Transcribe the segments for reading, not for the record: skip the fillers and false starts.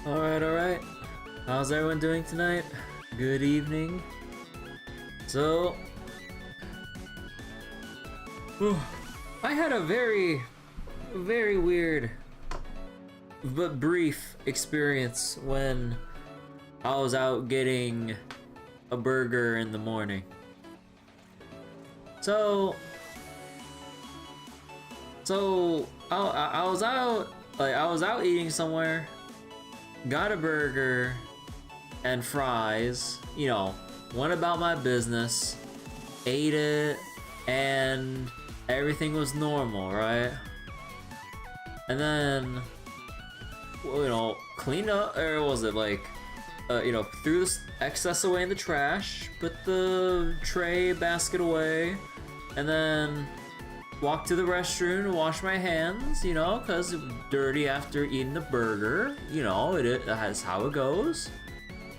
Alright. How's everyone doing tonight? Good evening. So... I had a very weird but brief experience when I was out getting a burger in the morning. So I was out eating somewhere, got a burger and fries, you know, went about my business, ate it, and everything was normal, right? And then, well, you know, cleaned up, or was it like, you know, threw this excess away in the trash, put the tray basket away, and then walked to the restroom to wash my hands, you know, cause dirty after eating the burger, you know, that's how it goes.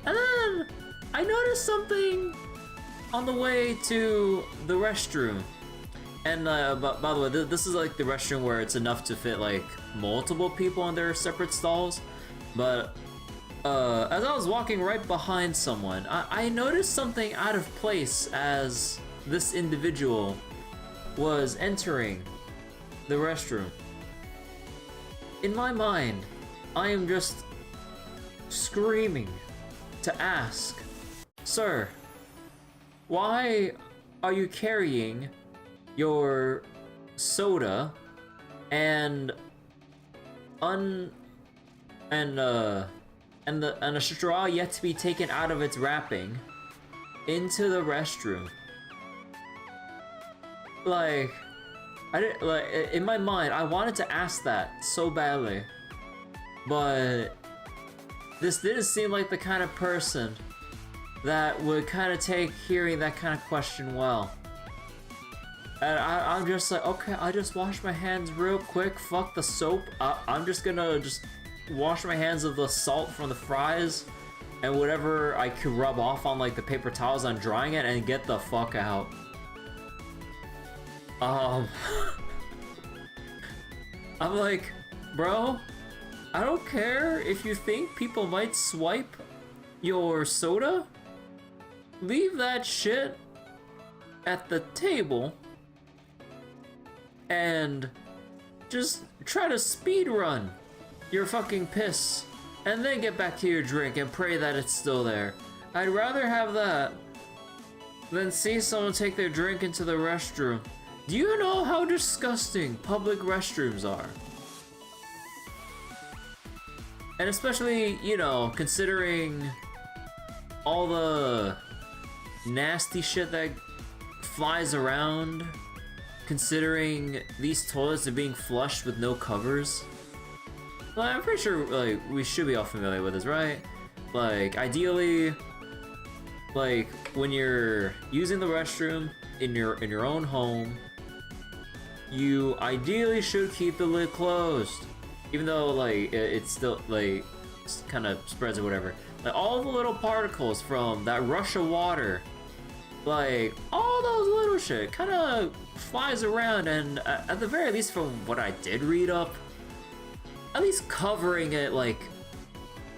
And then I noticed something on the way to the restroom. And by the way, this is like the restroom where it's enough to fit like multiple people in their separate stalls. But as I was walking right behind someone, I noticed something out of place as this individual was entering the restroom. In my mind, I am just screaming to ask, "Sir, why are you carrying your soda and a straw yet to be taken out of its wrapping into the restroom?" Like, in my mind, I wanted to ask that so badly, but this didn't seem like the kind of person that would kind of take hearing that kind of question well. And I'm just like, okay, I just wash my hands real quick, fuck the soap, I'm just gonna wash my hands of the salt from the fries and whatever I could rub off on like the paper towels on drying it and get the fuck out. I'm like, bro, I don't care if you think people might swipe your soda. Leave that shit at the table and just try to speed run your fucking piss and then get back to your drink and pray that it's still there. I'd rather have that than see someone take their drink into the restroom. Do you know how disgusting public restrooms are? And especially, you know, considering all the nasty shit that flies around, considering these toilets are being flushed with no covers. Like, I'm pretty sure, like, we should be all familiar with this, right? Like, ideally, like, when you're using the restroom in your own home, you ideally should keep the lid closed, even though like it's still like kind of spreads or whatever. Like all the little particles from that rush of water, like all those little shit kind of flies around, and at the very least from what I did read up, at least covering it like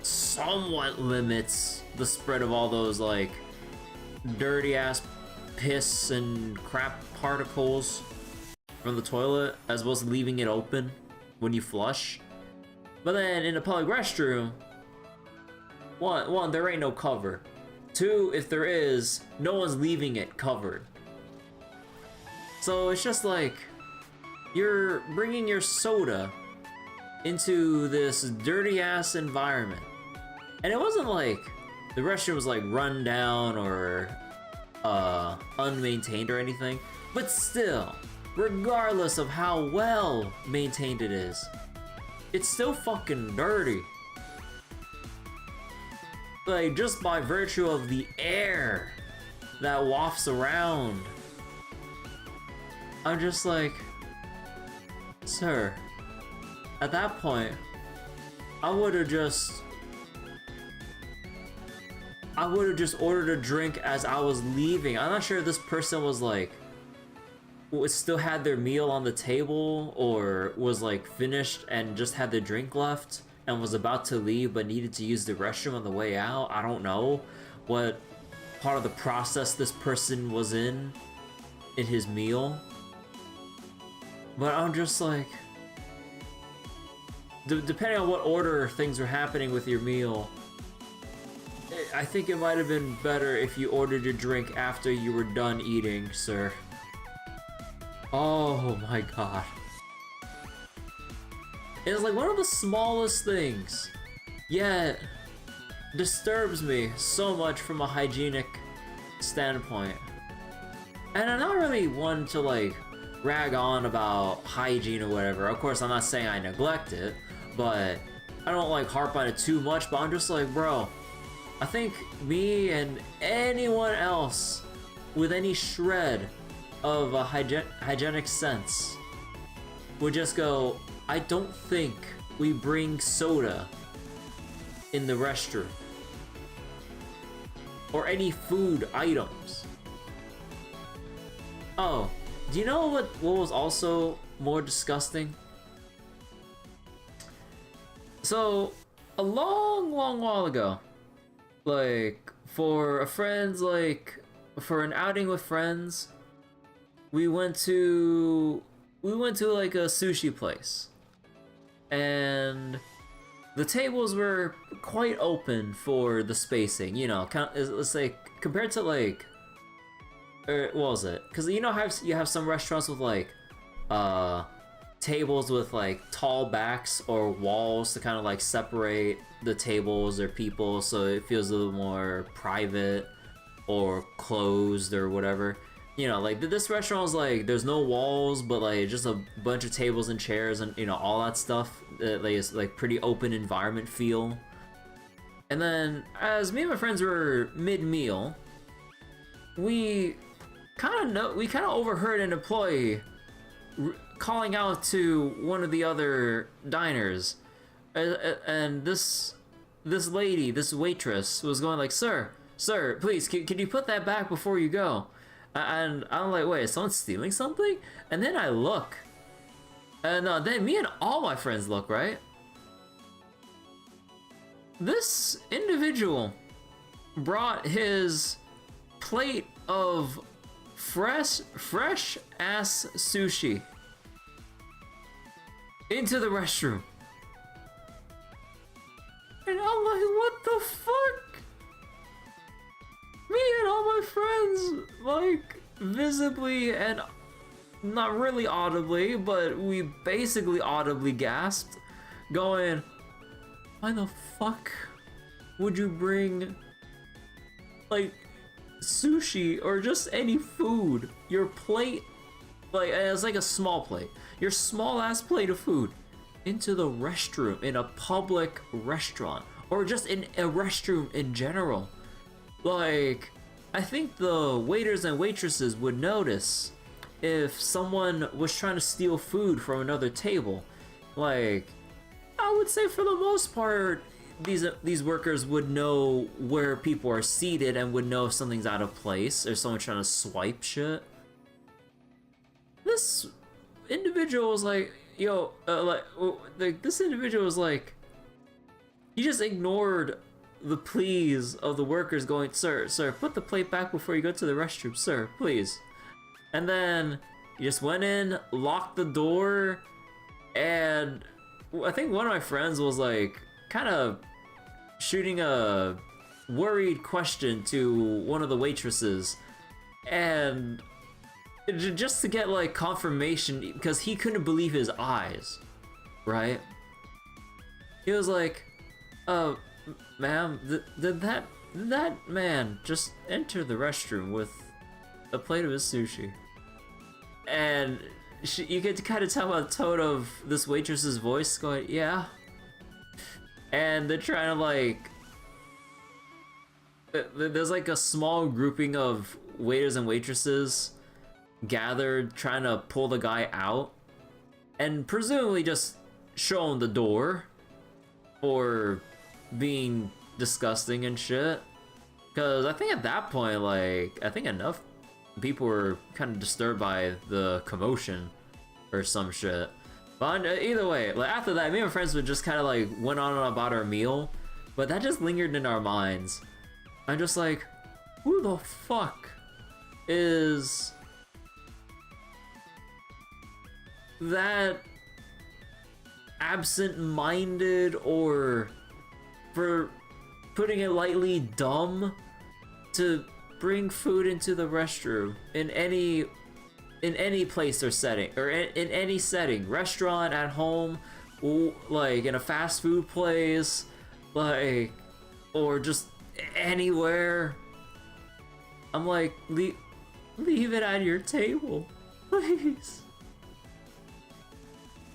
somewhat limits the spread of all those like dirty ass piss and crap particles from the toilet, as well as leaving it open when you flush. But then in a public restroom, one, there ain't no cover. Two, if there is, no one's leaving it covered. So it's just like, you're bringing your soda into this dirty ass environment. And it wasn't like the restroom was like run down or unmaintained or anything, but still, regardless of how well maintained it is, it's still fucking dirty. Like, just by virtue of the air that wafts around. I'm just like, sir, at that point, I would have just ordered a drink as I was leaving. I'm not sure if this person was like, still had their meal on the table or was like finished and just had their drink left and was about to leave but needed to use the restroom on the way out. I don't know what part of the process this person was in his meal. But I'm just like, depending on what order things were happening with your meal, I think it might have been better if you ordered your drink after you were done eating, sir. Oh my god. It's like one of the smallest things, yet disturbs me so much from a hygienic standpoint. And I'm not really one to like rag on about hygiene or whatever. Of course, I'm not saying I neglect it, but I don't like harp on it too much. But I'm just like, bro, I think me and anyone else with any shred of a hygienic sense would just go, I don't think we bring soda in the restroom or any food items. Oh, do you know what was also more disgusting? So, a long while ago, like, for an outing with friends, we went to like a sushi place. And the tables were quite open for the spacing, you know, let's say, compared to like, what was it? Because you know how you have some restaurants with like, tables with like tall backs or walls to kind of like separate the tables or people so it feels a little more private or closed or whatever. You know, like this restaurant was like, there's no walls, but like just a bunch of tables and chairs and, you know, all that stuff. Like it's like pretty open environment feel. And then as me and my friends were mid-meal, we kind of overheard an employee calling out to one of the other diners, and this lady, this waitress, was going like, sir, please, can you put that back before you go? And I'm like, wait, is someone stealing something? And then I look, and then me and all my friends look, right? This individual brought his plate of fresh ass sushi into the restroom. And I'm like, what the fuck? Me and all my friends, like, visibly and not really audibly, but we basically audibly gasped, going, why the fuck would you bring, like, sushi or just any food, your plate, like, it's like a small plate, your small ass plate of food, into the restroom in a public restaurant, or just in a restroom in general? Like, I think the waiters and waitresses would notice if someone was trying to steal food from another table. Like, I would say for the most part, these workers would know where people are seated and would know if something's out of place or someone trying to swipe shit. This individual was like, yo, this individual was like, he just ignored the pleas of the workers going, sir, put the plate back before you go to the restroom, sir, please. And then he just went in, locked the door, and I think one of my friends was like, kind of shooting a worried question to one of the waitresses, and just to get like confirmation, because he couldn't believe his eyes, right? He was like, ma'am, did that man just enter the restroom with a plate of his sushi? And you could kind of tell by the tone of this waitress's voice going, yeah. And they're trying to like, there's like a small grouping of waiters and waitresses gathered trying to pull the guy out, and presumably just show him the door for being disgusting and shit. Because I think at that point, like, I think enough people were kind of disturbed by the commotion or some shit. But either way, like after that, me and my friends would just kind of like went on about our meal, but that just lingered in our minds. I'm just like, who the fuck is that absent-minded, or for putting it lightly, dumb, to bring food into the restroom in any place or setting, or in any setting, restaurant, at home, like in a fast food place, like, or just anywhere. I'm like, leave it at your table, please.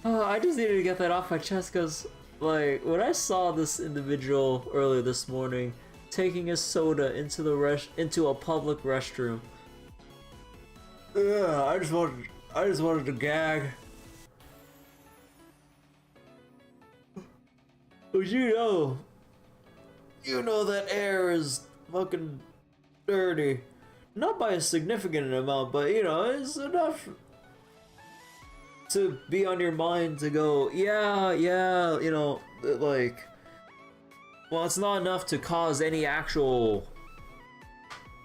Oh, I just needed to get that off my chest, because, like, when I saw this individual earlier this morning taking a soda into a public restroom, yeah, I just wanted to gag. But you know that air is fucking dirty. Not by a significant amount, but you know, it's enough to be on your mind to go, yeah, you know, like, well, it's not enough to cause any actual,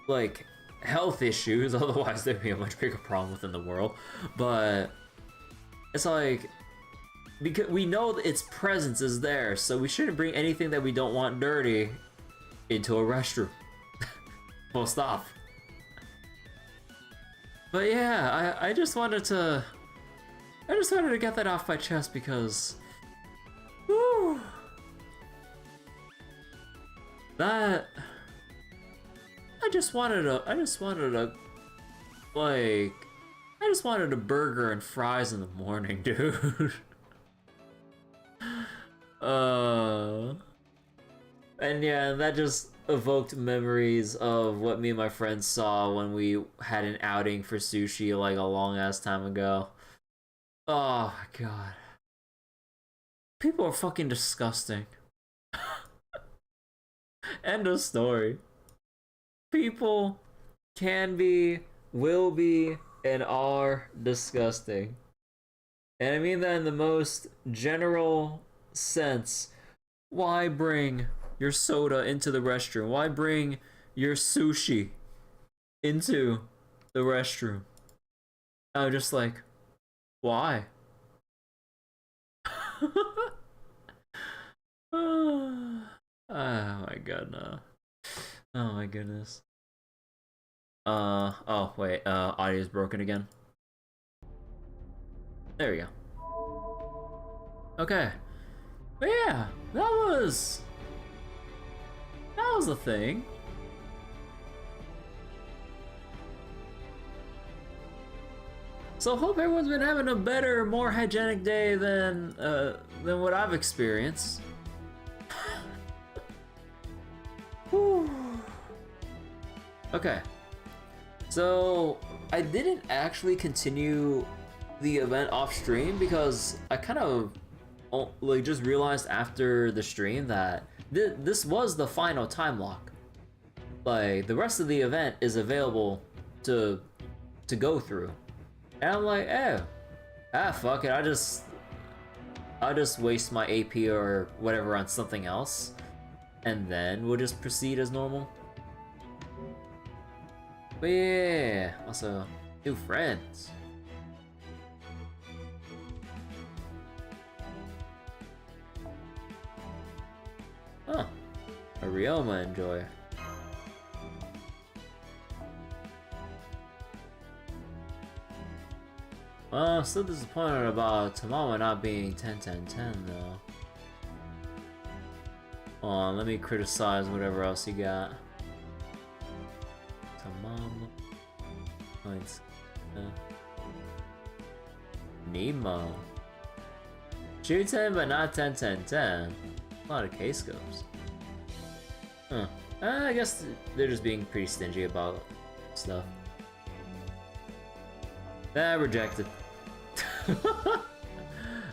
like, health issues, otherwise there'd be a much bigger problem within the world, but it's like, because we know that its presence is there, so we shouldn't bring anything that we don't want dirty into a restroom. Full stop. But yeah, I just wanted to get that off my chest, because whew, that I just wanted a burger and fries in the morning, dude. And yeah, that just evoked memories of what me and my friends saw when we had an outing for sushi like a long ass time ago. Oh my god. People are fucking disgusting. End of story. People can be, will be, and are disgusting. And I mean that in the most general sense. Why bring your soda into the restroom? Why bring your sushi into the restroom? I'm just like, why? Oh my god, no. Oh my goodness. Oh wait, audio's broken again. There we go. Okay. But yeah, that was the thing. So hope everyone's been having a better, more hygienic day than what I've experienced. Okay. So I didn't actually continue the event off stream because I kind of like just realized after the stream that this was the final time lock. Like the rest of the event is available to go through, and I'm like, fuck it, I'll just waste my AP or whatever on something else, and then we'll just proceed as normal. But yeah, also new friends. Huh, a Ryoma enjoyer. Well, still disappointed about Tamama not being 10-10-10 though. Hold on, let me criticize whatever else you got. Tamama points. Nemo. Shoot 10 but not 10-10-10. A lot of K-scopes. Huh. I guess they're just being pretty stingy about stuff. Rejected.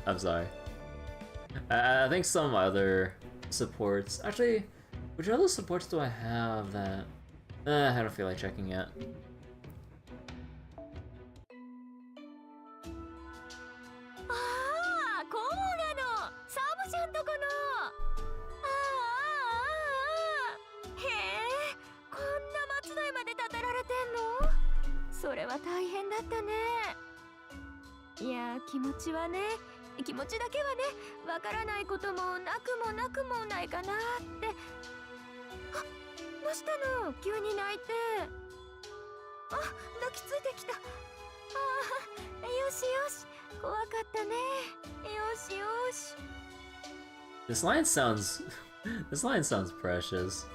I'm sorry. I think some other supports. Actually, which other supports do I have that? I don't feel like checking yet. 大変だったね。いや、気持ちはね、気持ちだけはね、わからないこともなくもなくもないかなって。あ、どうしたの？急に泣いて。あ、抱きついてきた。ああ、よしよし、怖かったね。よしよし。This line sounds this line sounds precious.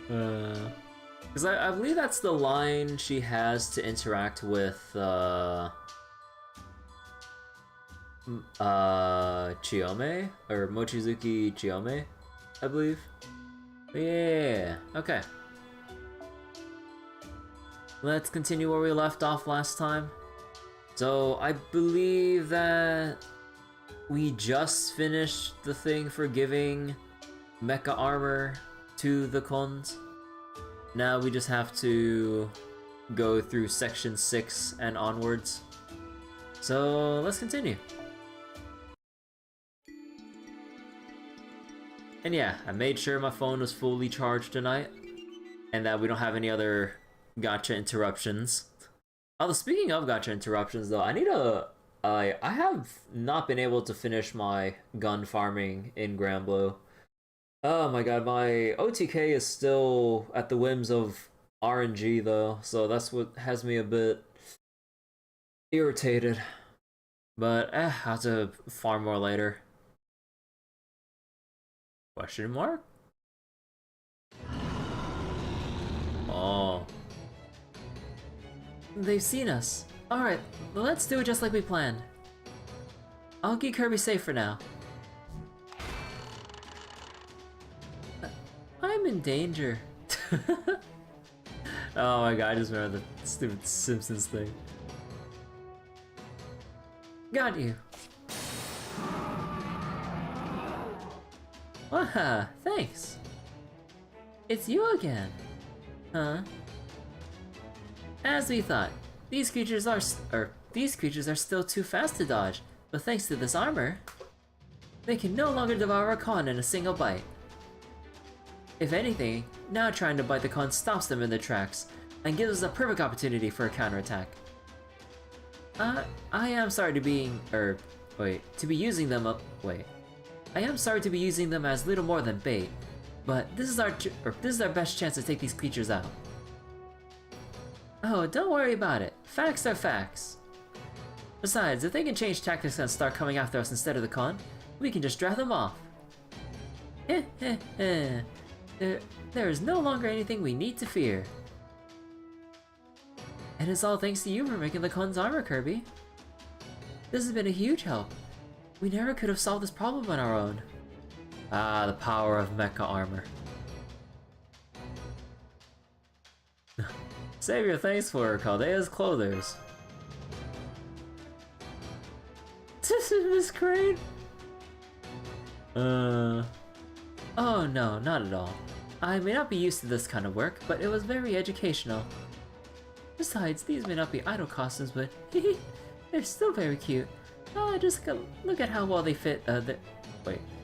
Because I believe that's the line she has to interact with Chiyome or Mochizuki Chiyome, I believe. Yeah. Okay. Let's continue where we left off last time. So I believe that we just finished the thing for giving mecha armor to the Khons. Now we just have to go through section 6 and onwards. So let's continue. And yeah, I made sure my phone was fully charged tonight, and that we don't have any other gacha interruptions. Although speaking of gacha interruptions though, I have not been able to finish my gun farming in Granblue. Oh my god, my OTK is still at the whims of RNG though, so that's what has me a bit irritated. But I'll have to farm more later. Question mark? Oh. They've seen us. Alright, well, let's do it just like we planned. I'll keep Kirby safe for now. I'm in danger. Oh my god, I just remember the stupid Simpsons thing. Got you. Waha, thanks. It's you again. Huh? As we thought, these creatures are still too fast to dodge, but thanks to this armor, they can no longer devour a con in a single bite. If anything, now trying to bite the con stops them in their tracks, and gives us a perfect opportunity for a counterattack. I am sorry to be using them I am sorry to be using them as little more than bait, but this is our best chance to take these creatures out. Oh, don't worry about it. Facts are facts. Besides, if they can change tactics and start coming after us instead of the con, we can just draft them off. There is no longer anything we need to fear. And it's all thanks to you for making the con's armor, Kirby. This has been a huge help. We never could have solved this problem on our own. Ah, the power of mecha armor. Save your thanks for Chaldea's Clothers. Miss Crane? Oh no, not at all. I may not be used to this kind of work, but it was very educational. Besides, these may not be idle costumes, but they're still very cute. Just look at how well they fit,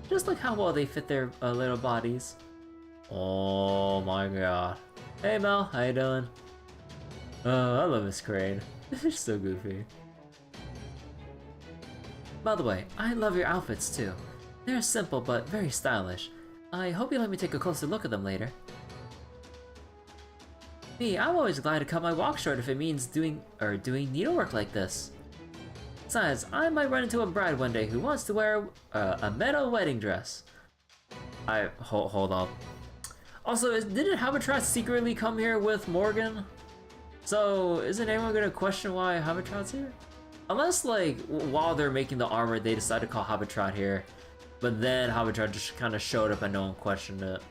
just look how well they fit their little bodies. Oh my god. Hey Mel, how you doing? Oh, I love Miss Crane. She's so goofy. By the way, I love your outfits too. They're simple but very stylish. I hope you let me take a closer look at them later. Me, I'm always glad to cut my walk short if it means doing needlework like this. Besides, I might run into a bride one day who wants to wear a metal wedding dress. Hold up. Also, didn't Habitratt secretly come here with Morgan? So, isn't anyone gonna question why Habitratt's here? Unless, like, while they're making the armor, they decide to call Habitratt here. But then Habitratt just kind of showed up and no one questioned it.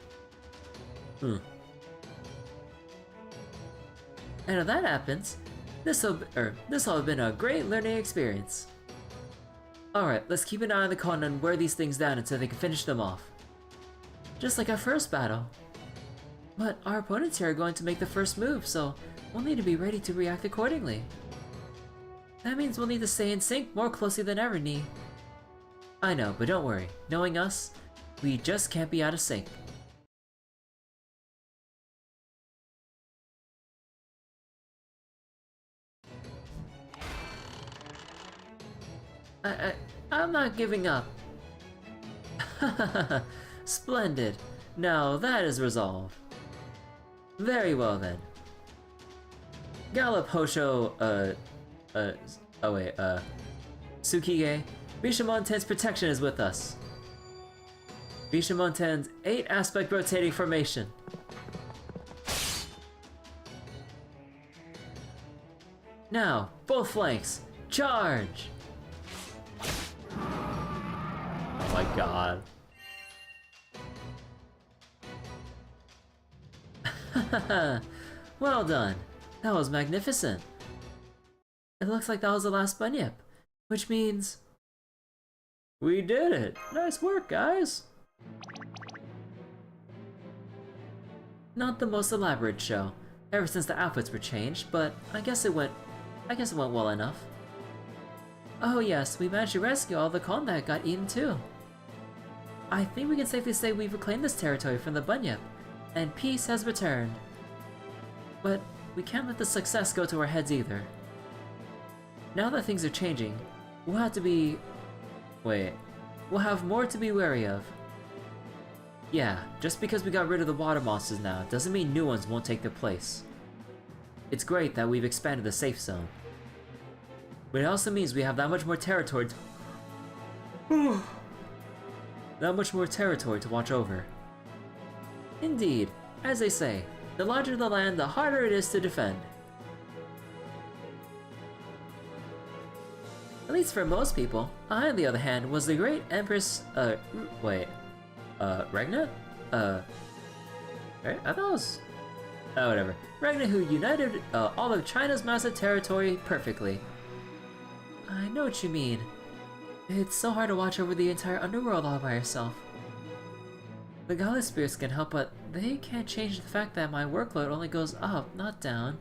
And if that happens, this'll have been a great learning experience. Alright, let's keep an eye on the con and wear these things down until they can finish them off. Just like our first battle. But our opponents here are going to make the first move, so we'll need to be ready to react accordingly. That means we'll need to stay in sync more closely than ever, Nee. I know, but don't worry. Knowing us, we just can't be out of sync. I'm not giving up. Splendid. Now that is resolved. Very well then. Gallop Hosho, Tsukige, Bishamonten's protection is with us. Bishamonten's 8-aspect rotating formation. Now, both flanks, charge! Oh my god. Well done. That was magnificent. It looks like that was the last bunyip, which means... we did it! Nice work, guys! Not the most elaborate show, ever since the outfits were changed, but I guess it went well enough. Oh yes, we managed to rescue all the Kon that got eaten too. I think we can safely say we've reclaimed this territory from the bunyip, and peace has returned. But we can't let the success go to our heads either. Now that things are changing, we'll have more to be wary of. Yeah, just because we got rid of the water monsters now doesn't mean new ones won't take their place. It's great that we've expanded the safe zone. But it also means we have that much more territory to watch over. Indeed, as they say, the larger the land, the harder it is to defend. At least for most people. I, on the other hand, was the great Empress, Regna? Right? I thought it was... oh, whatever. Regna, who united all of China's massive territory perfectly. I know what you mean. It's so hard to watch over the entire underworld all by yourself. The godly spirits can help, but they can't change the fact that my workload only goes up, not down.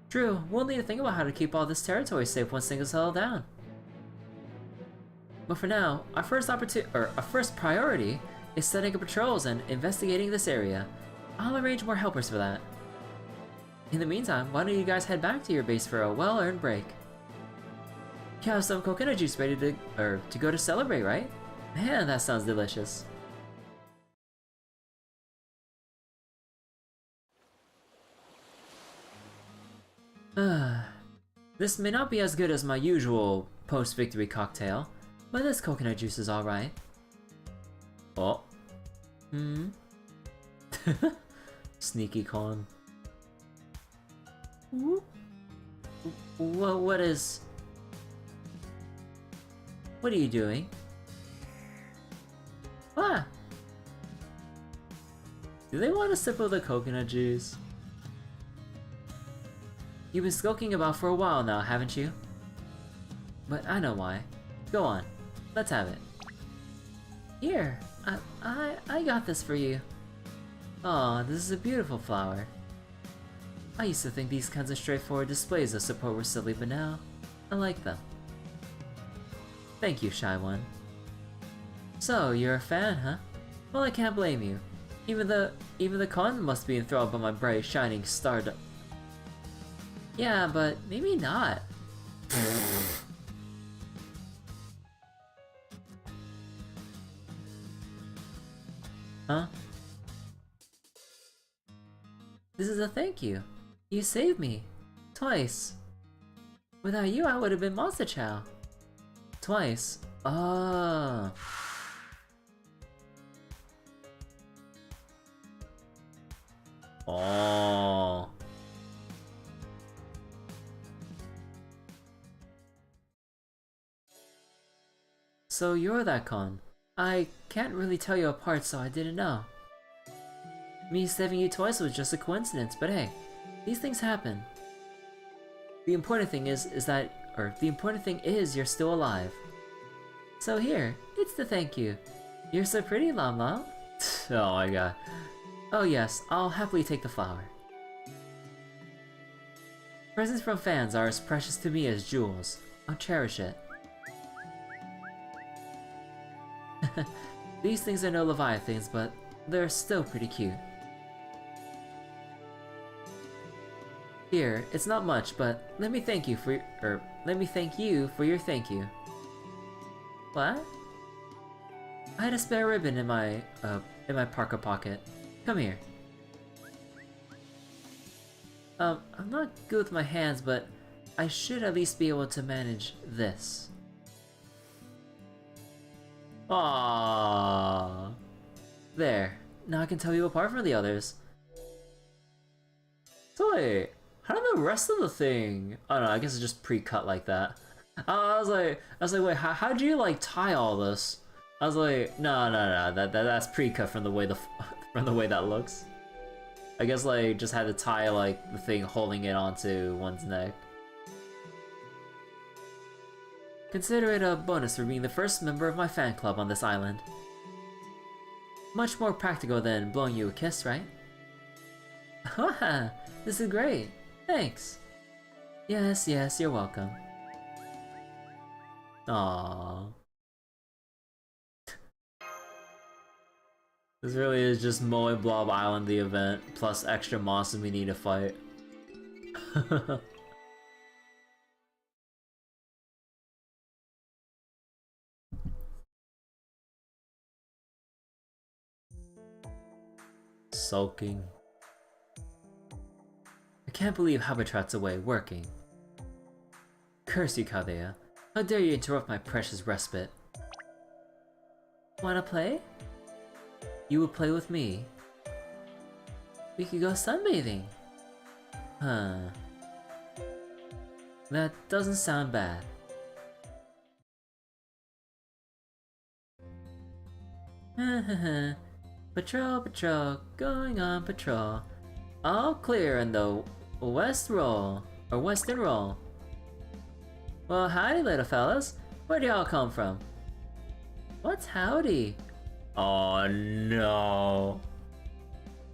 True, we'll need to think about how to keep all this territory safe once things settle down. But for now, our first priority is setting up patrols and investigating this area. I'll arrange more helpers for that. In the meantime, why don't you guys head back to your base for a well-earned break? You have some coconut juice ready to go to celebrate, right? Man, that sounds delicious. This may not be as good as my usual post-victory cocktail, but this coconut juice is alright. Oh. Sneaky con. What are you doing? Ah! Do they want a sip of the coconut juice? You've been skulking about for a while now, haven't you? But I know why. Go on, let's have it. Here, I got this for you. Aw, this is a beautiful flower. I used to think these kinds of straightforward displays of support were silly, but now, I like them. Thank you, Shy One. So, you're a fan, huh? Well, I can't blame you. Even the con must be enthralled by my bright, shining star. Yeah, but maybe not. Huh? This is a thank you. You saved me. Twice. Without you, I would have been Monster Chow. Twice. Ah. Oh. So you're that con. I can't really tell you apart, so I didn't know. Me saving you twice was just a coincidence, but hey, these things happen. The important thing is you're still alive. So here, it's the thank you. You're so pretty, Lam Lam. Oh my god. Oh yes, I'll happily take the flower. Presents from fans are as precious to me as jewels. I'll cherish it. These things are no Leviathans, but they're still pretty cute. Here, it's not much, but let me thank you for your thank you. What? I had a spare ribbon in my parka pocket. Come here. I'm not good with my hands, but I should at least be able to manage this. Aww. There. Now I can tell you apart from the others. So wait, how did the rest of the thing? I don't know. I guess it's just pre-cut like that. I was like, wait, how'd you like tie all this? I was like, no, that's pre-cut from the way from the way that looks. I guess like just had to tie like the thing holding it onto one's neck. Consider it a bonus for being the first member of my fan club on this island. Much more practical than blowing you a kiss, right? Haha, this is great. Thanks. Yes, you're welcome. Aww. This really is just Moe Blob Island the event, plus extra monsters we need to fight. Sulking. I can't believe Habitat's away, working. Curse you, Kaguya. How dare you interrupt my precious respite? Wanna play? You would play with me. We could go sunbathing. Huh. That doesn't sound bad. Patrol, going on patrol. All clear in the west roll, or western roll. Well, howdy little fellas. Where'd y'all come from? What's howdy? Oh no.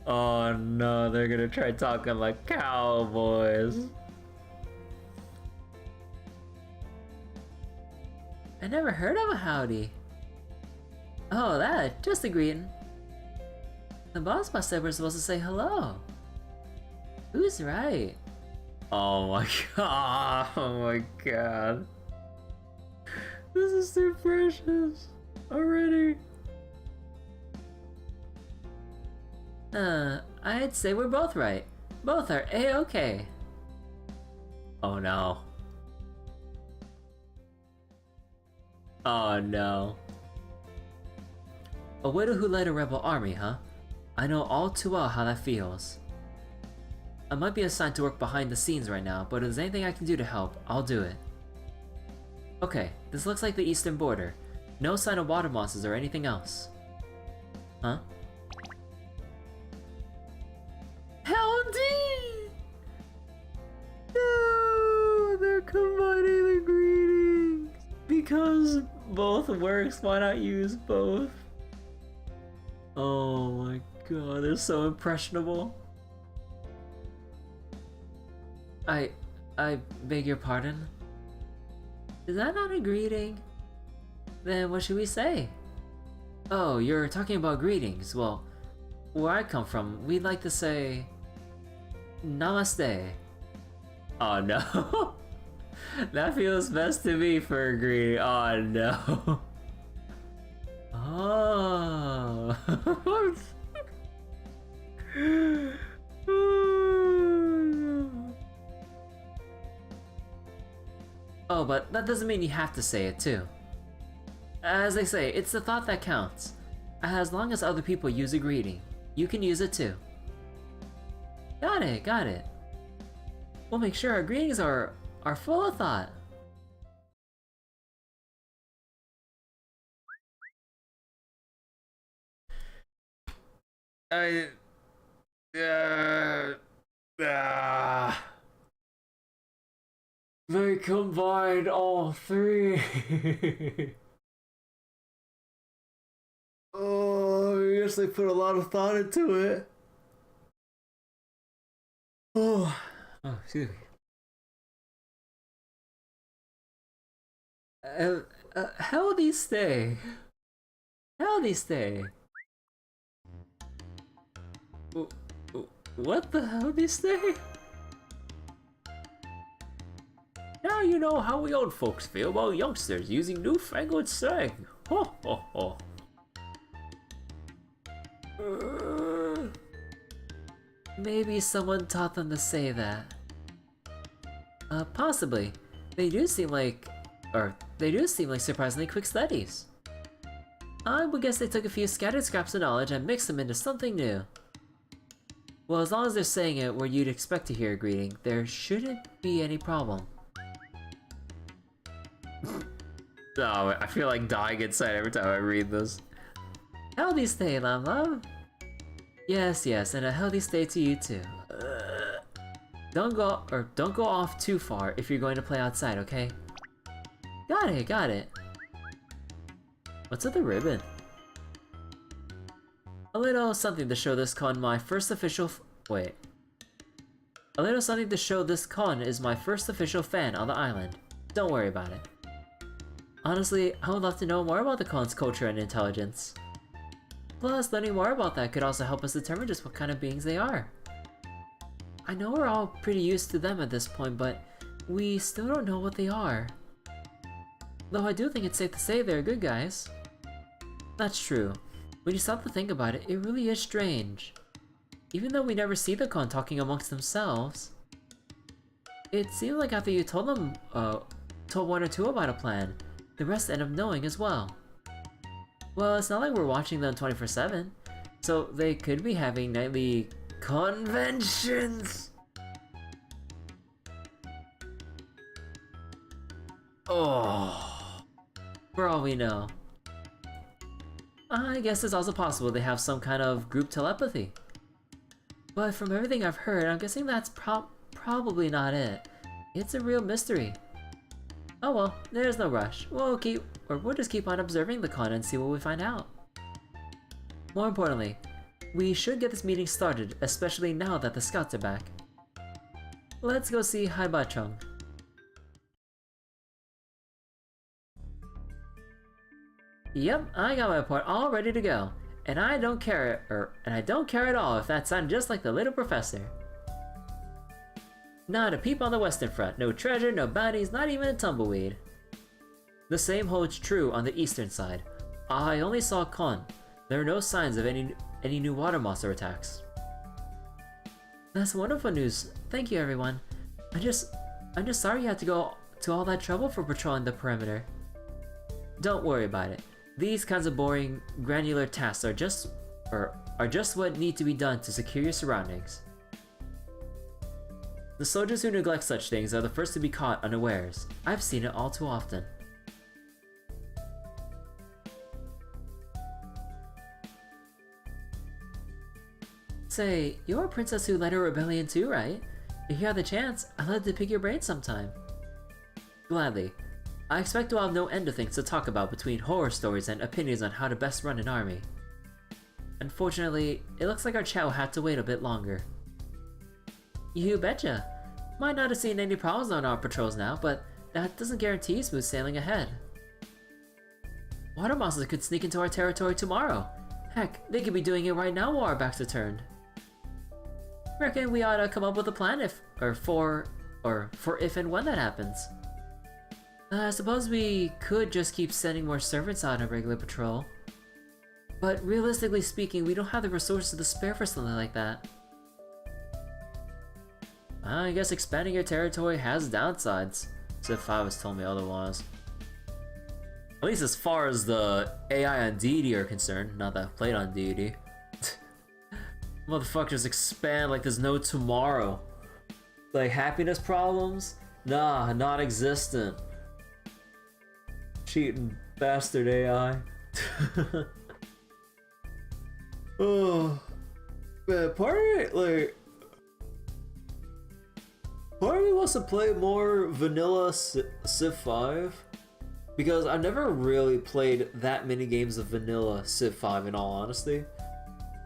Oh no, they're gonna try talking like cowboys. I never heard of a howdy. Oh, that, just a greeting. The boss said we're supposed to say hello. Who's right? Oh my god, oh my god. This is too precious already. I'd say we're both right. Both are A-okay. Oh no. Oh no. A widow who led a rebel army, huh? I know all too well how that feels. I might be assigned to work behind the scenes right now, but if there's anything I can do to help, I'll do it. Okay, this looks like the eastern border. No sign of water monsters or anything else. Huh? Howdy! No, they're combining the greetings! Because both works, why not use both? Oh my god, they're so impressionable. I beg your pardon? Is that not a greeting? Then what should we say? Oh, you're talking about greetings. Well, where I come from, we'd like to say... Namaste. Oh no. That feels best to me for a greeting. Oh no. Oh. Oh, but that doesn't mean you have to say it too. As they say, it's the thought that counts. As long as other people use a greeting, you can use it too. Got it. We'll make sure our greetings are full of thought. They combined all three. Oh, I guess they put a lot of thought into it. Oh, excuse me. How will these stay? How will these stay? What the hell did he say? Now you know how we old folks feel about youngsters using newfangled slang. Ho ho ho. Maybe someone taught them to say that. Possibly. They do seem like surprisingly quick studies. I would guess they took a few scattered scraps of knowledge and mixed them into something new. Well, as long as they're saying it where you'd expect to hear a greeting, there shouldn't be any problem. No, I feel like dying inside every time I read this. Healthy stay, Lam Lam. Yes, and a healthy stay to you too. Don't go off too far if you're going to play outside, okay? Got it. What's with the ribbon? A little something to show this con my first official A little something to show this con is my first official fan on the island. Don't worry about it. Honestly, I would love to know more about the con's culture and intelligence. Plus, learning more about that could also help us determine just what kind of beings they are. I know we're all pretty used to them at this point, but we still don't know what they are. Though I do think it's safe to say they're good guys. That's true. When you stop to think about it, it really is strange. Even though we never see the con talking amongst themselves, it seemed like after you told them, told one or two about a plan, the rest end up knowing as well. Well, it's not like we're watching them 24/7, so they could be having nightly conventions. Oh, for all we know. I guess it's also possible they have some kind of group telepathy. But from everything I've heard, I'm guessing that's probably not it. It's a real mystery. Oh well, there's no rush. We'll just keep on observing the con and see what we find out. More importantly, we should get this meeting started, especially now that the scouts are back. Let's go see Haibachong. Yep, I got my report all ready to go, and I don't care at all if that sounded just like the little professor. Not a peep on the western front, no treasure, no bounties, not even a tumbleweed. The same holds true on the eastern side. I only saw Kon. There are no signs of any new water monster attacks. That's wonderful news. Thank you, everyone. I'm just sorry you had to go to all that trouble for patrolling the perimeter. Don't worry about it. These kinds of boring, granular tasks are just what need to be done to secure your surroundings. The soldiers who neglect such things are the first to be caught unawares. I've seen it all too often. Say, you're a princess who led a rebellion too, right? If you had the chance, I'd love to pick your brain sometime. Gladly. I expect we'll have no end of things to talk about between horror stories and opinions on how to best run an army. Unfortunately, it looks like our chat will have to wait a bit longer. You betcha. Might not have seen any problems on our patrols now, but that doesn't guarantee smooth sailing ahead. Water monsters could sneak into our territory tomorrow. Heck, they could be doing it right now while our backs are turned. Reckon we ought to come up with a plan for if and when that happens. I suppose we could just keep sending more servants out on regular patrol. But realistically speaking, we don't have the resources to spare for something like that. I guess expanding your territory has downsides, Civ 5 has told me otherwise. At least as far as the AI on Deity are concerned, not that I've played on Deity. Motherfuckers expand like there's no tomorrow. Like happiness problems? Nah, non-existent. Cheating bastard AI. Oh, man, part of me wants to play more vanilla Civ 5 because I've never really played that many games of vanilla Civ 5 in all honesty.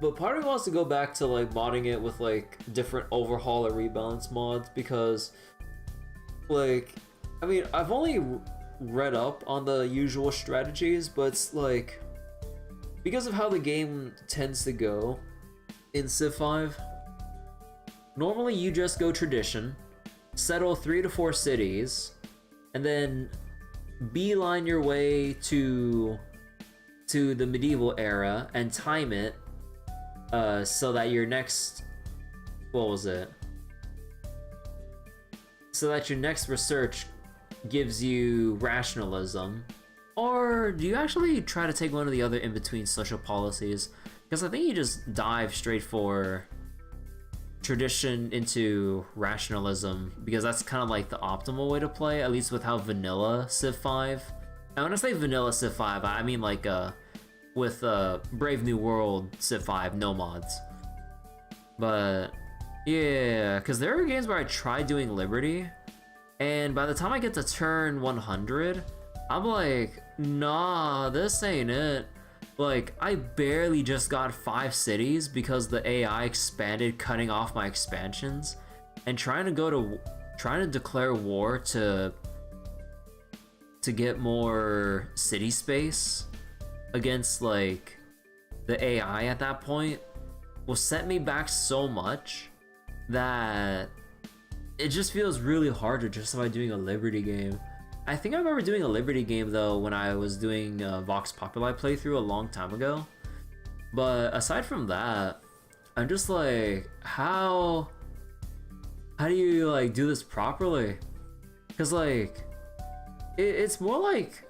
But part of me wants to go back to like modding it with like different overhaul or rebalance mods because like, I mean, I've only read up on the usual strategies, but it's like, because of how the game tends to go in Civ 5, normally you just go tradition, settle 3 to 4 cities, and then beeline your way to the medieval era and time it so that your next so that your next research gives you rationalism. Or do you actually try to take one of the other in-between social policies? Because I think you just dive straight for tradition into rationalism, because that's kind of like the optimal way to play, at least with how vanilla Civ 5. And when I say vanilla Civ 5, I mean like with Brave New World Civ 5, no mods. But yeah, because there are games where I tried doing Liberty, and by the time I get to turn 100, I'm like, nah, this ain't it. Like, I barely just got 5 cities because the AI expanded, cutting off my expansions, and trying to declare war to get more city space against like the AI at that point will set me back so much that it just feels really hard to justify doing a Liberty game. I think I remember doing a Liberty game though when I was doing a Vox Populi playthrough a long time ago. But aside from that, I'm just like, how do you like do this properly? Cause like, it's more like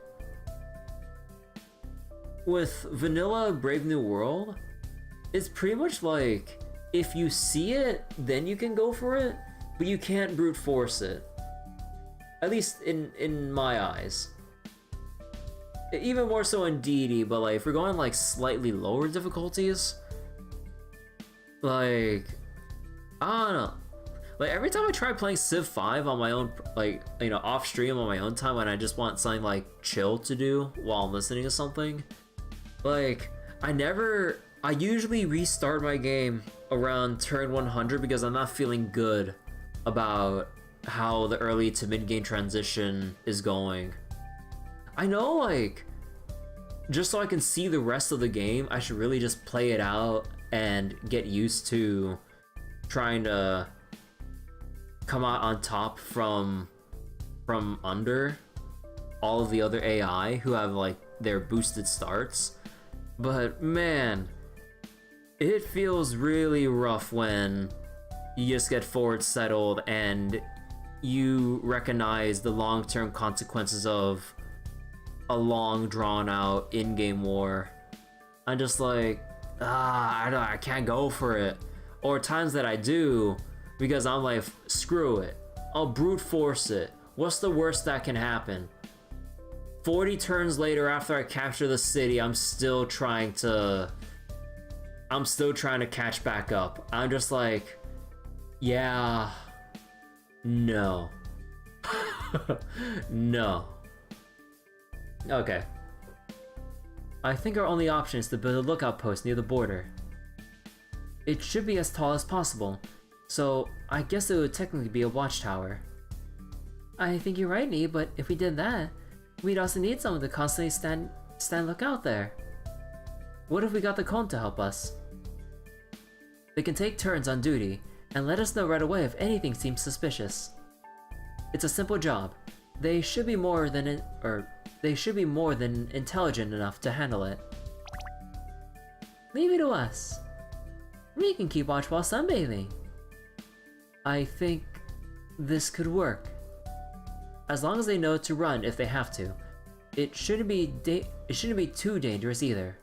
with vanilla Brave New World, it's pretty much like if you see it, then you can go for it, but you can't brute force it. At least in my eyes. Even more so in DD, but like if we're going like slightly lower difficulties, like I don't know. Like every time I try playing Civ 5 on my own, like, you know, off stream on my own time when I just want something like chill to do while I'm listening to something, like I usually restart my game around turn 100 because I'm not feeling good about how the early to mid game transition is going. I know, like, just so I can see the rest of the game, I should really just play it out and get used to trying to come out on top from under all of the other AI who have like their boosted starts. But man, it feels really rough when you just get forward settled and you recognize the long-term consequences of a long drawn-out in-game war. I'm just like, I can't go for it. Or times that I do, because I'm like, screw it, I'll brute force it. What's the worst that can happen? 40 turns later after I capture the city, I'm still trying to catch back up. I'm just like, yeah, no. No. Okay. I think our only option is to build a lookout post near the border. It should be as tall as possible, so I guess it would technically be a watchtower. I think you're right, Nee, but if we did that, we'd also need someone to constantly stand lookout there. What if we got the cone to help us? They can take turns on duty, and let us know right away if anything seems suspicious. It's a simple job. They should be more than intelligent enough to handle it. Leave it to us. We can keep watch while sunbathing. I think this could work. As long as they know to run if they have to. It shouldn't be too dangerous either.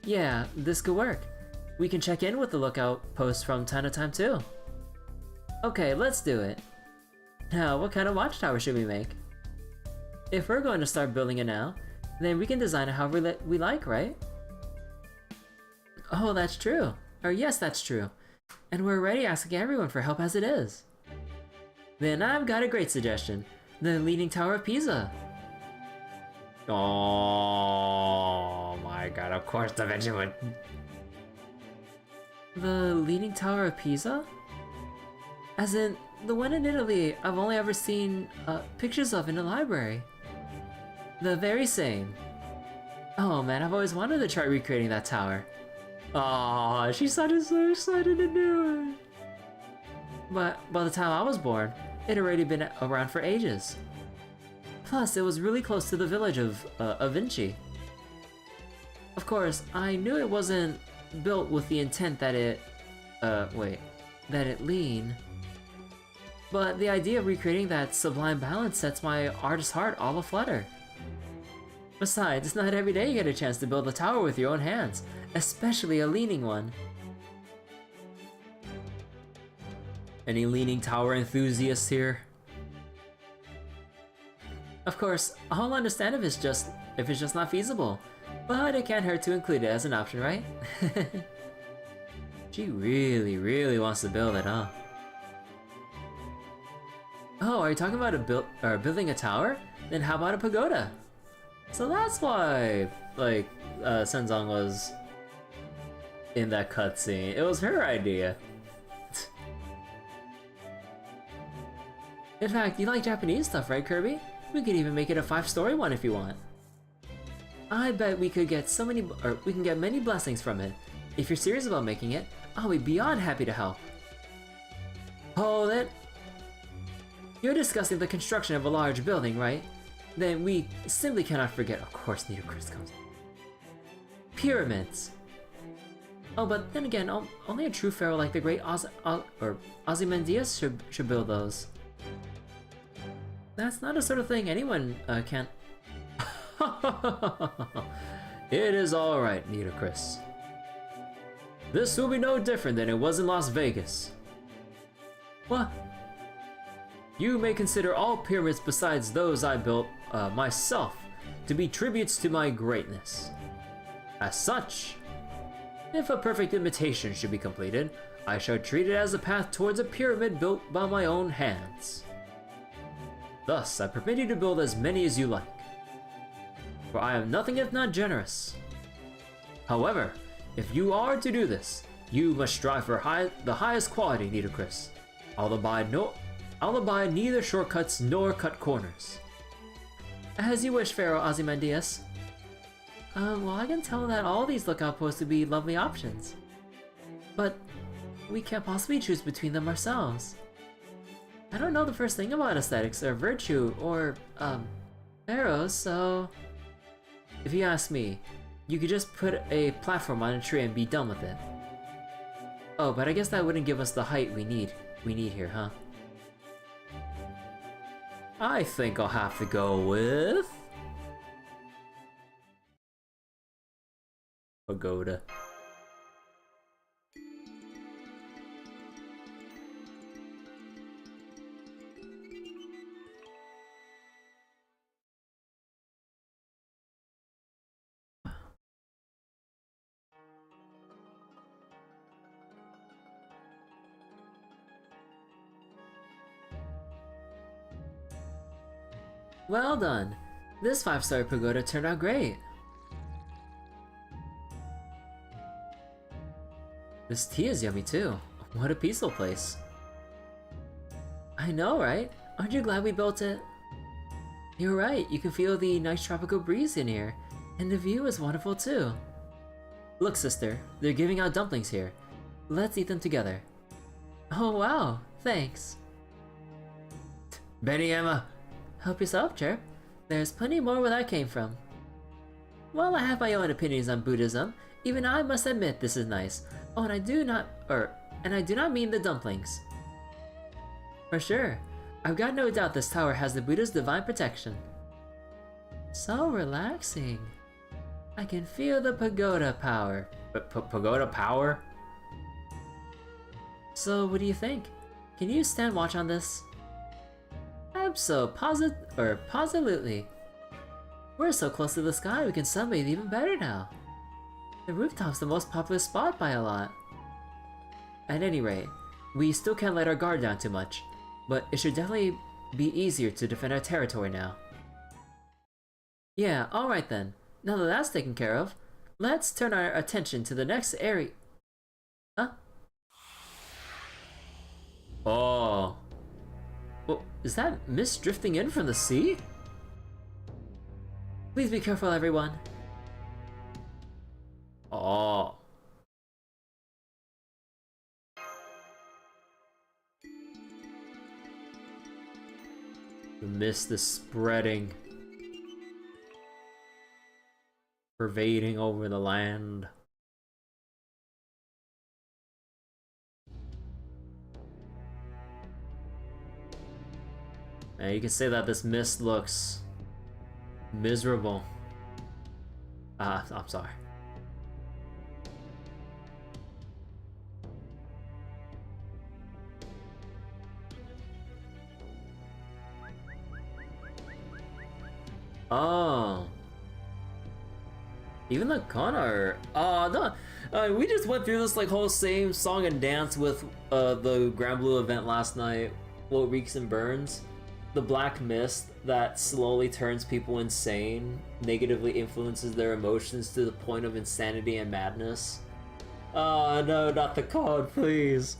Yeah, this could work. We can check in with the lookout post from time to time too. Okay, let's do it. Now, what kind of watchtower should we make? If we're going to start building it now, then we can design it however we like, right? Oh, that's true. Or yes, that's true. And we're already asking everyone for help as it is. Then I've got a great suggestion. The Leaning Tower of Pisa. Oh my god, of course the Veggie would. The Leaning Tower of Pisa? As in, the one in Italy I've only ever seen pictures of in the library. The very same. Oh man, I've always wanted to try recreating that tower. Aw, she sounded so excited to do it. But by the time I was born, It had already been around for ages. Plus, it was really close to the village of Vinci. Of course, I knew it wasn't built with the intent that it, that it lean. But the idea of recreating that sublime balance sets my artist's heart all aflutter. Besides, it's not every day you get a chance to build a tower with your own hands, especially a leaning one. Any leaning tower enthusiasts here? Of course, I'll understand if it's just not feasible, but it can't hurt to include it as an option, right? She really wants to build it, huh? Oh, are you talking about building a tower? Then how about a pagoda? So that's why, like, Senzong was in that cutscene. It was her idea. In fact, you like Japanese stuff, right, Kirby? We could even make it a 5-story one if you want. I bet we could get we can get many blessings from it. If you're serious about making it, I'll be beyond happy to help. Hold it. You're discussing the construction of a large building, right? Then we simply cannot forget, of course, Nitocris comes. Pyramids. Oh, but then again, only a true pharaoh like the great Ozymandias should build those. That's not a sort of thing anyone can. It is alright, Nitocris. This will be no different than it was in Las Vegas. What? You may consider all pyramids besides those I built myself to be tributes to my greatness. As such, if a perfect imitation should be completed, I shall treat it as a path towards a pyramid built by my own hands. Thus, I permit you to build as many as you like, for I am nothing if not generous. However, if you are to do this, you must strive for the highest quality, Nitocris. I'll abide neither shortcuts nor cut corners. As you wish, Pharaoh Ozymandias. Well, I can tell that all these look outposts to be lovely options. But we can't possibly choose between them ourselves. I don't know the first thing about aesthetics or virtue or, pharaohs, so... If you ask me, you could just put a platform on a tree and be done with it. Oh, but I guess that wouldn't give us the height we need here, huh? I think I'll have to go with... Pagoda. Well done! This 5-star pagoda turned out great! This tea is yummy too. What a peaceful place. I know, right? Aren't you glad we built it? You're right, you can feel the nice tropical breeze in here. And the view is wonderful too. Look, sister, they're giving out dumplings here. Let's eat them together. Oh wow, thanks. Benny Emma! Help yourself, Chirp. There's plenty more where that came from. Well, I have my own opinions on Buddhism. Even I must admit this is nice. Oh, and I do not mean the dumplings. For sure. I've got no doubt this tower has the Buddha's divine protection. So relaxing. I can feel the pagoda power. Pagoda power? So, what do you think? Can you stand watch on this? Positively. We're so close to the sky, we can sunbathe even better now. The rooftop's the most popular spot by a lot. At any rate, we still can't let our guard down too much, but it should definitely be easier to defend our territory now. Yeah, alright then. Now that that's taken care of, let's turn our attention to the next area. Huh? Oh. Well, is that mist drifting in from the sea? Please be careful, everyone. Oh. The mist is spreading, pervading over the land. And you can say that this mist looks miserable. I'm sorry. Oh. Even the Connor. No. We just went through this like whole same song and dance with the Grand Blue event last night. What Reeks and Burns. The black mist that slowly turns people insane, negatively influences their emotions to the point of insanity and madness. Oh no, not the code, please.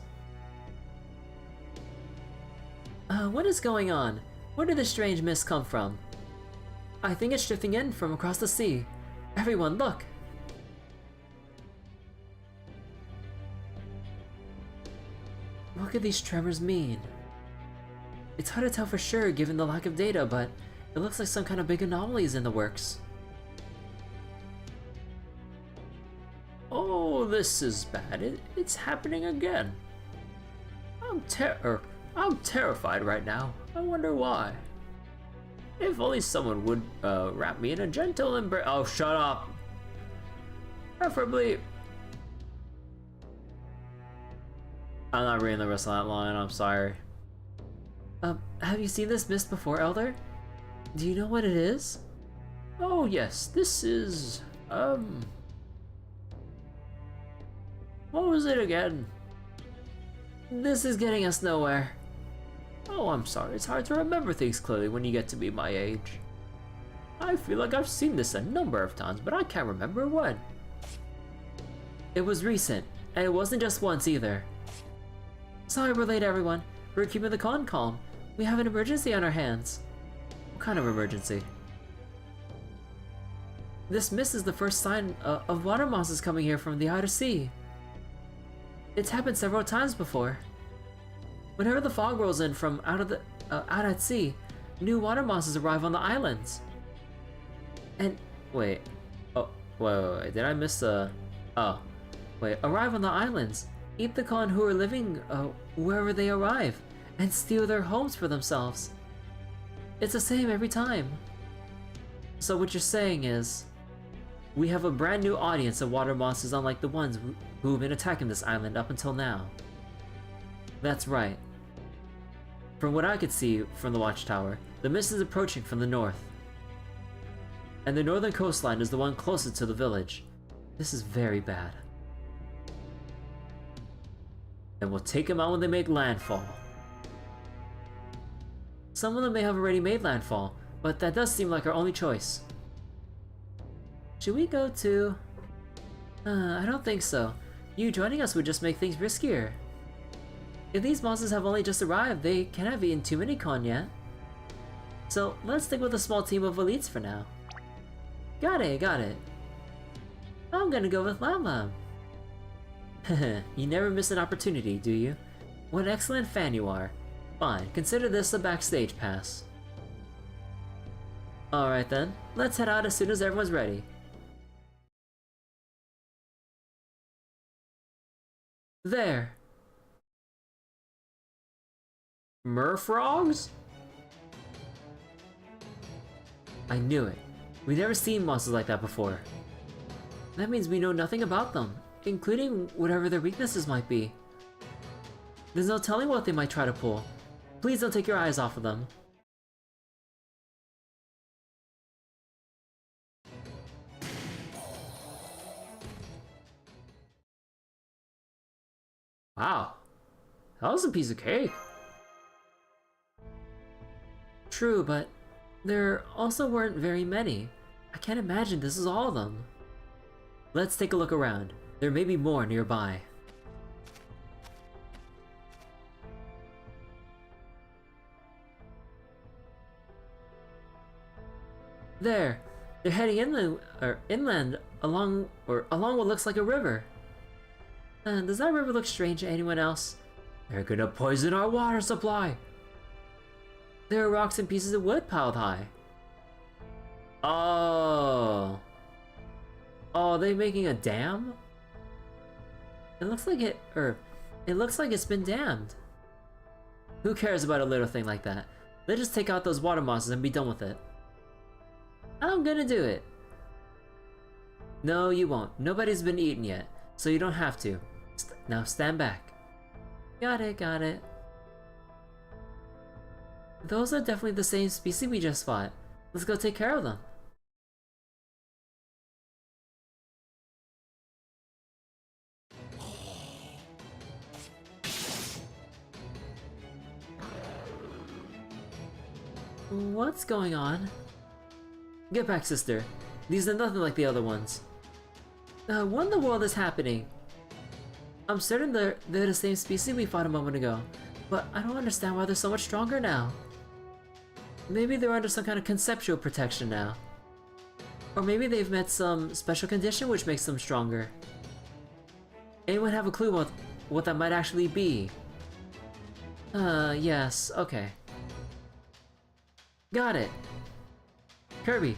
What is going on? Where did this strange mist come from? I think it's drifting in from across the sea. Everyone, look! What could these tremors mean? It's hard to tell for sure given the lack of data, but it looks like some kind of big anomaly is in the works. Oh, this is bad. It's happening again. I'm terrified right now. I wonder why. If only someone would wrap me in a gentle embrace. Oh, shut up. Preferably. I'm not reading the rest of that line. I'm sorry. Have you seen this mist before, Elder? Do you know what it is? Oh yes, this is, what was it again? This is getting us nowhere. Oh, I'm sorry, it's hard to remember things clearly when you get to be my age. I feel like I've seen this a number of times, but I can't remember when. It was recent, and it wasn't just once either. Sorry we're late, everyone. We're keeping the con calm. We have an emergency on our hands. What kind of emergency? This mist is the first sign of water monsters coming here from the outer sea. It's happened several times before. Whenever the fog rolls in from out at sea, new water monsters arrive on the islands. And wait, wait, did I miss the? Oh, wait, arrive on the islands, eat the con who are living wherever they arrive, and steal their homes for themselves. It's the same every time. So what you're saying is, we have a brand new audience of water monsters unlike the ones who've been attacking this island up until now. That's right. From what I could see from the watchtower, the mist is approaching from the north. And the northern coastline is the one closest to the village. This is very bad. And we'll take them out when they make landfall. Some of them may have already made landfall, but that does seem like our only choice. Should we go to... I don't think so. You joining us would just make things riskier. If these monsters have only just arrived, they can't have eaten too many con yet. So let's stick with a small team of elites for now. Got it. I'm gonna go with Lam Lam. You never miss an opportunity, do you? What an excellent fan you are. Fine, consider this a backstage pass. Alright then, let's head out as soon as everyone's ready. There! Merfrogs? I knew it. We've never seen monsters like that before. That means we know nothing about them, including whatever their weaknesses might be. There's no telling what they might try to pull. Please don't take your eyes off of them. Wow, that was a piece of cake. True, but there also weren't very many. I can't imagine this is all of them. Let's take a look around. There may be more nearby. There! They're heading inland along what looks like a river. Does that river look strange to anyone else? They're gonna poison our water supply! There are rocks and pieces of wood piled high. Oh. Oh, are they making a dam? It looks like it's been dammed. Who cares about a little thing like that? Let's just take out those water monsters and be done with it. I'm gonna do it. No, you won't. Nobody's been eaten yet, so you don't have to. Now stand back. Got it, got it. Those are definitely the same species we just fought. Let's go take care of them. What's going on? Get back, sister. These are nothing like the other ones. What in the world is happening? I'm certain they're the same species we fought a moment ago, but I don't understand why they're so much stronger now. Maybe they're under some kind of conceptual protection now. Or maybe they've met some special condition which makes them stronger. Anyone have a clue what that might actually be? Yes, okay. Got it. Kirby,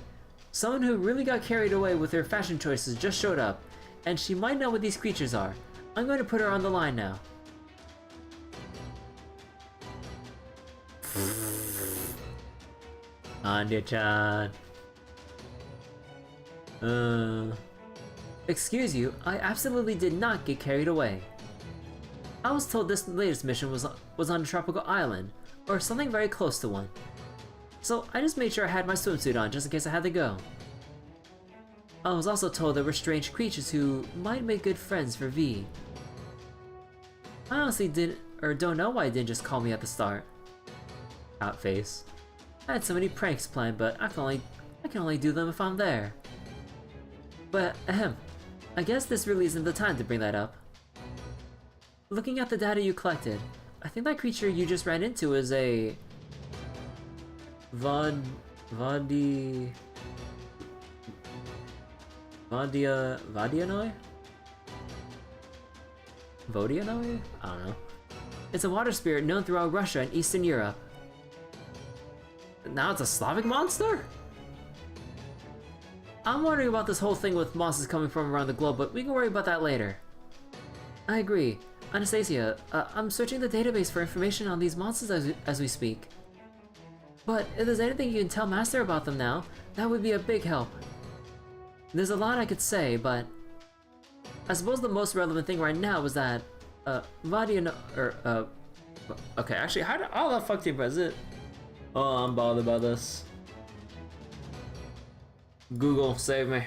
someone who really got carried away with her fashion choices just showed up, and she might know what these creatures are. I'm going to put her on the line now. Anya-chan. Excuse you, I absolutely did not get carried away. I was told this latest mission was on a tropical island, or something very close to one. So I just made sure I had my swimsuit on just in case I had to go. I was also told there were strange creatures who might make good friends for V. I honestly don't know why it didn't just call me at the start. Outface. I had so many pranks planned, but I can only do them if I'm there. But ahem, I guess this really isn't the time to bring that up. Looking at the data you collected, I think that creature you just ran into is a Vadianoi? Vodianoi? I don't know. It's a water spirit known throughout Russia and Eastern Europe. Now it's a Slavic monster? I'm wondering about this whole thing with monsters coming from around the globe, but we can worry about that later. I agree. Anastasia, I'm searching the database for information on these monsters as we speak. But if there's anything you can tell Master about them now, that would be a big help. There's a lot I could say, but I suppose the most relevant thing right now is that, okay, actually, how the fuck do you press it? Oh, I'm bothered about this. Google, save me.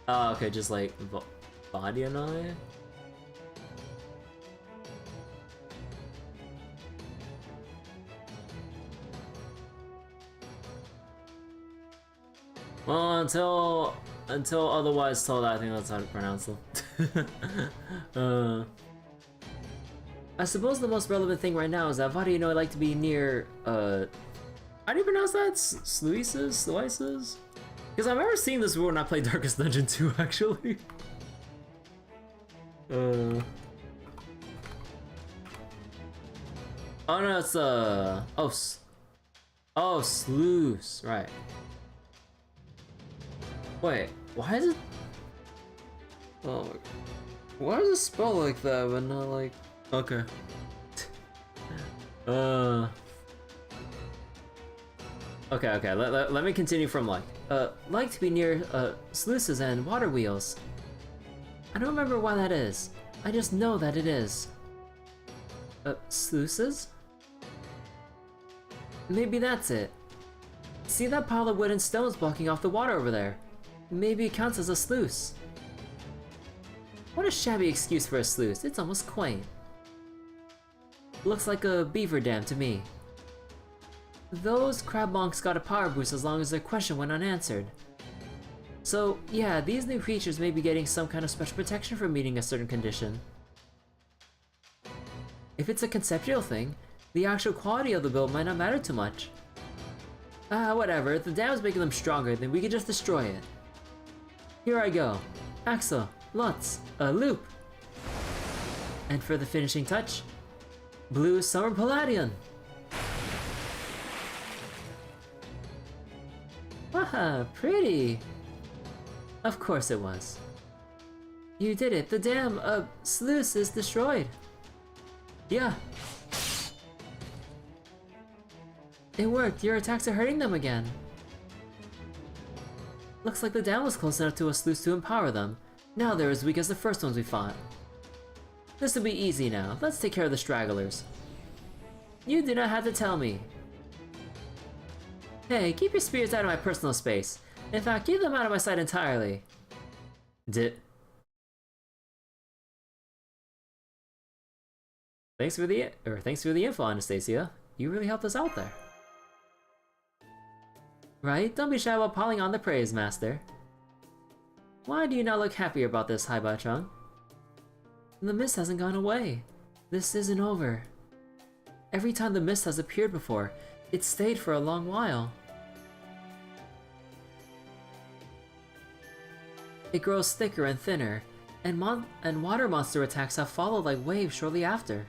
Oh, okay, just like body annoy. Well, until otherwise told, I think that's how to pronounce them. I suppose the most relevant thing right now is that Vadi like to be near, how do you pronounce that? Sluices? Because I've never seen this rule when I played Darkest Dungeon 2, actually. Oh no, it's, oh, sluice, right. Wait, why is it? Oh, why does it spell like that, but not like? Okay. Okay. Let me continue from like to be near sluices and water wheels. I don't remember why that is. I just know that it is. Sluices? Maybe that's it. See that pile of wood and stones blocking off the water over there? Maybe it counts as a sluice. What a shabby excuse for a sluice. It's almost quaint. Looks like a beaver dam to me. Those crab monks got a power boost as long as their question went unanswered. So yeah, these new creatures may be getting some kind of special protection for meeting a certain condition. If it's a conceptual thing, the actual quality of the build might not matter too much. Ah, whatever. If the dam's making them stronger, then we can just destroy it. Here I go. Axel, Lutz, a loop. And for the finishing touch, Blue Summer Palladium. Haha, pretty. Of course it was. You did it. The dam sluice is destroyed. Yeah. It worked. Your attacks are hurting them again. Looks like the dam was close enough to a sluice to empower them. Now they're as weak as the first ones we fought. This will be easy now. Let's take care of the stragglers. You do not have to tell me. Hey, keep your spirits out of my personal space. In fact, keep them out of my sight entirely. Thanks for the info, Anastasia. You really helped us out there. Right? Don't be shy about piling on the praise, Master. Why do you not look happier about this, Haiba-chan? The mist hasn't gone away. This isn't over. Every time the mist has appeared before, it stayed for a long while. It grows thicker and thinner, and water monster attacks have followed like waves shortly after.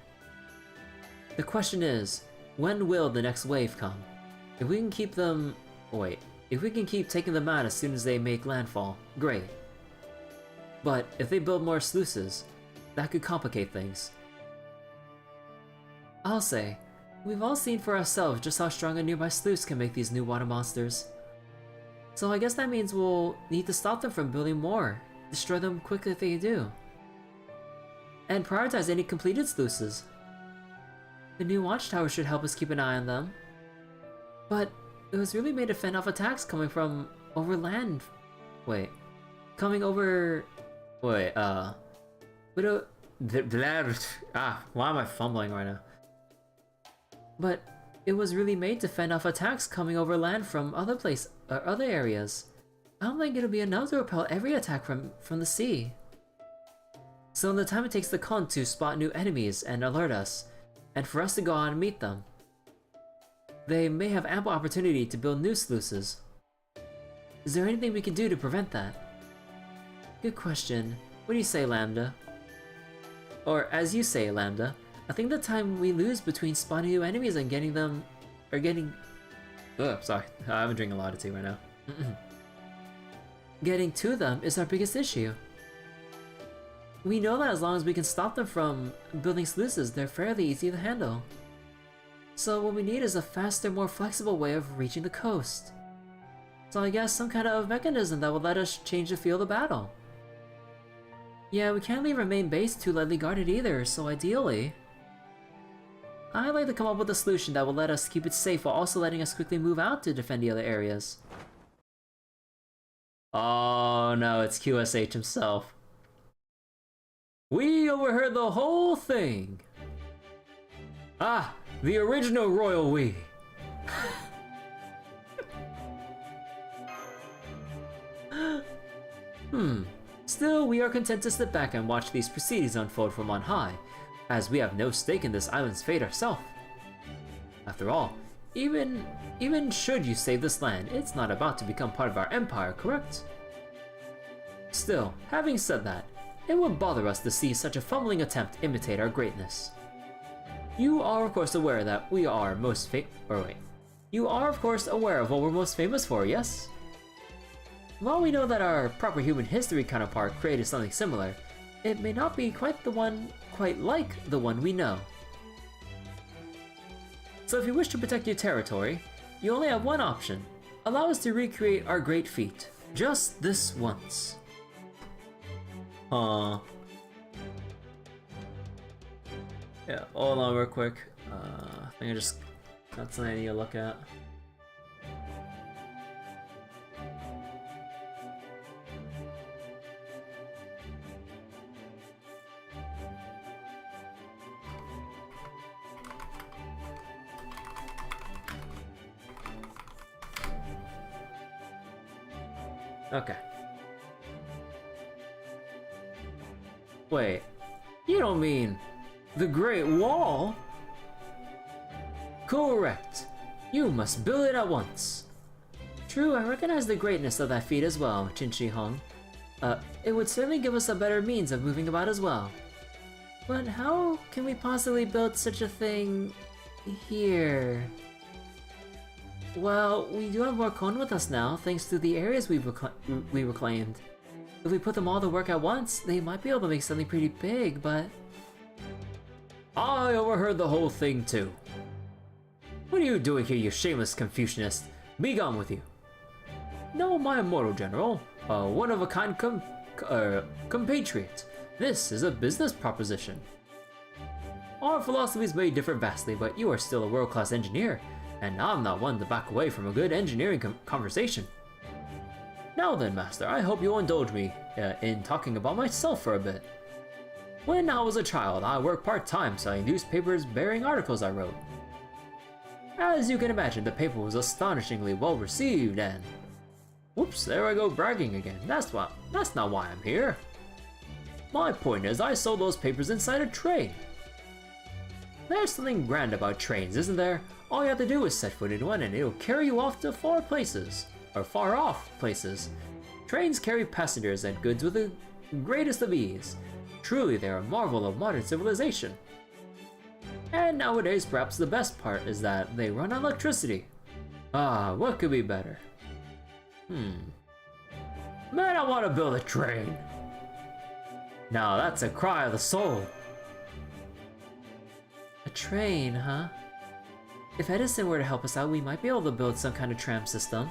The question is, when will the next wave come? If we can keep them... Wait, if we can keep taking them out as soon as they make landfall, great. But if they build more sluices, that could complicate things. I'll say, we've all seen for ourselves just how strong a nearby sluice can make these new water monsters. So I guess that means we'll need to stop them from building more, destroy them quickly if they do, and prioritize any completed sluices. The new watchtower should help us keep an eye on them. But it was really made to fend off attacks coming from over land. Wait. Coming over... Wait, why am I fumbling right now? But it was really made to fend off attacks coming over land from other areas. I don't think it'll be enough to repel every attack from the sea. So in the time it takes the Khun to spot new enemies and alert us, and for us to go out and meet them, they may have ample opportunity to build new sluices. Is there anything we can do to prevent that? Good question. What do you say, Lambda? Or as you say, Lambda, I think the time we lose between spawning new enemies and getting them... sorry. I'm drinking a lot of tea right now. Getting to them is our biggest issue. We know that as long as we can stop them from building sluices, they're fairly easy to handle. So what we need is a faster, more flexible way of reaching the coast. So I guess some kind of mechanism that will let us change the field of battle. Yeah, we can't leave our main base too lightly guarded either, so ideally... I'd like to come up with a solution that will let us keep it safe while also letting us quickly move out to defend the other areas. Oh no, it's QSH himself. We overheard the whole thing! Ah, the original Royal We! Still, we are content to sit back and watch these proceedings unfold from on high, as we have no stake in this island's fate ourselves. After all, even should you save this land, it's not about to become part of our empire, correct? Still, having said that, it would bother us to see such a fumbling attempt imitate our greatness. You are of course aware that we are You are of course aware of what we're most famous for, yes? While we know that our proper human history counterpart created something similar, it may not be quite like the one we know. So if you wish to protect your territory, you only have one option. Allow us to recreate our great feat. Just this once. Yeah, hold on real quick. I think I just got something I need to look at. Okay. Wait, you don't mean the Great Wall? Correct. You must build it at once. True, I recognize the greatness of that feat as well, Chin Hong. It would certainly give us a better means of moving about as well. But how can we possibly build such a thing here? Well, we do have more cone with us now, thanks to the areas we reclaimed. If we put them all to work at once, they might be able to make something pretty big, but... I overheard the whole thing too. What are you doing here, you shameless Confucianist? Be gone with you. No, my immortal general, a one-of-a-kind compatriot. This is a business proposition. Our philosophies may differ vastly, but you are still a world-class engineer, and I'm not one to back away from a good engineering conversation. Now then, Master, I hope you'll indulge me in talking about myself for a bit. When I was a child, I worked part-time selling newspapers bearing articles I wrote. As you can imagine, the paper was astonishingly well received and... Whoops, there I go bragging again. That's not why I'm here. My point is, I sold those papers inside a train. There's something grand about trains, isn't there? All you have to do is set foot in one and it'll carry you off to far places. Or far off places. Trains carry passengers and goods with the greatest of ease. Truly, they're a marvel of modern civilization. And nowadays, perhaps the best part is that they run on electricity. Ah, what could be better? Man, I want to build a train. Now that's a cry of the soul. A train, huh? If Edison were to help us out, we might be able to build some kind of tram system.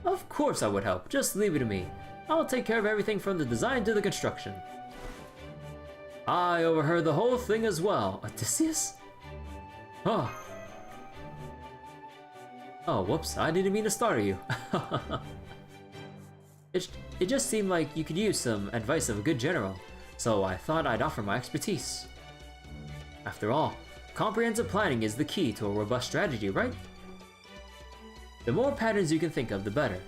Of course I would help, just leave it to me. I'll take care of everything from the design to the construction. I overheard the whole thing as well. Odysseus? Oh. Oh, whoops, I didn't mean to startle you. It just seemed like you could use some advice of a good general, so I thought I'd offer my expertise. After all, comprehensive planning is the key to a robust strategy, right? The more patterns you can think of, the better.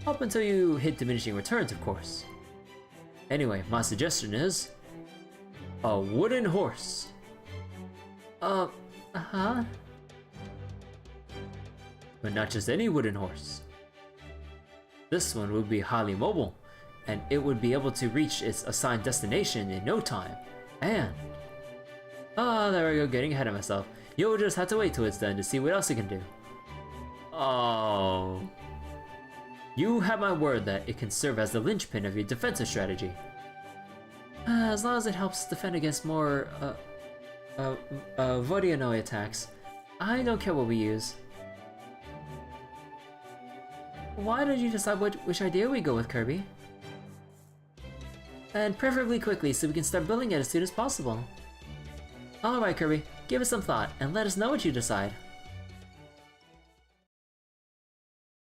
Up until you hit diminishing returns, of course. Anyway, my suggestion is... a wooden horse. But not just any wooden horse. This one would be highly mobile, and it would be able to reach its assigned destination in no time. And... there we go, getting ahead of myself. You'll just have to wait till it's done to see what else it can do. Oh... You have my word that it can serve as the linchpin of your defensive strategy. As long as it helps defend against more, Vodyanoi attacks, I don't care what we use. Why don't you decide which idea we go with, Kirby? And preferably quickly so we can start building it as soon as possible. Alright, Kirby, give it some thought and let us know what you decide.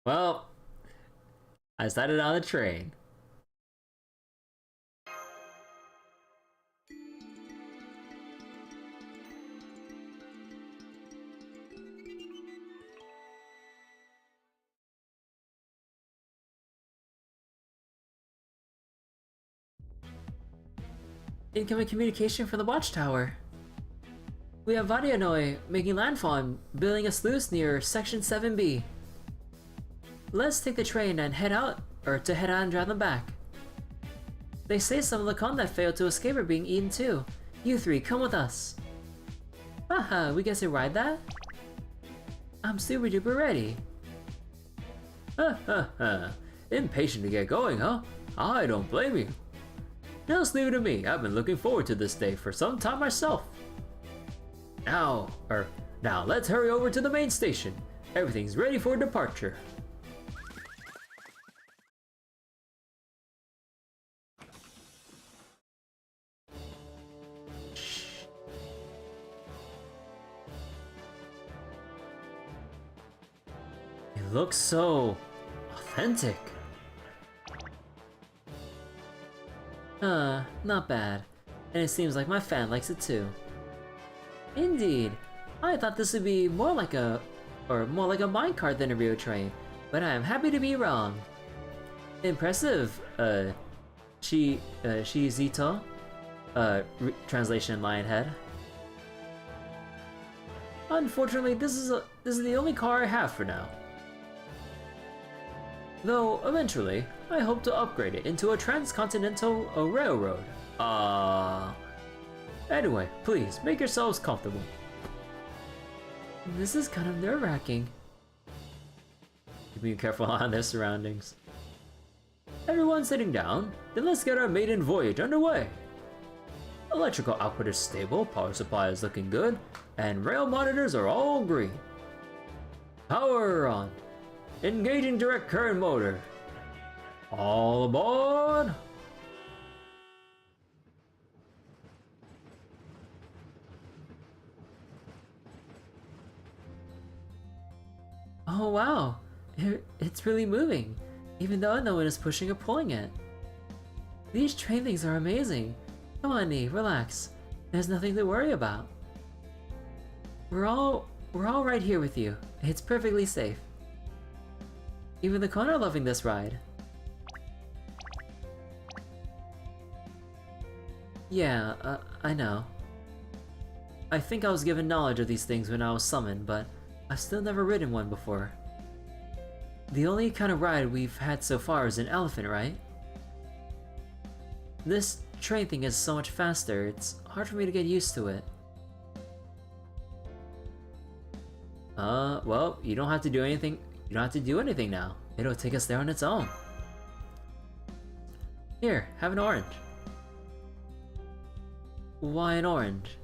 Well, I started on the train. Incoming communication from the watchtower. We have Vodyanoi making landfall and building a sluice near Section 7B. Let's take the train and head out and drive them back. They say some of the con that failed to escape are being eaten too. You three, come with us. Haha, we get to ride that? I'm super duper ready. Ha ha ha. Impatient to get going, huh? I don't blame you. Just leave it to me. I've been looking forward to this day for some time myself. Now let's hurry over to the main station. Everything's ready for departure. It looks so authentic. Not bad. And it seems like my fan likes it too. Indeed. I thought this would be more like a minecart than a real train, but I am happy to be wrong. Impressive, Shizito. Translation Lionhead. Unfortunately, this is the only car I have for now. Though, eventually, I hope to upgrade it into a transcontinental railroad. Anyway, please, make yourselves comfortable. This is kind of nerve-wracking. Be careful on their surroundings. Everyone sitting down, then let's get our maiden voyage underway. Electrical output is stable, power supply is looking good, and rail monitors are all green. Power on. Engaging direct current motor. All aboard! Oh wow, it's really moving, even though no one is pushing or pulling it. These train things are amazing. Come on, Nee, relax. There's nothing to worry about. We're all right here with you. It's perfectly safe. Even the Kon are loving this ride. Yeah, I know. I think I was given knowledge of these things when I was summoned, but I've still never ridden one before. The only kind of ride we've had so far is an elephant, right? This train thing is so much faster, it's hard for me to get used to it. Well, you don't have to do anything. You don't have to do anything now. It'll take us there on its own. Here, have an orange. Why an orange?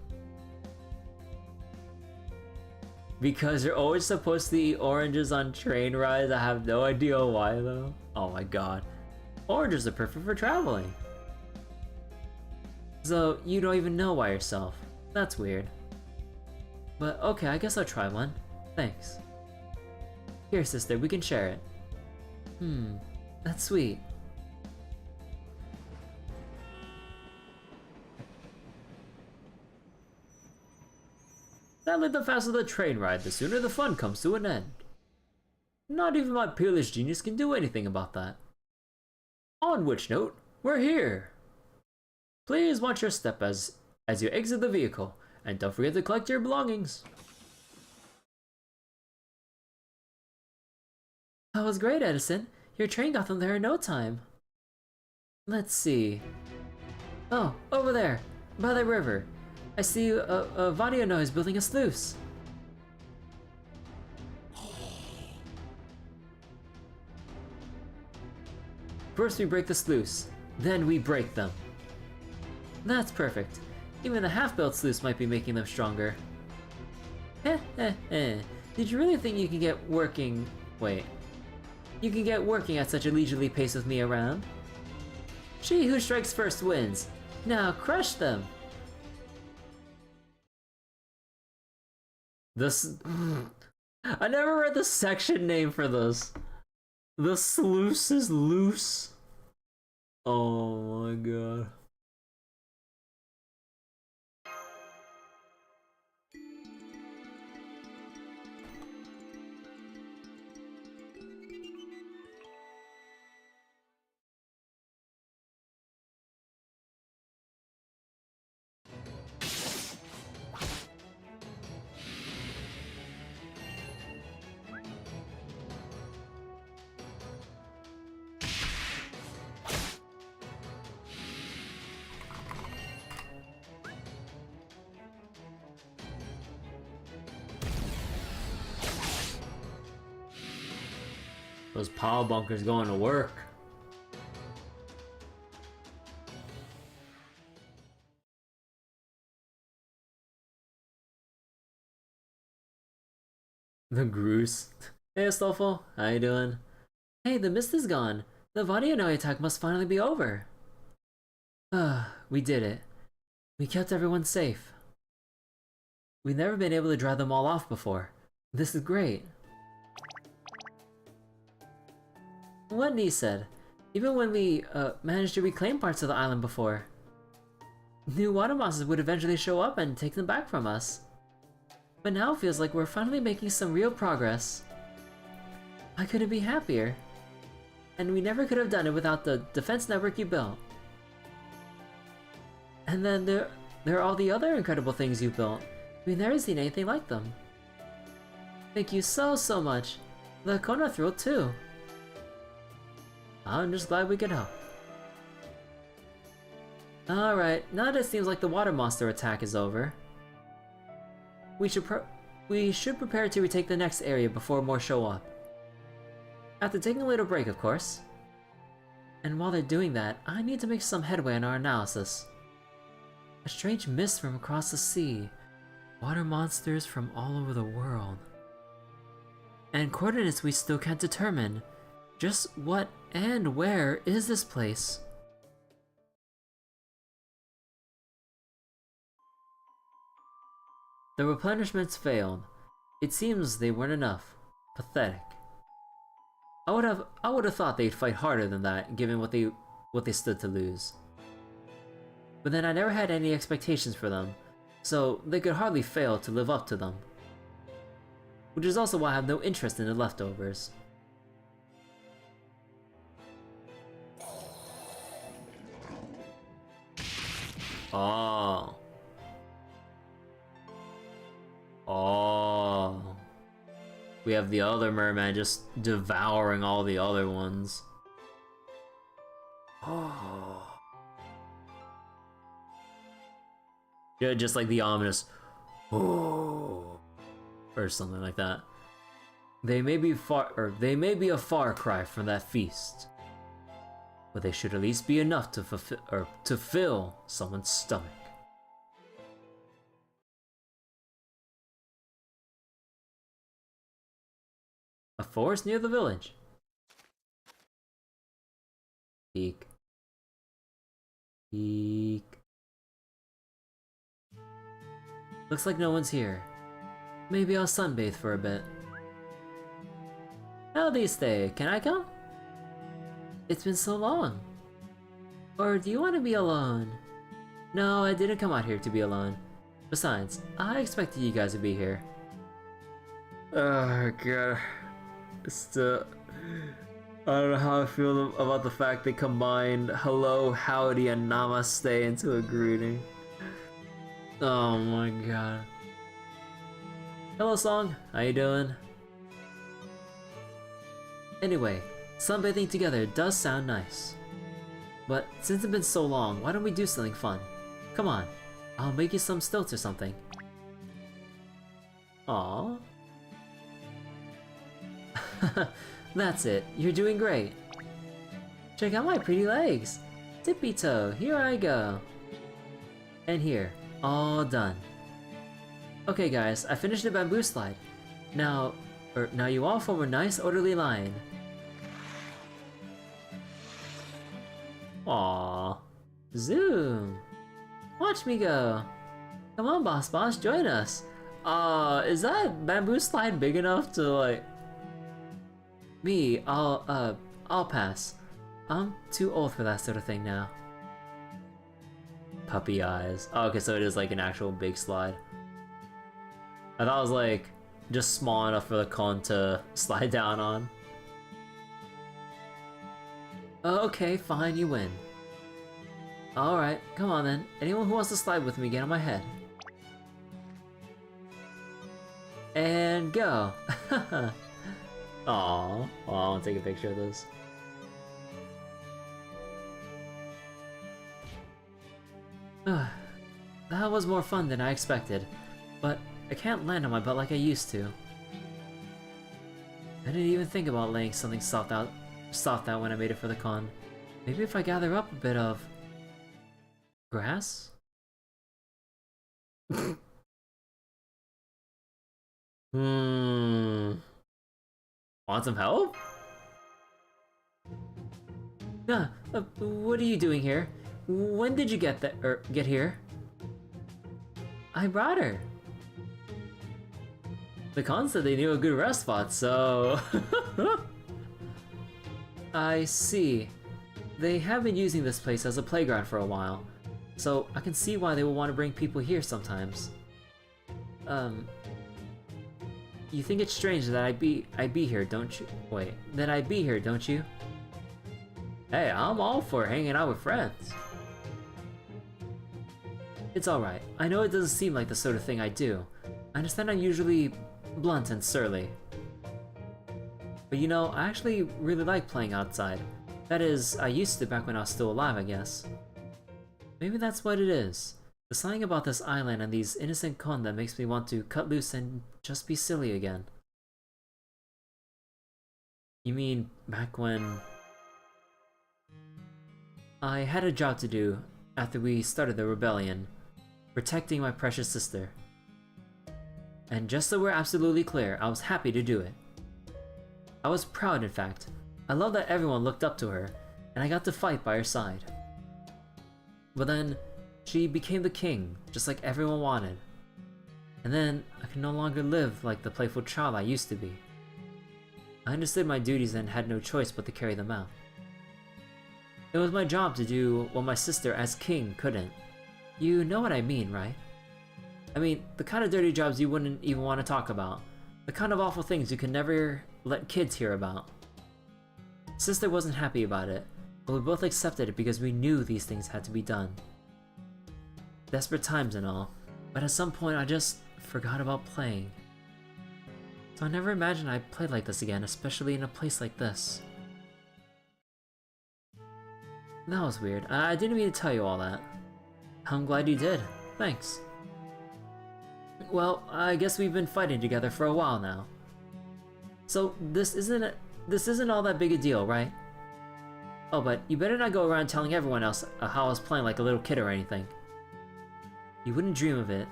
Because you're always supposed to eat oranges on train rides. I have no idea why though. Oh my god. Oranges are perfect for traveling. So you don't even know why yourself. That's weird. But okay, I guess I'll try one. Thanks. Here, sister, we can share it. That's sweet. Sadly, the faster the train ride, the sooner the fun comes to an end. Not even my peerless genius can do anything about that. On which note, we're here! Please watch your step as you exit the vehicle, and don't forget to collect your belongings. That was great, Edison. Your train got them there in no time. Let's see. Oh, over there, by the river. I see Vadiano is building a sluice. First we break the sluice, then we break them. That's perfect. Even the half-built sluice might be making them stronger. Did you really think you can get working... Wait. You can get working at such a leisurely pace with me around? She who strikes first wins. Now crush them! This... I never read the section name for this. The sluice is loose. Oh my god. Those power bunkers going to work. The Groose. Hey Astolfo, how you doing? Hey, the mist is gone. The Vadiano attack must finally be over. We did it. We kept everyone safe. We've never been able to drive them all off before. This is great. What Nee said, even when we managed to reclaim parts of the island before, new water monsters would eventually show up and take them back from us. But now it feels like we're finally making some real progress. I couldn't be happier. And we never could have done it without the defense network you built. And then there are all the other incredible things you built. We've never seen anything like them. Thank you so much. The Kona thrilled too. I'm just glad we could help. Alright, now that it seems like the water monster attack is over, we should prepare to retake the next area before more show up. After taking a little break, of course. And while they're doing that, I need to make some headway in our analysis. A strange mist from across the sea. Water monsters from all over the world. And coordinates we still can't determine. Just what and where is this place? The replenishments failed. It seems they weren't enough. Pathetic. I would have thought they'd fight harder than that, given what they stood to lose. But then I never had any expectations for them, so they could hardly fail to live up to them. Which is also why I have no interest in the leftovers. Oh. Oh. We have the other merman just devouring all the other ones. Oh. Yeah, just like the ominous oh, or something like that. They may be a far cry from that feast, but they should at least be enough to fill someone's stomach. A forest near the village. Peek. Peek. Looks like no one's here. Maybe I'll sunbathe for a bit. How do you stay? Can I come? It's been so long. Or do you want to be alone? No, I didn't come out here to be alone. Besides, I expected you guys to be here. Oh god. Still, I don't know how I feel about the fact they combined hello, howdy, and namaste into a greeting. Oh my god. Hello, Song. How you doing? Anyway, sunbathing together does sound nice. But since it's been so long, why don't we do something fun? Come on, I'll make you some stilts or something. Aww. That's it, you're doing great. Check out my pretty legs. Tippy toe, here I go. And here, all done. Okay guys, I finished the bamboo slide. Now you all form a nice orderly line. Aww. Zoom. Watch me go. Come on, boss, join us. Is that bamboo slide big enough to like... Me, I'll pass. I'm too old for that sort of thing now. Puppy eyes. Oh, okay, so it is like an actual big slide. I thought it was like just small enough for the con to slide down on. Okay, fine, you win. Alright, come on then. Anyone who wants to slide with me, get on my head. And go! Aww. Oh, I want to take a picture of this. That was more fun than I expected, but I can't land on my butt like I used to. I didn't even think about laying something soft out when I made it for the con. Maybe if I gather up a bit of... grass? Want some help? What are you doing here? When did you get here? I brought her. The con said they knew a good rest spot, so... I see. They have been using this place as a playground for a while, so I can see why they will want to bring people here sometimes. You think it's strange that I'd be here, don't you? Wait, that I'd be here, don't you? Hey, I'm all for hanging out with friends. It's alright. I know it doesn't seem like the sort of thing I do. I understand I'm usually blunt and surly. But you know, I actually really like playing outside. That is, I used to back when I was still alive, I guess. Maybe that's what it is. There's something about this island and these innocent con that makes me want to cut loose and just be silly again. You mean back when... I had a job to do after we started the rebellion, protecting my precious sister. And just so we're absolutely clear, I was happy to do it. I was proud, in fact. I love that everyone looked up to her, and I got to fight by her side. But then, she became the king, just like everyone wanted. And then, I could no longer live like the playful child I used to be. I understood my duties and had no choice but to carry them out. It was my job to do what my sister as king couldn't. You know what I mean, right? I mean, the kind of dirty jobs you wouldn't even want to talk about. The kind of awful things you can never let kids hear about. Sister wasn't happy about it, but we both accepted it because we knew these things had to be done. Desperate times and all, but at some point I just forgot about playing. So I never imagined I'd play like this again, especially in a place like this. That was weird. I didn't mean to tell you all that. I'm glad you did. Thanks. Well, I guess we've been fighting together for a while now. So this isn't all that big a deal, right? Oh, but you better not go around telling everyone else how I was playing like a little kid or anything. You wouldn't dream of it.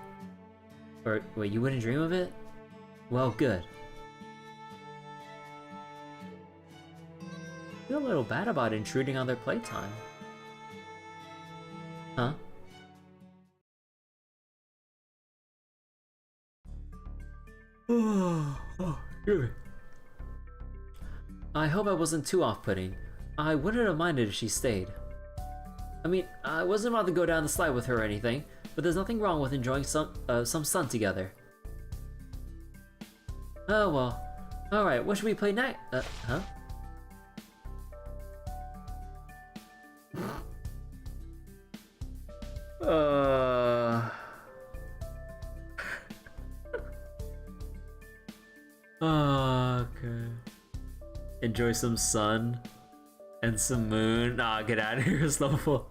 Or wait, you wouldn't dream of it? Well, good. I feel a little bad about intruding on their playtime. Huh? Good. I hope I wasn't too off-putting. I wouldn't have minded if she stayed. I mean, I wasn't about to go down the slide with her or anything, but there's nothing wrong with enjoying some sun together. Oh well. Alright, what should we play next? Huh? Okay. Enjoy some sun and some moon. Nah, get out of here, Snowfall.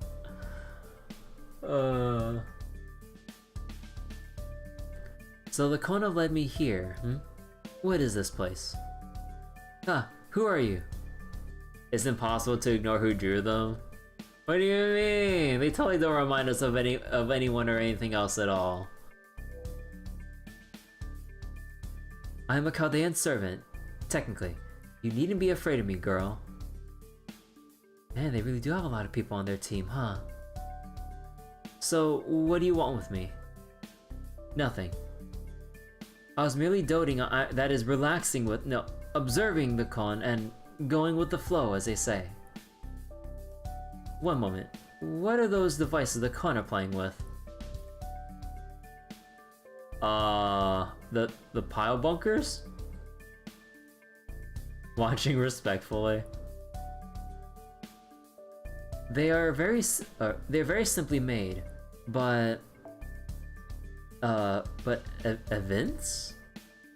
So the Kona led me here, What is this place? Who are you? It's impossible to ignore who drew them. What do you mean? They totally don't remind us of anyone or anything else at all. I'm a Chaldean servant. Technically. You needn't be afraid of me, girl. Man, they really do have a lot of people on their team, huh? So, what do you want with me? Nothing. I was merely doting on, that is, relaxing with, no, observing the con and going with the flow, as they say. One moment. What are those devices the con are playing with? The pile bunkers? Watching respectfully. They're very simply made, but events?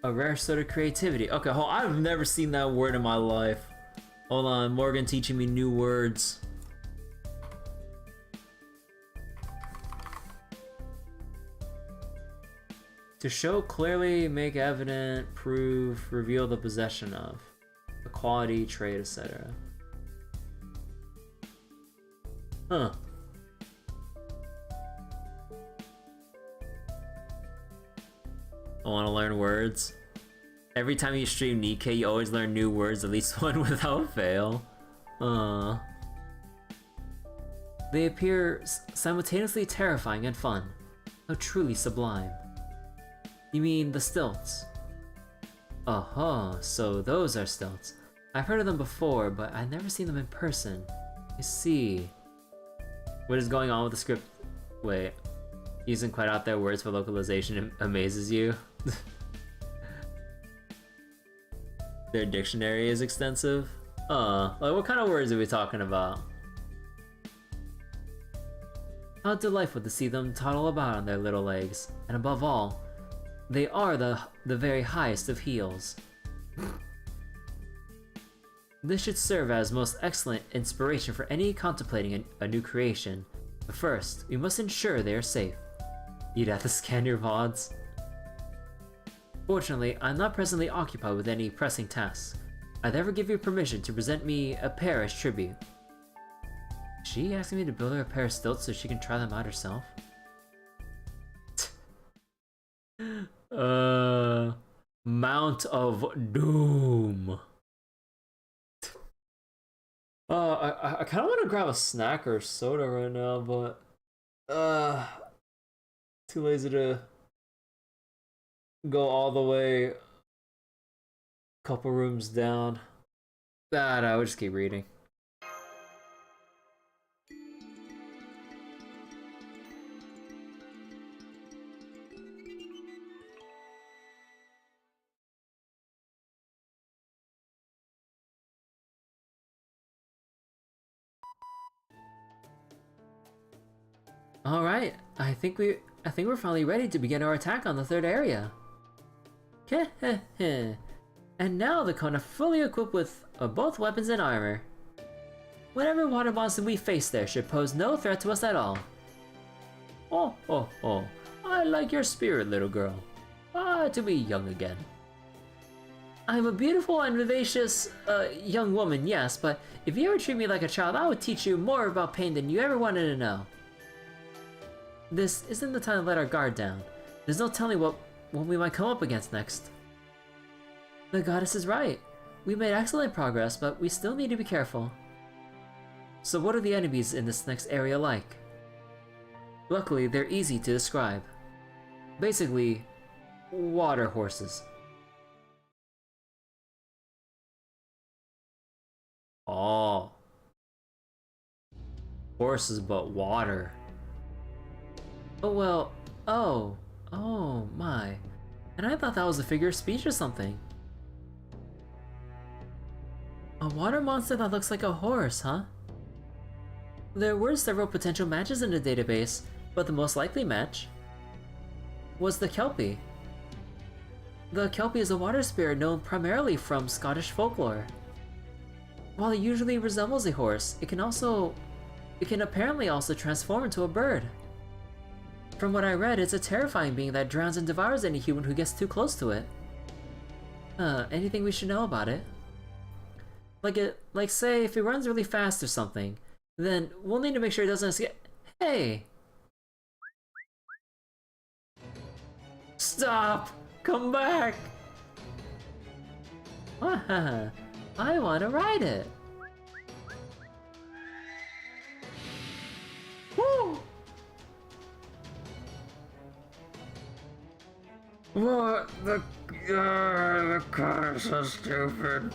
A rare sort of creativity. Okay, hold on, I've never seen that word in my life. Hold on, Morgan teaching me new words. To show clearly, make evident, prove, reveal the possession of. A quality, trait, etc. Huh. I want to learn words. Every time you stream Nikkei, you always learn new words, at least one without fail. They appear simultaneously terrifying and fun. How truly sublime. You mean the stilts? Uh-huh, so those are stilts. I've heard of them before, but I've never seen them in person. I see. What is going on with the script? Wait. Using quite out there words for localization amazes you. Their dictionary is extensive. Like what kind of words are we talking about? How delightful to see them toddle about on their little legs. And above all, They are the very highest of heals. This should serve as most excellent inspiration for any contemplating a new creation. But first, we must ensure they are safe. You'd have to scan your VODs. Fortunately, I'm not presently occupied with any pressing tasks. I'd ever give you permission to present me a pair as tribute. Is she asking me to build her a pair of stilts so she can try them out herself? Mount of Doom. I kind of want to grab a snack or soda right now, but too lazy to go all the way a couple rooms down. I would just keep reading. All right, I think we're finally ready to begin our attack on the third area. And now the Kona fully equipped with both weapons and armor. Whatever water monster we face there should pose no threat to us at all. Oh, I like your spirit, little girl. To be young again. I'm a beautiful and vivacious young woman, yes, but if you ever treat me like a child, I would teach you more about pain than you ever wanted to know. This isn't the time to let our guard down. There's no telling what we might come up against next. The goddess is right. We made excellent progress, but we still need to be careful. So what are the enemies in this next area like? Luckily, they're easy to describe. Basically, water horses. Oh. Horses but water. Oh well, oh my. And I thought that was a figure of speech or something. A water monster that looks like a horse, huh? There were several potential matches in the database, but the most likely match was the Kelpie. The Kelpie is a water spirit known primarily from Scottish folklore. While it usually resembles a horse, it can apparently also transform into a bird. From what I read, it's a terrifying being that drowns and devours any human who gets too close to it. Anything we should know about it? Like say, if it runs really fast or something, then we'll need to make sure it doesn't escape. Hey! Stop! Come back! I want to ride it! Woo! What? The car is so stupid.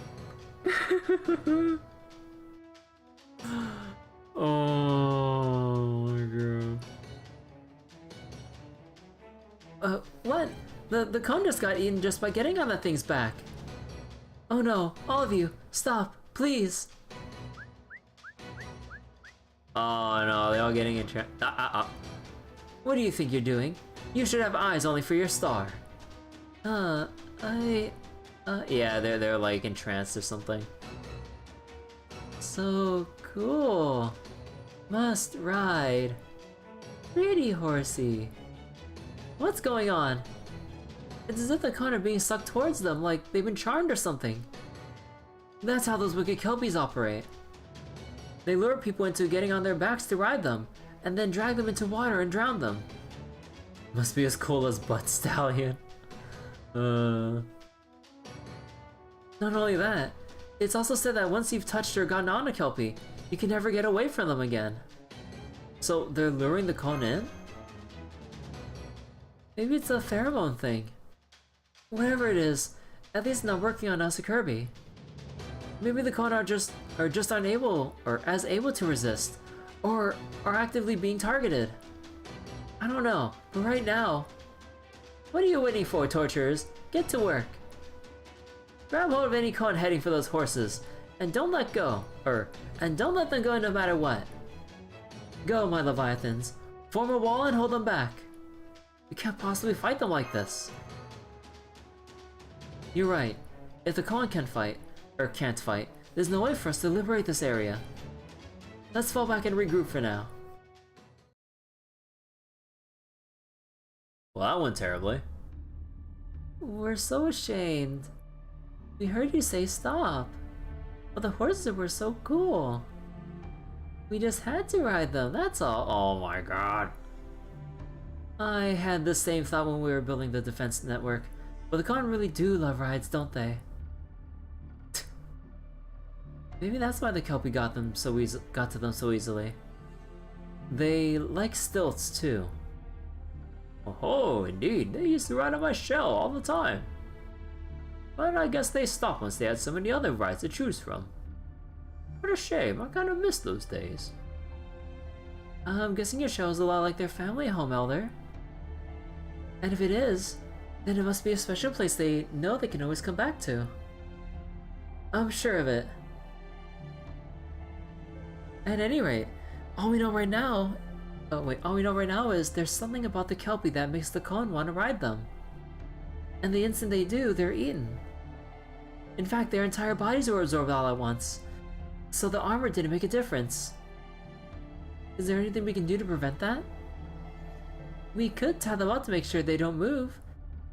Oh my god. What? The cone just got eaten just by getting on that thing's back. Oh no, all of you, stop, please. Oh no, they're all getting in What do you think you're doing? You should have eyes only for your star. Yeah, they're like entranced or something. So cool. Must ride. Pretty horsey. What's going on? It's as if the cone are being sucked towards them, like they've been charmed or something. That's how those wicked kelpies operate. They lure people into getting on their backs to ride them, and then drag them into water and drown them. Must be as cool as Butt Stallion. Not only that, it's also said that once you've touched or gotten on a kelpie, you can never get away from them again. So they're luring the cone in? Maybe it's a pheromone thing. Whatever it is, at least not working on us or Kirby. Maybe the cone are just unable or as able to resist, or are actively being targeted. I don't know, but right now, what are you waiting for, torturers? Get to work. Grab hold of any cone heading for those horses, and don't let go, and don't let them go no matter what. Go, my leviathans. Form a wall and hold them back. We can't possibly fight them like this. You're right. If the Khan can't fight, there's no way for us to liberate this area. Let's fall back and regroup for now. Well, that went terribly. We're so ashamed. We heard you say stop. But the horses were so cool. We just had to ride them, that's all. Oh my god. I had the same thought when we were building the defense network. But the Khan really do love rides, don't they? Maybe that's why the Kelpie got to them so easily. They like stilts too. Oh, indeed. They used to ride on my shell all the time. But I guess they stopped once they had so many other rides to choose from. What a shame, I kind of miss those days. I'm guessing your shell is a lot like their family home, Elder. And if it is, then it must be a special place they know they can always come back to. I'm sure of it. At any rate, all we know right now is there's something about the Kelpie that makes the Khan want to ride them. And the instant they do, they're eaten. In fact, their entire bodies were absorbed all at once. So the armor didn't make a difference. Is there anything we can do to prevent that? We could tie them up to make sure they don't move,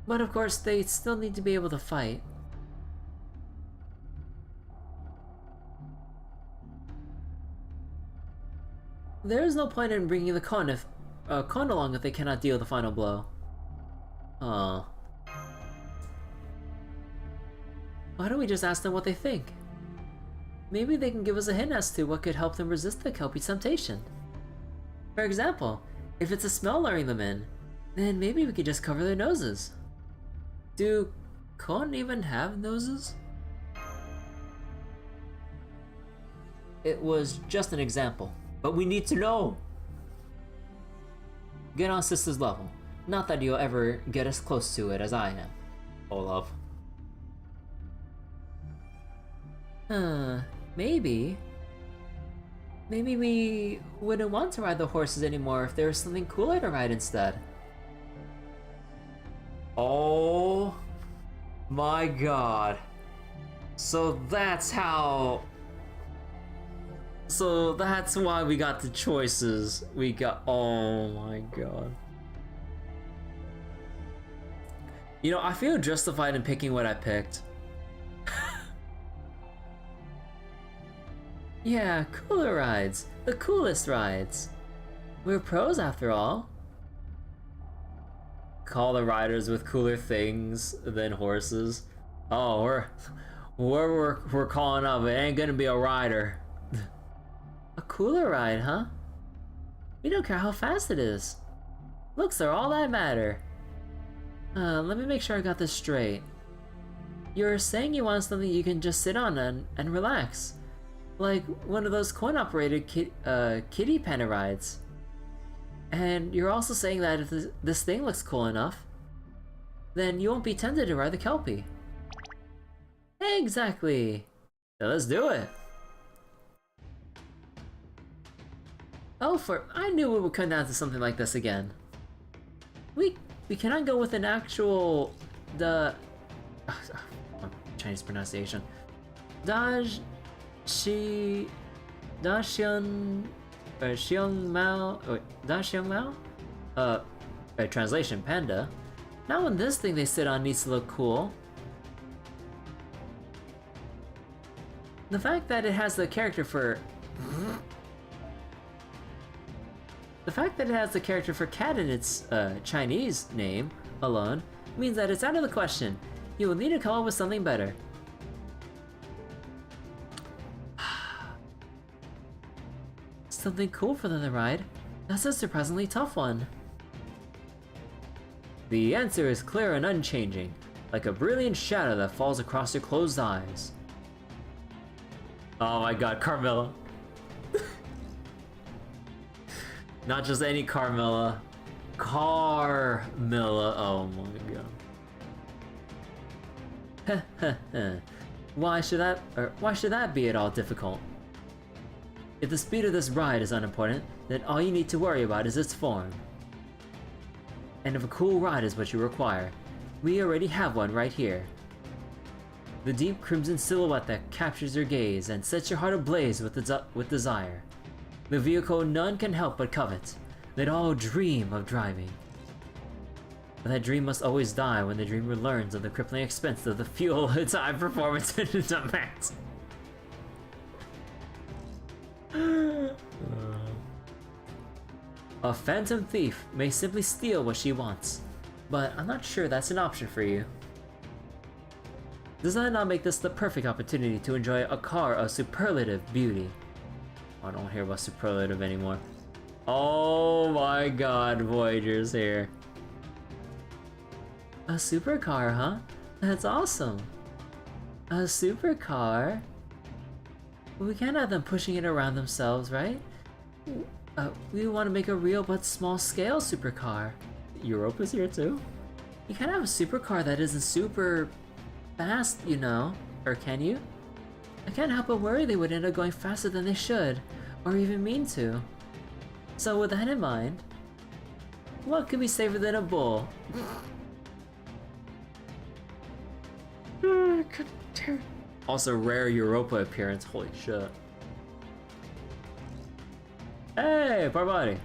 but of course they still need to be able to fight. There is no point in bringing the Khan along if they cannot deal the final blow. Aww. Why don't we just ask them what they think? Maybe they can give us a hint as to what could help them resist the Kelpie's temptation. For example, if it's a smell luring them in, then maybe we could just cover their noses. Do Khan even have noses? It was just an example, but we need to know! Get on Sister's level. Not that you'll ever get as close to it as I am, Olaf. Maybe. Maybe we wouldn't want to ride the horses anymore if there was something cooler to ride instead. Oh my god. So that's how... So that's why we got the choices. We got... Oh my god. You know, I feel justified in picking what I picked. Yeah, cooler rides. The coolest rides. We're pros after all. Call the riders with cooler things than horses. Oh, we're calling up. It ain't gonna be a rider. A cooler ride, huh? We don't care how fast it is. Looks are all that matter. Let me make sure I got this straight. You're saying you want something you can just sit on and relax. Like one of those coin-operated kiddie panda rides. And you're also saying that if this thing looks cool enough, then you won't be tempted to ride the Kelpie. Exactly. So let's do it. Oh, I knew we would come down to something like this again. We cannot go with an actual Chinese pronunciation. Xiong Mao? Translation, panda. Now when this thing they sit on needs to look cool. The fact that it has the character for... The fact that it has the character for cat in its Chinese name alone means that it's out of the question. You will need to come up with something better. Something cool for them to ride? That's a surprisingly tough one. The answer is clear and unchanging, like a brilliant shadow that falls across your closed eyes. Oh my god, Carmilla. Not just any Carmilla. Carmilla, oh my god. Why should that be at all difficult? If the speed of this ride is unimportant, then all you need to worry about is its form. And if a cool ride is what you require, we already have one right here. The deep crimson silhouette that captures your gaze and sets your heart ablaze with desire. The vehicle none can help but covet. They'd all dream of driving. But that dream must always die when the dreamer learns of the crippling expense of the fuel its high performance demands. A phantom thief may simply steal what she wants, but I'm not sure that's an option for you. Does that not make this the perfect opportunity to enjoy a car of superlative beauty? I don't hear about superlative anymore. Oh my god, Voyager's here. A supercar, huh? That's awesome. A supercar? We can't have them pushing it around themselves, right? We want to make a real but small scale supercar. Europa's here too? You can't have a supercar that isn't super fast, you know, or can you? I can't help but worry they would end up going faster than they should, or even mean to. So with that in mind, what could be safer than a bull? Also, rare Europa appearance, holy shit. Hey, Parvati!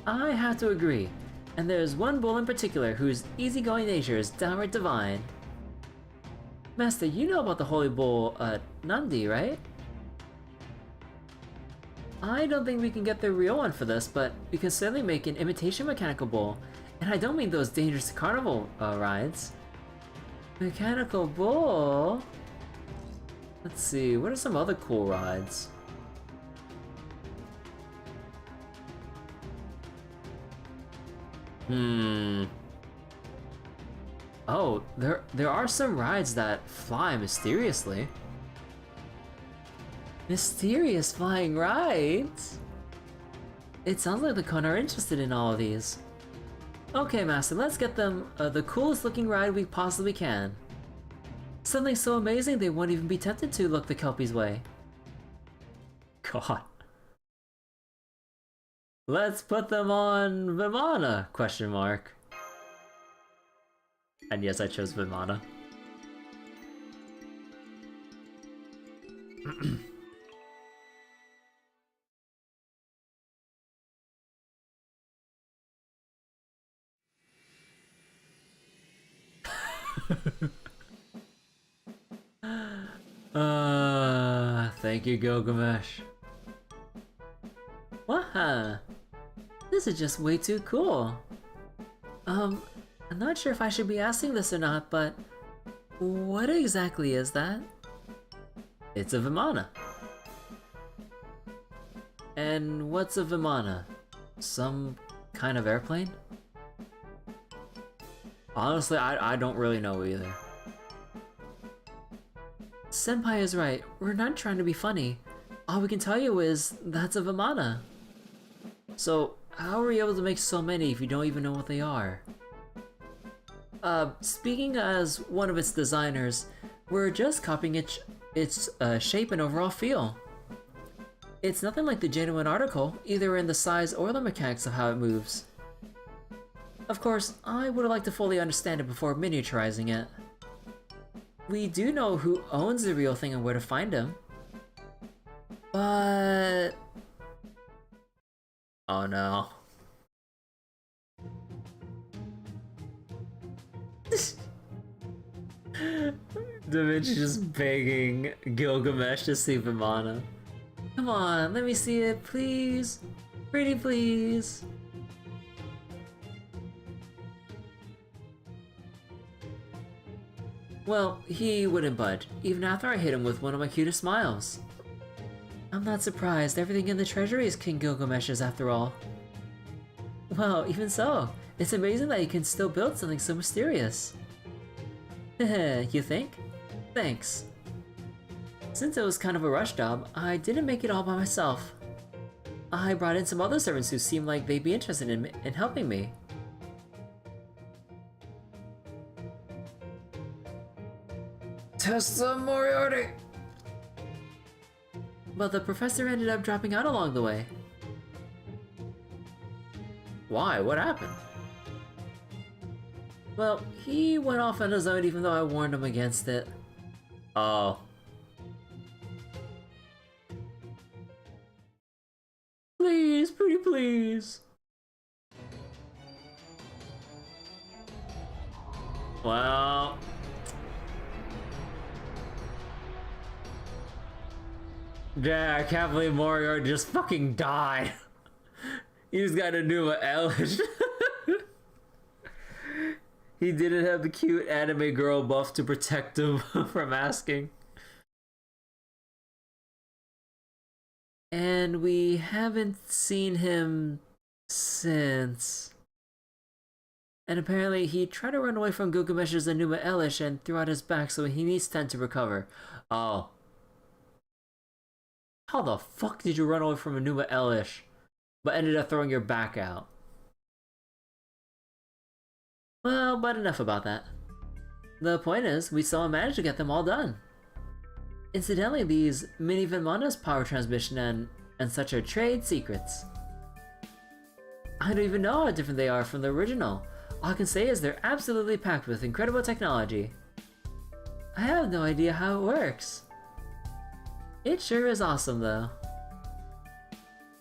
I have to agree, and there's one bull in particular whose easygoing nature is downright divine. Master, you know about the holy bull, Nandi, right? I don't think we can get the real one for this, but we can certainly make an imitation mechanical bull. And I don't mean those dangerous carnival rides. Mechanical bull? Let's see, what are some other cool rides? Oh, there are some rides that fly mysteriously. Mysterious flying rides? It sounds like the Kon are interested in all of these. Okay, Master, let's get them the coolest looking ride we possibly can. Something so amazing they won't even be tempted to look the Kelpie's way. God. Let's put them on Vimana? Question mark. And yes, I chose Vimana. Thank you, Gilgamesh. Wow, this is just way too cool. I'm not sure if I should be asking this or not, but what exactly is that? It's a Vimana. And what's a Vimana? Some kind of airplane? Honestly, I don't really know either. Senpai is right, we're not trying to be funny. All we can tell you is, that's a Vimana. So, how are you able to make so many if you don't even know what they are? Speaking as one of its designers, we're just copying its shape and overall feel. It's nothing like the genuine article, either in the size or the mechanics of how it moves. Of course, I would like to fully understand it before miniaturizing it. We do know who owns the real thing and where to find him. But... oh no. Da Vinci just begging Gilgamesh to see Vimana. Come on, let me see it, please. Pretty please. Well, he wouldn't budge, even after I hit him with one of my cutest smiles. I'm not surprised, everything in the treasury is King Gilgamesh's after all. Well, even so, it's amazing that he can still build something so mysterious. You think? Thanks. Since it was kind of a rush job, I didn't make it all by myself. I brought in some other servants who seemed like they'd be interested in helping me. Tessa Moriarty! But the professor ended up dropping out along the way. Why? What happened? Well, he went off on his own even though I warned him against it. Oh. Please, pretty please. Well. Yeah, I can't believe Mario just fucking died. He just got a new Elish. He didn't have the cute anime girl buff to protect him from asking. And we haven't seen him since. And apparently he tried to run away from Gilgamesh's Anuma Elish and threw out his back, so he needs 10 to recover. Oh. How the fuck did you run away from Anuma Elish, but ended up throwing your back out? Well, but enough about that. The point is, we still managed to get them all done. Incidentally, these mini Vinmana's power transmission and such are trade secrets. I don't even know how different they are from the original. All I can say is they're absolutely packed with incredible technology. I have no idea how it works. It sure is awesome though.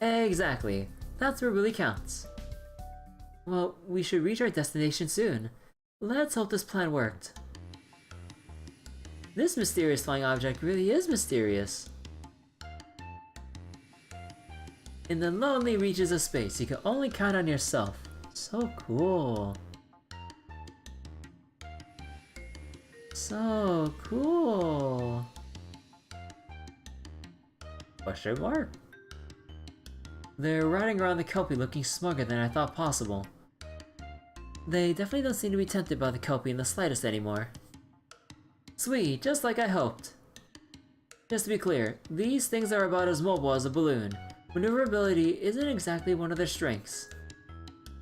Exactly. That's what really counts. Well, we should reach our destination soon. Let's hope this plan worked. This mysterious flying object really is mysterious. In the lonely reaches of space, you can only count on yourself. So cool. So cool. Question mark? They're riding around the Kelpie looking smugger than I thought possible. They definitely don't seem to be tempted by the Kelpie in the slightest anymore. Sweet, just like I hoped. Just to be clear, these things are about as mobile as a balloon. Maneuverability isn't exactly one of their strengths.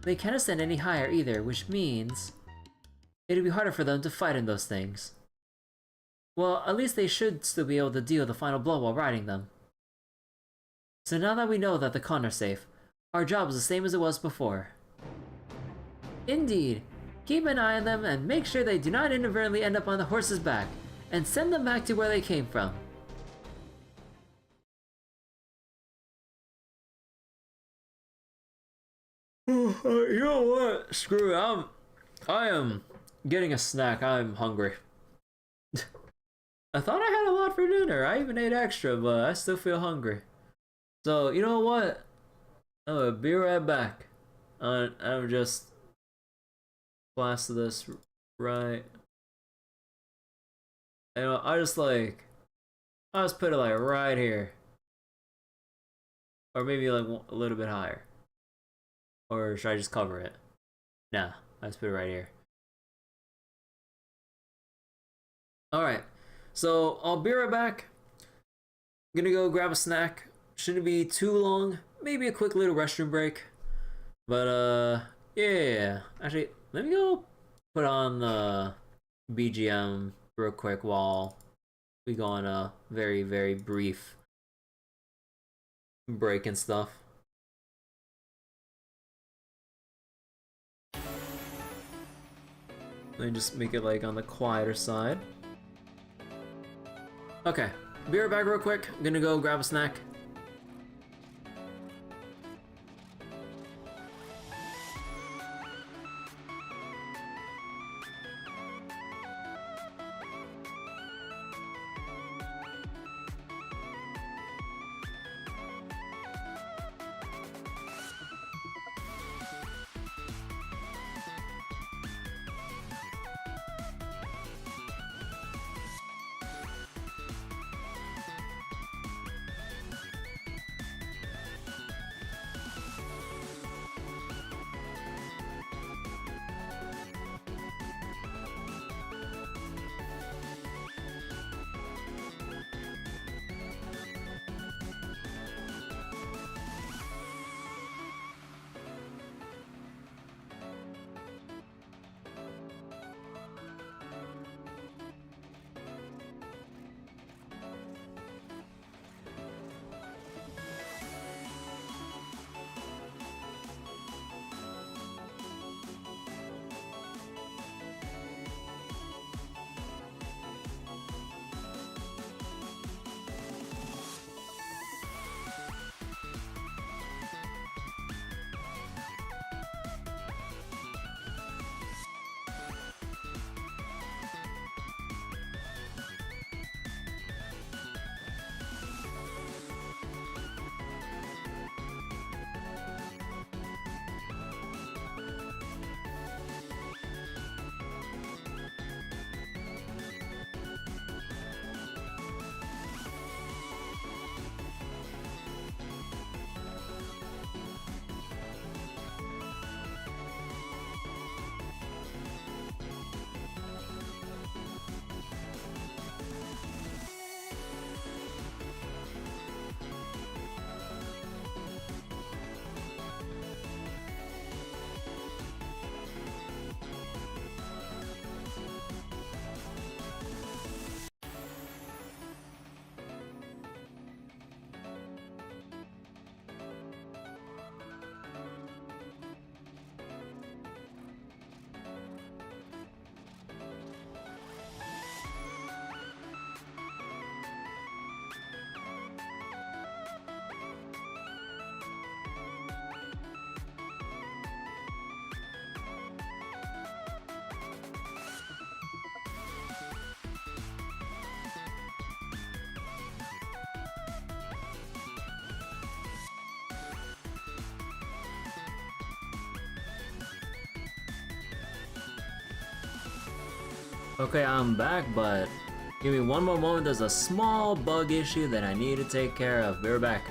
They can't ascend any higher either, which means it'd be harder for them to fight in those things. Well, at least they should still be able to deal the final blow while riding them. So now that we know that the con are safe, our job is the same as it was before. Indeed. Keep an eye on them and make sure they do not inadvertently end up on the horse's back, and send them back to where they came from. You know what? Screw it. I am getting a snack. I'm hungry. I thought I had a lot for dinner. I even ate extra, but I still feel hungry. So, you know what? I'm gonna be right back. I'm just blast this right. And I just put it like right here. Or maybe like a little bit higher. Or should I just cover it? Nah, I just put it right here. Alright, so I'll be right back. I'm gonna go grab a snack. Shouldn't be too long. Maybe a quick little restroom break. But yeah. Actually, let me go put on the BGM real quick while we go on a very, very brief break and stuff. Let me just make it like on the quieter side. Okay, be right back real quick. I'm gonna go grab a snack. Okay, I'm back, but give me one more moment. There's a small bug issue that I need to take care of. Be right back.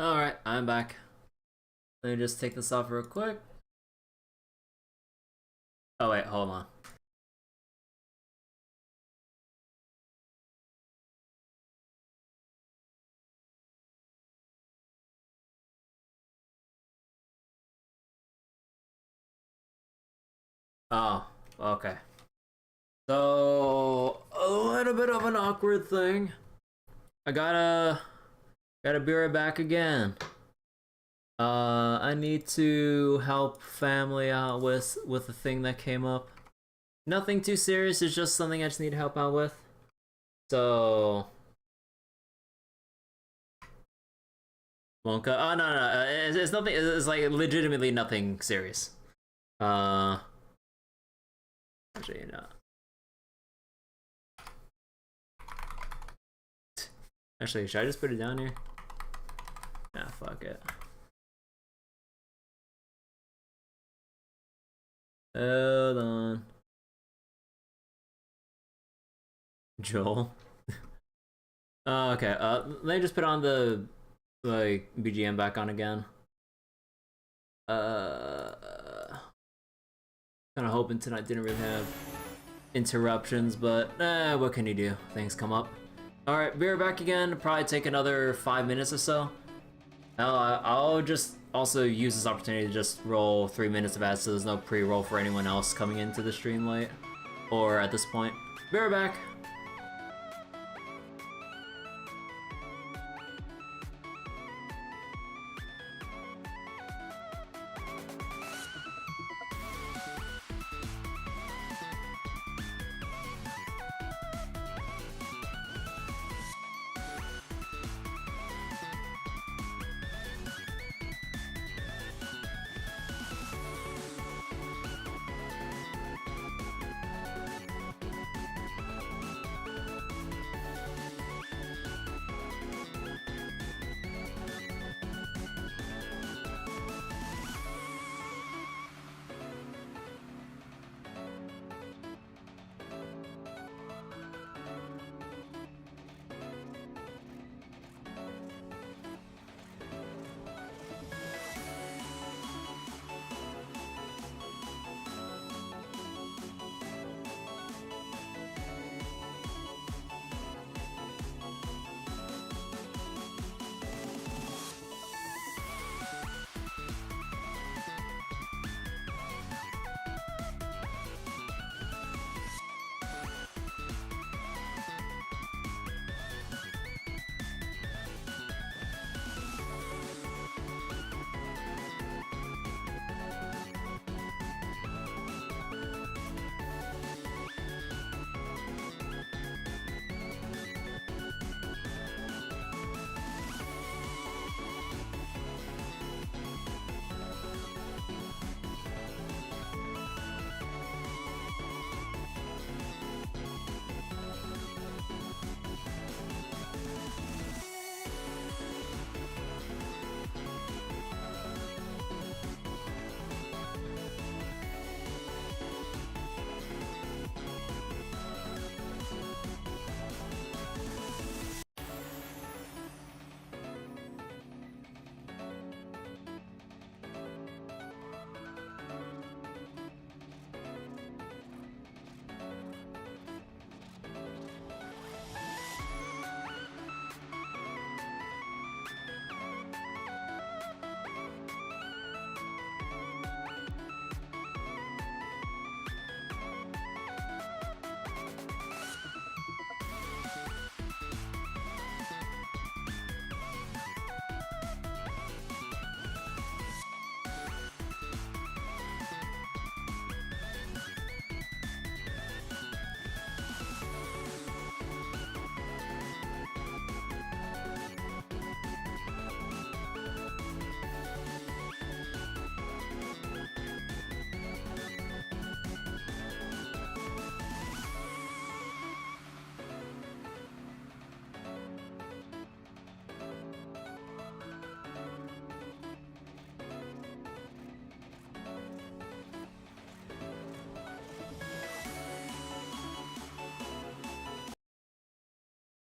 Alright, I'm back. Let me just take this off real quick. Oh wait, hold on. Oh, okay. So, a little bit of an awkward thing. I gotta be right back again. I need to help family out with the thing that came up. Nothing too serious, it's just something I just need help out with. So... Wonka? Oh, no, it's nothing, it's like legitimately nothing serious. Actually, no. Actually, should I just put it down here? Nah, fuck it. Hold on. Joel. Okay, let me just put on the, like, BGM back on again. Kinda hoping tonight didn't really have interruptions, but what can you do? Things come up. Alright, be right back again. Probably take another 5 minutes or so. I'll just also use this opportunity to just roll 3 minutes of ads so there's no pre-roll for anyone else coming into the stream late. Or at this point. Be right back.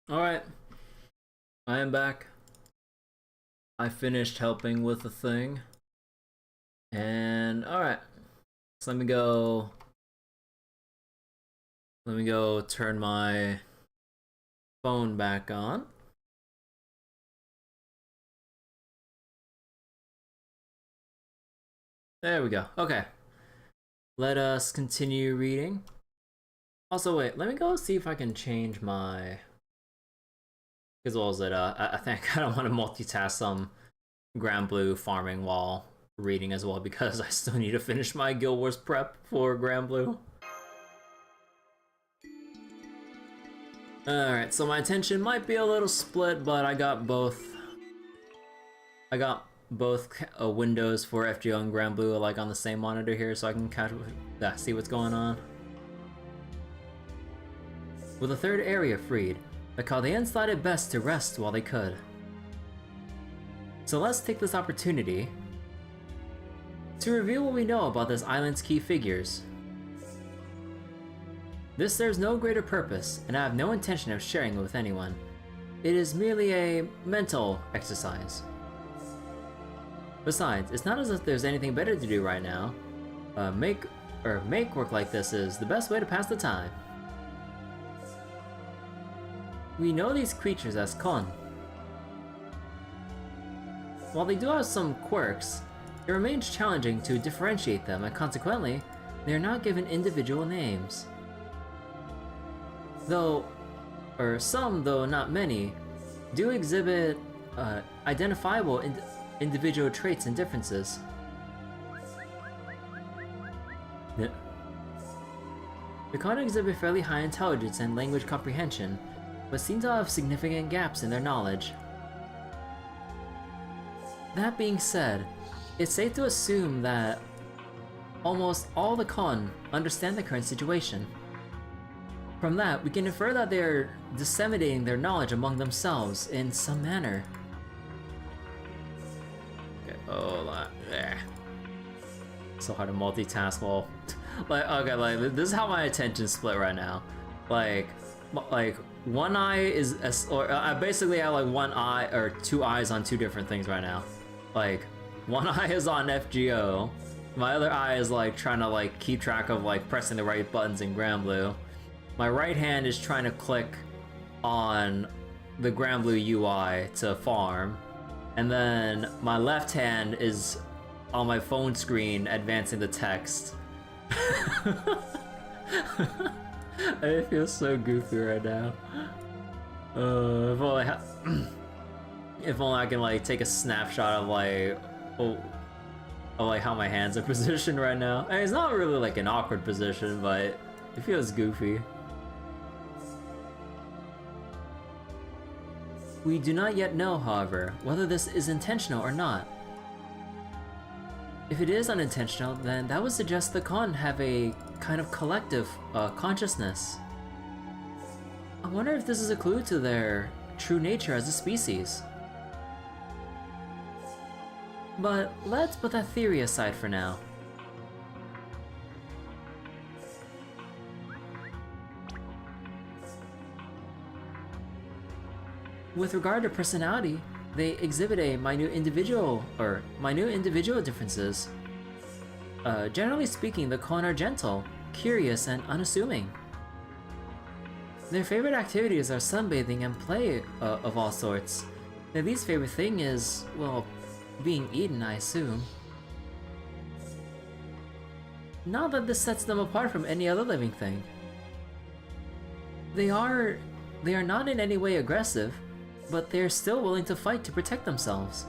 Alright, I am back. I finished helping with the thing. And alright. So let me go turn my phone back on. There we go. Okay. Let us continue reading. Also, wait, let me go see if I can change my... As well as that, I think I don't want to multitask some Grand Blue farming while reading as well, because I still need to finish my Guild Wars prep for Grand Blue. Alright, so my attention might be a little split, but I got both windows for FGO and Grand Blue like on the same monitor here, so I can see what's going on. With the third area freed, the Chaldeans thought it best to rest while they could. So let's take this opportunity to reveal what we know about this island's key figures. This serves no greater purpose, and I have no intention of sharing it with anyone. It is merely a mental exercise. Besides, it's not as if there's anything better to do right now. Make work like this is the best way to pass the time. We know these creatures as Kon. While they do have some quirks, it remains challenging to differentiate them, and consequently, they are not given individual names. Some, though not many, do exhibit identifiable individual traits and differences. The Kon exhibit fairly high intelligence and language comprehension, but seem to have significant gaps in their knowledge. That being said, it's safe to assume that almost all the Kon understand the current situation. From that, we can infer that they are disseminating their knowledge among themselves in some manner. Okay, so hard to multitask while... this is how my attention's split right now. Like one eye is, I basically have like one eye, or two eyes on two different things right now. Like, one eye is on FGO, my other eye is like trying to like keep track of like pressing the right buttons in Grand Blue. My right hand is trying to click on the Grand Blue UI to farm, and then my left hand is on my phone screen advancing the text. I feel so goofy right now. If only I can like take a snapshot of like how my hands are positioned right now. I mean, it's not really like an awkward position, but it feels goofy. We do not yet know, however, whether this is intentional or not. If it is unintentional, then that would suggest the Kon have a kind of collective consciousness. I wonder if this is a clue to their true nature as a species. But let's put that theory aside for now. With regard to personality, they exhibit a minute individual differences. Generally speaking, the Kon are gentle, curious, and unassuming. Their favorite activities are sunbathing and play of all sorts. Their least favorite thing is, well, being eaten, I assume. Not that this sets them apart from any other living thing. They are not in any way aggressive, but they are still willing to fight to protect themselves.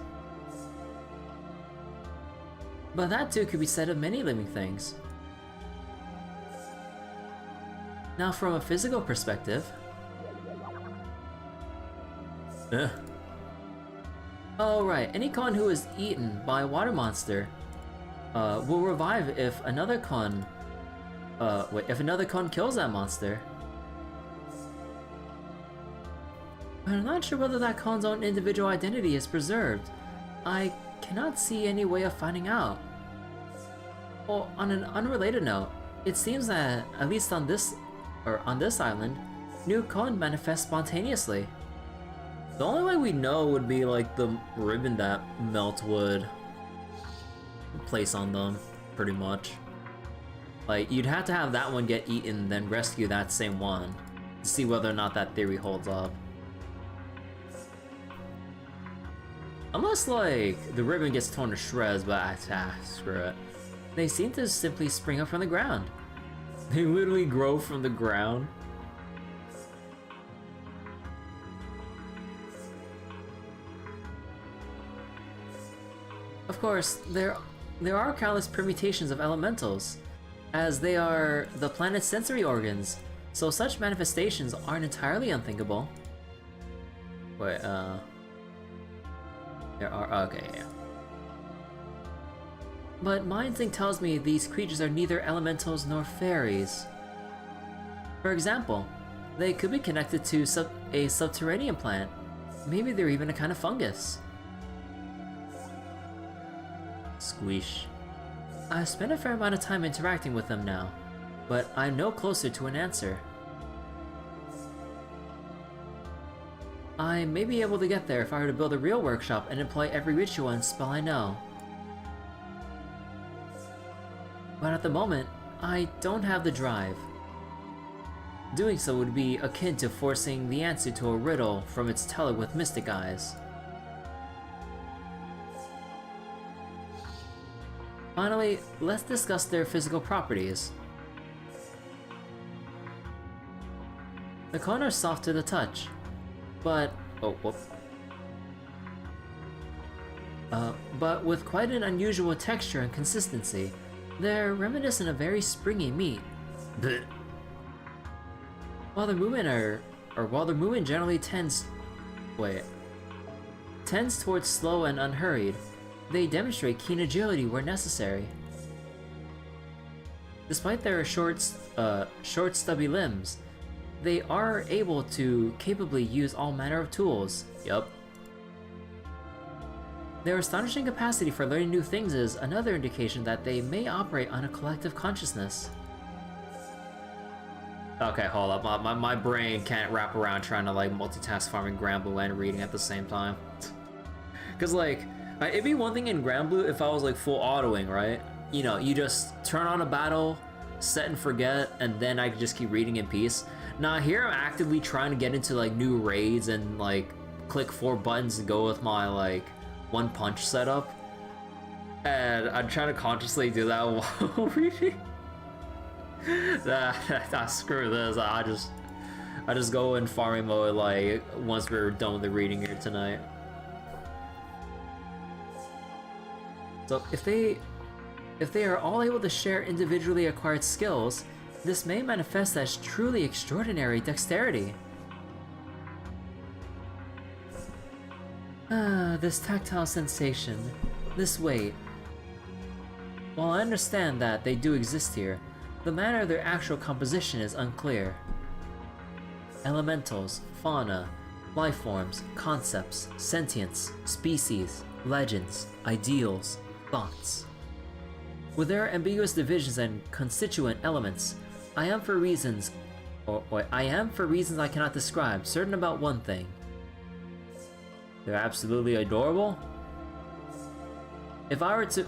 But that too could be said of many living things. Now from a physical perspective... Oh right, any Kon who is eaten by a water monster will revive if another Kon kills that monster. But I'm not sure whether that Kon's own individual identity is preserved. I cannot see any way of finding out. Well, on an unrelated note, it seems that, at least on this island, new cone manifests spontaneously. The only way we know would be like the ribbon that Melt would place on them, pretty much. Like, you'd have to have that one get eaten, then rescue that same one to see whether or not that theory holds up. Unless, like, the ribbon gets torn to shreds, but screw it. They seem to simply spring up from the ground. They literally grow from the ground. Of course, there are countless permutations of elementals, as they are the planet's sensory organs, so such manifestations aren't entirely unthinkable. Wait, there are, okay, yeah. But my instinct tells me these creatures are neither elementals nor fairies. For example, they could be connected to a subterranean plant. Maybe they're even a kind of fungus. Squish. I've spent a fair amount of time interacting with them now, but I'm no closer to an answer. I may be able to get there if I were to build a real workshop and employ every ritual and spell I know. But at the moment, I don't have the drive. Doing so would be akin to forcing the answer to a riddle from its teller with mystic eyes. Finally, let's discuss their physical properties. The cone are soft to the touch, but but with quite an unusual texture and consistency. They're reminiscent of very springy meat. Blech. While the movement generally tends towards slow and unhurried, they demonstrate keen agility where necessary. Despite their short, stubby limbs, they are able to capably use all manner of tools. Yup. Their astonishing capacity for learning new things is another indication that they may operate on a collective consciousness. Okay, hold up. My brain can't wrap around trying to like multitask farming Granblue and reading at the same time. Cause like, it'd be one thing in Granblue if I was like full autoing, right? You know, you just turn on a battle, set and forget, and then I could just keep reading in peace. Now here I'm actively trying to get into like new raids and like click 4 buttons and go with my like one punch setup. And I'm trying to consciously do that while reading. Screw this. I just go in farming mode like once we're done with the reading here tonight. So if they are all able to share individually acquired skills, this may manifest as truly extraordinary dexterity. This tactile sensation, this weight. While I understand that they do exist here, the manner of their actual composition is unclear. Elementals, fauna, life forms, concepts, sentience, species, legends, ideals, thoughts. With their ambiguous divisions and constituent elements, I am for reasons I cannot describe certain about one thing. They're absolutely adorable. If I were to...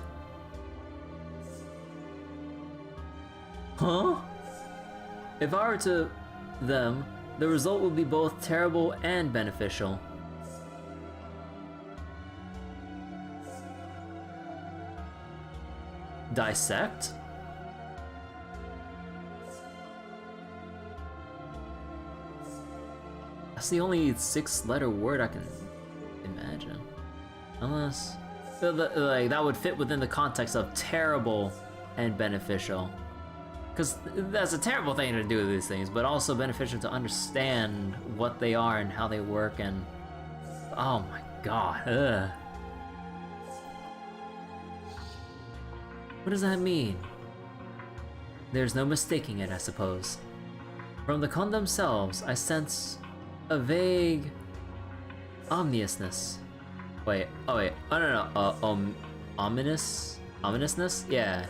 Huh? If I were to them, the result would be both terrible and beneficial. Dissect? That's the only 6-letter word I can imagine. Unless... like, that would fit within the context of terrible and beneficial. Because that's a terrible thing to do with these things, but also beneficial to understand what they are and how they work and... Oh my god, ugh. What does that mean? There's no mistaking it, I suppose. From the Kon themselves, I sense a vague ominousness. Ominousness? Yeah.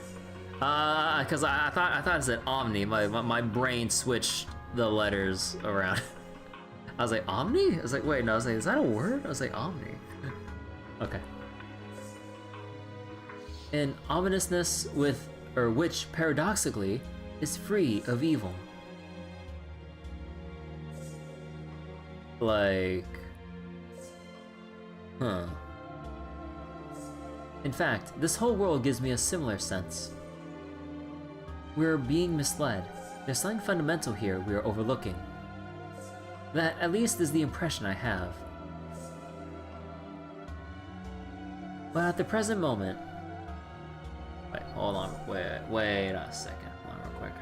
Cause I thought it said Omni. My brain switched the letters around. I was like, Omni? I was like, wait, no, I was like, is that a word? I was like, Omni. Okay. An ominousness which paradoxically is free of evil. Like, huh. In fact, this whole world gives me a similar sense. We're being misled. There's something fundamental here we are overlooking. That, at least, is the impression I have. But at the present moment... Wait, hold on. Wait a second. Hold on real quick.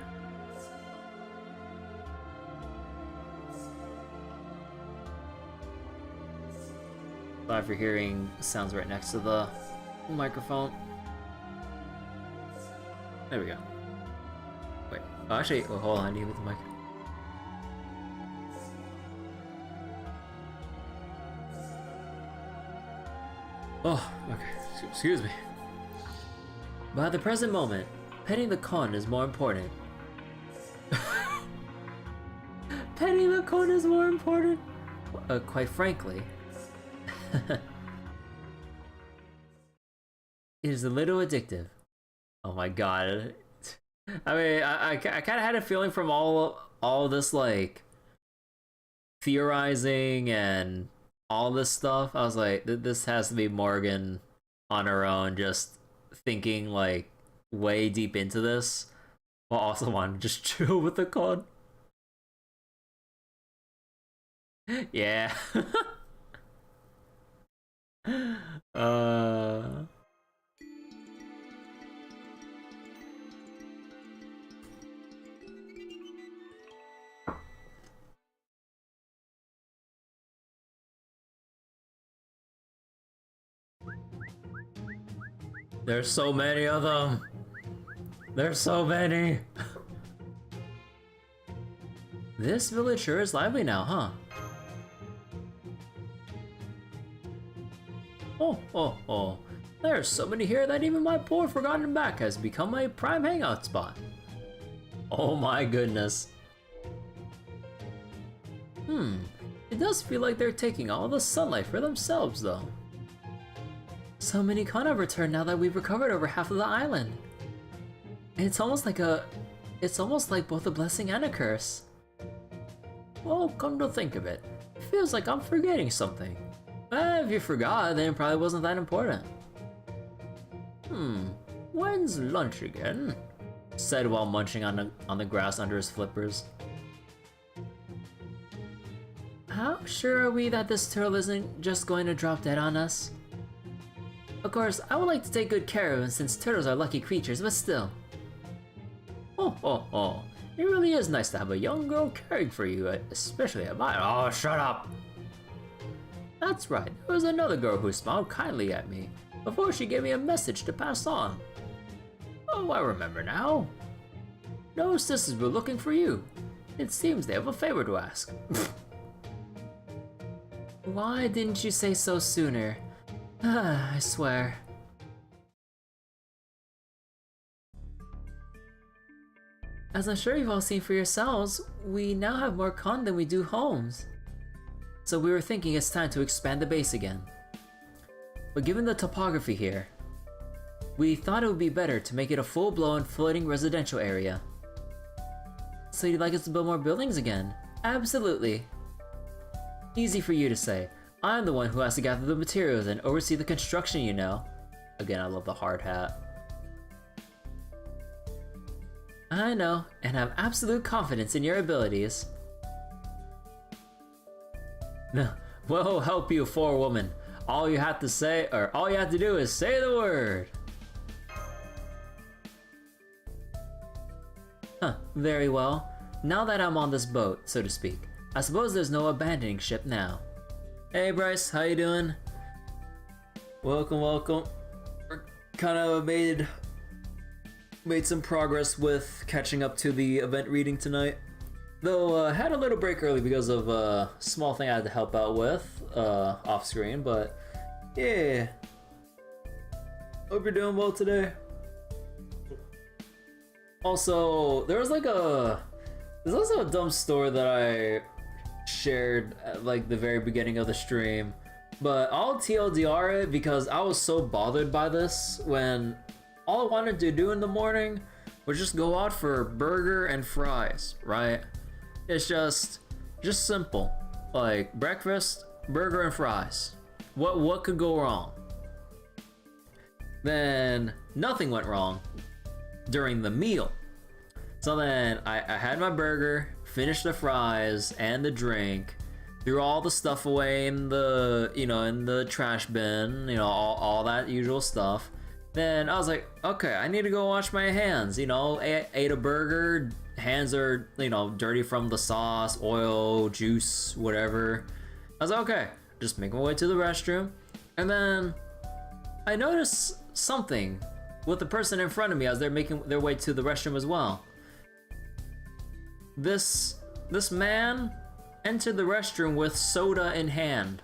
Sorry for hearing sounds right next to the microphone. There we go. Wait. Oh, actually, hold on. I need with the mic. Oh, okay. Excuse me. But at the present moment, petting the con is more important. Petting the con is more important? Quite frankly. It is a little addictive. Oh my god. I mean, I kind of had a feeling from all this, like, theorizing and all this stuff. I was like, this has to be Morgan on her own, just thinking, like, way deep into this, while also wanting to just chill with the con. Yeah. There's so many of them. There's so many. This village sure is lively now, huh? Oh. There's so many here that even my poor forgotten back has become a prime hangout spot. Oh my goodness. It does feel like they're taking all the sunlight for themselves, though. So many con have returned now that we've recovered over half of the island. It's almost like both a blessing and a curse. Well, come to think of it, it feels like I'm forgetting something. If you forgot, then it probably wasn't that important. When's lunch again? Said while munching on the grass under his flippers. How sure are we that this turtle isn't just going to drop dead on us? Of course, I would like to take good care of him since turtles are lucky creatures, but still. Oh. It really is nice to have a young girl caring for you, especially at my— Oh, shut up! That's right, there was another girl who smiled kindly at me before she gave me a message to pass on. Oh, I remember now. No sisters were looking for you. It seems they have a favor to ask. Why didn't you say so sooner? I swear. As I'm sure you've all seen for yourselves, we now have more con than we do homes. So we were thinking it's time to expand the base again. But given the topography here, we thought it would be better to make it a full-blown floating residential area. So you'd like us to build more buildings again? Absolutely. Easy for you to say. I'm the one who has to gather the materials and oversee the construction, you know. Again, I love the hard hat. I know, and have absolute confidence in your abilities. No, we'll help you, forewoman. All you have to do is say the word. Huh, very well. Now that I'm on this boat, so to speak, I suppose there's no abandoning ship now. Hey Bryce, how you doing? Welcome. We're kind of made some progress with catching up to the event reading tonight. Though had a little break early because of a small thing I had to help out with off screen, but yeah. Hope you're doing well today. Also, there was like There's also a dumb story that I shared at like the very beginning of the stream, but I'll TLDR it because I was so bothered by this when all I wanted to do in the morning was just go out for a burger and fries, right? It's just simple. Like breakfast, burger and fries. What could go wrong? Then nothing went wrong during the meal. So then I had my burger, finished the fries and the drink, threw all the stuff away in the, in the trash bin, all that usual stuff. Then I was like, okay, I need to go wash my hands, ate a burger, hands are, dirty from the sauce, oil, juice, whatever. I was like, okay, just make my way to the restroom. And then I noticed something with the person in front of me as they're making their way to the restroom as well. This man entered the restroom with soda in hand.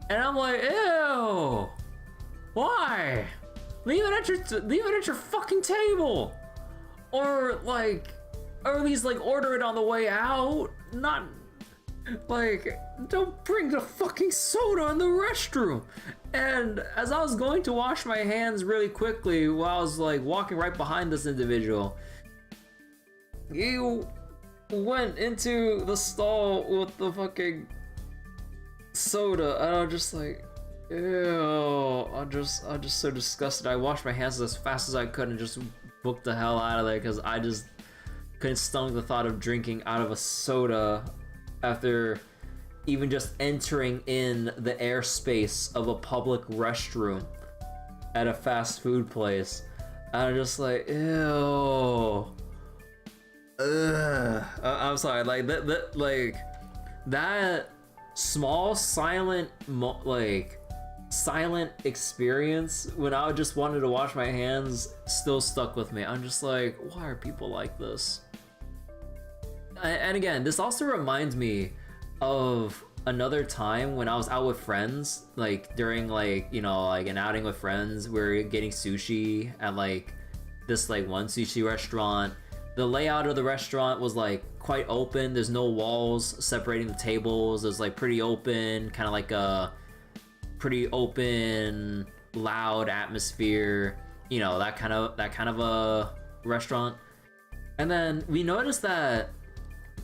And I'm like, ew! Why? Leave it at your fucking table! Or at least order it on the way out. Not, don't bring the fucking soda in the restroom! And as I was going to wash my hands really quickly while I was walking right behind this individual, he went into the stall with the fucking soda, and I'm just like, ew. I'm just so disgusted. I washed my hands as fast as I could and just booked the hell out of there because I just couldn't stomach the thought of drinking out of a soda after even just entering in the airspace of a public restroom at a fast food place. And I'm just like, ew. Ugh. I'm sorry, that small silent experience when I just wanted to wash my hands still stuck with me. I'm just like, why are people like this? And again, this also reminds me of another time when I was out with friends, during an outing with friends. We were getting sushi at this one sushi restaurant. The layout of the restaurant was quite open. There's no walls separating the tables. It was pretty open, kind of a pretty open, loud atmosphere. That kind of a restaurant. And then we noticed that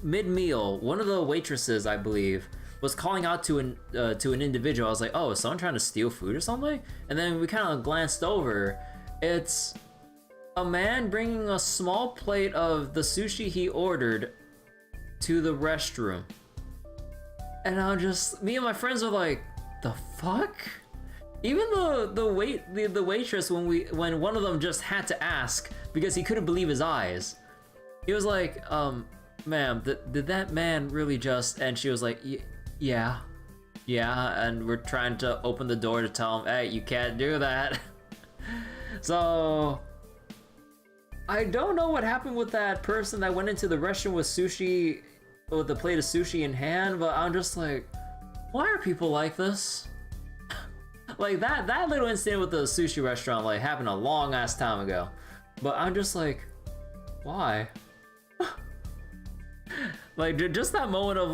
mid-meal, one of the waitresses, I believe, was calling out to an individual. I was like, oh, is someone trying to steal food or something? And then we kind of glanced over. It's a man bringing a small plate of the sushi he ordered to the restroom. And me and my friends were like, the fuck? Even the waitress, when one of them just had to ask because he couldn't believe his eyes. He was like, ma'am, did that man really just... And she was like, yeah. And we're trying to open the door to tell him, hey, you can't do that. So I don't know what happened with that person that went into the restroom with a plate of sushi in hand, but I'm just like, why are people like this? That little incident with the sushi restaurant happened a long ass time ago, but I'm just like, why? Just that moment of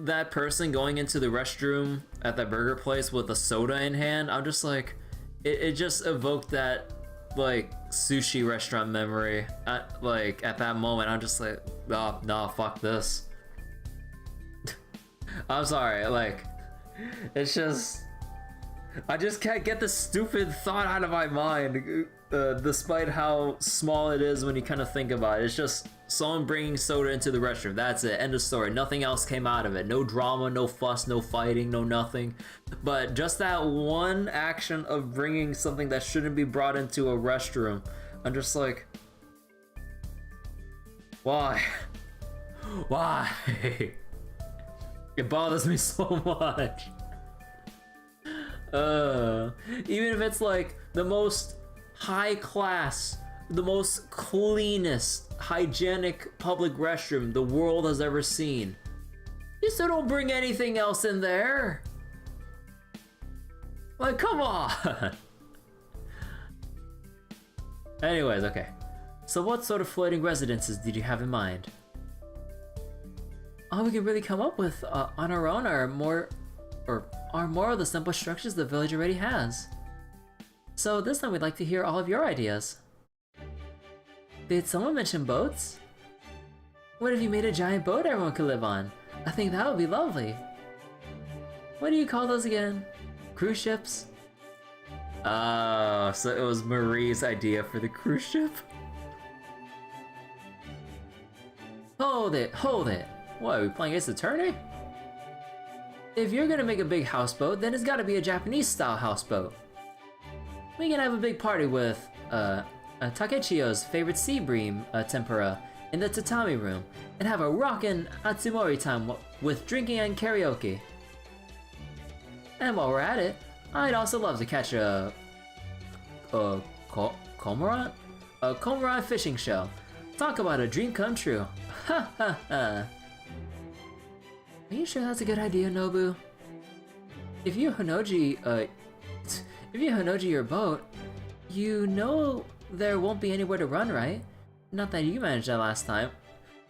that person going into the restroom at that burger place with a soda in hand. I'm just like, it just evoked that sushi restaurant memory at that moment. I'm just like, oh, no, fuck this. I'm sorry, it's just, I just can't get the stupid thought out of my mind, despite how small it is when you kind of think about it. It's just someone bringing soda into the restroom. That's it, end of story. Nothing else came out of it. No drama, no fuss, no fighting, no nothing. But just that one action of bringing something that shouldn't be brought into a restroom, I'm just like, why? Why? It bothers me so much. Even if it's the most high class, the most cleanest, hygienic public restroom the world has ever seen, you still don't bring anything else in there. Come on. Anyways, okay. So what sort of floating residences did you have in mind? All we can really come up with on our own are more of the simple structures the village already has. So this time we'd like to hear all of your ideas. Did someone mention boats? What if you made a giant boat everyone could live on? I think that would be lovely. What do you call those again? Cruise ships? Oh, so it was Marie's idea for the cruise ship? Hold it, hold it. What, are we playing Ace Attorney? If you're gonna make a big houseboat, then it's gotta be a Japanese-style houseboat. We can have a big party with, Takechio's favorite sea bream tempura in the tatami room, and have a rockin' Atsumori time with drinking and karaoke. And while we're at it, I'd also love to catch a cormorant? A cormorant fishing show. Talk about a dream come true. Ha ha ha. Are you sure that's a good idea, Nobu? If you Honoji your boat, you know there won't be anywhere to run, right? Not that you managed that last time.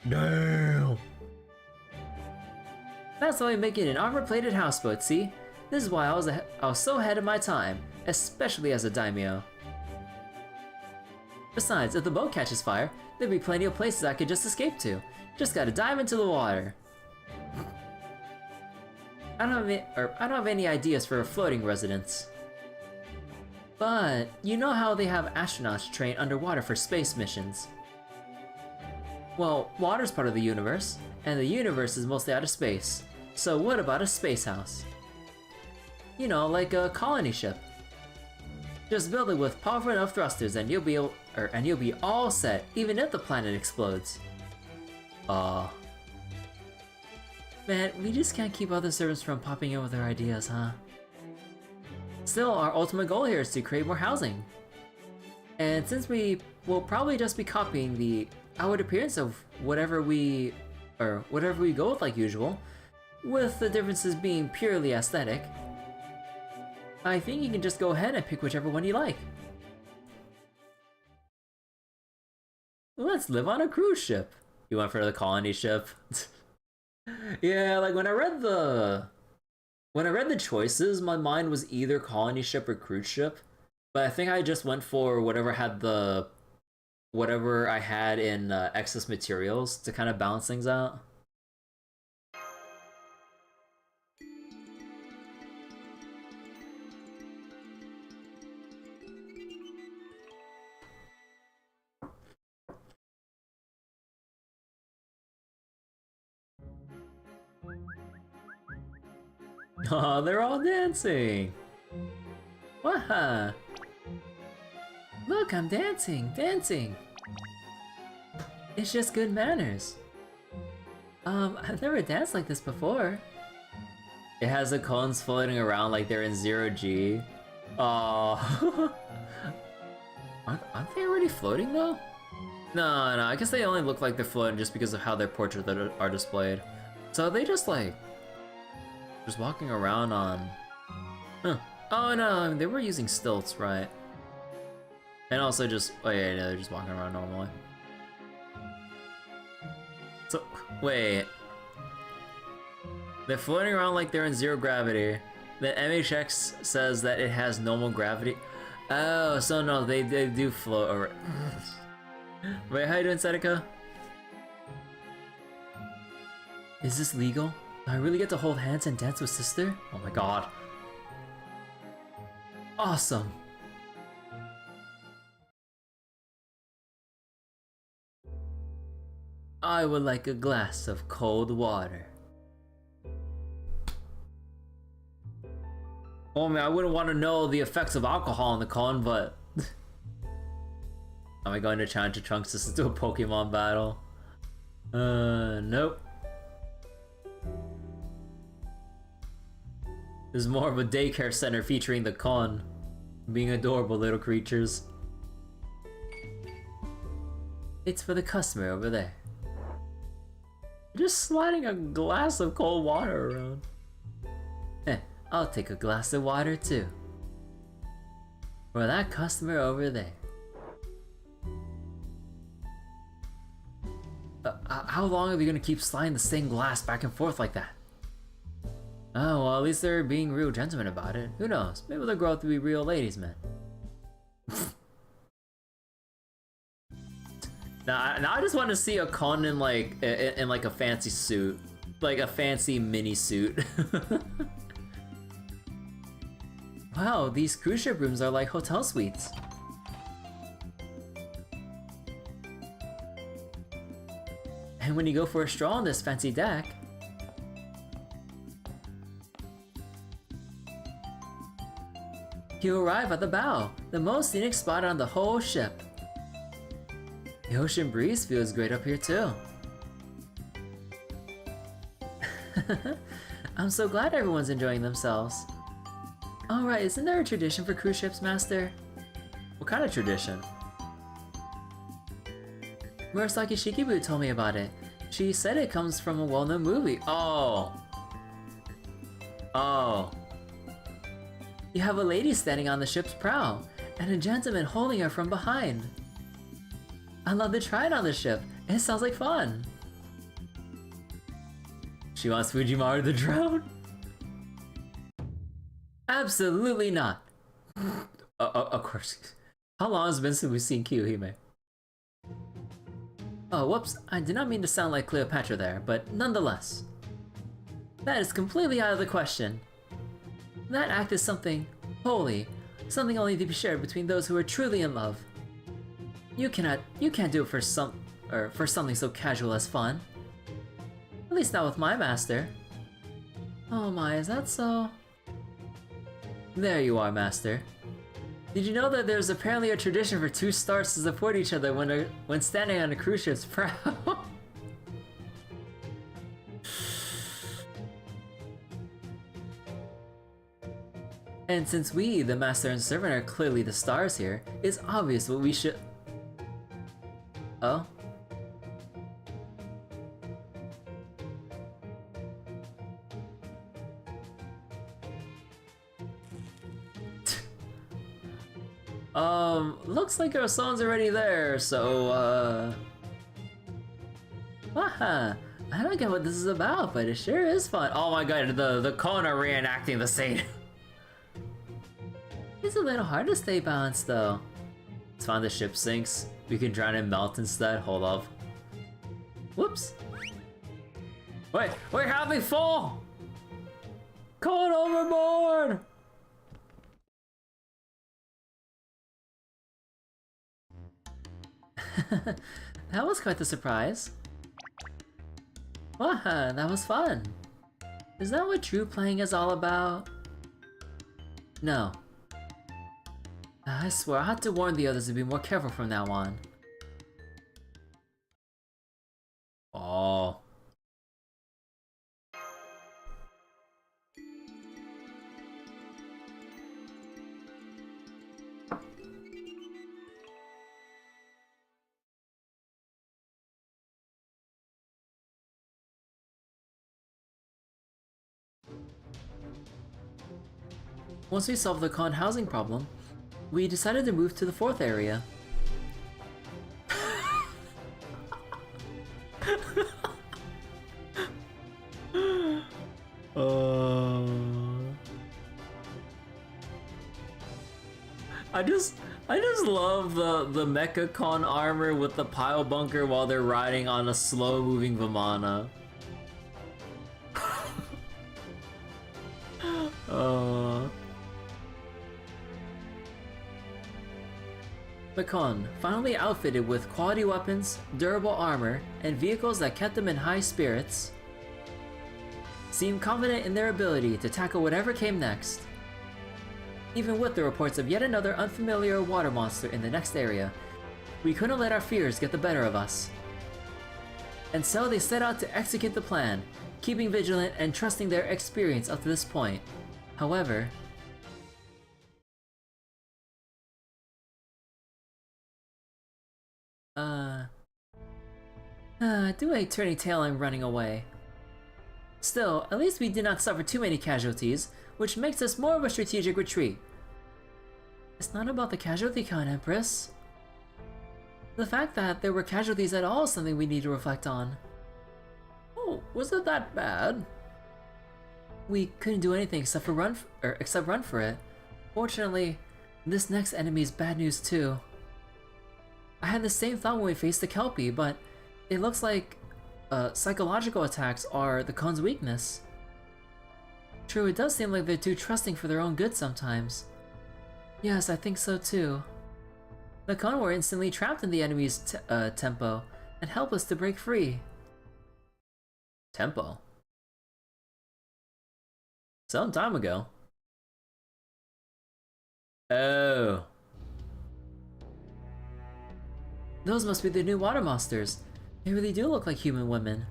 Damn! That's why we make it an armor-plated houseboat, see? This is why I was so ahead of my time, especially as a daimyo. Besides, if the boat catches fire, there'd be plenty of places I could just escape to. Just gotta dive into the water. I don't have any ideas for a floating residence. But you know how they have astronauts train underwater for space missions? Well, water's part of the universe, and the universe is mostly out of space. So what about a space house? You know, like a colony ship. Just build it with powerful enough thrusters and you'll be all set, even if the planet explodes. Man, we just can't keep other servants from popping in with their ideas, huh? Still, our ultimate goal here is to create more housing. And since we will probably just be copying the outward appearance of whatever we go with like usual, with the differences being purely aesthetic, I think you can just go ahead and pick whichever one you like. Let's live on a cruise ship. You went for the colony ship? Yeah, like when I read the choices, my mind was either colony ship or cruise ship. But I think I just went for whatever I had in excess materials to kind of balance things out. Oh, they're all dancing! Waha! Look, I'm dancing! It's just good manners. I've never danced like this before. It has the cones floating around like they're in 0G. Oh, aren't they already floating though? No, I guess they only look like they're floating just because of how their portraits are displayed. So they just like... just walking around on... Huh. Oh no, they were using stilts, right? And also just... oh yeah, they're just walking around normally. So, wait. They're floating around like they're in 0 gravity. The MHX says that it has normal gravity. Oh, so no, they do float over. Wait, how you doing, Seneca? Is this legal? Do I really get to hold hands and dance with sister? Oh my god. Awesome. I would like a glass of cold water. Oh man, I wouldn't want to know the effects of alcohol on the con, but... Am I going to challenge Trunks to do a Pokemon battle? Nope. This is more of a daycare center featuring the con being adorable little creatures. It's for the customer over there. Just sliding a glass of cold water around. I'll take a glass of water too. For that customer over there. How long are we gonna keep sliding the stained glass back and forth like that? Oh, well, at least they're being real gentlemen about it. Who knows? Maybe they'll grow up to be real ladies, man. Now I just want to see a con in like a fancy suit, like a fancy mini suit. Wow, these cruise ship rooms are like hotel suites. And when you go for a stroll on this fancy deck, you arrive at the bow, the most scenic spot on the whole ship. The ocean breeze feels great up here too. I'm so glad everyone's enjoying themselves. Alright, isn't there a tradition for cruise ships, Master? What kind of tradition? Murasaki Shikibu told me about it. She said it comes from a well-known movie. Oh. You have a lady standing on the ship's prow, and a gentleman holding her from behind. I'd love to try it on the ship. It sounds like fun. She wants Fujimaru to drown? Absolutely not. Of course. How long has it been since we've seen Kiyohime? Oh, whoops. I did not mean to sound like Cleopatra there, but nonetheless. That is completely out of the question. That act is something holy, something only to be shared between those who are truly in love. You can't do it for something so casual as fun. At least not with my master. Oh my, is that so? There you are, Master. Did you know that there's apparently a tradition for two stars to support each other when standing on a cruise ship's prow? And since we, the Master and Servant, are clearly the stars here, it's obvious what we should... Oh? Looks like our song's already there, so, Haha, I don't get what this is about, but it sure is fun. Oh my god, the Kona reenacting the scene. It's a little hard to stay balanced, though. It's fine, the ship sinks. We can drown and melt instead. Hold up. Whoops. Wait, how'd they fall? Caught overboard! That was quite the surprise. Wow, that was fun. Is that what true playing is all about? No. I swear, I had to warn the others to be more careful from now on. Oh. Once we solved the con housing problem, we decided to move to the fourth area. I just love the Mecha Con armor with the pile bunker while they're riding on a slow moving Vimana. The Con, finally outfitted with quality weapons, durable armor, and vehicles that kept them in high spirits, seemed confident in their ability to tackle whatever came next. Even with the reports of yet another unfamiliar water monster in the next area, we couldn't let our fears get the better of us. And so they set out to execute the plan, keeping vigilant and trusting their experience up to this point. However, doing a turning tail and running away. Still, at least we did not suffer too many casualties, which makes us more of a strategic retreat. It's not about the casualty count, Empress. The fact that there were casualties at all is something we need to reflect on. Was it that bad? We couldn't do anything except for run for it. Fortunately, this next enemy is bad news too. I had the same thought when we faced the Kelpie, but it looks like psychological attacks are the Khan's weakness. True, it does seem like they're too trusting for their own good sometimes. Yes, I think so too. The Khan were instantly trapped in the enemy's tempo and helpless to break free. Tempo? Some time ago. Oh. Those must be the new water monsters. They really do look like human women.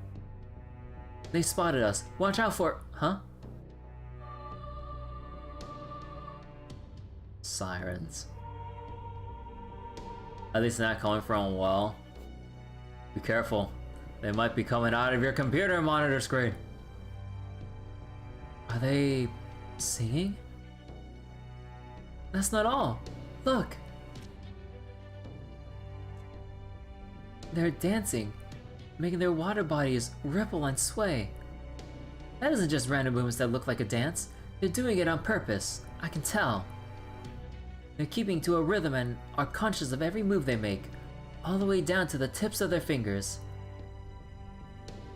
They spotted us. Watch out for— huh? Sirens. At least not coming from a well. Be careful. They might be coming out of your computer monitor screen. Are they singing? That's not all. Look. They're dancing, making their water bodies ripple and sway. That isn't just random movements that look like a dance. They're doing it on purpose. I can tell. They're keeping to a rhythm and are conscious of every move they make, all the way down to the tips of their fingers.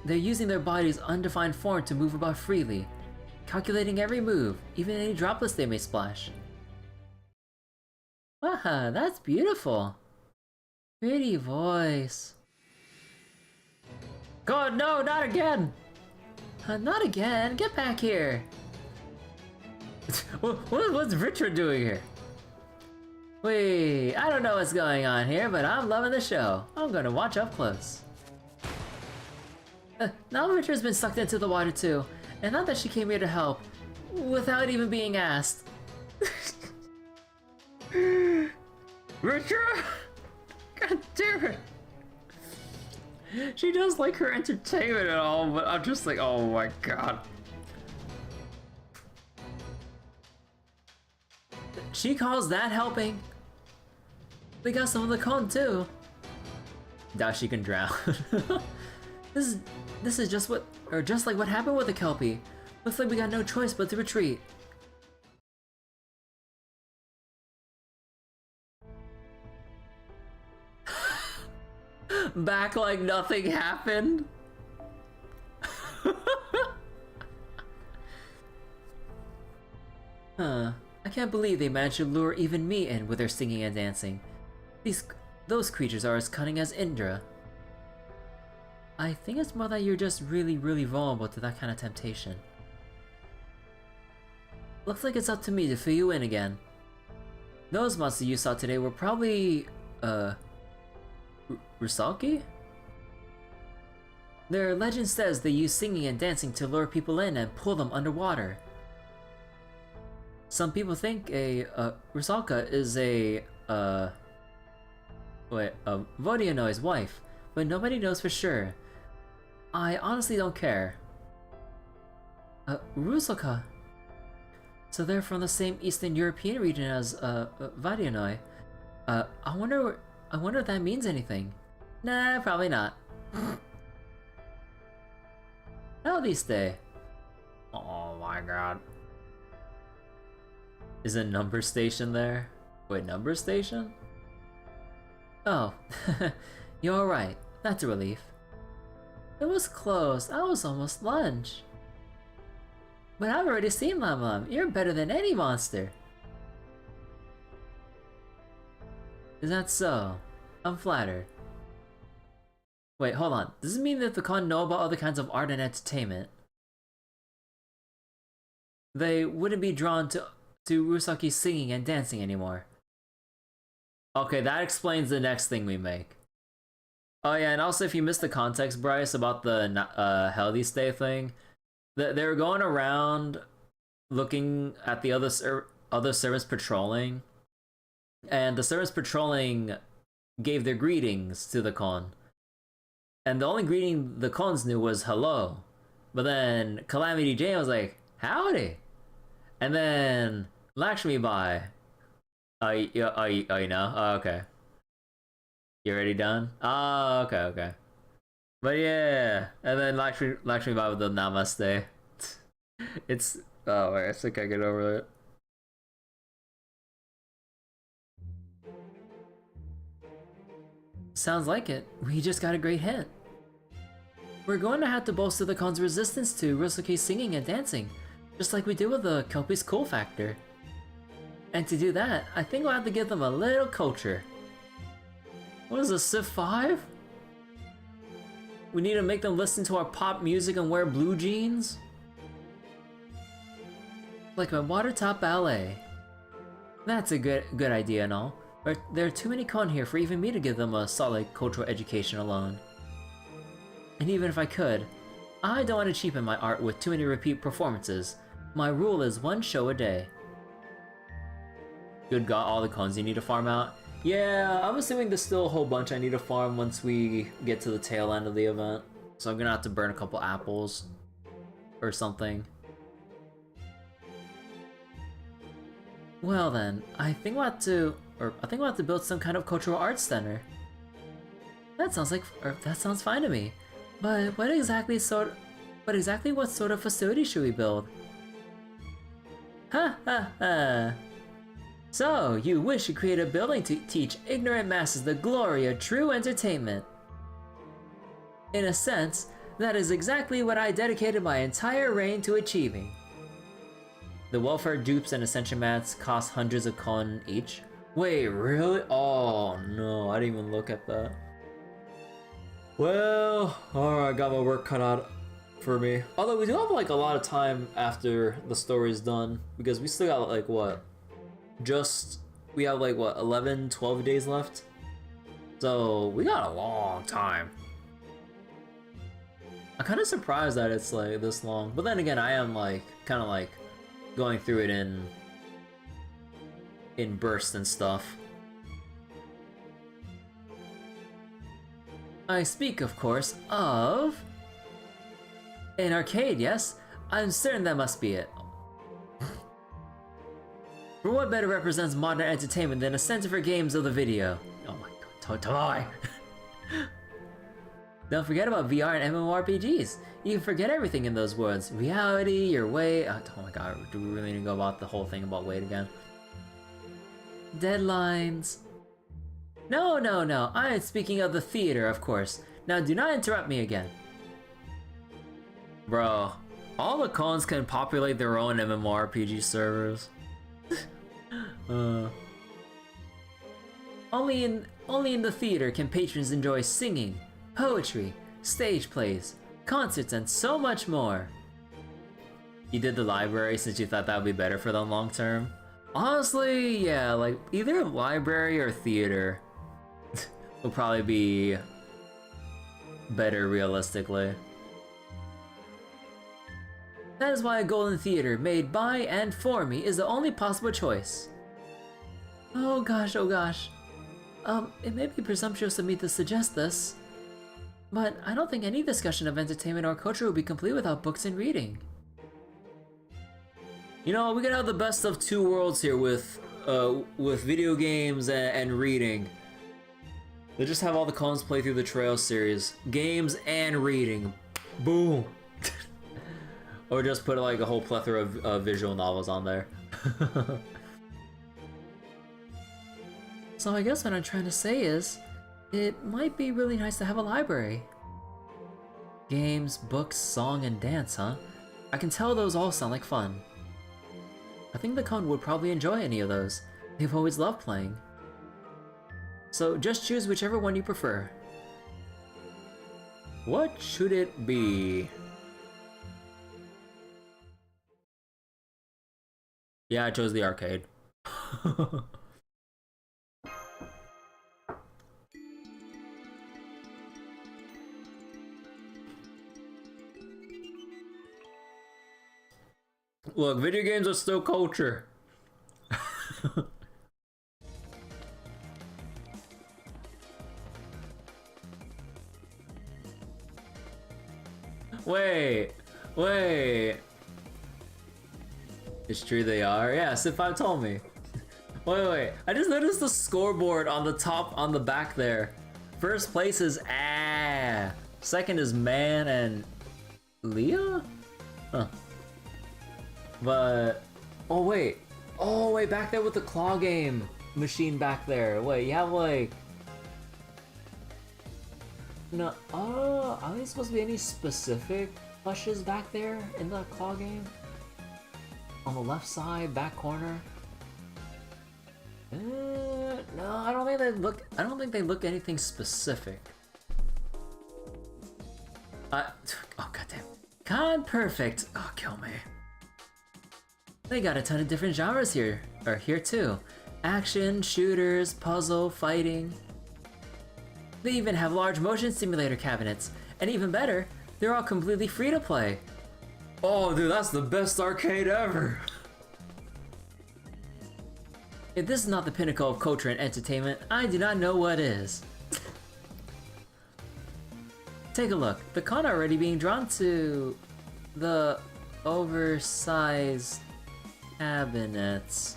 They're using their body's undefined form to move about freely, calculating every move, even any droplets they may splash. Wow, that's beautiful. Pretty voice. God, no, not again! Not again, get back here! What's Richard doing here? Wait, I don't know what's going on here, but I'm loving the show. I'm gonna watch up close. Now Richard's been sucked into the water too, and not that she came here to help, without even being asked. Richard? God damn it! She does like her entertainment and all, but I'm just like, oh my god. She calls that helping? We got some of the Khan too. Now she can drown. This is just like what happened with the Kelpie. Looks like we got no choice but to retreat. Back like nothing happened. Huh. I can't believe they managed to lure even me in with their singing and dancing. Those creatures are as cunning as Indra. I think it's more that you're just really vulnerable to that kind of temptation. Looks like it's up to me to fill you in again. Those monsters you saw today were probably, Rusalki? Their legend says they use singing and dancing to lure people in and pull them underwater. Some people think a Rusalka is a Vodionoi's wife, but nobody knows for sure. I honestly don't care. Rusalka. So they're from the same Eastern European region as Vodionoi. I wonder if that means anything. Nah, probably not. How these stay? Oh my god. Is a number station there? Wait, number station? Oh, you're alright. That's a relief. It was close. I was almost lunch. But I've already seen Lam Lam. You're better than any monster. Is that so? I'm flattered. Wait, hold on. Does it mean that the Khan know about other kinds of art and entertainment? They wouldn't be drawn to Rusaki's singing and dancing anymore. Okay, that explains the next thing we make. Oh yeah, and also if you missed the context, Bryce, about the Healthy Stay thing, they were going around looking at the other servants patrolling, and the servants patrolling gave their greetings to the Khan. And the only greeting the Khans knew was hello. But then Calamity Jane was like, howdy! And then Lakshmi Bai. Oh, you know? Oh, okay. You already done? Oh, okay. But yeah, and then Lakshmi Baba with the Namaste. It's oh, I think I get over it. Sounds like it. We just got a great hit. We're going to have to bolster the con's resistance to Ryosuke's singing and dancing, just like we did with the Kelpie's cool factor. And to do that, I think we'll have to give them a little culture. What is this, Civ 5? We need to make them listen to our pop music and wear blue jeans? Like a water top ballet. That's a good idea and all, but there are too many con here for even me to give them a solid cultural education alone. And even if I could, I don't want to cheapen my art with too many repeat performances. My rule is one show a day. Good God, all the cons you need to farm out? Yeah, I'm assuming there's still a whole bunch I need to farm once we get to the tail end of the event. So I'm gonna have to burn a couple apples or something. Well then, I think we'll have to build some kind of cultural arts center. That sounds fine to me. But what exactly what sort of facility should we build? Ha ha ha! So, you wish to create a building to teach ignorant masses the glory of true entertainment. In a sense, that is exactly what I dedicated my entire reign to achieving. The welfare dupes and ascension mats cost hundreds of con each. Wait, really? Oh no, I didn't even look at that. Well, alright, got my work cut out for me. Although we do have like a lot of time after the story's done, because we still got like what? We have like what, 11, 12 days left? So we got a long time. I'm kind of surprised that it's like this long, but then again, I am like kind of like going through it in bursts and stuff. I speak, of course, of an arcade. Yes, I'm certain that must be it. For what better represents modern entertainment than a center for games of the video? Oh my god, Toy! Don't forget about VR and MMORPGs. You can forget everything in those words. Reality, your way. Oh my god, do we really need to go about the whole thing about weight again? Deadlines. No, I am speaking of the theater, of course. Now do not interrupt me again. Bro, all the cons can populate their own MMORPG servers. Only in the theater can patrons enjoy singing, poetry, stage plays, concerts, and so much more. You did the library since you thought that would be better for them long term? Honestly, yeah, like either library or theater will probably be better realistically. That is why a golden theater made by and for me is the only possible choice. Oh gosh, oh gosh. It may be presumptuous of me to suggest this, but I don't think any discussion of entertainment or culture would be complete without books and reading. You know, we could have the best of two worlds here with video games and reading. They just have all the cons play through the Trail series. Games and reading. Boom! Or just put like a whole plethora of visual novels on there. So I guess what I'm trying to say is, it might be really nice to have a library. Games, books, song, and dance, huh? I can tell those all sound like fun. I think the con would probably enjoy any of those. They've always loved playing. So just choose whichever one you prefer. What should it be? Yeah, I chose the arcade. Look, video games are still culture. Wait. It's true they are? Yeah, Civ 5 told me. Wait. I just noticed the scoreboard on the top, on the back there. First place is Second is Man and Leah? Huh. But... Oh wait, back there with the claw game machine back there. Wait, you have like... No, are there supposed to be any specific plushes back there in the claw game? On the left side, back corner? No, I don't think they look anything specific. Oh goddamn. God, perfect. Oh, kill me. They got a ton of different genres here too. Action, shooters, puzzle, fighting. They even have large motion simulator cabinets. And even better, they're all completely free to play. Oh dude, that's the best arcade ever! If this is not the pinnacle of culture and entertainment, I do not know what is. Take a look. The con already being drawn to the oversized cabinets.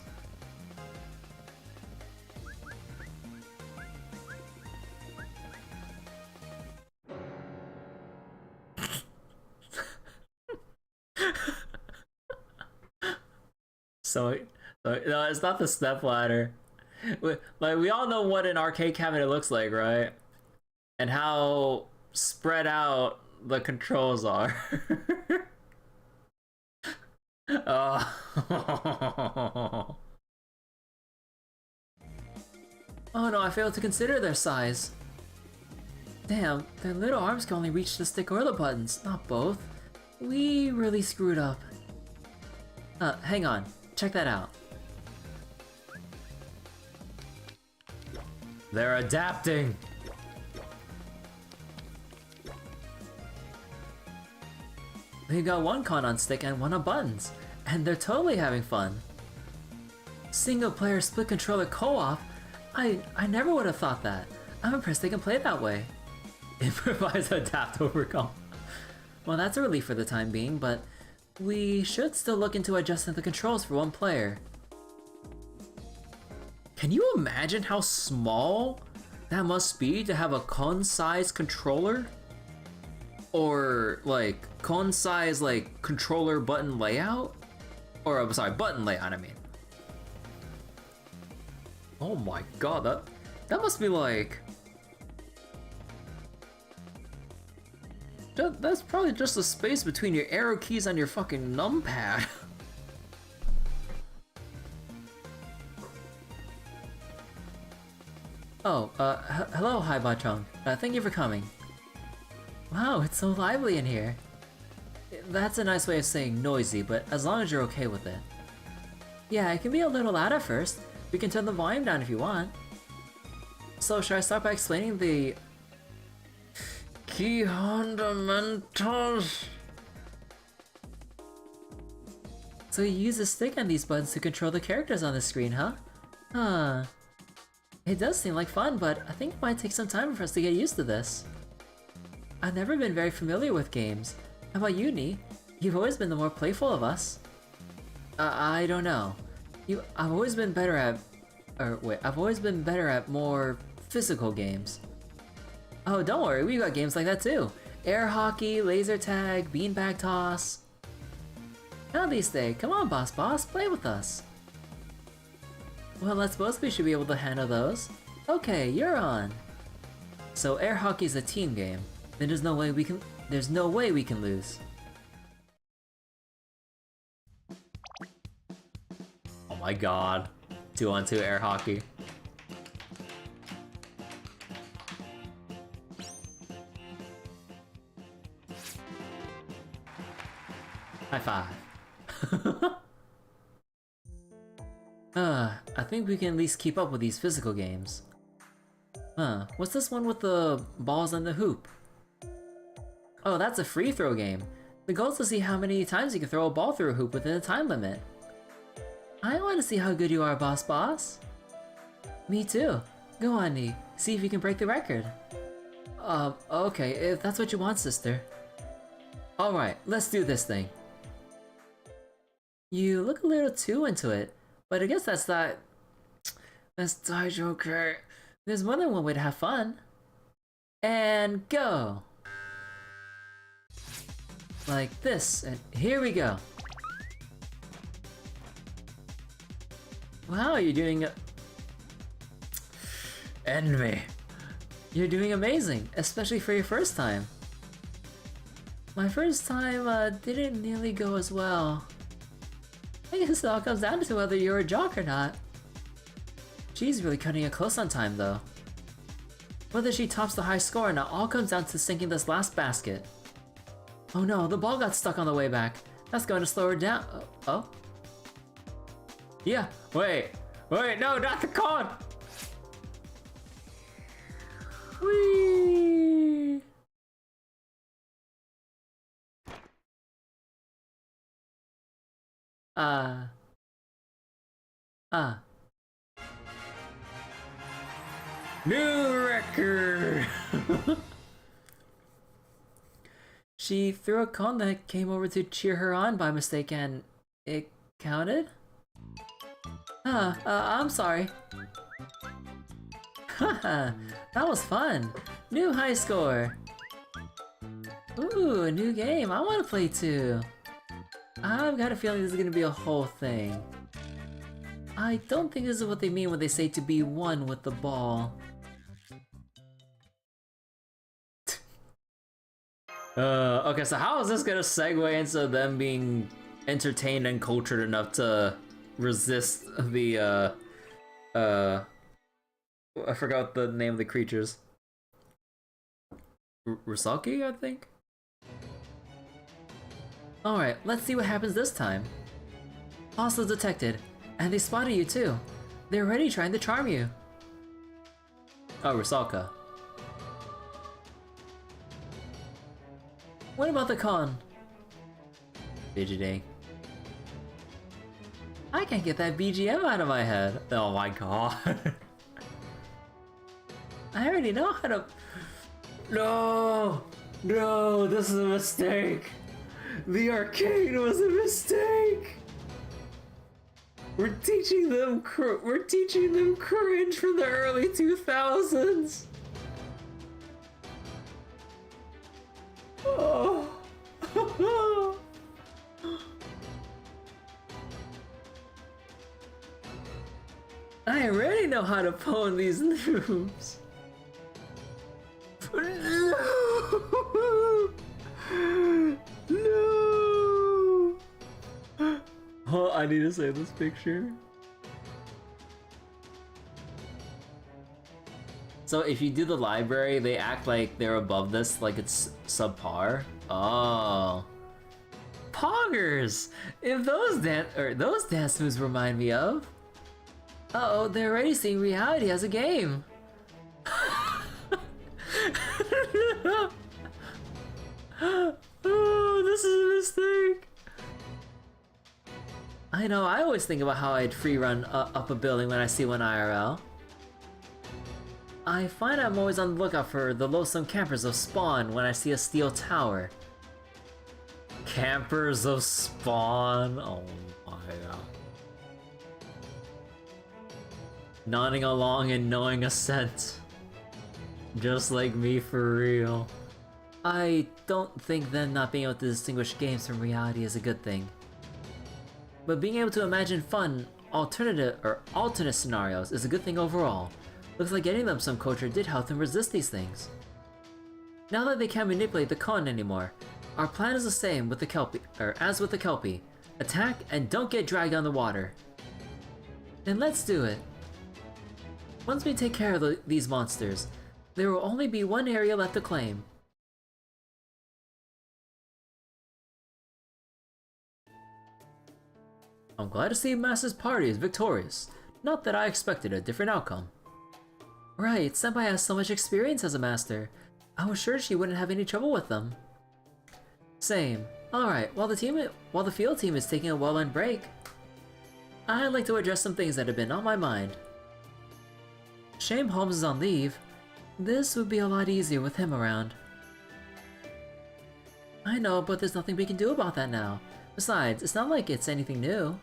So no, it's not the step ladder. Like, we all know what an arcade cabinet looks like, right? And how spread out the controls are. Oh. Oh no, I failed to consider their size. Damn, their little arms can only reach the stick or the buttons, not both. We really screwed up. Hang on. Check that out. They're adapting! They got one con on stick and one on buttons, and they're totally having fun. Single player split controller co-op? I never would have thought that. I'm impressed they can play that way. Improvise, adapt, overcome. Well, that's a relief for the time being, but we should still look into adjusting the controls for one player. Can you imagine how small that must be to have a con-sized controller? Or like con-sized like controller button layout? Or I'm sorry, button layout I mean. Oh my god, that must be like... That's probably just the space between your arrow keys on your fucking numpad. Oh, hello, Haibachong. Thank you for coming. Wow, it's so lively in here. That's a nice way of saying noisy, but as long as you're okay with it. Yeah, it can be a little loud at first. We can turn the volume down if you want. So, should I start by explaining the key fundamentals? So you use a stick on these buttons to control the characters on the screen, huh? Huh. It does seem like fun, but I think it might take some time for us to get used to this. I've never been very familiar with games. How about you, Nee? You've always been the more playful of us. I don't know. I've always been better at... I've always been better at more physical games. Oh, don't worry, we got games like that too. Air hockey, laser tag, beanbag toss. Now these days, come on boss, play with us. Well, I suppose we should be able to handle those. Okay, you're on. So air hockey's a team game. Then there's no way we can lose. Oh my god. 2-on-2 air hockey. High five. I think we can at least keep up with these physical games. What's this one with the balls and the hoop? Oh, that's a free throw game. The goal is to see how many times you can throw a ball through a hoop within a time limit. I want to see how good you are, boss. Me too. Go on, Nee. See if you can break the record. Okay, if that's what you want, sister. Alright, let's do this thing. You look a little too into it, but I guess that's not... That's okay. There's more than one way to have fun. And go! Like this, and here we go. Wow, you're doing Envy. You're doing amazing, especially for your first time. My first time didn't nearly go as well. I guess it all comes down to whether you're a jock or not. She's really cutting it close on time though. Whether she tops the high score or not all comes down to sinking this last basket. Oh no, the ball got stuck on the way back. That's going to slow her down. Oh? Yeah, wait, no, not the con! Whee! New record! She threw a con that came over to cheer her on by mistake and it counted? I'm sorry. Haha, that was fun. New high score. Ooh, a new game. I want to play too. I've got a feeling this is gonna be a whole thing. I don't think this is what they mean when they say to be one with the ball. Okay, so how is this gonna segue into them being entertained and cultured enough to resist the, I forgot the name of the creatures. Rusaki, I think? Alright, let's see what happens this time. Hostiles detected, and they spotted you too. They're already trying to charm you. Oh, Rusalka. What about the con? Fidgeting. I can't get that BGM out of my head. Oh my god. I already know how to... No! No, this is a mistake! The arcade was a mistake! We're teaching them cringe from the early 2000s! Oh. I already know how to pwn these noobs. No! No! Oh, I need to save this picture. So if you do the library, they act like they're above this, like it's subpar. Oh. Poggers! If those dance moves remind me of. Uh-oh, they're already seeing reality as a game. Oh, this is a mistake. I know, I always think about how I'd free run up a building when I see one IRL. I find I'm always on the lookout for the loathsome campers of Spawn when I see a steel tower. Campers of Spawn? Oh my god. Nodding along and knowing assent. Just like me for real. I don't think them not being able to distinguish games from reality is a good thing. But being able to imagine fun, alternate scenarios is a good thing overall. Looks like getting them some culture did help them resist these things. Now that they can't manipulate the con anymore, our plan is the same with the Kelpie, as with the Kelpie. Attack and don't get dragged on the water. Then let's do it. Once we take care of these monsters, there will only be one area left to claim. I'm glad to see Master's party is victorious. Not that I expected a different outcome. Right, Senpai has so much experience as a master. I was sure she wouldn't have any trouble with them. Same. Alright, while the field team is taking a well-earned break, I'd like to address some things that have been on my mind. Shame Holmes is on leave. This would be a lot easier with him around. I know, but there's nothing we can do about that now. Besides, it's not like it's anything new.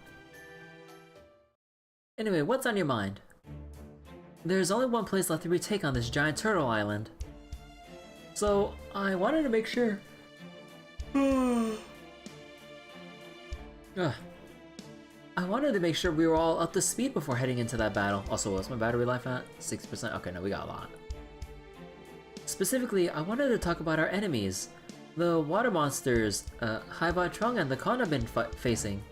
Anyway, what's on your mind? There's only one place left to retake on this giant turtle island. So, I wanted to make sure Ugh. I wanted to make sure we were all up to speed before heading into that battle. Also, what's my battery life at? 6%? Okay, no, we got a lot. Specifically, I wanted to talk about our enemies. The water monsters, Haiba Trung and the Khan have been facing.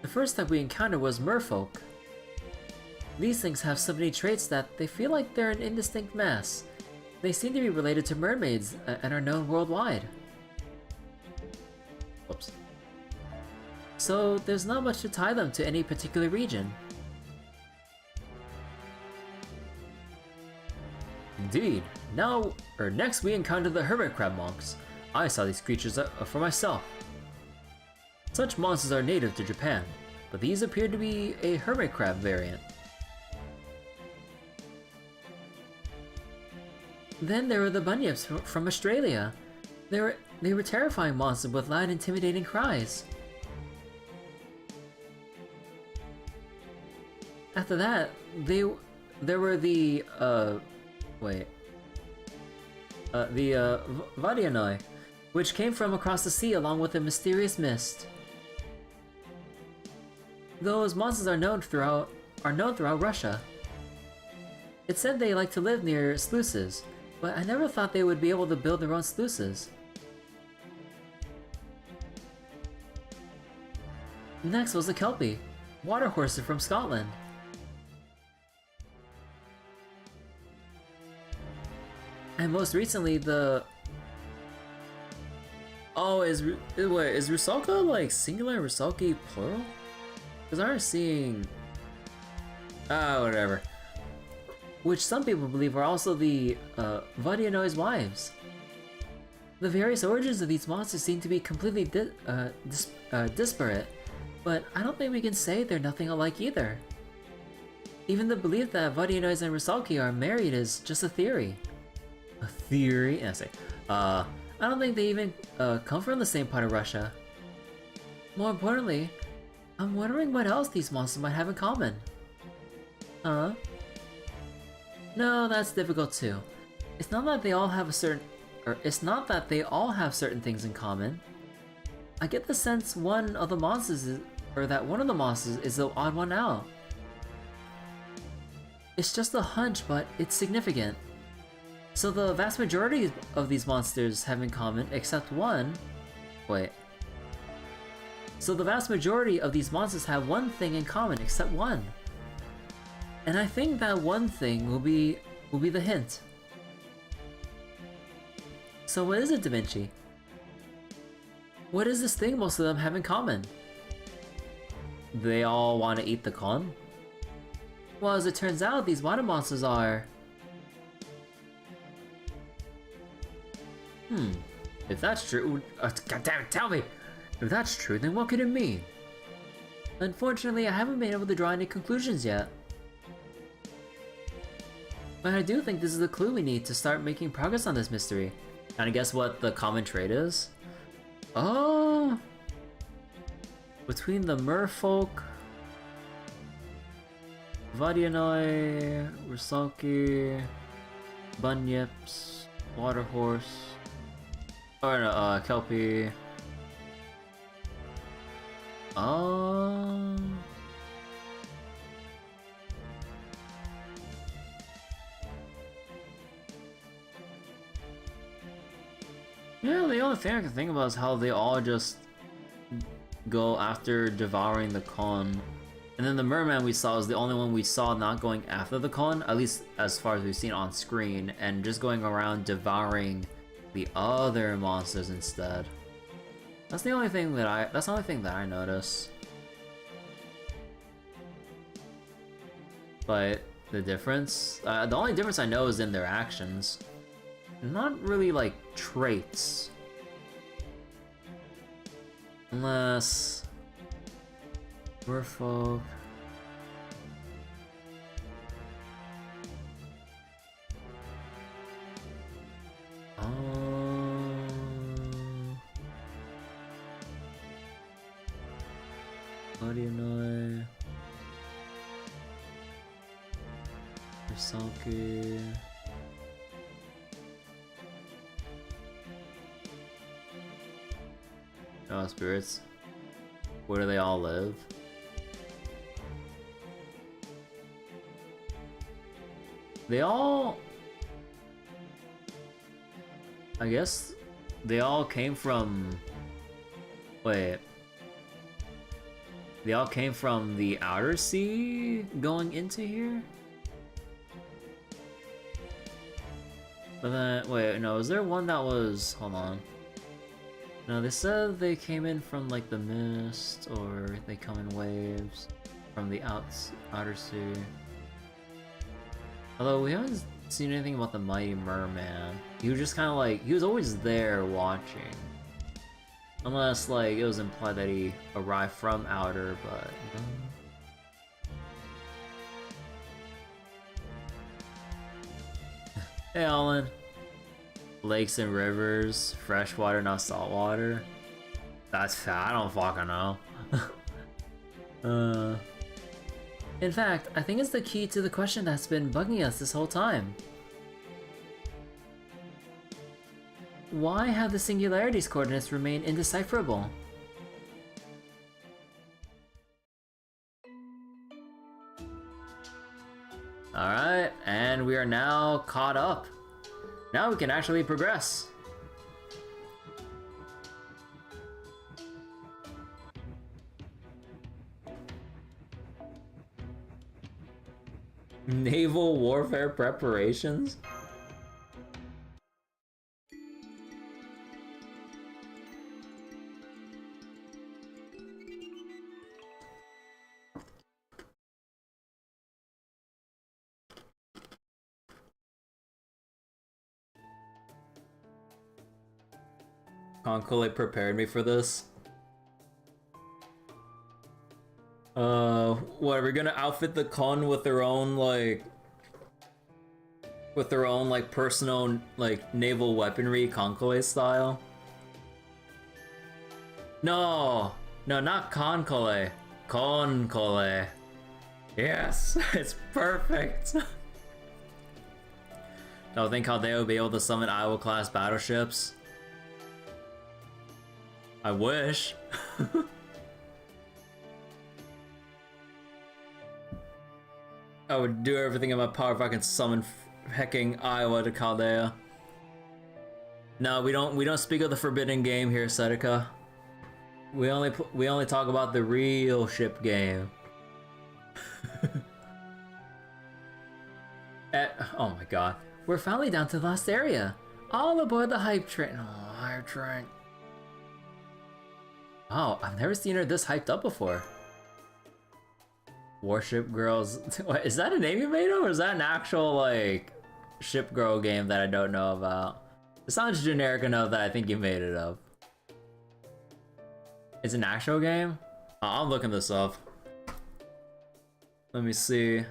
The first type we encountered was merfolk. These things have so many traits that they feel like they're an indistinct mass. They seem to be related to mermaids and are known worldwide. Whoops. So there's not much to tie them to any particular region. Indeed. Next we encounter the hermit crab monks. I saw these creatures for myself. Such monsters are native to Japan, but these appear to be a hermit crab variant. Then there were the bunyips from Australia. They were terrifying monsters with loud, intimidating cries. After that, there were the Vadianoi, which came from across the sea along with a mysterious mist. Those monsters are known throughout Russia. It's said they like to live near sluices, but I never thought they would be able to build their own sluices. Next was the Kelpie, water horses from Scotland. And most recently the... Oh, is Rusalka like singular, Rusalki plural? Because I'm seeing... whatever. Which some people believe are also the Vadianoi's wives. The various origins of these monsters seem to be completely disparate, but I don't think we can say they're nothing alike either. Even the belief that Vadianois and Rusalki are married is just a theory. A theory? I don't think they even come from the same part of Russia. More importantly, I'm wondering what else these monsters might have in common. Huh? No, that's difficult too. It's not that they all have certain things in common. I get the sense one of the monsters is the odd one out. It's just a hunch, but it's significant. So the vast majority of these monsters have in common, except one... Wait. So the vast majority of these monsters have one thing in common, except one. And I think that one thing will be the hint. So what is it, Da Vinci? What is this thing most of them have in common? They all want to eat the con? Well, as it turns out, these water monsters are... If that's true... goddammit, tell me! If that's true, then what could it mean? Unfortunately, I haven't been able to draw any conclusions yet. But I do think this is the clue we need to start making progress on this mystery. And I guess what the common trait is? Oh! Between the merfolk, Vadianoi, Rusalki, bunyips, water horse, or no, Kelpie. Yeah, the only thing I can think about is how they all just go after devouring the con. And then the merman we saw is the only one we saw not going after the con, at least as far as we've seen on screen, and just going around devouring the other monsters instead. That's the only thing that I notice. But the difference, the only difference I know is in their actions. Not really like traits. Unless merfolk. Vadianoi. Sulky. Oh, spirits. Where do they all live? They all... I guess they all came from... Wait. They all came from the outer sea going into here? But then, wait, no, is there one that was... Hold on. No, they said they came in from like the mist, or they come in waves from the outer sea. Although we haven't seen anything about the Mighty Merman. He was just kind of like, he was always there watching. Unless like it was implied that he arrived from outer, but... Hey Alan. Lakes and rivers, freshwater, not saltwater. That's I don't fucking know. In fact, I think it's the key to the question that's been bugging us this whole time. Why have the singularity's coordinates remain indecipherable? Alright, and we are now caught up. Now we can actually progress. Naval warfare preparations? Concole prepared me for this. What, are we gonna outfit the con with their own, like... With their own, like, personal, like, naval weaponry, Concole style? No! No, not Concole. Concole. Yes! It's perfect! Don't think how they would be able to summon Iowa-class battleships. I wish. I would do everything in my power if I can summon hecking Iowa to Chaldea. No, we don't speak of the forbidden game here, Seneca. We only talk about the real ship game. Oh my god. We're finally down to the last area. All aboard the hype train. Oh, hype train. Oh, I've never seen her this hyped up before. Warship Girls. What, is that a name you made up, or is that an actual, like, ship girl game that I don't know about? It sounds generic enough that I think you made it up. It's an actual game? Oh, I'm looking this up. Let me see.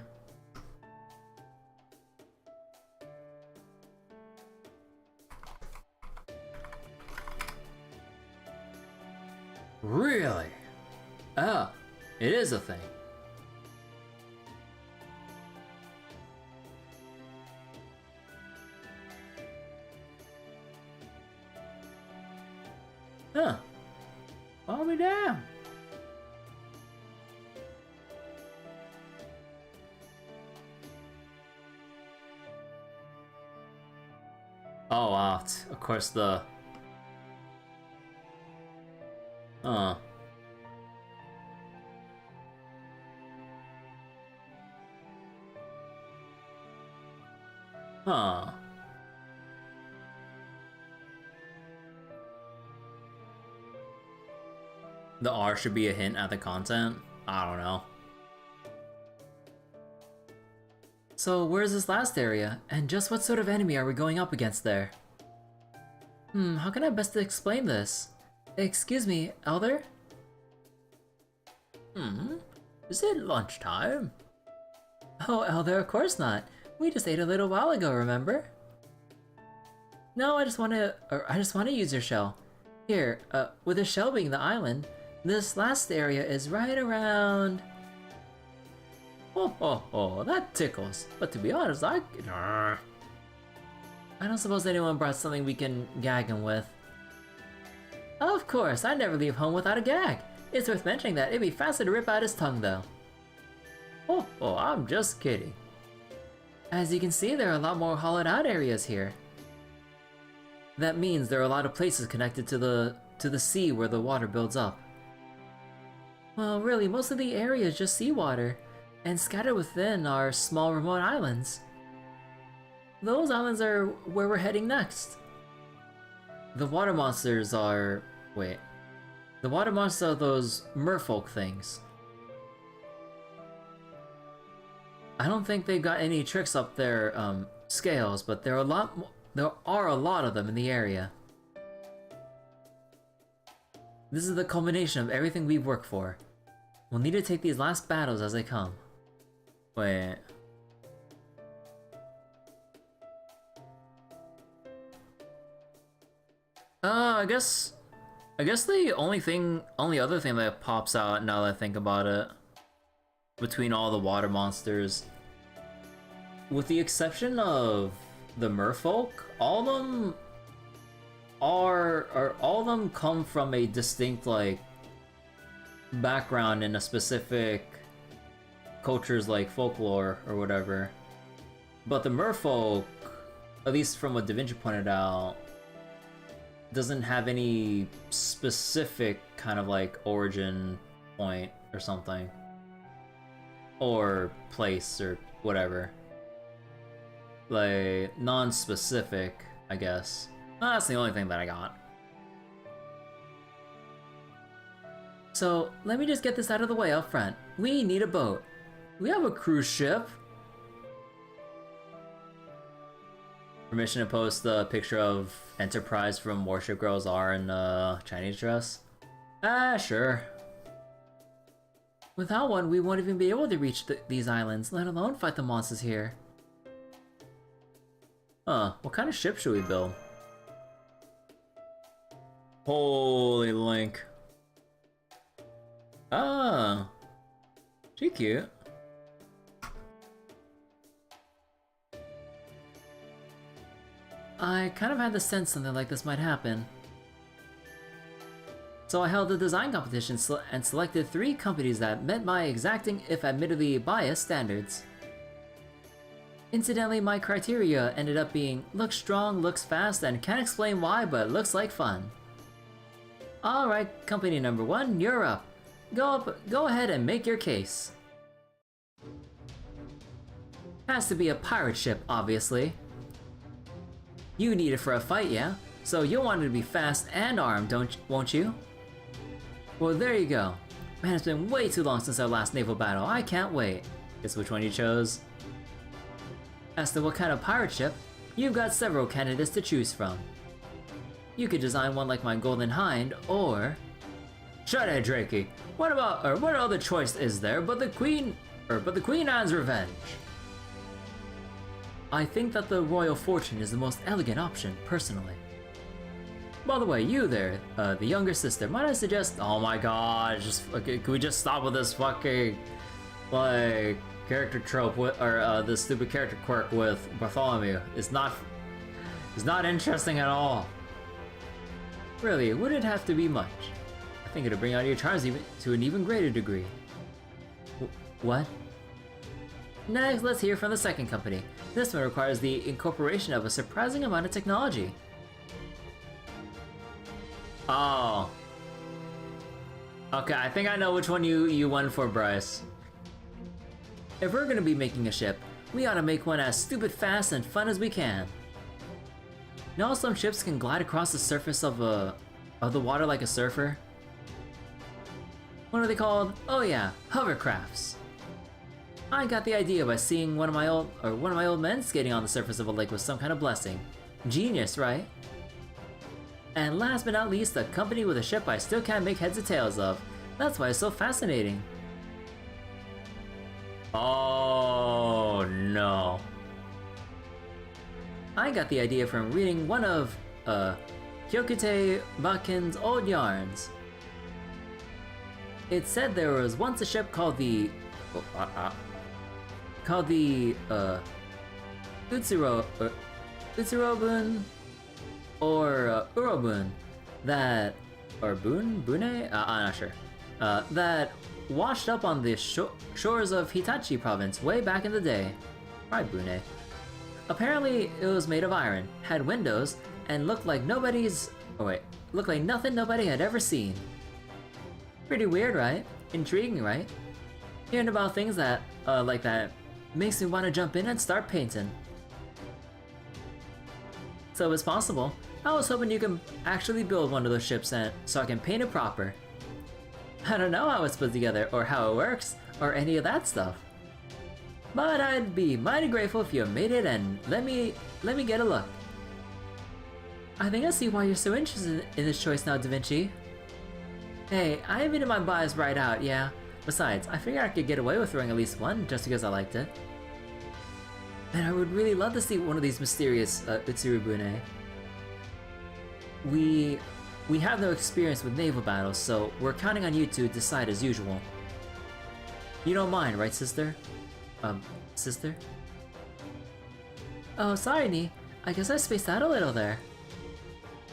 Really? Oh, it is a thing. Huh. I'll be damned. Oh wow, of course the... Huh. Huh. The R should be a hint at the content? I don't know. So where's this last area? And just what sort of enemy are we going up against there? How can I best explain this? Excuse me, Elder? Is it lunchtime? Oh, Elder, of course not. We just ate a little while ago, remember? No, I just want to use your shell. Here, with the shell being the island, this last area is right around... Oh, that tickles. But to be honest, I don't suppose anyone brought something we can gag him with. Of course, I never leave home without a gag. It's worth mentioning that it'd be faster to rip out his tongue, though. Oh, I'm just kidding. As you can see, there are a lot more hollowed out areas here. That means there are a lot of places connected to the sea where the water builds up. Well, really, most of the area is just seawater, and scattered within are small remote islands. Those islands are where we're heading next. The water monsters are... wait. The water monsters are those merfolk things. I don't think they've got any tricks up their scales, but there are a lot of them in the area. This is the culmination of everything we've worked for. We'll need to take these last battles as they come. Wait. I guess the only other thing that pops out now that I think about it, between all the water monsters, with the exception of the merfolk, all of them come from a distinct, like, background in a specific culture's, like, folklore or whatever. But the merfolk, at least from what Da Vinci pointed out, doesn't have any specific kind of, like, origin point or something. Or place or whatever. Like, non-specific, I guess. That's the only thing that I got. So, let me just get this out of the way up front. We need a boat. We have a cruise ship. Permission to post the picture of Enterprise from Warship Girls R in Chinese dress? Sure. Without one, we won't even be able to reach these islands, let alone fight the monsters here. What kind of ship should we build? Holy Link. Ah, she cute. I kind of had the sense something like this might happen. So I held a design competition and selected 3 companies that met my exacting, if admittedly biased, standards. Incidentally, my criteria ended up being looks strong, looks fast, and can't explain why, but looks like fun. Alright, company number 1, you're up. Go ahead and make your case. Has to be a pirate ship, obviously. You need it for a fight, yeah? So you'll want it to be fast and armed, won't you? Well, there you go. Man, it's been way too long since our last naval battle. I can't wait. Guess which one you chose? As to what kind of pirate ship, you've got several candidates to choose from. You could design one like my Golden Hind, or... Shut it, Drakey! What other choice is there but the Queen Anne's Revenge? I think that the Royal Fortune is the most elegant option, personally. By the way, you there, the younger sister, might I suggest— oh my god, can we just stop with this fucking, like, character trope with, or this stupid character quirk with Bartholomew? It's not interesting at all. Really, it wouldn't have to be much. I think it'll bring out your charms to an even greater degree. What? Next, let's hear from the second company. This one requires the incorporation of a surprising amount of technology. Oh. Okay, I think I know which one you went for, Bryce. If we're gonna be making a ship, we ought to make one as stupid fast and fun as we can. You know, some ships can glide across the surface of the water like a surfer. What are they called? Oh yeah, hovercrafts. I got the idea by seeing one of my old men skating on the surface of a lake with some kind of blessing. Genius, right? And last but not least, a company with a ship I still can't make heads or tails of. That's why it's so fascinating. Oh no. I got the idea from reading one of Kyokute Bakin's old yarns. It said there was once a ship called the called the Utsurobun or Urobun that or Bune? I'm not sure. That washed up on the shores of Hitachi province way back in the day. Probably Bune. Apparently, it was made of iron, had windows, and looked like looked like nothing nobody had ever seen. Pretty weird, right? Intriguing, right? Hearing about things that, like that, makes me want to jump in and start painting. So it's possible. I was hoping you can actually build one of those ships so I can paint it proper. I don't know how it's put together, or how it works, or any of that stuff. But I'd be mighty grateful if you made it and let me get a look. I think I see why you're so interested in this choice now, Da Vinci. Hey, I admitted my bias right out, yeah. Besides, I figured I could get away with throwing at least one just because I liked it. And I would really love to see one of these mysterious Utsurubune. We have no experience with naval battles, so we're counting on you to decide as usual. You don't mind, right, sister? Sister? Oh, sorry, Nee. I guess I spaced out a little there.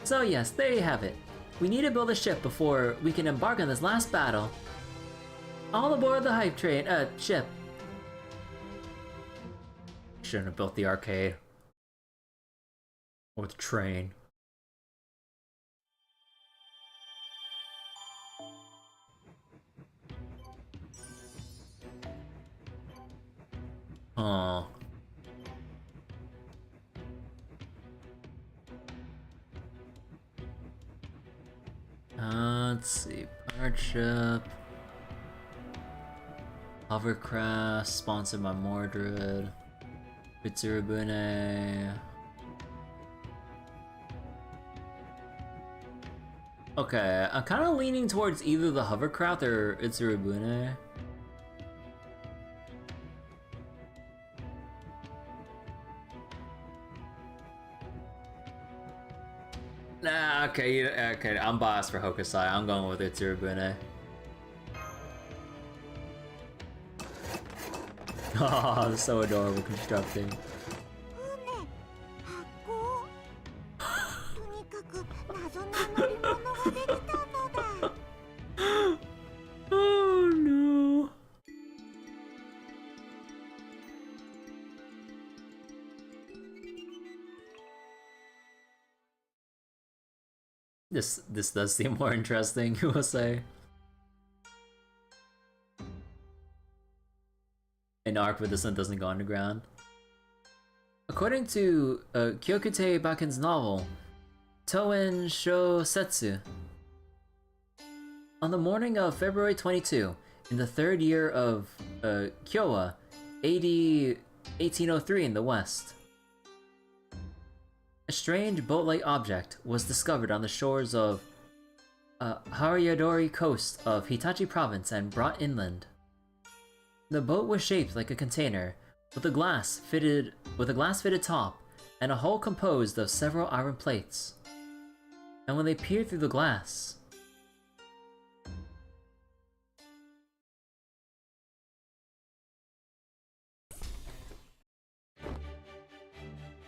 So yes, there you have it. We need to build a ship before we can embark on this last battle. All aboard the hype train, ship. Shouldn't have built the arcade. Or the train. Oh. Let's see. Pirate ship. Hovercraft, sponsored by Mordred. Utsurubune. Okay, I'm kind of leaning towards either the hovercraft or Utsurubune. Nah, okay, I'm biased for Hokusai. I'm going with Utsurubune. Oh, so adorable constructing. Oh no. This does seem more interesting, you will say. An arc where the sun doesn't go underground. According to Kyokutei Baken's novel, Toen Shosetsu, on the morning of February 22, in the third year of Kyowa, AD 1803 in the West, a strange boat-like object was discovered on the shores of Hariadori coast of Hitachi province and brought inland. The boat was shaped like a container, with a glass fitted top and a hull composed of several iron plates. And when they peered through the glass,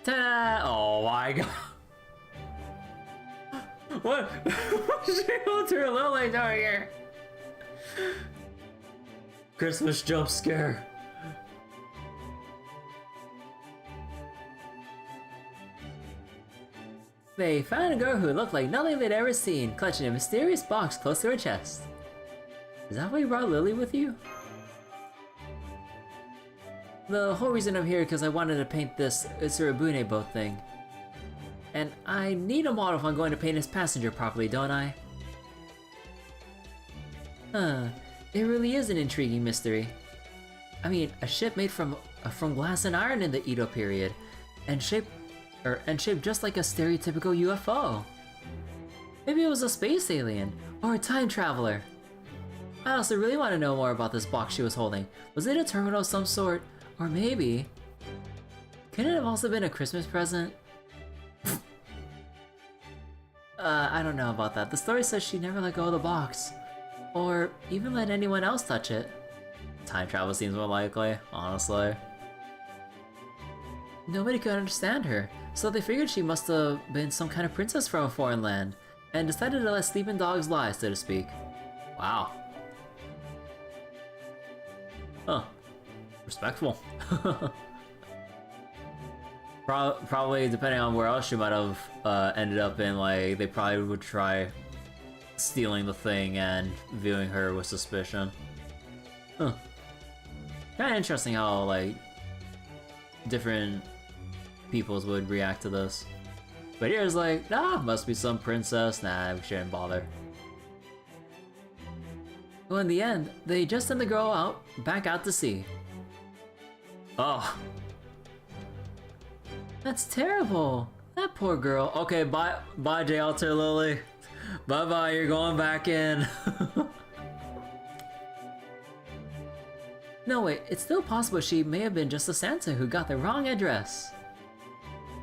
ta-da! Oh my god! What? She went through a little late over here. Christmas jump scare. They found a girl who looked like nothing they'd ever seen, clutching a mysterious box close to her chest. Is that why you brought Lily with you? The whole reason I'm here is because I wanted to paint this Utsurubune boat thing. And I need a model if I'm going to paint his passenger properly, don't I? Huh. It really is an intriguing mystery. I mean, a ship made from glass and iron in the Edo period, and shaped just like a stereotypical UFO. Maybe it was a space alien, or a time traveler. I also really want to know more about this box she was holding. Was it a terminal of some sort? Or maybe... Could it have also been a Christmas present? I don't know about that. The story says she never let go of the box. Or even let anyone else touch it. Time travel seems more likely, honestly. Nobody could understand her, so they figured she must have been some kind of princess from a foreign land, and decided to let sleeping dogs lie, so to speak. Wow. Huh. Respectful. Probably, depending on where else she might have ended up in, like, they probably would try stealing the thing and viewing her with suspicion. Huh. Kinda interesting how, like, different peoples would react to this. But here's like, must be some princess, nah, we shouldn't bother. Well, in the end, they just send the girl back out to sea. Oh. That's terrible. That poor girl. Okay, bye, J. Alter Lily. Bye-bye, you're going back in. No, wait, it's still possible she may have been just a Santa who got the wrong address.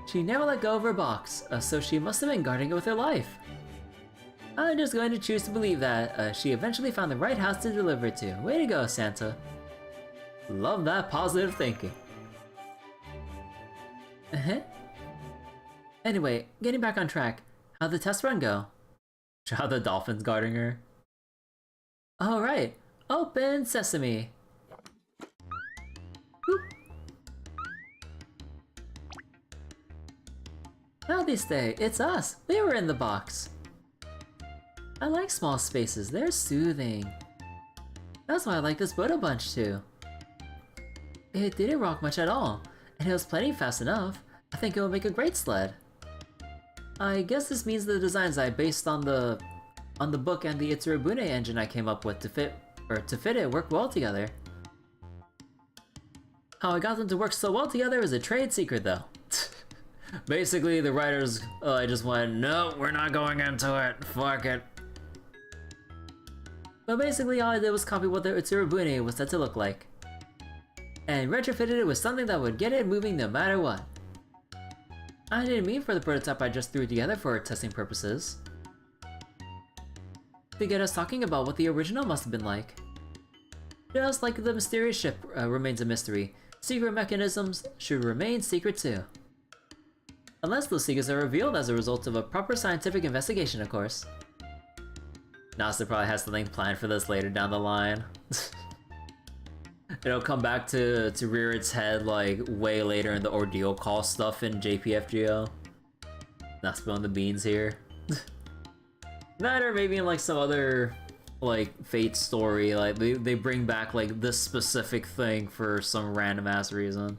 She never let go of her box, so she must have been guarding it with her life. I'm just going to choose to believe that she eventually found the right house to deliver it to. Way to go, Santa. Love that positive thinking. Anyway, getting back on track, how'd the test run go? How the dolphins guarding her? Alright, open sesame. Boop. Howdy stay, it's us. We were in the box. I like small spaces, they're soothing. That's why I like this boat a bunch too. It didn't rock much at all, and it was plenty fast enough. I think it will make a great sled. I guess this means the designs I based on the book and the Itsurabune engine I came up with to fit it work well together. How I got them to work so well together is a trade secret though. Basically, the writers just went, no, we're not going into it, fuck it. But basically all I did was copy what the Itsurabune was said to look like. And retrofitted it with something that would get it moving no matter what. I didn't mean for the prototype I just threw together for testing purposes. To get us talking about what the original must have been like. Just like the mysterious ship remains a mystery, secret mechanisms should remain secret too. Unless those secrets are revealed as a result of a proper scientific investigation, of course. NASA probably has something planned for this later down the line. It'll come back to rear its head like way later in the ordeal call stuff in JPFGO. Not spilling the beans here. That or maybe in like some other like Fate story, like they bring back like this specific thing for some random ass reason.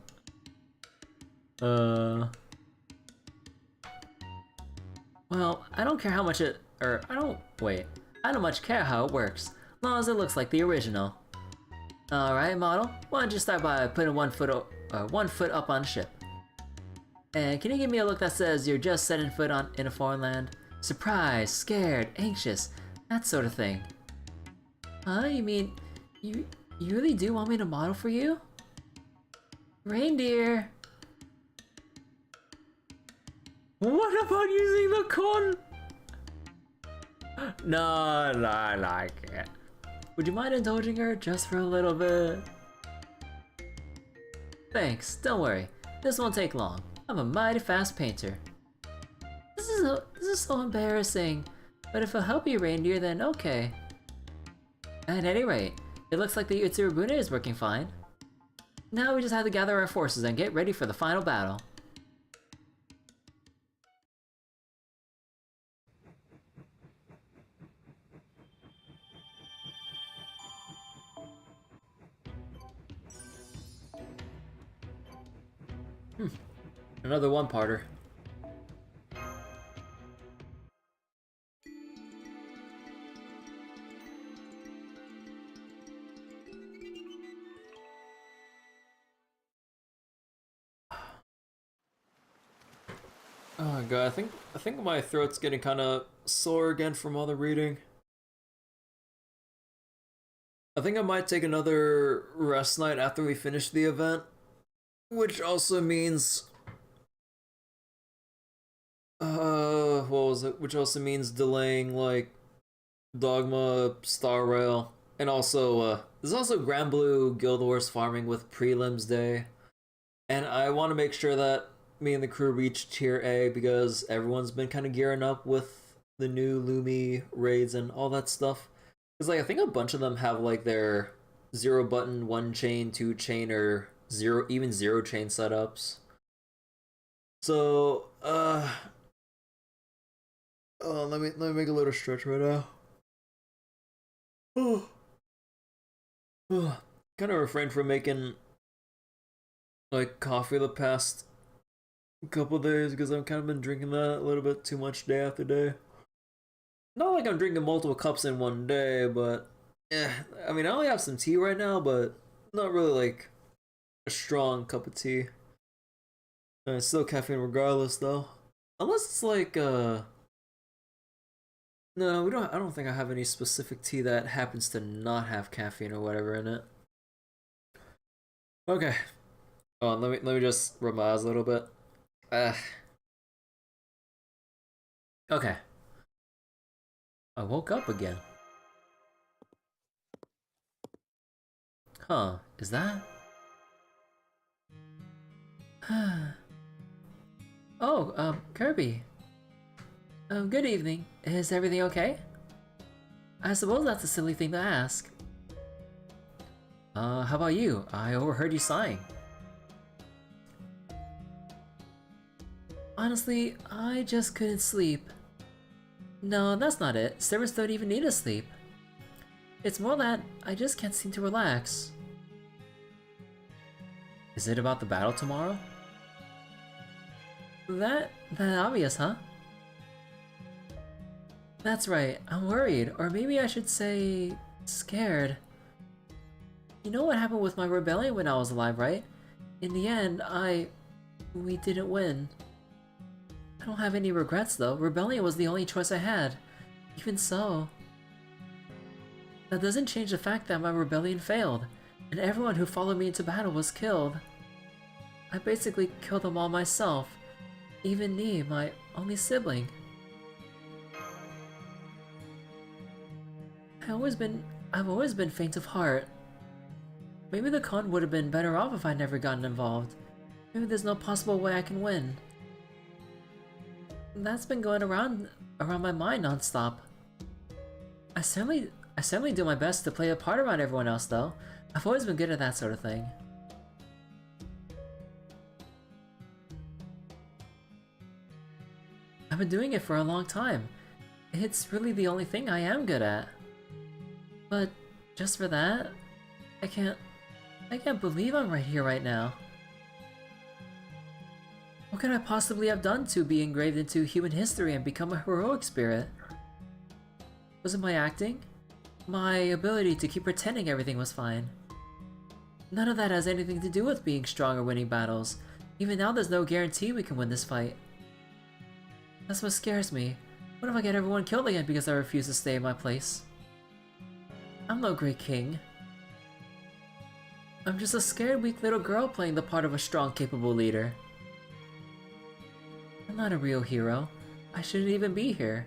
Well, I don't care how much I don't much care how it works, as long as it looks like the original. Alright, model, why don't you start by putting one foot up on ship? And can you give me a look that says you're just setting foot in a foreign land? Surprised, scared, anxious, that sort of thing. Huh? You mean, you really do want me to model for you? Reindeer! What about using the corn? No, I can't. Would you mind indulging her just for a little bit? Thanks, don't worry. This won't take long. I'm a mighty fast painter. This is so embarrassing. But if I'll help you, reindeer, then okay. At any rate, it looks like the Utsurabune is working fine. Now we just have to gather our forces and get ready for the final battle. Another one-parter. Oh my god, I think my throat's getting kind of sore again from all the reading. I think I might take another rest night after we finish the event, which also means what was it? Which also means delaying like Dogma, Star Rail, and also there's also Grand Blue Guild Wars farming with Prelims Day. And I want to make sure that me and the crew reach tier A because everyone's been kind of gearing up with the new Lumi raids and all that stuff. Because like I think a bunch of them have like their 0 button, 1 chain, 2 chain, or zero chain setups. So let me make a little stretch right now. Kind of refrained from making like coffee the past couple days because I've kind of been drinking that a little bit too much day after day. Not like I'm drinking multiple cups in one day, but yeah, I mean I only have some tea right now, but not really like a strong cup of tea. It's still caffeine regardless though. Unless it's like no, we don't I don't think I have any specific tea that happens to not have caffeine or whatever in it. Okay. Oh, let me just rub my eyes a little bit. Okay. I woke up again. Huh, is that? Oh, Kirby. Good evening. Is everything okay? I suppose that's a silly thing to ask. How about you? I overheard you sighing. Honestly, I just couldn't sleep. No, that's not it. Servants don't even need to sleep. It's more that I just can't seem to relax. Is it about the battle tomorrow? That obvious, huh? That's right, I'm worried, or maybe I should say scared. You know what happened with my rebellion when I was alive, right? In the end, we didn't win. I don't have any regrets though. Rebellion was the only choice I had. Even so. That doesn't change the fact that my rebellion failed, and everyone who followed me into battle was killed. I basically killed them all myself. Even me, my only sibling. I've always been faint of heart. Maybe the con would have been better off if I'd never gotten involved. Maybe there's no possible way I can win. That's been going around my mind non-stop. I certainly do my best to play a part around everyone else though. I've always been good at that sort of thing. I've been doing it for a long time. It's really the only thing I am good at. But just for that, I can't believe I'm right here right now. What could I possibly have done to be engraved into human history and become a heroic spirit? Was it my acting? My ability to keep pretending everything was fine? None of that has anything to do with being strong or winning battles. Even now there's no guarantee we can win this fight. That's what scares me. What if I get everyone killed again because I refuse to stay in my place? I'm no great king. I'm just a scared, weak little girl playing the part of a strong, capable leader. I'm not a real hero. I shouldn't even be here.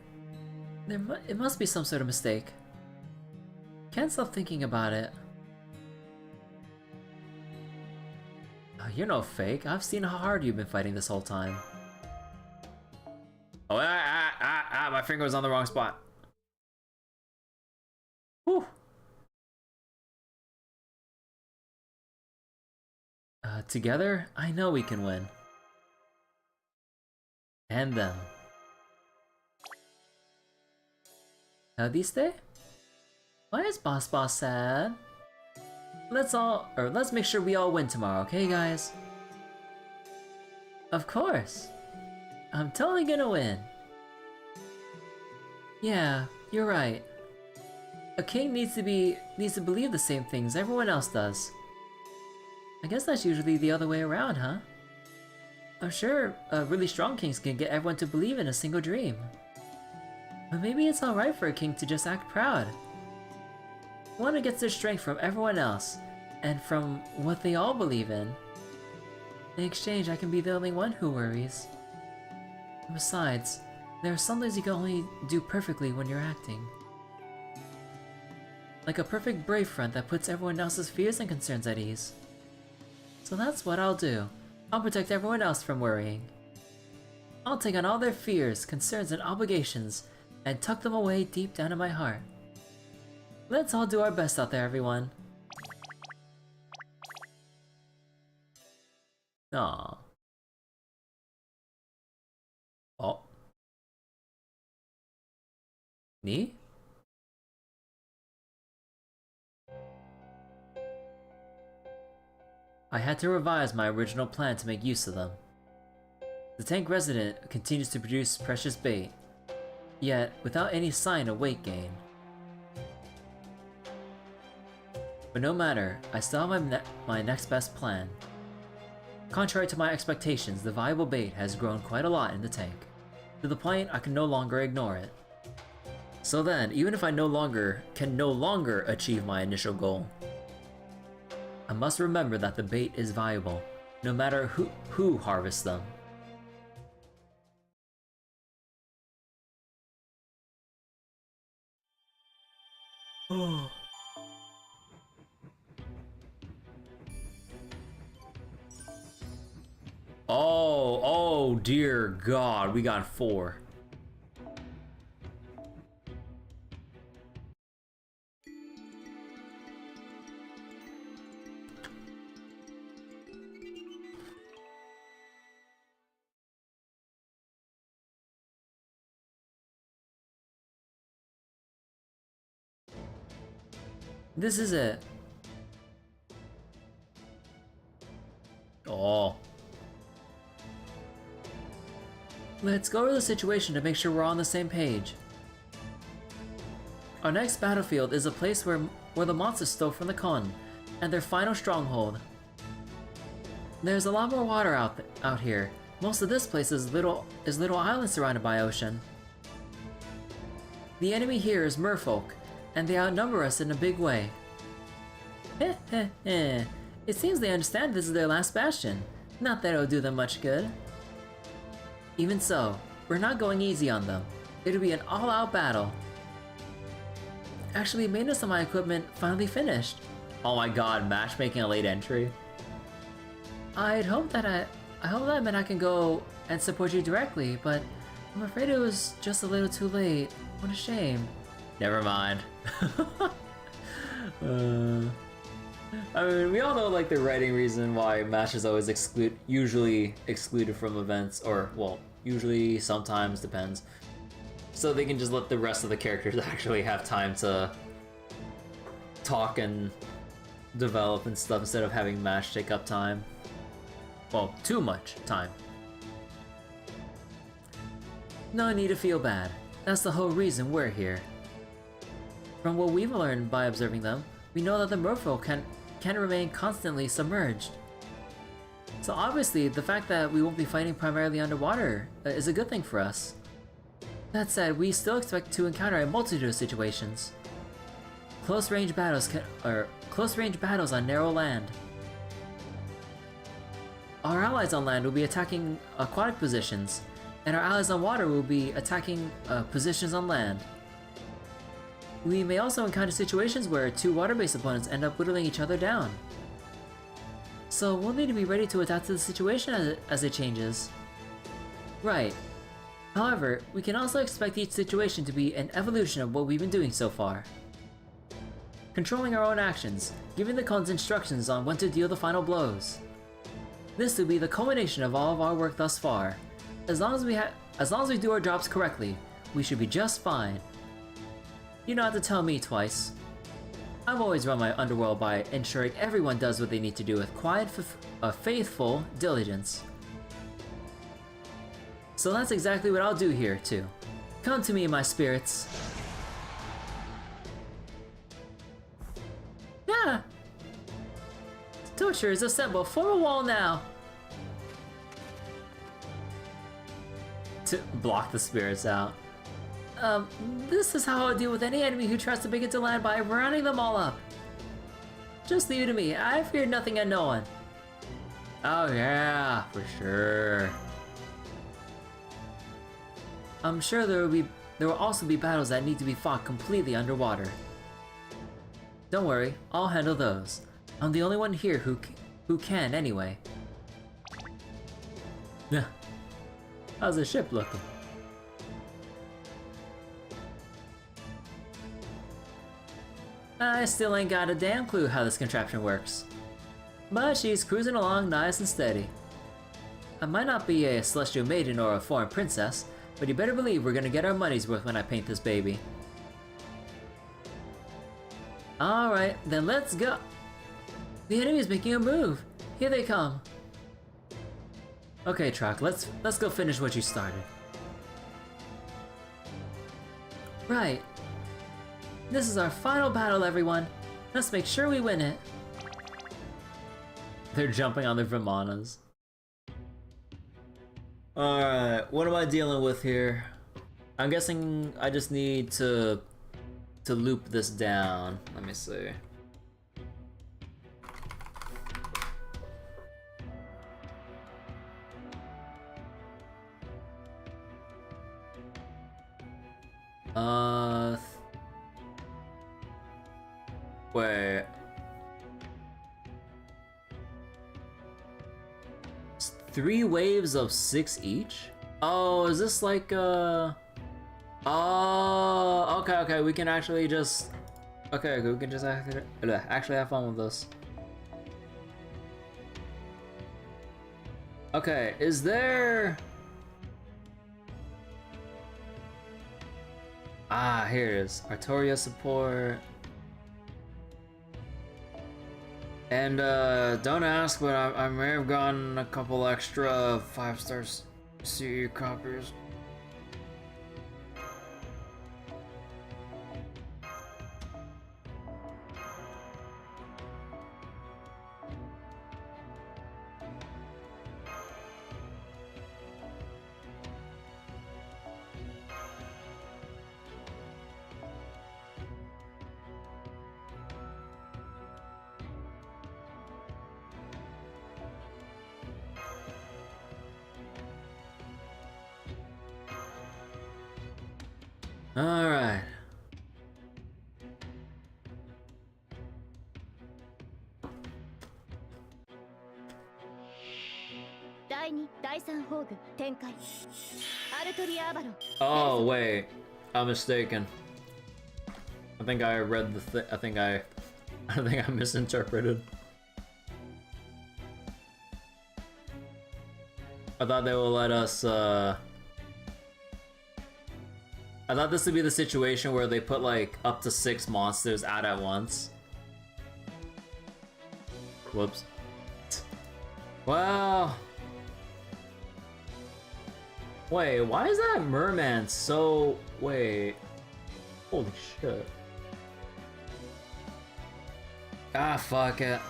It must be some sort of mistake. Can't stop thinking about it. Oh, you're no fake. I've seen how hard you've been fighting this whole time. Oh, my finger was on the wrong spot. Whew. Together, I know we can win. And them. How'd these stay? Why is Boss sad? Let's make sure we all win tomorrow, okay guys? Of course! I'm totally gonna win! Yeah, you're right. A king needs to believe the same things everyone else does. I guess that's usually the other way around, huh? I'm sure really strong kings can get everyone to believe in a single dream. But maybe it's alright for a king to just act proud. One who gets their strength from everyone else, and from what they all believe in. In exchange, I can be the only one who worries. And besides, there are some things you can only do perfectly when you're acting. Like a perfect brave front that puts everyone else's fears and concerns at ease. So that's what I'll do. I'll protect everyone else from worrying. I'll take on all their fears, concerns, and obligations and tuck them away deep down in my heart. Let's all do our best out there, everyone. Aww. Oh. Me? I had to revise my original plan to make use of them. The tank resident continues to produce precious bait, yet without any sign of weight gain. But no matter, I still have my next best plan. Contrary to my expectations, the viable bait has grown quite a lot in the tank, to the point I can no longer ignore it. So then, even if I can no longer achieve my initial goal, I must remember that the bait is viable, no matter who harvests them. Oh. Oh dear God, we got 4. This is it. Oh. Let's go over the situation to make sure we're on the same page. Our next battlefield is a place where the monsters stole from the Kon, and their final stronghold. There's a lot more water out here. Most of this place is little islands surrounded by ocean. The enemy here is merfolk, and they outnumber us in a big way. Heh heh heh. It seems they understand this is their last bastion. Not that it'll do them much good. Even so, we're not going easy on them. It'll be an all-out battle. Actually, maintenance on my equipment finally finished. Oh my god, matchmaking a late entry. I hope that meant I can go and support you directly, but I'm afraid it was just a little too late. What a shame. Never mind. I mean, we all know like the writing reason why match is always usually excluded from events, or well, usually, sometimes, depends. So they can just let the rest of the characters actually have time to talk and develop and stuff instead of having match take up time. Well, too much time. No need to feel bad. That's the whole reason we're here. From what we've learned by observing them, we know that the merfolk can remain constantly submerged. So obviously, the fact that we won't be fighting primarily underwater is a good thing for us. That said, we still expect to encounter a multitude of situations. Close-range battles on narrow land. Our allies on land will be attacking aquatic positions, and our allies on water will be attacking positions on land. We may also encounter situations where 2 water-based opponents end up whittling each other down. So we'll need to be ready to adapt to the situation as it changes. Right. However, we can also expect each situation to be an evolution of what we've been doing so far. Controlling our own actions, giving the Kon's instructions on when to deal the final blows. This will be the culmination of all of our work thus far. As long as we do our jobs correctly, we should be just fine. You don't have to tell me twice. I've always run my underworld by ensuring everyone does what they need to do with quiet, faithful diligence. So that's exactly what I'll do here, too. Come to me, my spirits. Yeah! Torturers assemble, form a wall now! To block the spirits out. This is how I'll deal with any enemy who tries to make it to land by rounding them all up. Just leave it to me, I fear nothing and no one. Oh yeah, for sure. I'm sure there will also be battles that need to be fought completely underwater. Don't worry, I'll handle those. I'm the only one here who can anyway. Yeah. How's the ship looking? I still ain't got a damn clue how this contraption works. But she's cruising along nice and steady. I might not be a celestial maiden or a foreign princess, but you better believe we're gonna get our money's worth when I paint this baby. Alright, then let's go! The enemy's making a move! Here they come! Okay, Trock, let's go finish what you started. Right. This is our final battle, everyone. Let's make sure we win it. They're jumping on their Vimanas. Alright, what am I dealing with here? I'm guessing I just need to loop this down. Let me see. Wait. It's 3 waves of 6 each? Oh, is this like oh, okay, we can actually just okay, we can just actually have fun with this. Okay, is there here it is. Artoria support. And don't ask, but I may have gotten a couple extra 5-star CE copies. All right. Oh wait, I'm mistaken. I think I read the I think I misinterpreted. I thought they will let us I thought this would be the situation where they put like up to 6 monsters out at once. Whoops. Well, wait, why is that merman so... Wait. Holy shit. Ah, fuck it.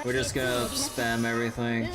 We're just gonna spam everything.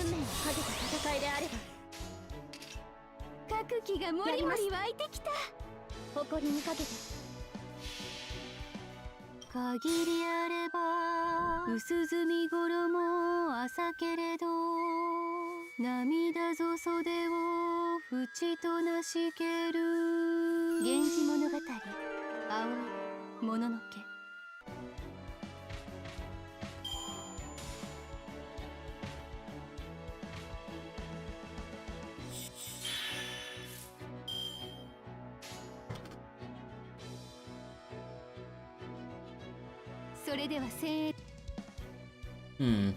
Hmm.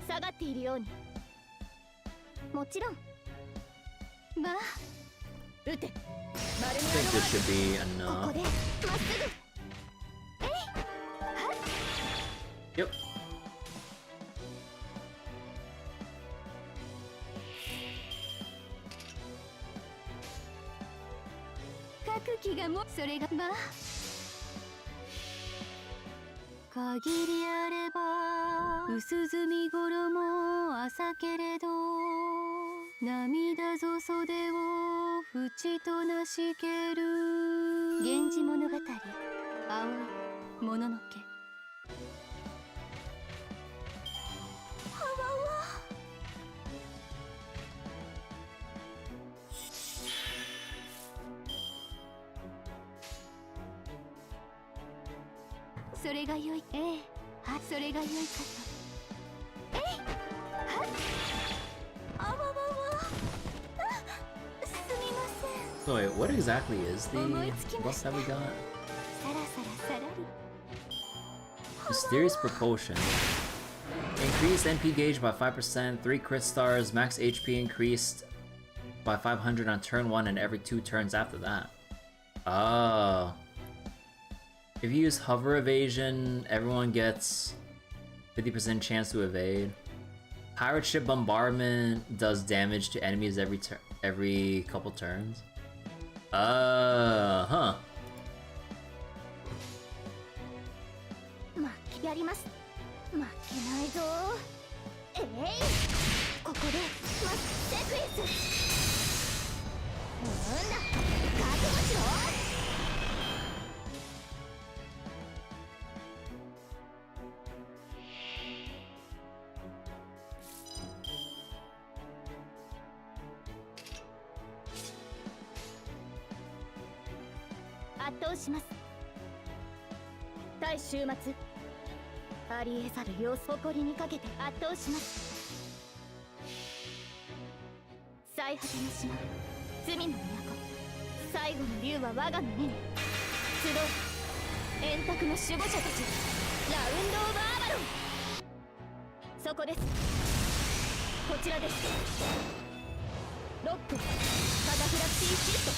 下がっているように。もちろん。まあ、撃て。 I think this should be enough. ここでまっすぐ。えい。はっ。 Yep. 各機がもそれがまあ。限りあれば薄墨衣朝けれど涙ぞ袖を淵となしける源氏物語青いもののけはわわそれが良い。ええ、は、それが良いかと。えい、は、あわわわ。あ、すみません。 So wait, what exactly is the buff that we got? さらさらさらり。 Mysterious Propulsion. Increased NP gauge by 5%, 3 crit stars, max HP increased by 500 on turn 1 and every 2 turns after that. Oh. If you use hover evasion, everyone gets 50% chance to evade. Pirate ship bombardment does damage to enemies every couple turns. Huh. やります。負けないぞ。えい、ここでマスセクエンス。なんだ、覚悟しろ。圧倒します。対終末、ありえざる様子、誇りにかけて圧倒します。最果ての島、罪の都、最後の竜は我が胸に集う。円卓の守護者たち、ラウンド・オブ・アバロン。そこです。こちらです。ロック、カタフラクシーシフト。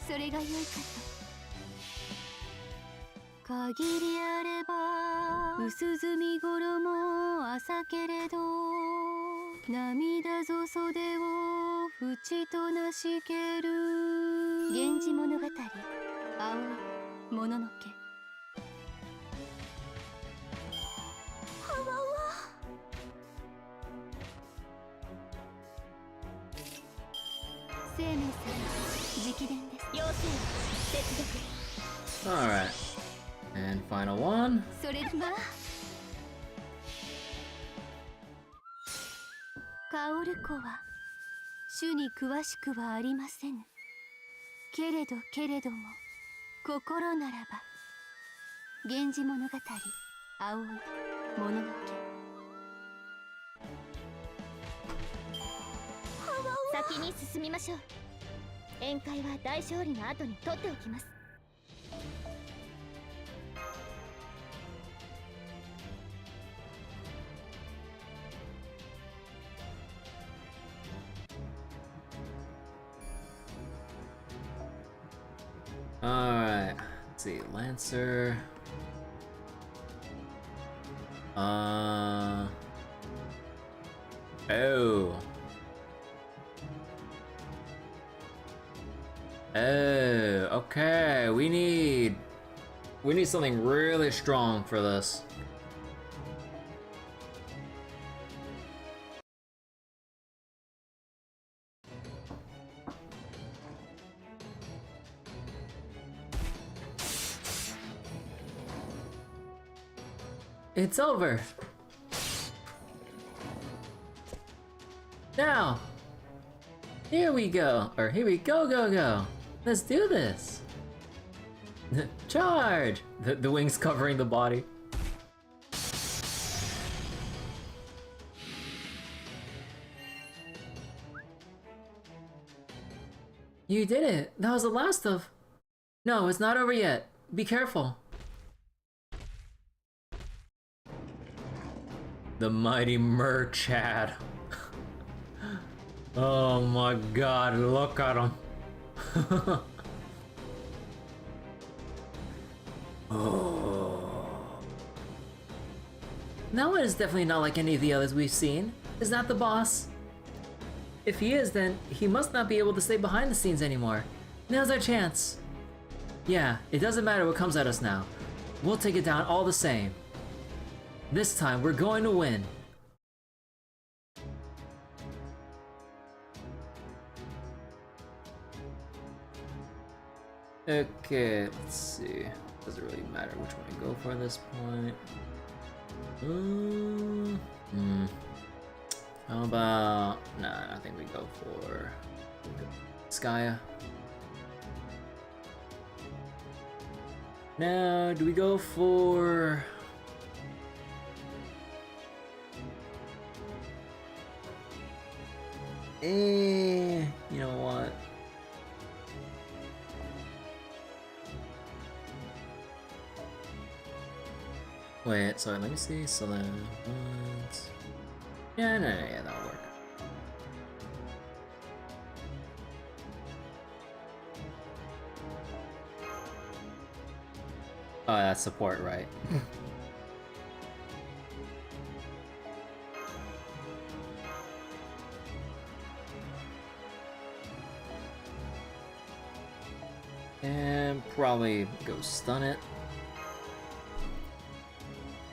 それが良いかと。限りあれば薄墨衣朝けれど、涙ぞ袖を縁となしける。源氏物語、青いもののけ。はわわ。生命さん、直伝です。妖精、接続。 Alright. And final one. それまあ、カオル子は主に詳しくはありませぬ。けれども心ならば、源氏物語、青いもののけ。先に進みましょう。宴会は大勝利の後に取っておきます。Alright. Let's see. Lancer. Oh. Oh, okay. We need something really strong for this. It's over. Now. Here we go. Or here we go. Let's do this! Charge! The wings covering the body. You did it! That was the last of... No, it's not over yet. Be careful. The mighty Merchad. Oh my god, look at him. Oh. That one is definitely not like any of the others we've seen. Is that the boss? If he is, then he must not be able to stay behind the scenes anymore. Now's our chance. Yeah, it doesn't matter what comes at us now. We'll take it down all the same. This time, we're going to win. Okay, let's see. Doesn't really matter which one to go for at this point. How about... Nah, I think we go for... Skya. Now, do we go for... you know what? Wait, sorry, let me see. So then, once... Yeah, yeah, that'll work. Oh, that's support, right? And probably go stun it.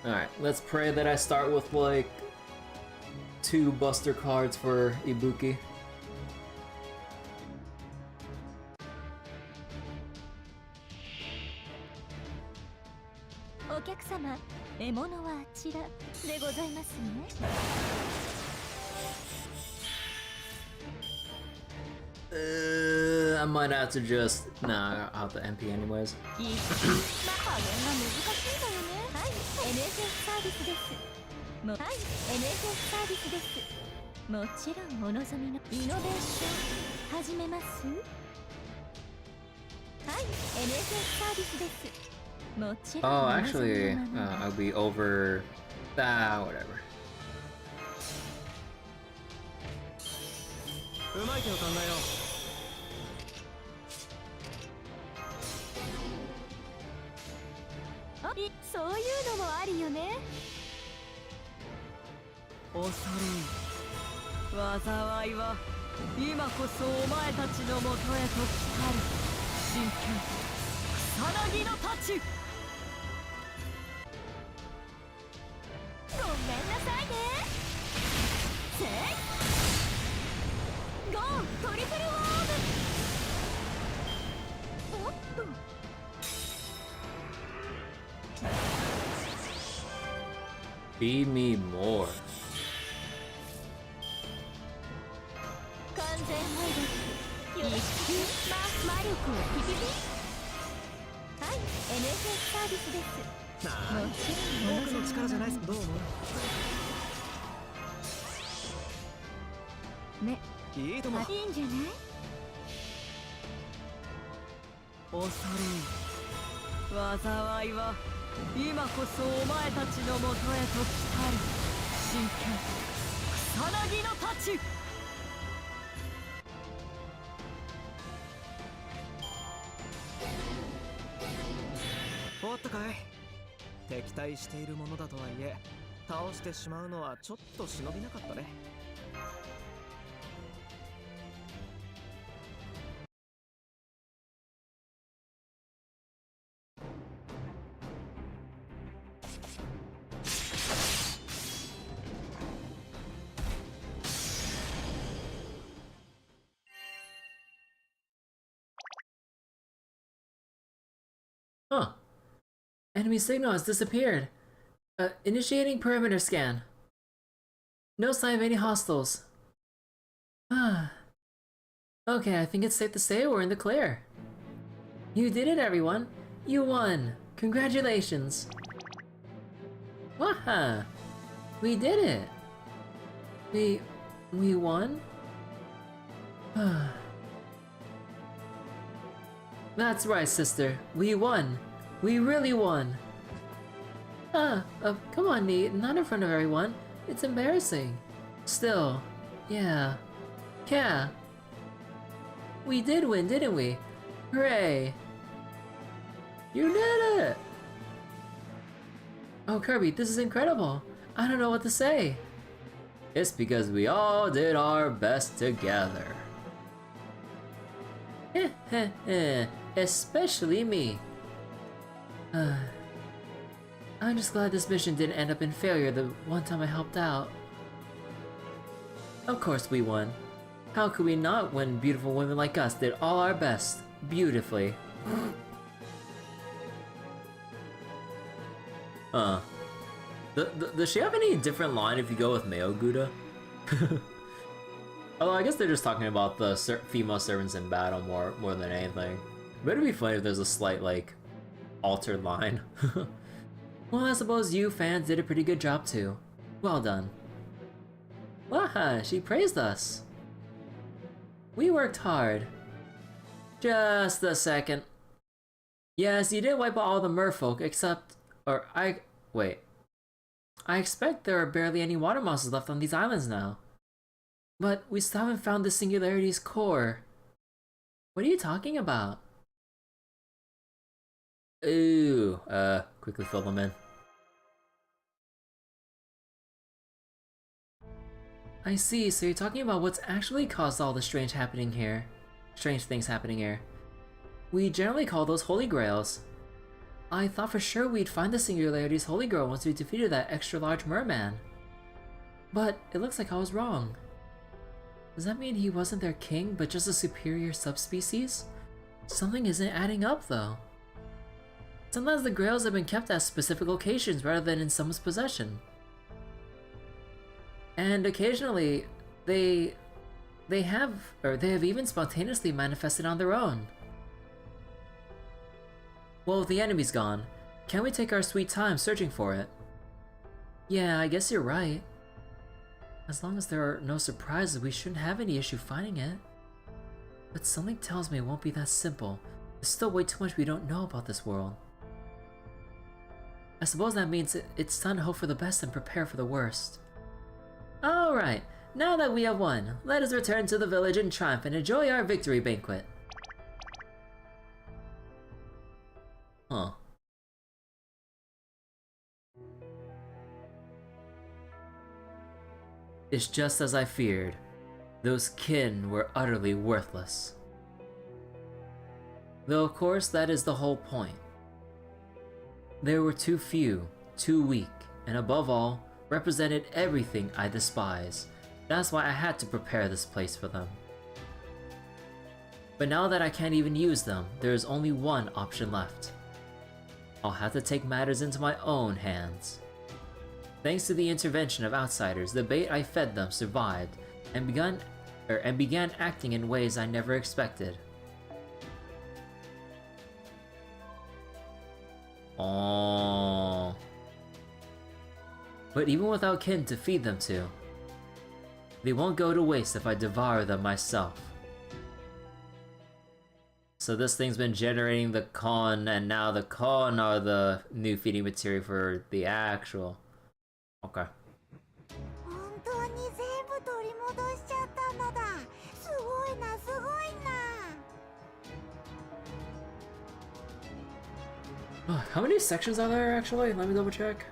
Alright, let's pray that I start with like 2 buster cards for Ibuki. I might have to just... Nah, I'll have to MP anyways. Oh, actually, I'll be over... whatever. Feed me more. Huh. Enemy signal has disappeared. Initiating perimeter scan. No sign of any hostiles. Ah. Okay, I think it's safe to say we're in the clear. You did it, everyone. You won. Congratulations. Waha! We did it. We won? That's right, sister. We won. We really won. Come on, Neat. Not in front of everyone. It's embarrassing. Still, yeah. Yeah. We did win, didn't we? Hooray. You did it! Oh, Kirby, this is incredible. I don't know what to say. It's because we all did our best together. Especially me. I'm just glad this mission didn't end up in failure the one time I helped out. Of course we won. How could we not when beautiful women like us did all our best, beautifully? Does she have any different line if you go with Meo Gouda? Although I guess they're just talking about the female servants in battle more than anything. But it'd be funny if there's a slight, like, altered line. Well, I suppose you fans did a pretty good job too. Well done. Waha, she praised us. We worked hard. Just a second. Yes, you did wipe out all the merfolk except... Wait. I expect there are barely any water monsters left on these islands now. But we still haven't found the Singularity's core. What are you talking about? Ooh, quickly fill them in. I see, so you're talking about what's actually caused all the strange things happening here. We generally call those Holy Grails. I thought for sure we'd find the Singularity's Holy Grail once we defeated that extra-large merman. But it looks like I was wrong. Does that mean he wasn't their king, but just a superior subspecies? Something isn't adding up, though. Sometimes the grails have been kept at specific locations rather than in someone's possession. And occasionally, they have even spontaneously manifested on their own. Well, the enemy's gone. Can't we take our sweet time searching for it? Yeah, I guess you're right. As long as there are no surprises, we shouldn't have any issue finding it. But something tells me it won't be that simple. There's still way too much we don't know about this world. I suppose that means it's time to hope for the best and prepare for the worst. Alright, now that we have won, let us return to the village in triumph and enjoy our victory banquet. Huh. It's just as I feared. Those kin were utterly worthless. Though of course that is the whole point. They were too few, too weak, and above all, represented everything I despise. That's why I had to prepare this place for them. But now that I can't even use them, there is only one option left. I'll have to take matters into my own hands. Thanks to the intervention of outsiders, the bait I fed them survived and began acting in ways I never expected. Oh. But even without kin to feed them to, they won't go to waste if I devour them myself. So this thing's been generating the con, and now the con are the new feeding material for the actual. Okay. How many sections are there actually? Let me double check.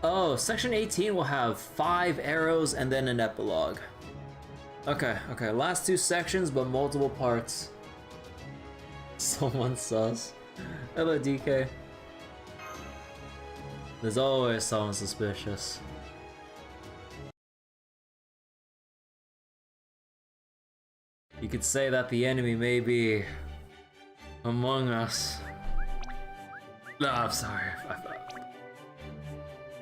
Oh, section 18 will have 5 arrows and then an epilogue. Okay, last 2 sections, but multiple parts. Someone sus. Hello, DK. There's always someone suspicious. You could say that the enemy may be among us. No, I'm sorry.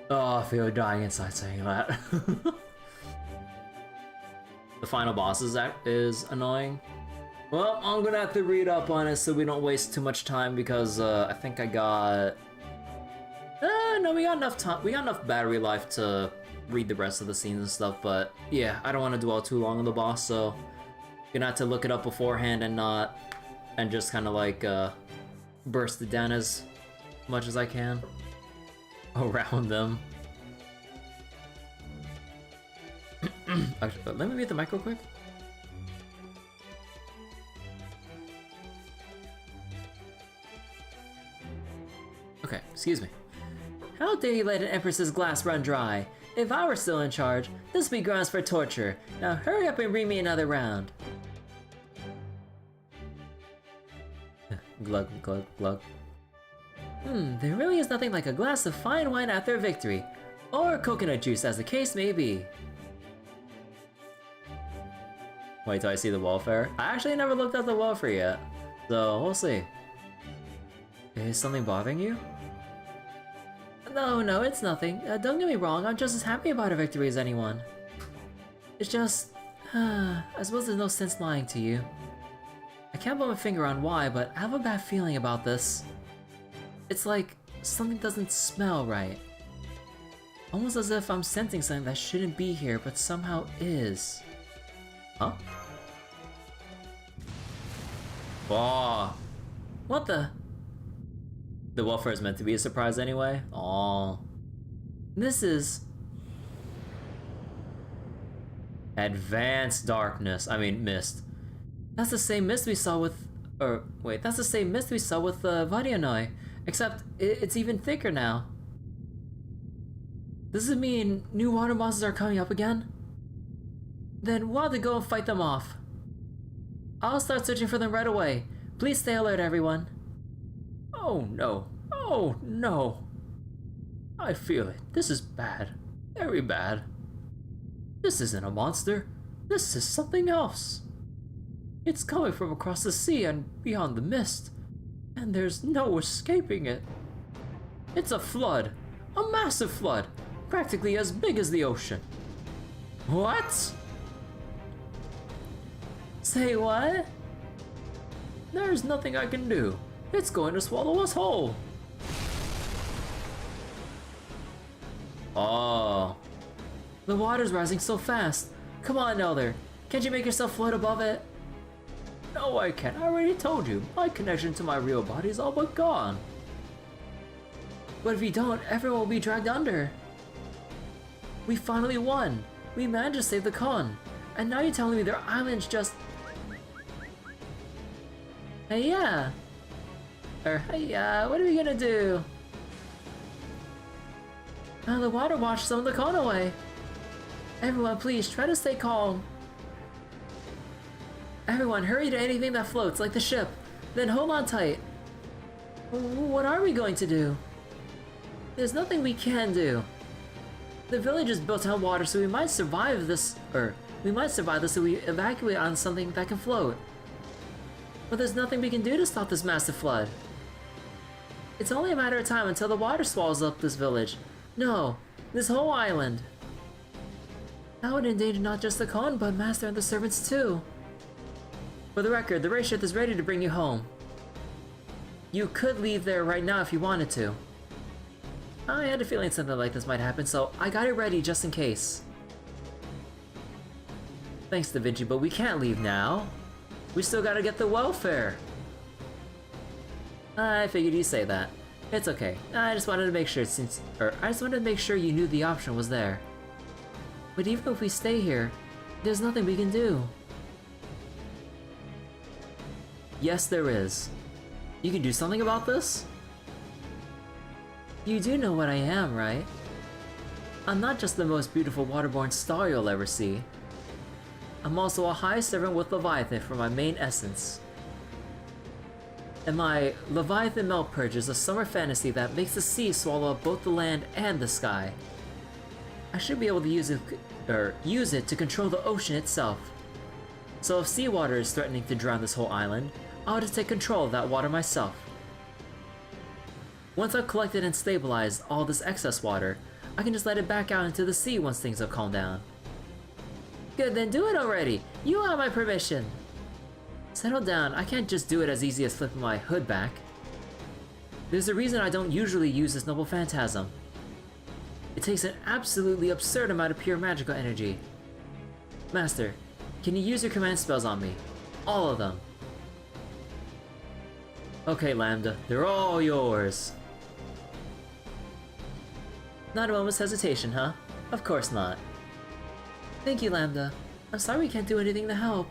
I feel dying inside saying that. The final boss is annoying. Well, I'm gonna have to read up on it so we don't waste too much time because I think I got... no, we got enough time. We got enough battery life to read the rest of the scenes and stuff, but yeah, I don't want to dwell too long on the boss, so gonna have to look it up beforehand and just kind of like burst it down as much as I can around them. Actually, let me mute the mic real quick. Okay, excuse me. How dare you let an Empress's glass run dry? If I were still in charge, this would be grounds for torture. Now hurry up and bring me another round. Glug, glug, glug. There really is nothing like a glass of fine wine after a victory. Or coconut juice, as the case may be. Wait till I see the welfare. I actually never looked at the welfare yet. So, we'll see. Is something bothering you? No, it's nothing. Don't get me wrong, I'm just as happy about a victory as anyone. It's just... I suppose there's no sense lying to you. I can't put my finger on why, but I have a bad feeling about this. It's like something doesn't smell right. Almost as if I'm sensing something that shouldn't be here, but somehow is. Huh? Whoa. What the? The welfare is meant to be a surprise anyway? Aww. This is... Advanced darkness. I mean, mist. That's the same mist we saw with... Or, wait, that's the same mist we saw with Varianoi. Except, it's even thicker now. Does it mean new water monsters are coming up again? Then we'll have to go and fight them off. I'll start searching for them right away. Please stay alert, everyone. Oh no. Oh no. I feel it. This is bad. Very bad. This isn't a monster. This is something else. It's coming from across the sea and beyond the mist. And there's no escaping it. It's a flood. A massive flood. Practically as big as the ocean. What? Say what? There's nothing I can do. It's going to swallow us whole. Oh. The water's rising so fast. Come on, Elder. Can't you make yourself float above it? No, I can't. I already told you. My connection to my real body is all but gone. But if you don't, everyone will be dragged under. We finally won. We managed to save the con. And now you're telling me their island's just... Hey, yeah. What are we gonna do? The water washed some of the con away. Everyone, please try to stay calm. Everyone, hurry to anything that floats, like the ship. Then hold on tight. What are we going to do? There's nothing we can do. The village is built on water, so we might survive this, if we evacuate on something that can float. But there's nothing we can do to stop this massive flood. It's only a matter of time until the water swallows up this village. No, this whole island. That would endanger not just the con, but Master and the servants too. For the record, the race ship is ready to bring you home. You could leave there right now if you wanted to. I had a feeling something like this might happen, so I got it ready just in case. Thanks, Da Vinci, but we can't leave now. We still gotta get the welfare. I figured you'd say that. It's okay. I just wanted to make sure you knew the option was there. But even if we stay here, there's nothing we can do. Yes, there is. You can do something about this? You do know what I am, right? I'm not just the most beautiful waterborne star you'll ever see. I'm also a high servant with Leviathan for my main essence. And my Leviathan Melt Purge is a summer fantasy that makes the sea swallow up both the land and the sky. I should be able to use it to control the ocean itself. So if seawater is threatening to drown this whole island, I'll just take control of that water myself. Once I've collected and stabilized all this excess water, I can just let it back out into the sea once things have calmed down. Good, then do it already! You have my permission! Settle down, I can't just do it as easy as flipping my hood back. There's a reason I don't usually use this noble phantasm. It takes an absolutely absurd amount of pure magical energy. Master, can you use your command spells on me? All of them. Okay, Lambda, they're all yours. Not a moment's hesitation, huh? Of course not. Thank you, Lambda. I'm sorry we can't do anything to help.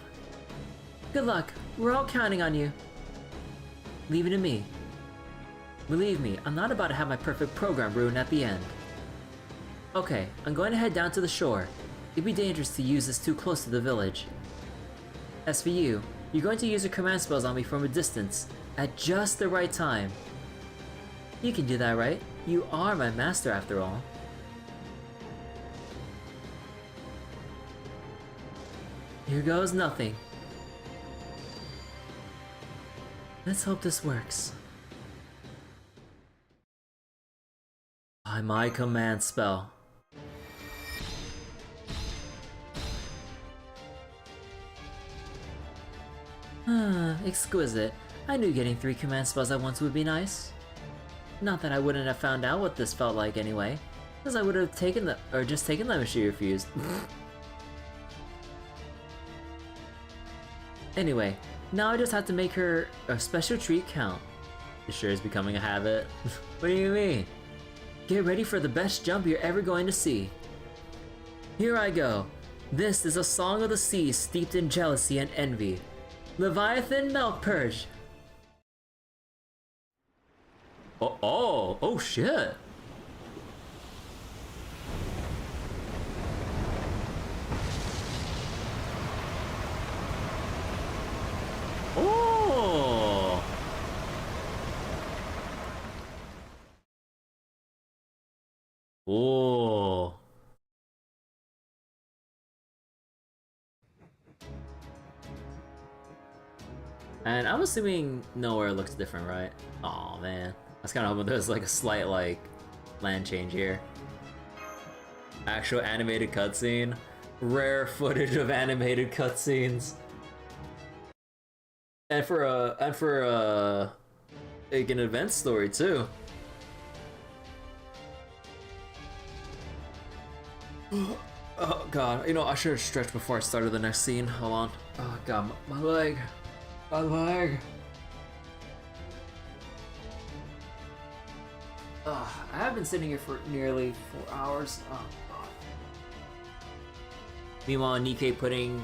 Good luck. We're all counting on you. Leave it to me. Believe me, I'm not about to have my perfect program ruined at the end. Okay, I'm going to head down to the shore. It'd be dangerous to use this too close to the village. As for you, you're going to use your command spells on me from a distance, at just the right time. You can do that, right? You are my master after all. Here goes nothing. Let's hope this works. By my command spell. Exquisite. I knew getting 3 command spells at once would be nice. Not that I wouldn't have found out what this felt like anyway, because I would have taken them, or just taken them if she refused. Anyway, now I just have to make her a special treat count. It sure is becoming a habit. What do you mean? Get ready for the best jump you're ever going to see. Here I go. This is a song of the sea steeped in jealousy and envy. Leviathan Milk Purge. Oh shit. Oh. Oh. And I'm assuming nowhere looks different, right? Oh man. I was kind of hoping there's like a slight like land change here. Actual animated cutscene. Rare footage of animated cutscenes. And for like an event story too. Oh god, you know, I should have stretched before I started the next scene. Hold on. Oh god, my leg. My leg. I have been sitting here for nearly 4 hours. Oh god. Meanwhile, Nikkei putting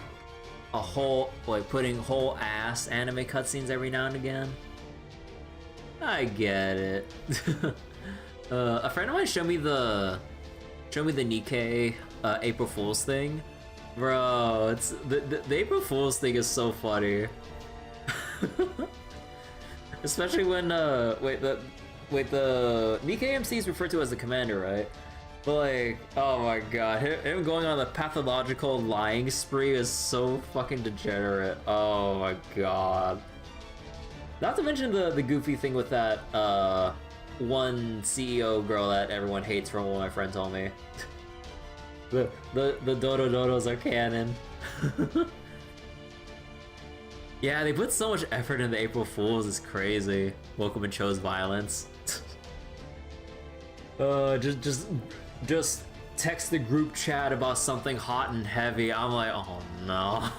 whole ass anime cutscenes every now and again. I get it. A friend of mine showed me the Nikkei April Fool's thing. Bro, it's the April Fool's thing is so funny. Especially when the Nikkei MC is referred to as the commander, right? But like, oh my god, him going on the pathological lying spree is so fucking degenerate. Oh my god. Not to mention the goofy thing with that one CEO girl that everyone hates from what my friend told me. the Dodos are canon. Yeah, they put so much effort into April Fools, it's crazy. Welcome and chose violence. Just text the group chat about something hot and heavy. I'm like, oh no.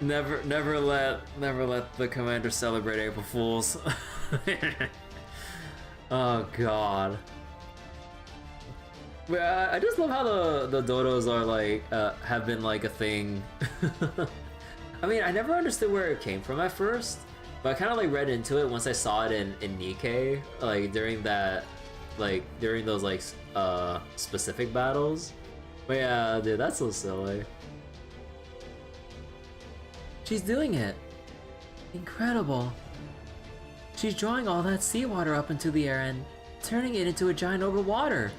Never let the commander celebrate April Fools. Oh god. But I just love how the dodos are like have been like a thing. I mean, I never understood where it came from at first, but I kind of like read into it once I saw it in Nikkei, like during those like specific battles. But yeah, dude, that's so silly. She's doing it. Incredible. She's drawing all that seawater up into the air and turning it into a giant orb of water.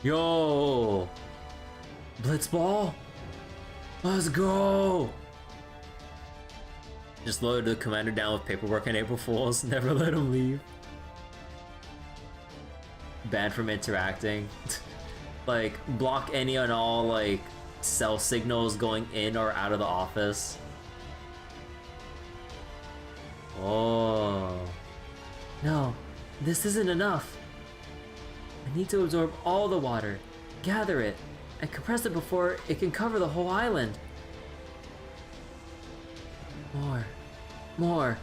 Yo! Blitzball! Let's go! Just loaded the commander down with paperwork and April Fools. Never let him leave. Banned from interacting. Like, block any and all, like, cell signals going in or out of the office. Oh. No, this isn't enough. I need to absorb all the water, gather it, and compress it before it can cover the whole island. More.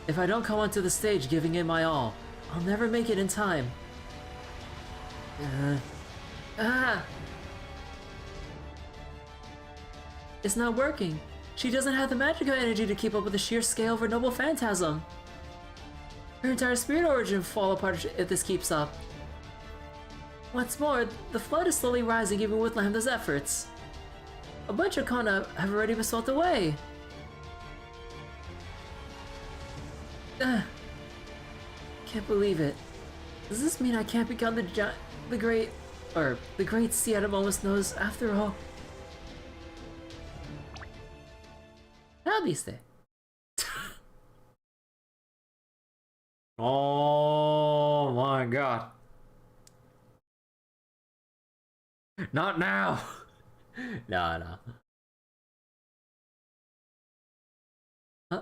If I don't come onto the stage giving it my all, I'll never make it in time. It's not working. She doesn't have the magical energy to keep up with the sheer scale of her noble phantasm. Her entire spirit origin will fall apart if this keeps up. What's more, the flood is slowly rising even with Lambda's efforts. A bunch of Kon have already been swept away. Can't believe it. Does this mean I can't become the great sea out of almost knows after all? Nabiste. Oh my god. Not now. No.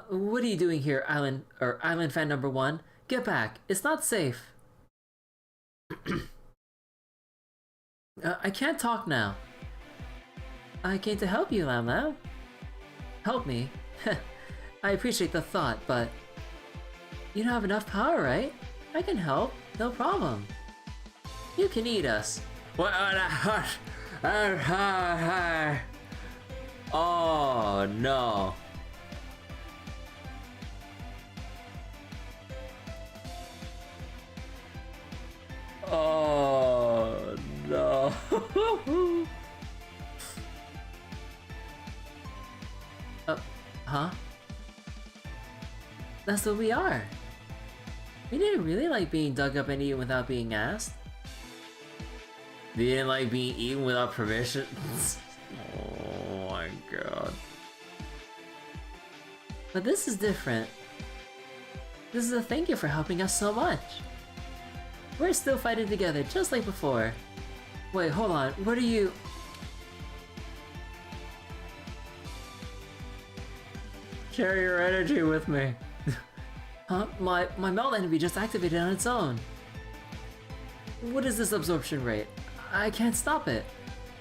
What are you doing here, island fan number 1? Get back. It's not safe. I can't talk now. I came to help you, Lam Lam. Help me? I appreciate the thought, but you don't have enough power, right? I can help, no problem. You can eat us. What? Oh no. Oh no. Huh? That's what we are. We didn't really like being dug up and eaten without being asked. They didn't like being eaten without permission. Oh my god. But this is different. This is a thank you for helping us so much. We're still fighting together, just like before. Wait, hold on. What are you... Share your energy with me. Huh? My melt enemy just activated on its own. What is this absorption rate? I can't stop it.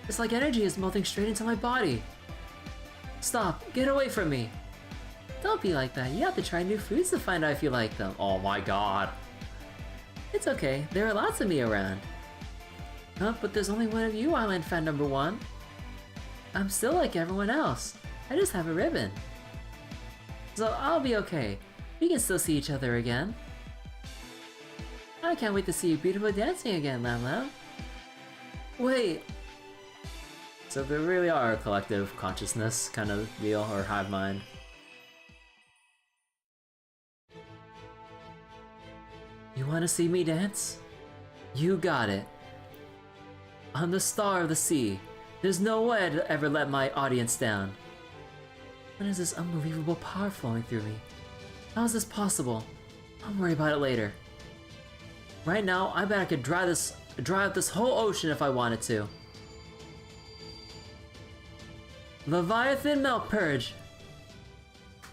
It's like energy is melting straight into my body. Stop. Get away from me. Don't be like that. You have to try new foods to find out if you like them. Oh my god. It's okay. There are lots of me around. Huh? But there's only one of you, Island fan number 1. I'm still like everyone else. I just have a ribbon. So I'll be okay. We can still see each other again. I can't wait to see you beautiful dancing again, Lam Lam. Wait. So there really are a collective consciousness kind of deal, or hive mind. You want to see me dance? You got it. I'm the star of the sea. There's no way I'd ever let my audience down. When is this unbelievable power flowing through me? How is this possible? I'll worry about it later. Right now, I bet I could dry up this whole ocean if I wanted to. Leviathan Melt Purge.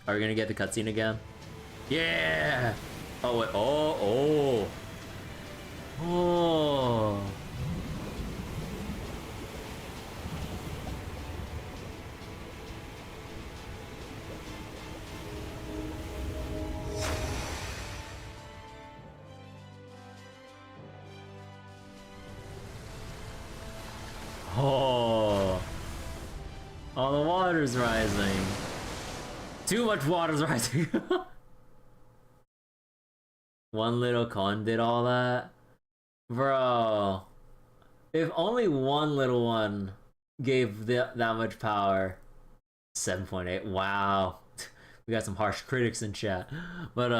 Are we gonna get the cutscene again? Yeah! Oh wait, oh. Oh, the water's rising. Too much water's rising. One little con did all that? Bro. If only one little one gave that much power. 7.8, wow. We got some harsh critics in chat. But,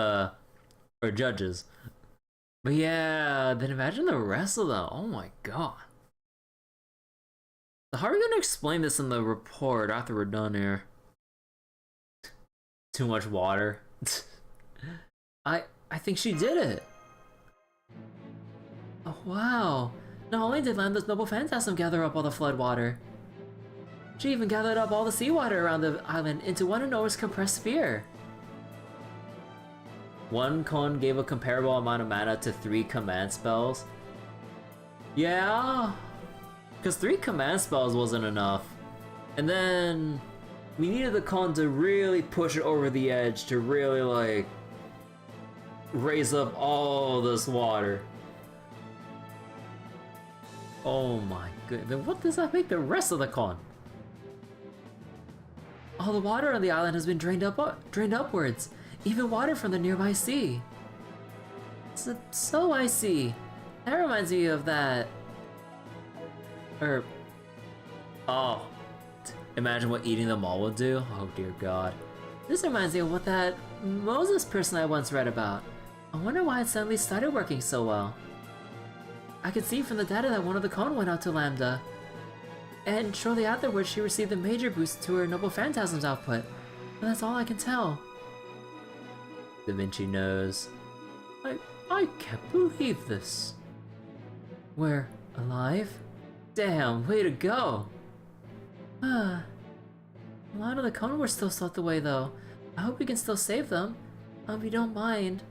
or judges. But yeah, then imagine the rest of them. Oh my god. How are we gonna explain this in the report after we're done here? Too much water. I think she did it. Oh wow. Not only did Lambda's noble phantasm gather up all the flood water, she even gathered up all the seawater around the island into one enormous compressed sphere. One Kon gave a comparable amount of mana to 3 command spells. Yeah. Because 3 command spells wasn't enough. And then we needed the Kon to really push it over the edge to really like raise up all this water. Oh my goodness. Then what does that make the rest of the Kon? All the water on the island has been drained upwards. Even water from the nearby sea. So I see. That reminds me of that. Oh. Imagine what eating them all would do. Oh dear god. This reminds me of what that Moses person I once read about. I wonder why it suddenly started working so well. I could see from the data that one of the cone went out to Lambda. And shortly afterwards she received a major boost to her Noble Phantasm's output. But that's all I can tell. Da Vinci knows. I can't believe this. We're alive? Damn, way to go! A lot of the cone were still swept away though. I hope we can still save them. If you don't mind.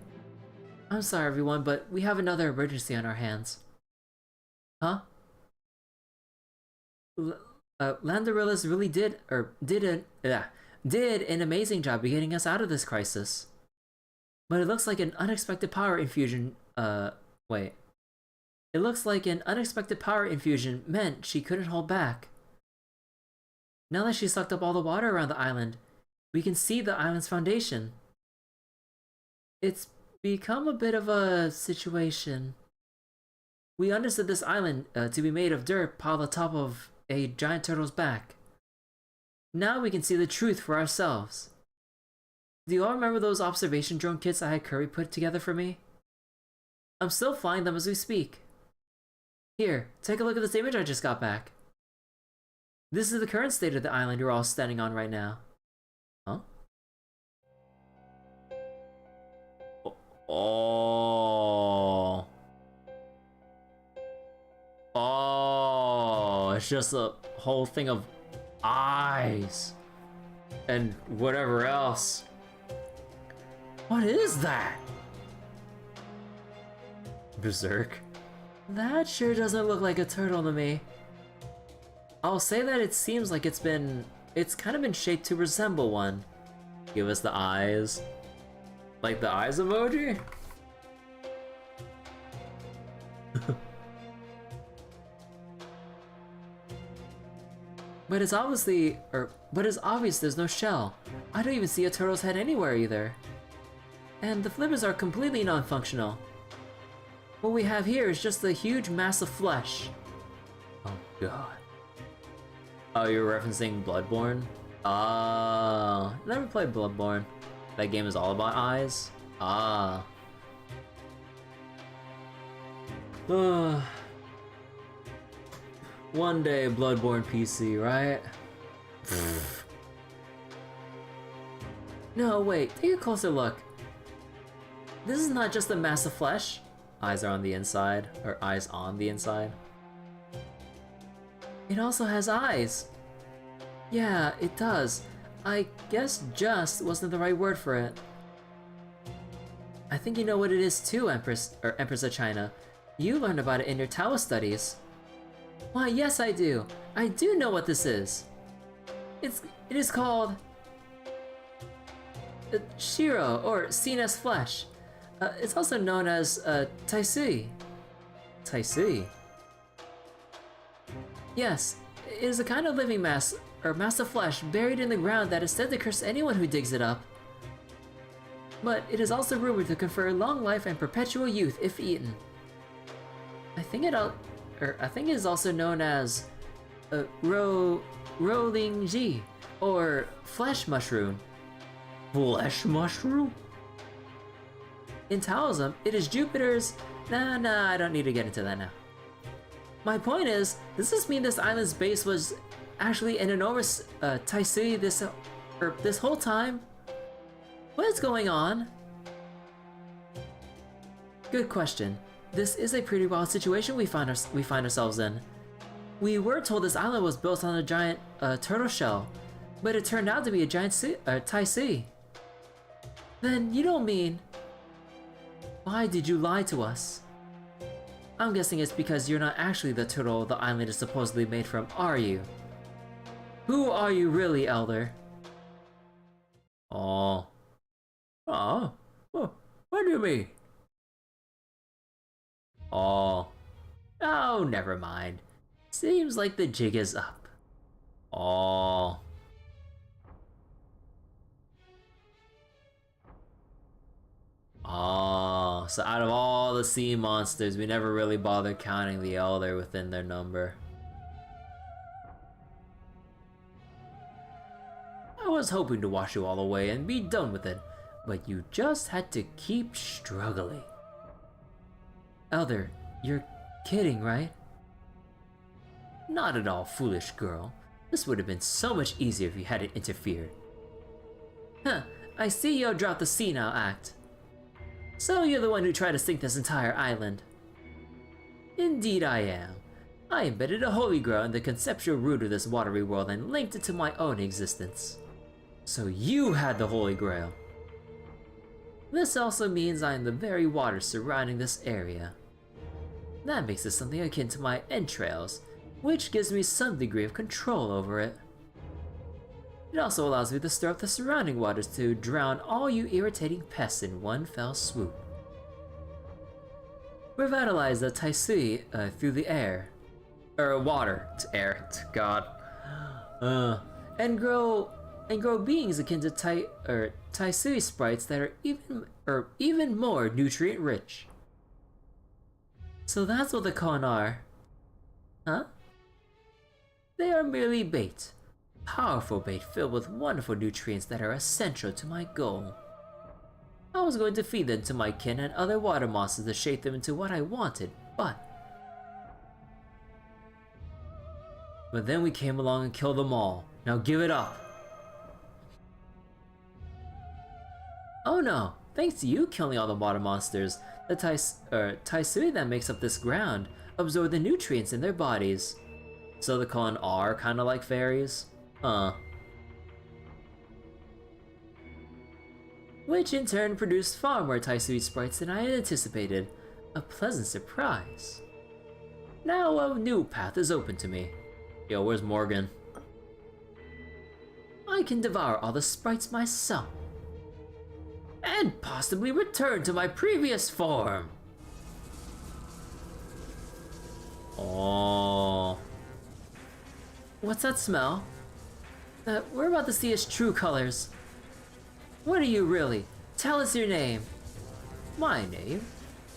I'm sorry everyone, but we have another emergency on our hands. Huh? Landarillas really did an amazing job of getting us out of this crisis. But it looks like an unexpected power infusion, wait. It looks like an unexpected power infusion meant she couldn't hold back. Now that she sucked up all the water around the island, we can see the island's foundation. It's become a bit of a situation. We understood this island to be made of dirt piled on top of a giant turtle's back. Now we can see the truth for ourselves. Do you all remember those observation drone kits I had Curry put together for me? I'm still flying them as we speak. Here, take a look at this image I just got back. This is the current state of the island you're all standing on right now. Huh? Oh. Oh, it's just a whole thing of eyes and whatever else. What is that? Berserk? That sure doesn't look like a turtle to me. I'll say that it seems like it's kind of been shaped to resemble one. Give us the eyes. Like the eyes emoji? But it's obvious there's no shell. I don't even see a turtle's head anywhere either. And the flippers are completely non-functional. What we have here is just a huge mass of flesh. Oh god. Oh, you're referencing Bloodborne? Never played Bloodborne. That game is all about eyes? One day, Bloodborne PC, right? No, wait, take a closer look. This is not just a mass of flesh. Eyes are on the inside, or eyes on the inside. It also has eyes. Yeah, it does. I guess just wasn't the right word for it. I think you know what it is too, Empress of China. You learned about it in your Taoist studies. Why, yes I do. I do know what this is. It is called Shiro, or seen as flesh. It's also known as Tai-Sui. Tai-Sui? Yes, it is a kind of living mass, or mass of flesh buried in the ground that is said to curse anyone who digs it up. But it is also rumored to confer long life and perpetual youth if eaten. I think it is also known as Rolling Ji, or flesh mushroom. Flesh mushroom? In Taoism, it is Jupiter's... Nah, I don't need to get into that now. My point is, does this mean this island's base was actually an enormous Tai-Sui this whole time? What is going on? Good question. This is a pretty wild situation we find ourselves in. We were told this island was built on a giant turtle shell, but it turned out to be a giant Tai-Sui. Then you don't mean... Why did you lie to us? I'm guessing it's because you're not actually the turtle the island is supposedly made from, are you? Who are you really, Elder? Oh. Oh. What do you mean? Oh. Oh, never mind. Seems like the jig is up. Oh. Oh, so out of all the sea monsters, we never really bothered counting the Elder within their number. I was hoping to wash you all away and be done with it, but you just had to keep struggling. Elder, you're kidding, right? Not at all, foolish girl. This would have been so much easier if you hadn't interfered. Huh, I see you dropped the senile act. So you're the one who tried to sink this entire island. Indeed I am. I embedded a holy grail in the conceptual root of this watery world and linked it to my own existence. So you had the holy grail. This also means I am the very water surrounding this area. That makes it something akin to my entrails, which gives me some degree of control over it. It also allows me to stir up the surrounding waters to drown all you irritating pests in one fell swoop. Revitalize the Taisui through the air. Water. To air. To God. And grow beings akin to Taisui sprites that are even more nutrient rich. So that's what the Kon are. Huh? They are merely bait. Powerful bait filled with wonderful nutrients that are essential to my goal. I was going to feed them to my kin and other water monsters to shape them into what I wanted, but then we came along and killed them all. Now give it up. Oh no, thanks to you killing all the water monsters, the Taisui that makes up this ground absorb the nutrients in their bodies. So the Kon are kinda like fairies? Which in turn produced far more Taisui sprites than I had anticipated. A pleasant surprise. Now a new path is open to me. Yo, where's Morgan? I can devour all the sprites myself. And possibly return to my previous form. Oh. What's that smell? We're about to see his true colors. What are you really? Tell us your name. My name?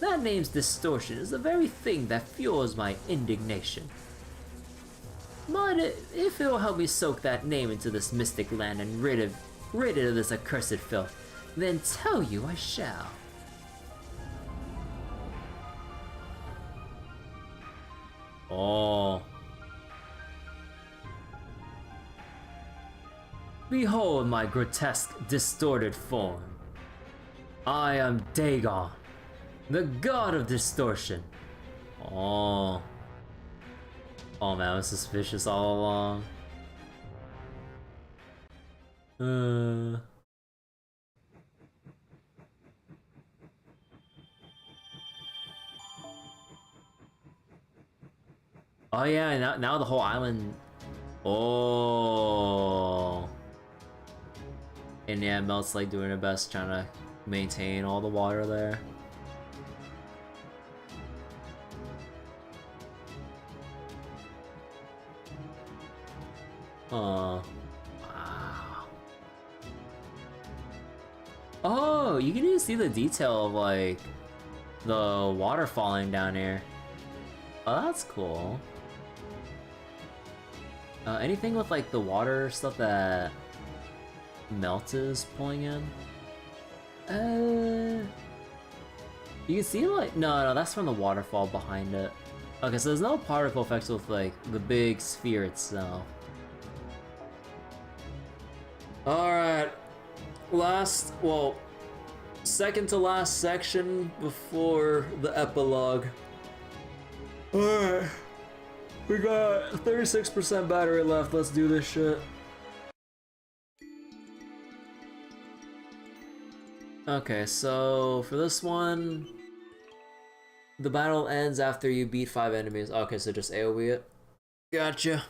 That name's distortion is the very thing that fuels my indignation. But if it will help me soak that name into this mystic land and rid it of this accursed filth, then tell you I shall. Oh. Behold my grotesque, distorted form. I am Dagon, the god of distortion. Oh. Oh man, I was suspicious all along. Oh yeah, now the whole island. Oh. And yeah, Melt's like doing her best trying to maintain all the water there. Oh. Wow. Oh, you can even see the detail of like the water falling down here. Oh, that's cool. Anything with like the water stuff that Melt is pulling in? You can see like no, that's from the waterfall behind it. Okay, so there's no particle effects with like the big sphere itself. Alright. Second to last section before the epilogue. Alright. We got 36% battery left, let's do this shit. Okay, so for this one, the battle ends after you beat 5 enemies. Okay, so just AoE it. Gotcha.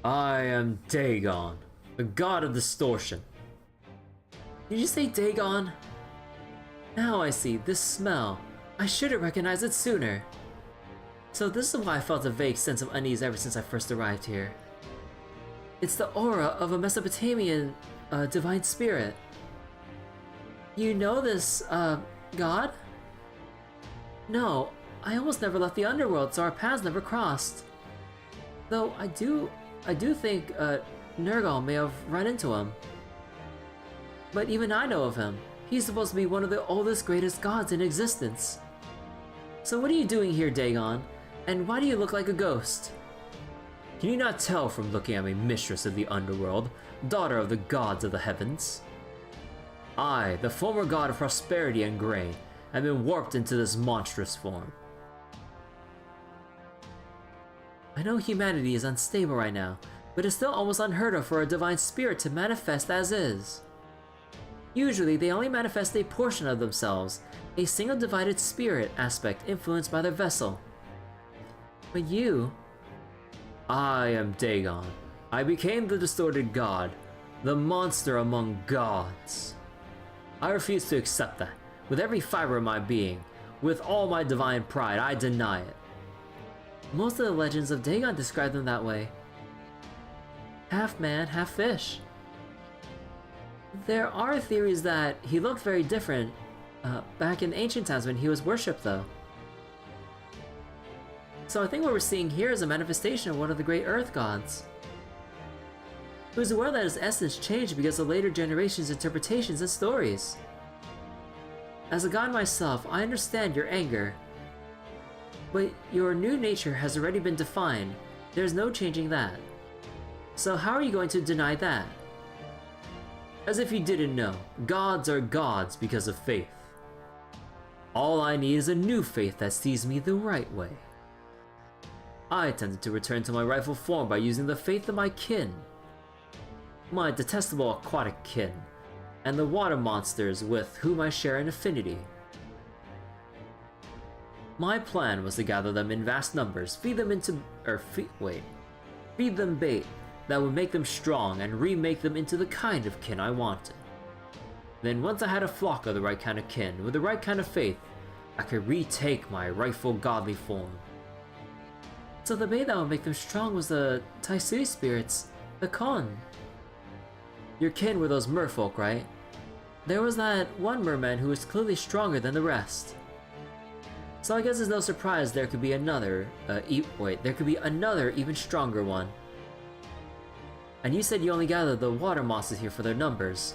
I am Dagon, the god of distortion. Did you say Dagon? Now I see, this smell. I should have recognized it sooner. So this is why I felt a vague sense of unease ever since I first arrived here. It's the aura of a Mesopotamian divine spirit. You know this, god? No, I almost never left the underworld, so our paths never crossed. Though I do think Nergal may have run into him. But even I know of him. He's supposed to be one of the oldest, greatest gods in existence. So what are you doing here, Dagon? And why do you look like a ghost? Can you not tell from looking at me, mistress of the underworld, daughter of the gods of the heavens? I, the former god of prosperity and grain, have been warped into this monstrous form. I know humanity is unstable right now, but it's still almost unheard of for a divine spirit to manifest as is. Usually, they only manifest a portion of themselves, a single divided spirit aspect influenced by their vessel. But you... I am Dagon. I became the distorted god, the monster among gods. I refuse to accept that. With every fiber of my being, with all my divine pride, I deny it. Most of the legends of Dagon describe them that way. Half man, half fish. There are theories that he looked very different back in ancient times when he was worshipped, though. So I think what we're seeing here is a manifestation of one of the great earth gods. He was aware that his essence changed because of later generations' interpretations and stories. As a god myself, I understand your anger. But your new nature has already been defined. There's no changing that. So how are you going to deny that? As if you didn't know, gods are gods because of faith. All I need is a new faith that sees me the right way. I attempted to return to my rightful form by using the faith of my kin. My detestable aquatic kin, and the water monsters with whom I share an affinity. My plan was to gather them in vast numbers, feed them bait that would make them strong and remake them into the kind of kin I wanted. Then once I had a flock of the right kind of kin, with the right kind of faith, I could retake my rightful godly form. So the bait that would make them strong was the Taisui spirits, the Kon. Your kin were those merfolk, right? There was that one merman who was clearly stronger than the rest. So I guess it's no surprise there could be another, there could be another even stronger one. And you said you only gathered the water mosses here for their numbers.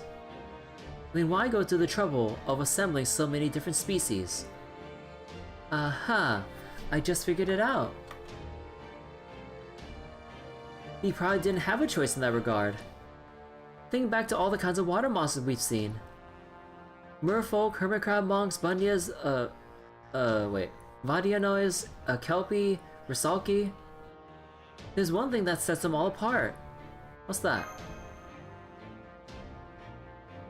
Then why go to the trouble of assembling so many different species? Aha, I just figured it out. He probably didn't have a choice in that regard. Think back to all the kinds of water mosses we've seen. Merfolk, hermit crab monks, bunyas, Vadianois, Kelpie, Risalki. There's one thing that sets them all apart. What's that?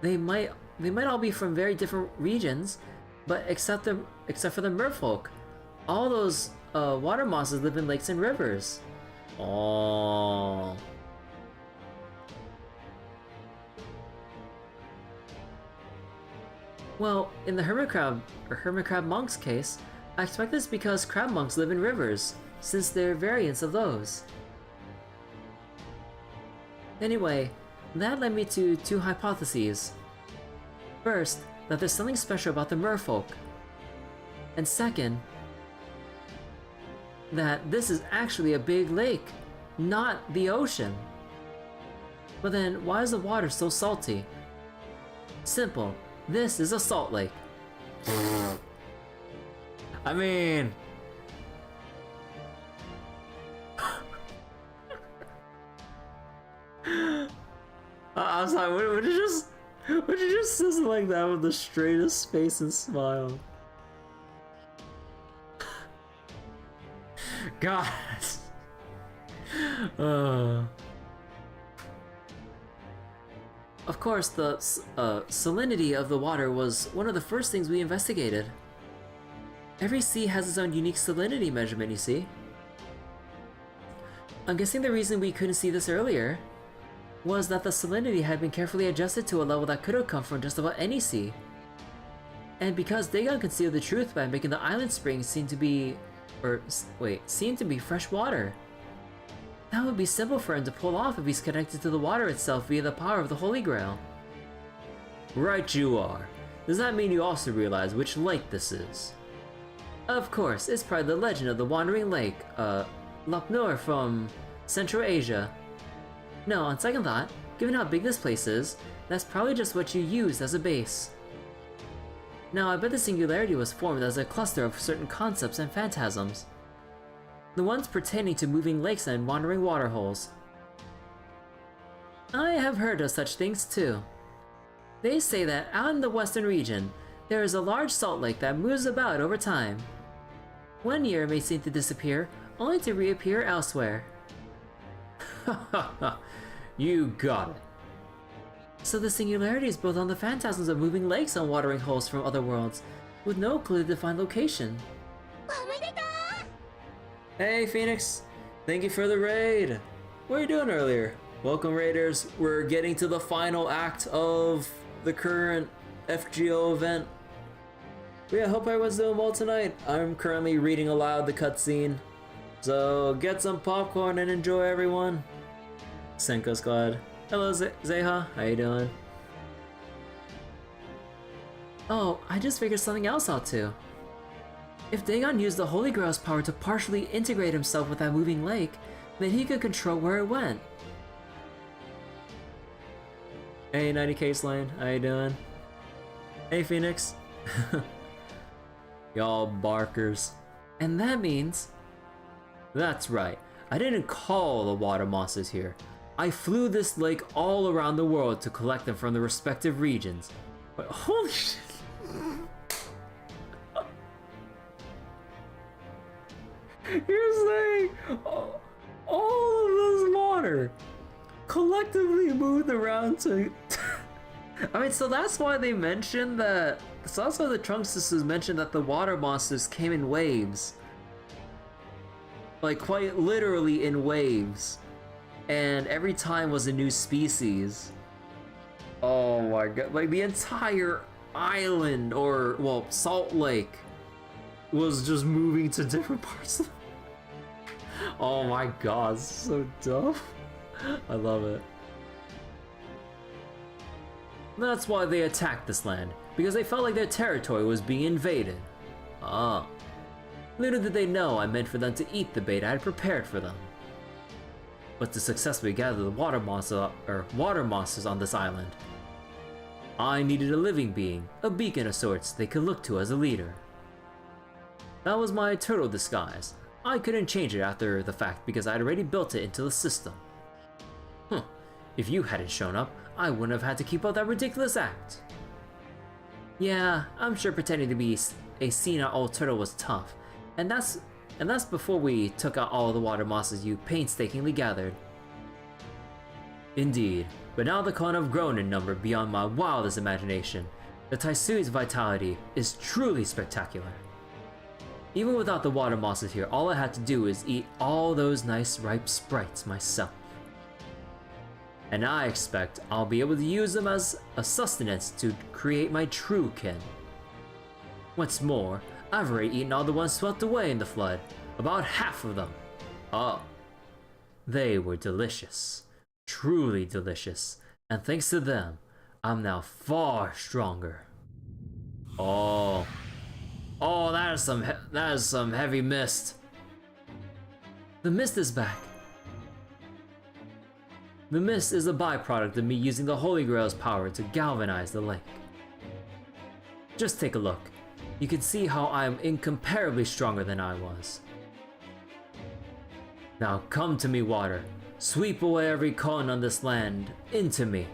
They might all be from very different regions, but except for the merfolk, all those water mosses live in lakes and rivers. Oh. Well, in the hermit crab monk's case, I expect this because crab monks live in rivers, since they're variants of those. Anyway, that led me to two hypotheses. First, that there's something special about the merfolk. And second, that this is actually a big lake, not the ocean. But then, why is the water so salty? Simple. This is a salt lake. I mean... I'm sorry, would you just sizzle like that with the straightest face and smile? God. Of course, the salinity of the water was one of the first things we investigated. Every sea has its own unique salinity measurement, you see. I'm guessing the reason we couldn't see this earlier was that the salinity had been carefully adjusted to a level that could have come from just about any sea. And because Dagon concealed the truth by making the island springs seem to be fresh water. That would be simple for him to pull off if he's connected to the water itself via the power of the Holy Grail. Right you are. Does that mean you also realize which lake this is? Of course, it's probably the legend of the Wandering Lake, Lapnor from Central Asia. No, on second thought, given how big this place is, that's probably just what you used as a base. Now, I bet the singularity was formed as a cluster of certain concepts and phantasms. The ones pertaining to moving lakes and wandering waterholes. I have heard of such things too. They say that out in the western region, there is a large salt lake that moves about over time. One year it may seem to disappear, only to reappear elsewhere. You got it. So the singularity is built on the phantasms of moving lakes and watering holes from other worlds, with no clearly defined location. Hey Phoenix, thank you for the raid. What were you doing earlier? Welcome raiders, we're getting to the final act of the current FGO event. But yeah, hope everyone's doing well tonight. I'm currently reading aloud the cutscene. So get some popcorn and enjoy, everyone. Senko Squad. Hello Zeha, how you doing? Oh, I just figured something else out too. If Dagon used the Holy Grail's power to partially integrate himself with that moving lake, then he could control where it went. Hey 90k Slane, how you doing? Hey Phoenix. Y'all barkers. And that means... That's right, I didn't call the water monsters here. I flew this lake all around the world to collect them from the respective regions. But holy shit! You're saying all of this water collectively moved around to... I mean, so that's why they mentioned that... So that's why the Trunks sisters mentioned that the water monsters came in waves. Like, quite literally in waves. And every time was a new species. Oh my god, like the entire island, or, well, Salt Lake, was just moving to different parts of... Oh my god, so dumb. I love it. That's why they attacked this land, because they felt like their territory was being invaded. Ah. Little did they know I meant for them to eat the bait I had prepared for them. But to successfully gather the water monsters on this island, I needed a living being, a beacon of sorts they could look to as a leader. That was my turtle disguise. I couldn't change it after the fact because I'd already built it into the system. If you hadn't shown up, I wouldn't have had to keep up that ridiculous act. Yeah, I'm sure pretending to be a senile old turtle was tough, and that's before we took out all the water monsters you painstakingly gathered. Indeed, but now the clan have grown in number beyond my wildest imagination. The Taisui's vitality is truly spectacular. Even without the water monsters here, all I had to do is eat all those nice ripe sprites myself. And I expect I'll be able to use them as a sustenance to create my true kin. What's more, I've already eaten all the ones swept away in the flood, about half of them. Oh, they were delicious, truly delicious, and thanks to them, I'm now far stronger. Oh, that is some heavy mist. The mist is back. The mist is a byproduct of me using the Holy Grail's power to galvanize the lake. Just take a look. You can see how I am incomparably stronger than I was. Now come to me, water. Sweep away every con on this land into me.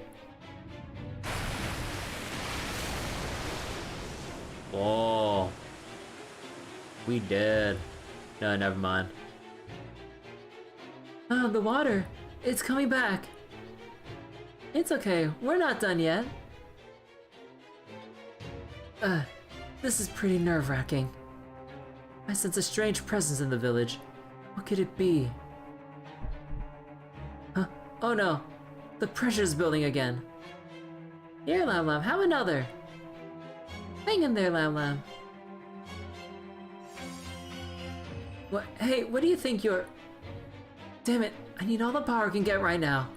Oh, we dead. No, never mind. Oh, the water. It's coming back. It's okay, we're not done yet. This is pretty nerve-wracking. I sense a strange presence in the village. What could it be? Huh? Oh no! The pressure's building again. Here, Lam Lam, have another! Hang in there, Lam Lam. What? Hey, what do you think you're... Damn it, I need all the power I can get right now.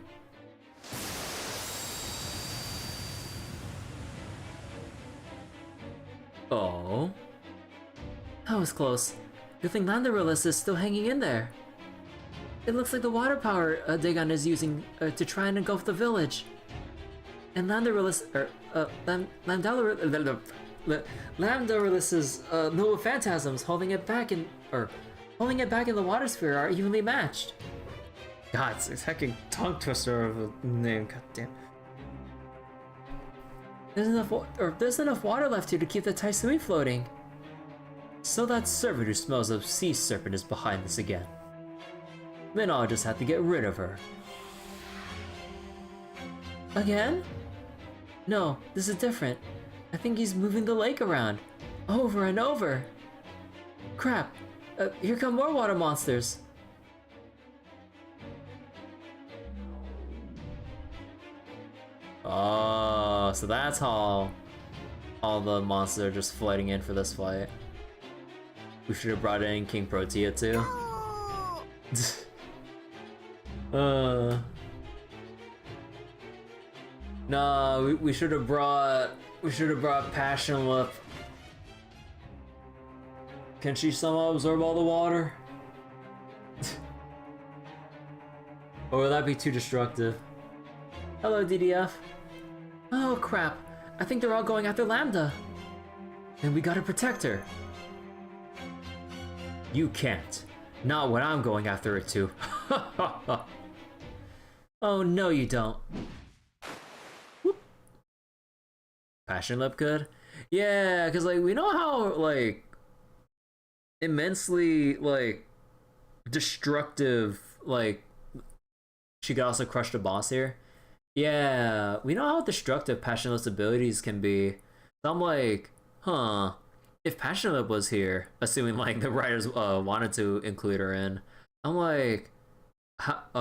Oh? That was close. Good thing Landarillis is still hanging in there. It looks like the water power Dagon is using to try and engulf the village. And Lamdarilus' noble phantasms holding it back in the water sphere are evenly matched. God, it's a hecking tongue twister of a name. God damn. There's enough water left here to keep the Taisumi floating. So that servant who smells of sea serpent is behind this again. Then I'll just have to get rid of her. Again? No, this is different. I think he's moving the lake around. Over and over. Crap. Here come more water monsters. Oh, so that's how all the monsters are just floating in for this fight. We should have brought in King Protea too. No, we should have brought Passion Lip. Can she somehow absorb all the water? Or will that be too destructive? Hello, DDF. Oh crap, I think they're all going after Lambda. Then we gotta protect her. You can't. Not when I'm going after it too. Oh no you don't. Whoop. Passion Lip good? Yeah, cause like we know how like immensely like destructive like she could also crush the boss here. Yeah, we know how destructive Passion Lip's abilities can be. So I'm like, huh. If Passion Lip was here, assuming like the writers wanted to include her in, I'm like, how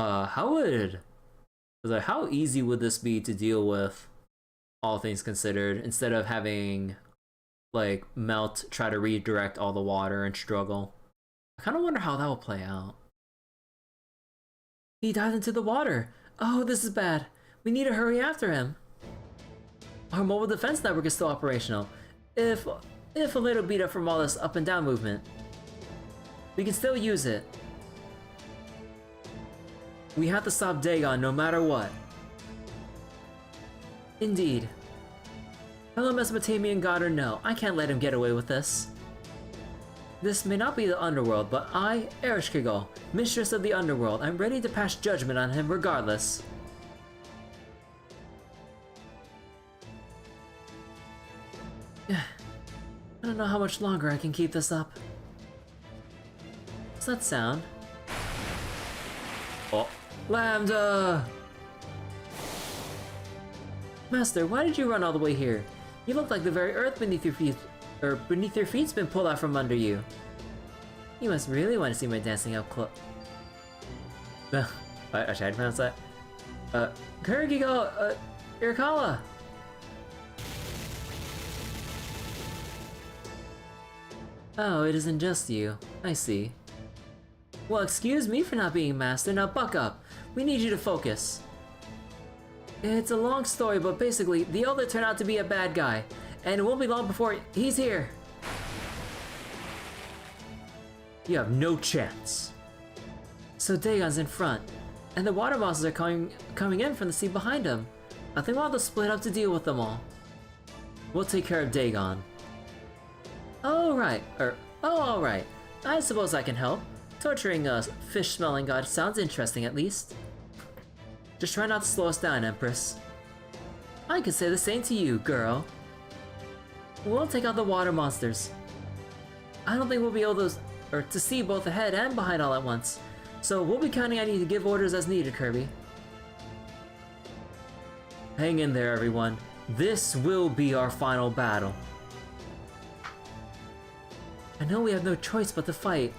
easy would this be to deal with, all things considered, instead of having like Melt try to redirect all the water and struggle? I kind of wonder how that will play out. He dived into the water. Oh, this is bad. We need to hurry after him. Our mobile defense network is still operational. If a little beat up from all this up and down movement, we can still use it. We have to stop Dagon no matter what. Indeed. Hello Mesopotamian god or no, I can't let him get away with this. This may not be the underworld, but I, Ereshkigal, mistress of the underworld, I'm ready to pass judgment on him regardless. I don't know how much longer I can keep this up. What's that sound? Oh, Lambda! Master, why did you run all the way here? You look like the very earth beneath your feet, or beneath your feet's been pulled out from under you. You must really want to see my dancing up close. Should I pronounce that? Kurigigo, Irakawa! Oh, it isn't just you. I see. Well, excuse me for not being master, now buck up. We need you to focus. It's a long story, but basically, the Elder turned out to be a bad guy, and it won't be long before he's here. You have no chance. So Dagon's in front, and the water monsters are coming in from the sea behind him. I think we'll have to split up to deal with them all. We'll take care of Dagon. Alright, alright. I suppose I can help. Torturing a fish-smelling god sounds interesting at least. Just try not to slow us down, Empress. I could say the same to you, girl. We'll take out the water monsters. I don't think we'll be able to see both ahead and behind all at once. So we'll be counting on you to give orders as needed, Kirby. Hang in there, everyone. This will be our final battle. I know we have no choice but to fight.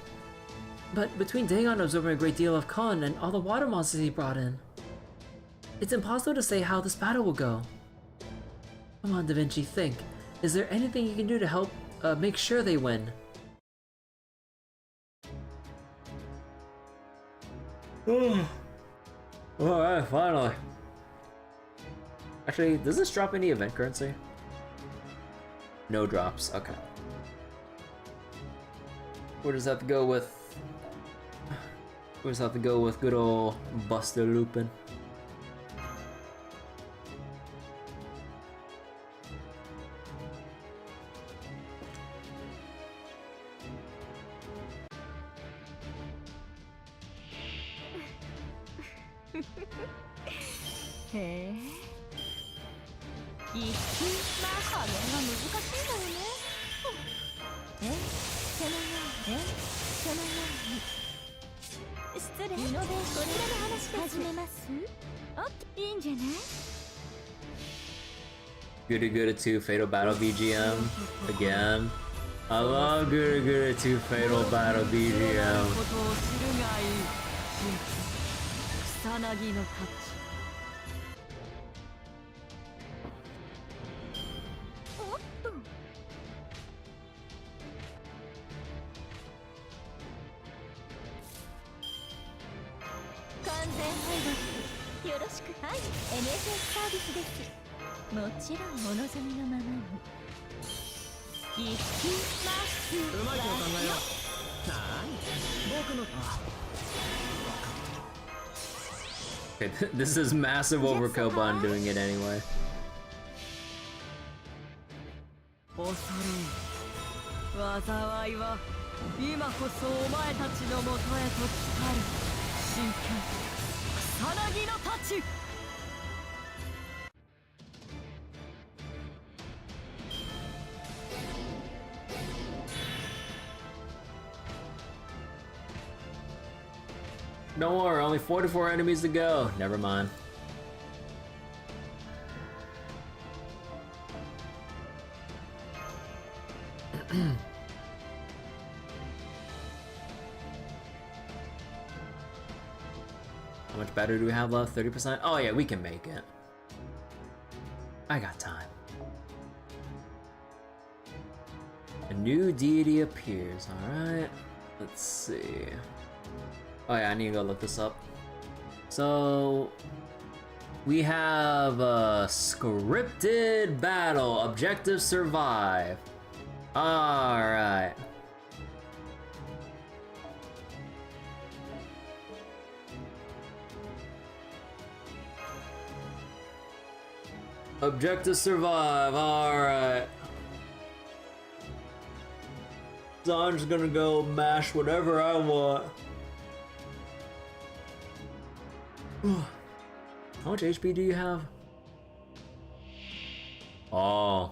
But between Dagon absorbing a great deal of Kon and all the water monsters he brought in, it's impossible to say how this battle will go. Come on, Da Vinci, think. Is there anything you can do to help make sure they win? Alright, finally. Actually, does this drop any event currency? No drops, okay. Where does that go with? We just have to go with good old Buster Lupin. Hey. 一級まあ加減が難しいのよね。そのようにそのように失礼。リノベーションこちらの話始めます。オッケー、いいんじゃない？ Guru Guru 2 Fatal Battle BGM again. I love Guru Guru 2 Fatal Battle BGM. 草薙のタッチ。おっと。完全配合よろしく。はい、NSS サービスです。もちろんお望みのままに。行きます。うまいと考えよう。なに僕の。Okay, this is massive overkill, but I'm doing it anyway. 恐れ災いは今こそお前たちのもとへと来たる。真剣草薙の太刀。Don't worry, only 44 enemies to go. Never mind. How much battery do we have left? 30%? Oh yeah, we can make it. I got time. A new deity appears. Alright. Let's see. Oh yeah, I need to go look this up. So we have a scripted battle, objective survive. Alright. Objective survive, alright. So I'm just gonna go mash whatever I want. How much HP do you have? Oh.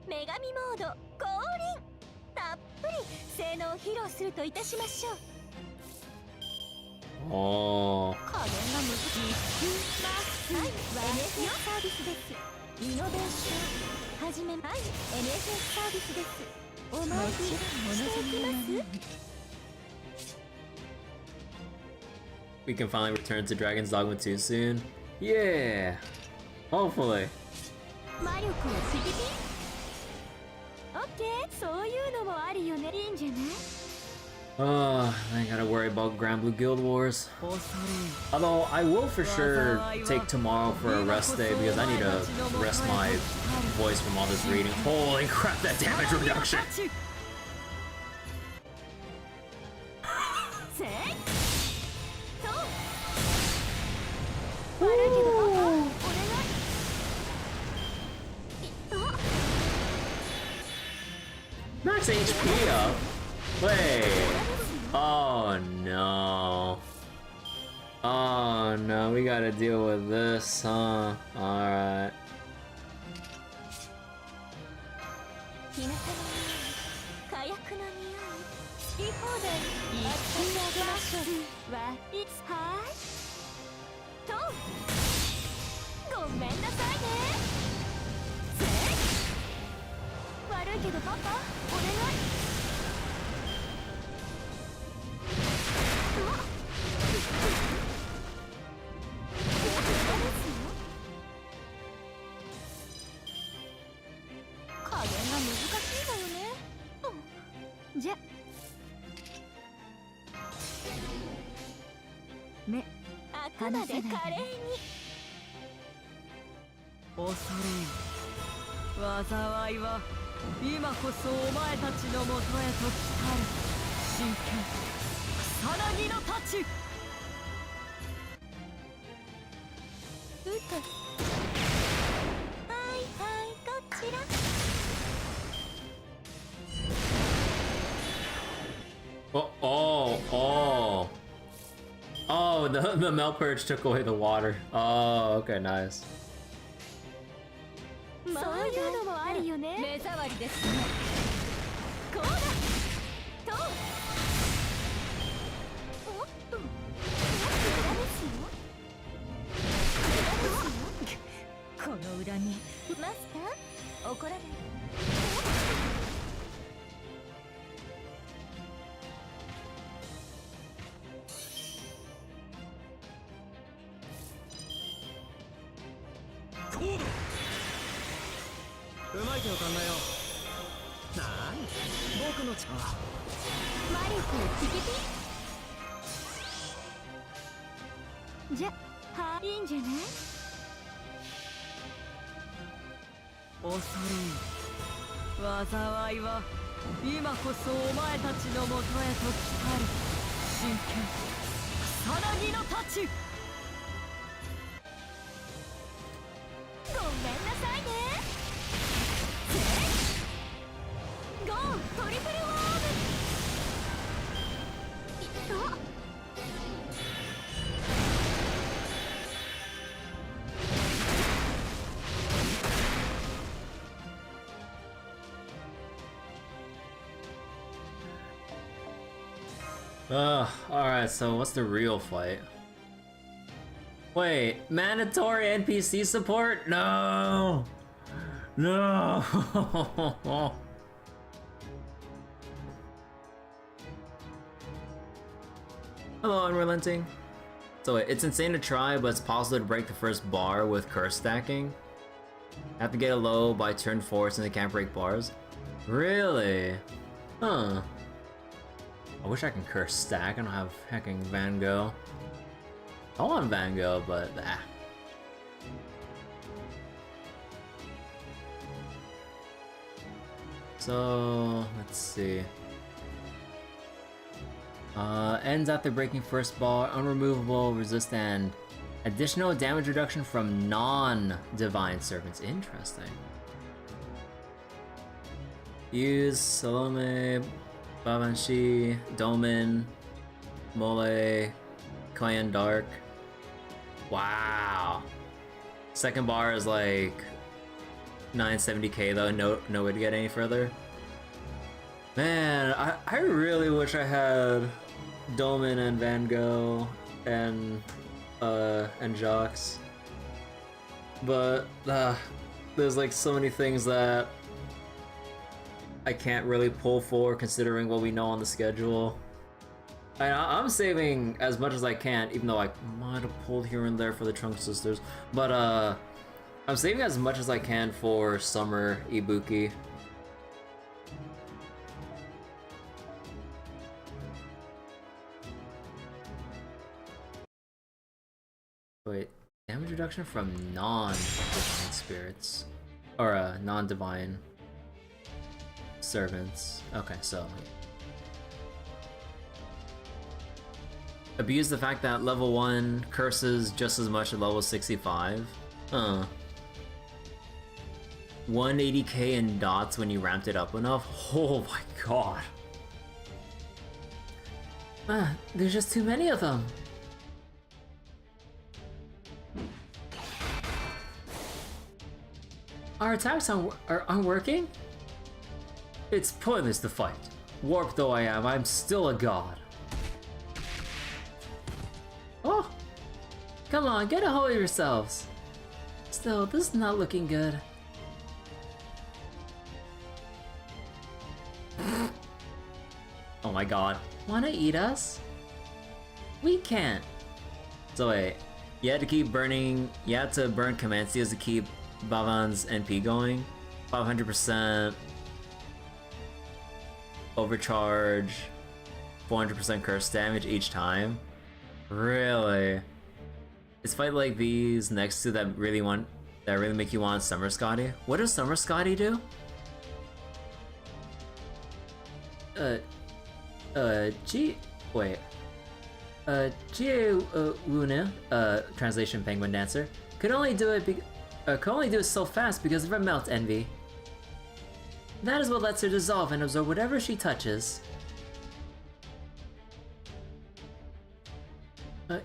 女神モード降臨。たっぷり性能を披露するといたしましょう。Oh. 加減が難しい。はい、NSS サービスです。イノベーションはじめ。はい、NSS サービスです。お参りしていきます。We can finally return to Dragon's Dogma 2 soon. Yeah! Hopefully. 魔力をピピピ。オッケー、そういうのもあるよね。いいんじゃない？ I gotta worry about Grand Blue Guild Wars. Although I will for sure take tomorrow for a rest day because I need to rest my voice from all this reading. Holy crap, that damage reduction! Max HP up? Wait. Oh no. Oh no, we gotta deal with this, huh? Alright.災いは今こそお前たちのもとへと来たる。真剣草草薙の太刀。うとはいはいこちら。Oh, the melt purge took away the water. Oh, okay, nice. そういうのもあるよね。目障りですね。こうだとおっと無駄ですよ。無駄ですよ。この裏にマスター怒らない。うまい手を考えよう。なーに僕の力。マリコピピピ。じゃはいいんじゃない。恐れ入災いは今こそお前たちのもとへと来たる。真剣草薙の太刀。ごめんなさいね。ゴートリプルワーム。いったAlright, so what's the real fight? Wait, mandatory NPC support? No! No! Hello, Unrelenting. So wait, it's insane to try, but it's possible to break the first bar with curse stacking. Have to get a low by turn 4 since they can't break bars. Really? Huh. I wish I can curse stack. I don't have hecking Van Gogh. I want Van Gogh, but ah. So let's see. Ends after breaking first bar, unremovable, resist, and additional damage reduction from non-divine servants. Interesting. Use Salome, Babanshi, Domin, Mole, Clan Dark. Wow. Second bar is like 970k though, no way to get any further. Man, I really wish I had Domin and Van Gogh and Jacques. But there's like so many things that I can't really pull for considering what we know on the schedule. I'm saving as much as I can, even though I might have pulled here and there for the Trunk Sisters. But I'm saving as much as I can for Summer Ibuki. Wait, damage reduction from non-divine spirits. Or non-divine servants. Okay, so abuse the fact that level 1 curses just as much at level 65. 180k in dots when you ramped it up enough. Oh my god. There's just too many of them. Our attacks aren't working? It's pointless to fight. Warped though I am, I'm still a god. Oh! Come on, get a hold of yourselves. Still, this is not looking good. Oh my god. Wanna eat us? We can't. So wait, you had to keep burning, you had to burn command seals to keep Bavan's NP going. 500% overcharge, 400% curse damage each time. Really? It's fight like these next to that really make you want Summer Scotty. What does Summer Scotty do? Gee, wait. Jie Wuna, translation Penguin Dancer, could only do it so fast because of her melt envy. That is what lets her dissolve and absorb whatever she touches.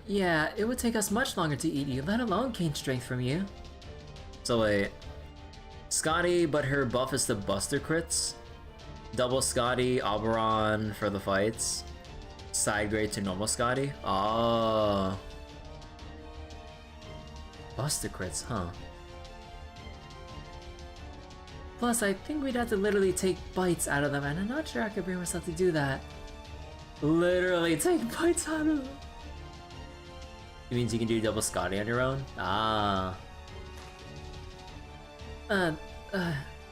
Yeah, it would take us much longer to eat you, let alone gain strength from you. So wait, Scotty, but her buff is the Buster crits. Double Scotty, Oberon for the fights. Side grade to normal Scotty. Oh. Buster crits, huh? Plus, I think we'd have to literally take bites out of them, and I'm not sure I could bring myself to do that. Literally take bites out of them. It means you can do double Scotty on your own? Ah.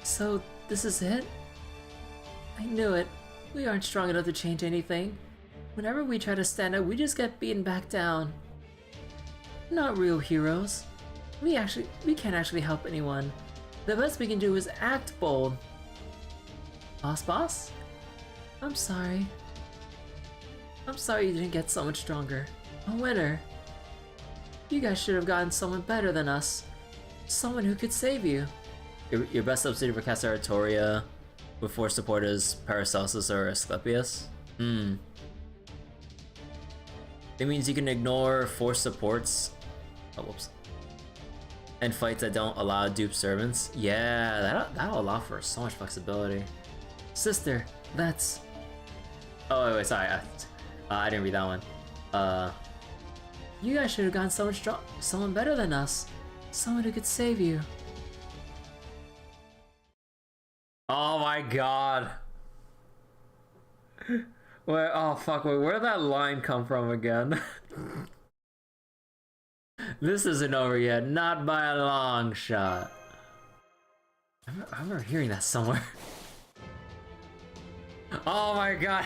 So this is it? I knew it. We aren't strong enough to change anything. Whenever we try to stand up, we just get beaten back down. Not real heroes. We can't actually help anyone. The best we can do is act bold. Boss? I'm sorry. I'm sorry you didn't get so much stronger. A winner. You guys should have gotten someone better than us. Someone who could save you. Your best substitute for Caster Artoria with 4 support is Paracelsus or Asclepius? It means you can ignore 4 supports. Oh, whoops. And fights that don't allow dupe servants. Yeah, that'll allow for so much flexibility. Sister, that's... Oh, wait, sorry. I didn't read that one. You guys should have gotten someone better than us. Someone who could save you. Oh my god. Wait, oh fuck, wait, where did that line come from again? This isn't over yet, not by a long shot. I remember hearing that somewhere. Oh my god,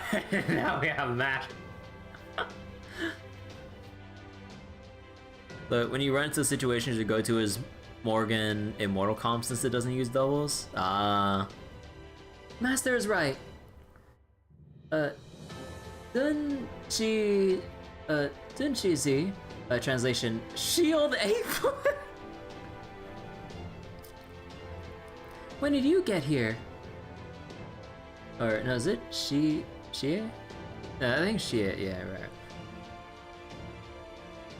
now we have that. But when you run into situations, your go-to is Morgan Immortal Comp since it doesn't use doubles. Master is right. Dunchizi, Translation, Shield Ape. When did you get here? Or, no, is it Shie? No, I think Shie, yeah, right.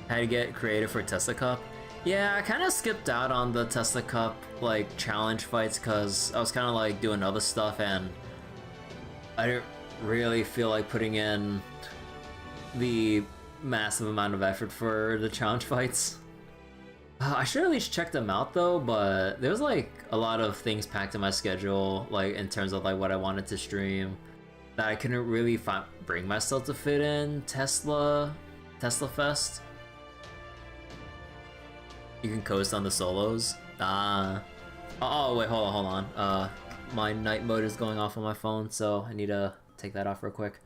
How to get creative for Tesla Cup? Yeah, I kind of skipped out on the Tesla Cup, like, challenge fights because I was kind of, like, doing other stuff and I didn't really feel like putting in the massive amount of effort for the challenge fights. I should at least check them out though, but there was like a lot of things packed in my schedule, like in terms of like what I wanted to stream, that I couldn't really bring myself to fit in Tesla Fest. You can coast on the solos. Oh wait, hold on. My night mode is going off on my phone, so I need to take that off real quick.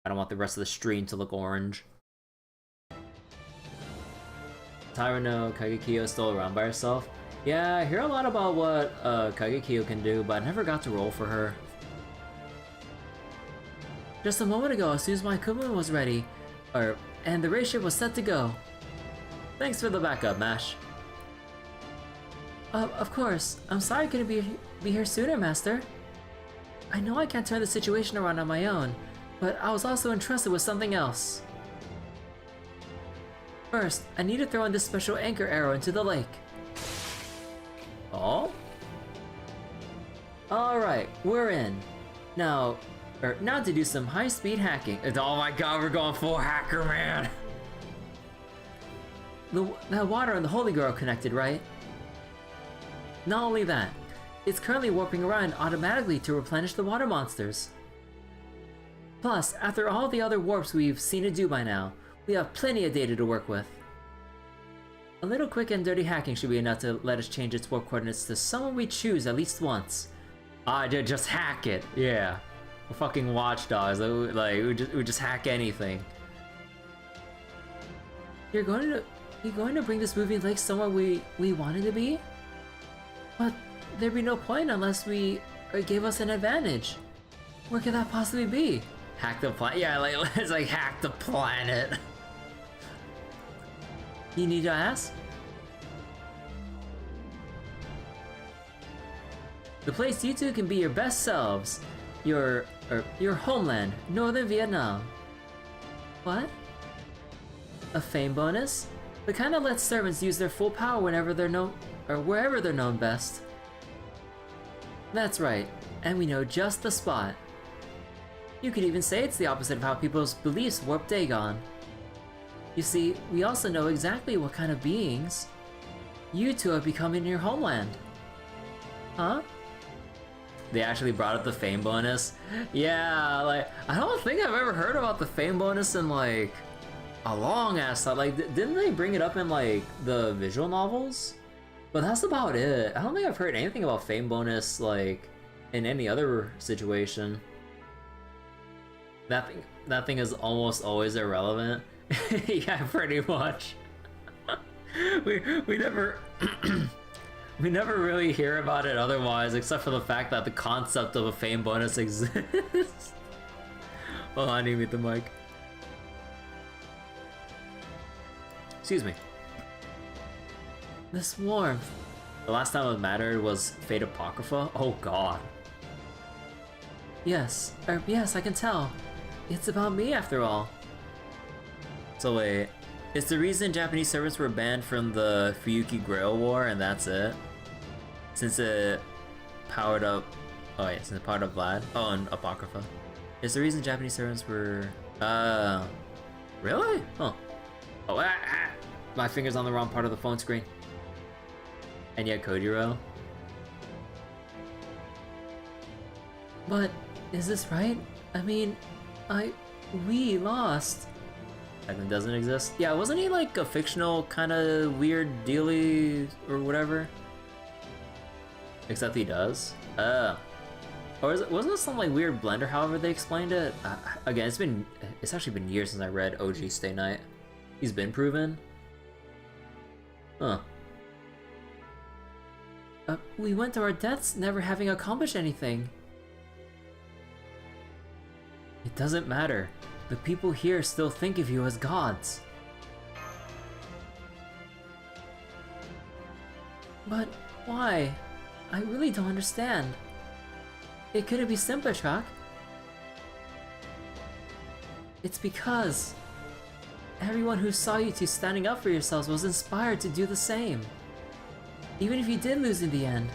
I don't want the rest of the stream to look orange. Tyrano Kagekyo is still around by herself. Yeah, I hear a lot about what Kagekyo can do, but I never got to roll for her. Just a moment ago, as soon as my equipment was ready, and the race ship was set to go. Thanks for the backup, Mash. Of course. I'm sorry I couldn't be here sooner, Master. I know I can't turn the situation around on my own, but I was also entrusted with something else. First, I need to throw in this special anchor arrow into the lake. Oh? Alright, we're in. Now to do some high-speed hacking. Oh my god, we're going full hacker, man! The water and the Holy Girl are connected, right? Not only that, it's currently warping around automatically to replenish the water monsters. Plus, after all the other warps we've seen it do by now, we have plenty of data to work with. A little quick and dirty hacking should be enough to let us change its warp coordinates to someone we choose at least once. Just hack it, yeah. We're fucking watchdogs, we just hack anything. You're going to bring this moving lake somewhere we want it to be? But there'd be no point unless we gave us an advantage. Where could that possibly be? Hack the planet? Yeah, it's like hack the planet. You need to ask? The place you two can be your best selves. Your homeland, Northern Vietnam. What? A fame bonus? The kind that lets servants use their full power whenever they're known, or wherever they're known best. That's right, and we know just the spot. You could even say it's the opposite of how people's beliefs warp Dagon. You see, we also know exactly what kind of beings you two have become in your homeland. Huh? They actually brought up the fame bonus? Yeah, like, I don't think I've ever heard about the fame bonus in, like, a long ass time. Like, didn't they bring it up in, like, the visual novels? But that's about it. I don't think I've heard anything about fame bonus, like, in any other situation. That thing is almost always irrelevant. Yeah, pretty much. we never we never really hear about it otherwise, except for the fact that the concept of a fame bonus exists. Oh, I need to mute the mic. Excuse me. This warmth. The last time it mattered was Fate Apocrypha? Oh god. Yes, yes, I can tell. It's about me after all. So wait, is the reason Japanese servants were banned from the Fuyuki Grail War and that's it? Since it powered up... Oh wait, since it powered up Vlad? Oh, and Apocrypha. Is the reason Japanese servants were... Really? Huh. Oh, my finger's on the wrong part of the phone screen. And yet Kojiro. But, is this right? I mean, we lost. That doesn't exist? Yeah, wasn't he like a fictional kind of weird dealy or whatever? Except he does? Or wasn't it some like weird blender however they explained it? Again, it's actually been years since I read OG Stay Night. He's been proven? Huh. We went to our deaths never having accomplished anything. It doesn't matter. The people here still think of you as gods. But why? I really don't understand. It couldn't be simpler, Chuck. It's because everyone who saw you two standing up for yourselves was inspired to do the same. Even if you did lose in the end.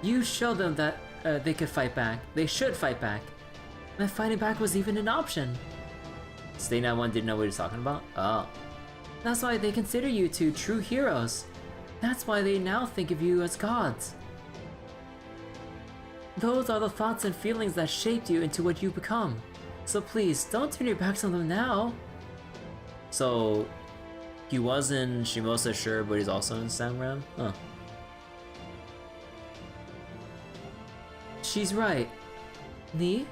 You showed them that they could fight back. They should fight back. And fighting back was even an option. Stay Night 1 didn't know what he was talking about? Oh. That's why they consider you two true heroes. That's why they now think of you as gods. Those are the thoughts and feelings that shaped you into what you become. So please, don't turn your backs on them now. So, he was in Shimosa, sure, but he's also in Samram? Huh. She's right. Ni?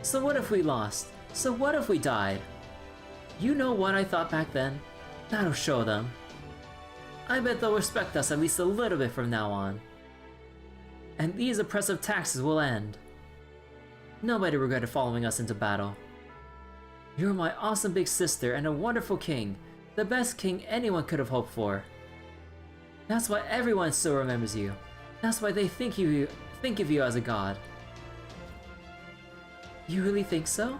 So what if we lost? So what if we died? You know what I thought back then? That'll show them. I bet they'll respect us at least a little bit from now on. And these oppressive taxes will end. Nobody regretted following us into battle. You're my awesome big sister and a wonderful king. The best king anyone could have hoped for. That's why everyone still remembers you. That's why they think of you as a god. You really think so?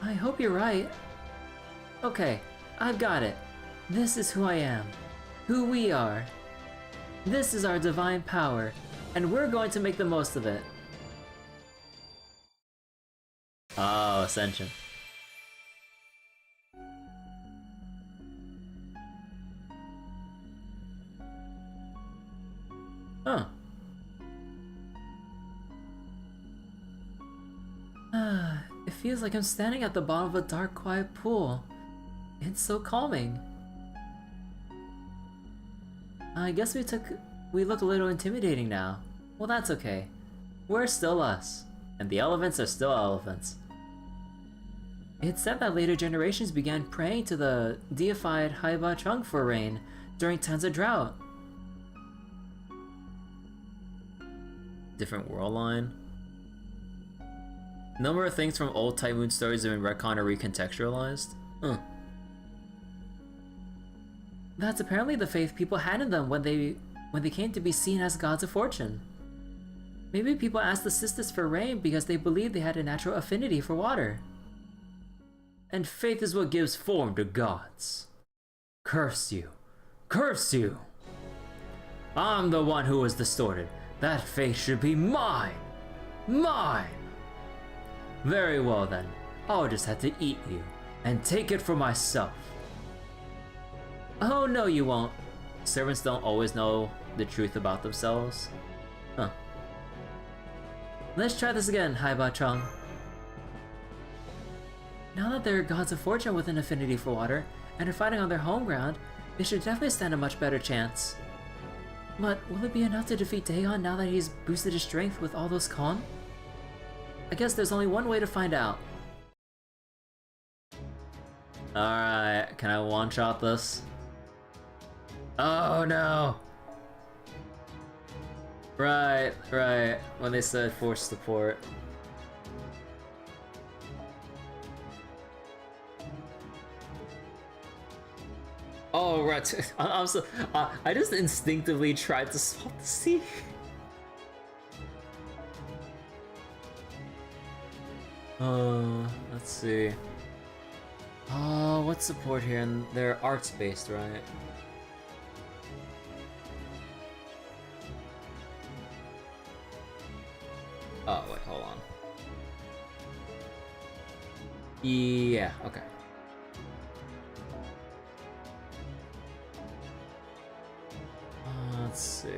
I hope you're right. Okay, I've got it. This is who I am. Who we are. This is our divine power, and we're going to make the most of it. Oh, Ascension. Huh. It feels like I'm standing at the bottom of a dark, quiet pool. It's so calming. I guess we look a little intimidating now. Well, that's okay. We're still us, and the elephants are still elephants. It's said that later generations began praying to the deified Haiba Chung for rain during times of drought. Different world line. Number of things from old Typhoon stories have been retconned or recontextualized. Huh. That's apparently the faith people had in them when they came to be seen as gods of fortune. Maybe people asked the sisters for rain because they believed they had a natural affinity for water. And faith is what gives form to gods. Curse you. Curse you! I'm the one who was distorted. That faith should be mine! Mine! Very well then. I'll just have to eat you and take it for myself. Oh no, you won't. Servants don't always know the truth about themselves. Huh. Let's try this again, Haiba-chang. Now that they're gods of fortune with an affinity for water, and are fighting on their home ground, they should definitely stand a much better chance. But will it be enough to defeat Dagon now that he's boosted his strength with all those con? I guess there's only one way to find out. Alright, can I one-shot this? Oh no! Right, when they said force support. Oh, right. I just instinctively tried to swap the C. Let's see. What's support here? And they're arts based, right? Oh, wait, hold on. Yeah, okay. Let's see.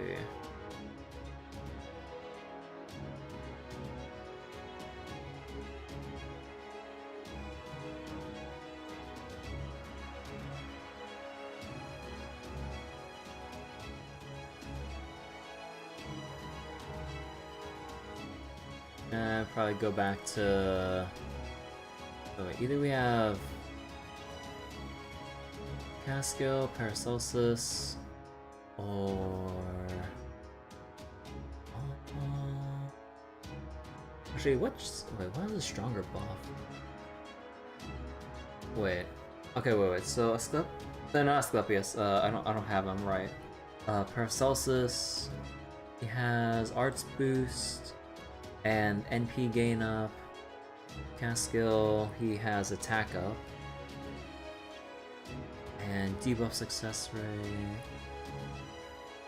Probably go back to... Oh wait, either we have... Casco, Paracelsus, or... Actually, what is a stronger buff? Wait. Okay, wait. So not Asclepius. I don't have him right. Paracelsus. He has Arts Boost and NP gain up. Caskill, he has Attack up. And debuff success rate.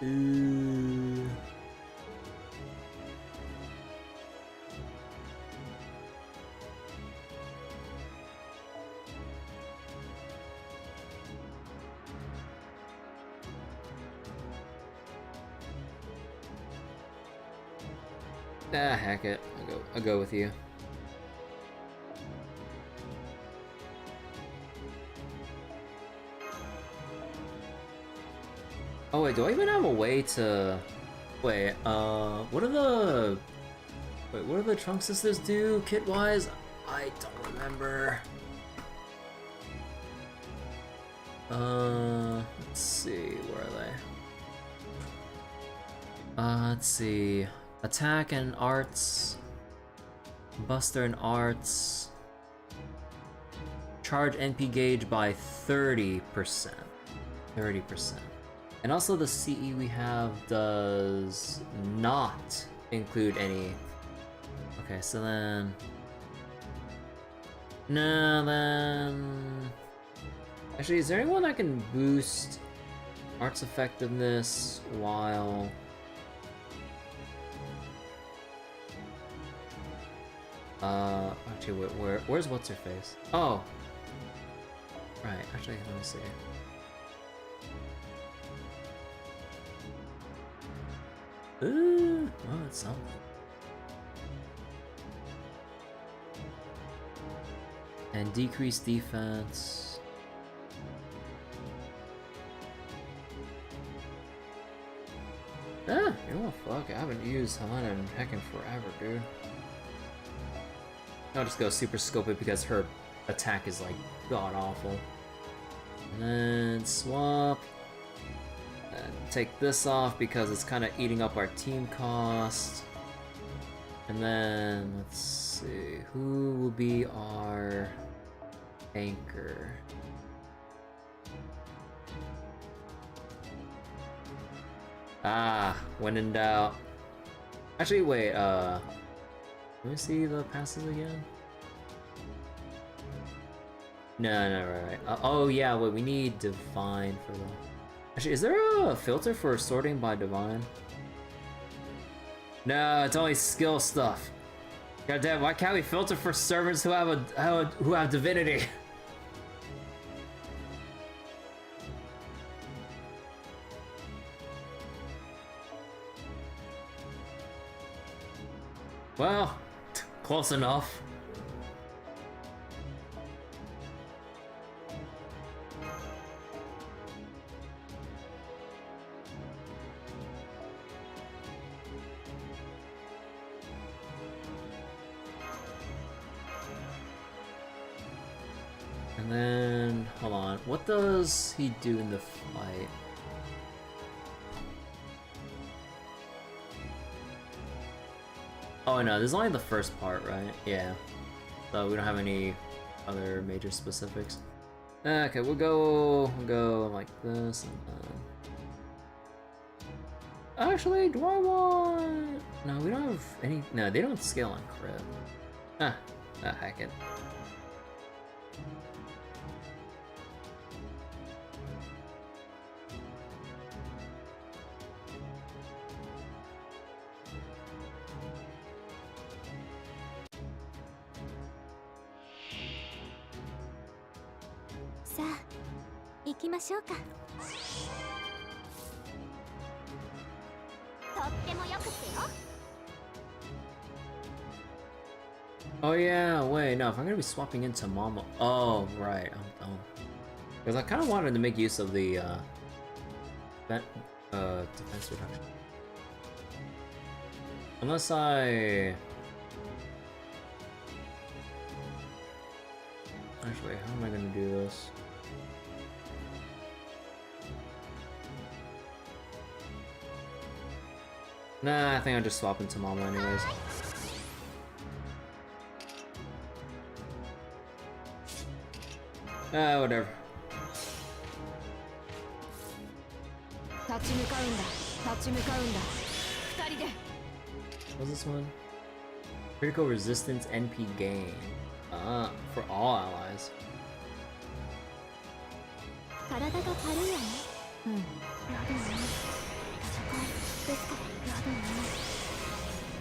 Ooh. Ah, heck it. I'll go with you. Oh wait, do I even have a way to... Wait, what do the Trunk Sisters do, kit-wise? I don't remember. Let's see, where are they? Let's see. Attack and Arts. Buster and Arts. Charge NP gauge by 30%. 30%. And also the CE we have does not include any... Okay, so then... No, then... Actually, is there anyone that can boost Arts effectiveness while... Actually, where's what's-her-face? Oh! Right, actually, let me see. Ooh, well, it's something. And decrease defense. Ah, you know what, fuck, I haven't used Helena in heckin' forever, dude. I'll just go Super Scope it because her attack is like god-awful. And then swap. And take this off because it's kind of eating up our team cost. And then, let's see, who will be our anchor? Ah, when in doubt. Actually, wait, let me see the passes again. No, right. Oh yeah, wait, we need divine for the... Actually, is there a filter for sorting by divine? No, it's only skill stuff. God damn, why can't we filter for servants who have divinity? Well, close enough. And then, hold on, what does he do in the fight? Oh no, this is only the first part, right? Yeah. So we don't have any other major specifics. Okay, we'll go like this and then... Actually, do I want... No, we don't have any... No, they don't scale on crit. Heck it. Sa, 行きましょうか。とってもよくってよ。 Oh yeah, wait, no, if I'm gonna be swapping into Mama... Oh, right, I'm dumb. Because I kind of wanted to make use of the, defense reduction. Unless I... Actually, how am I gonna do this? Nah, I think I'll just swap into Mama anyways. Whatever. 立ち向かうんだ。立ち向かうんだ。二人で。 What's this one? Critical resistance NP gain. For all allies. 体が軽いわね。うん。やだね。戦いですからやだね。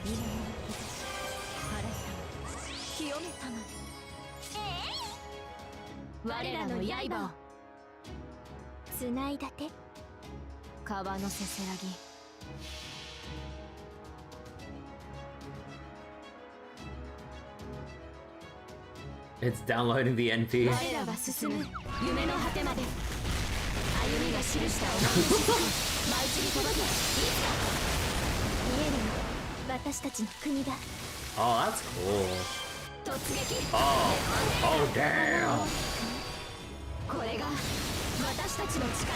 いいね。晴れた。清めたの。我らの刃をつないだて。川のせせらぎ。 It's downloading the NP. 我らが進む夢の果てまで。歩みが記した思いの雫。舞い散り飛ばずいつか。見えるよ。私たちの国が。 Oh, that's cool. 突撃。Oh, damn. これが私たちの力。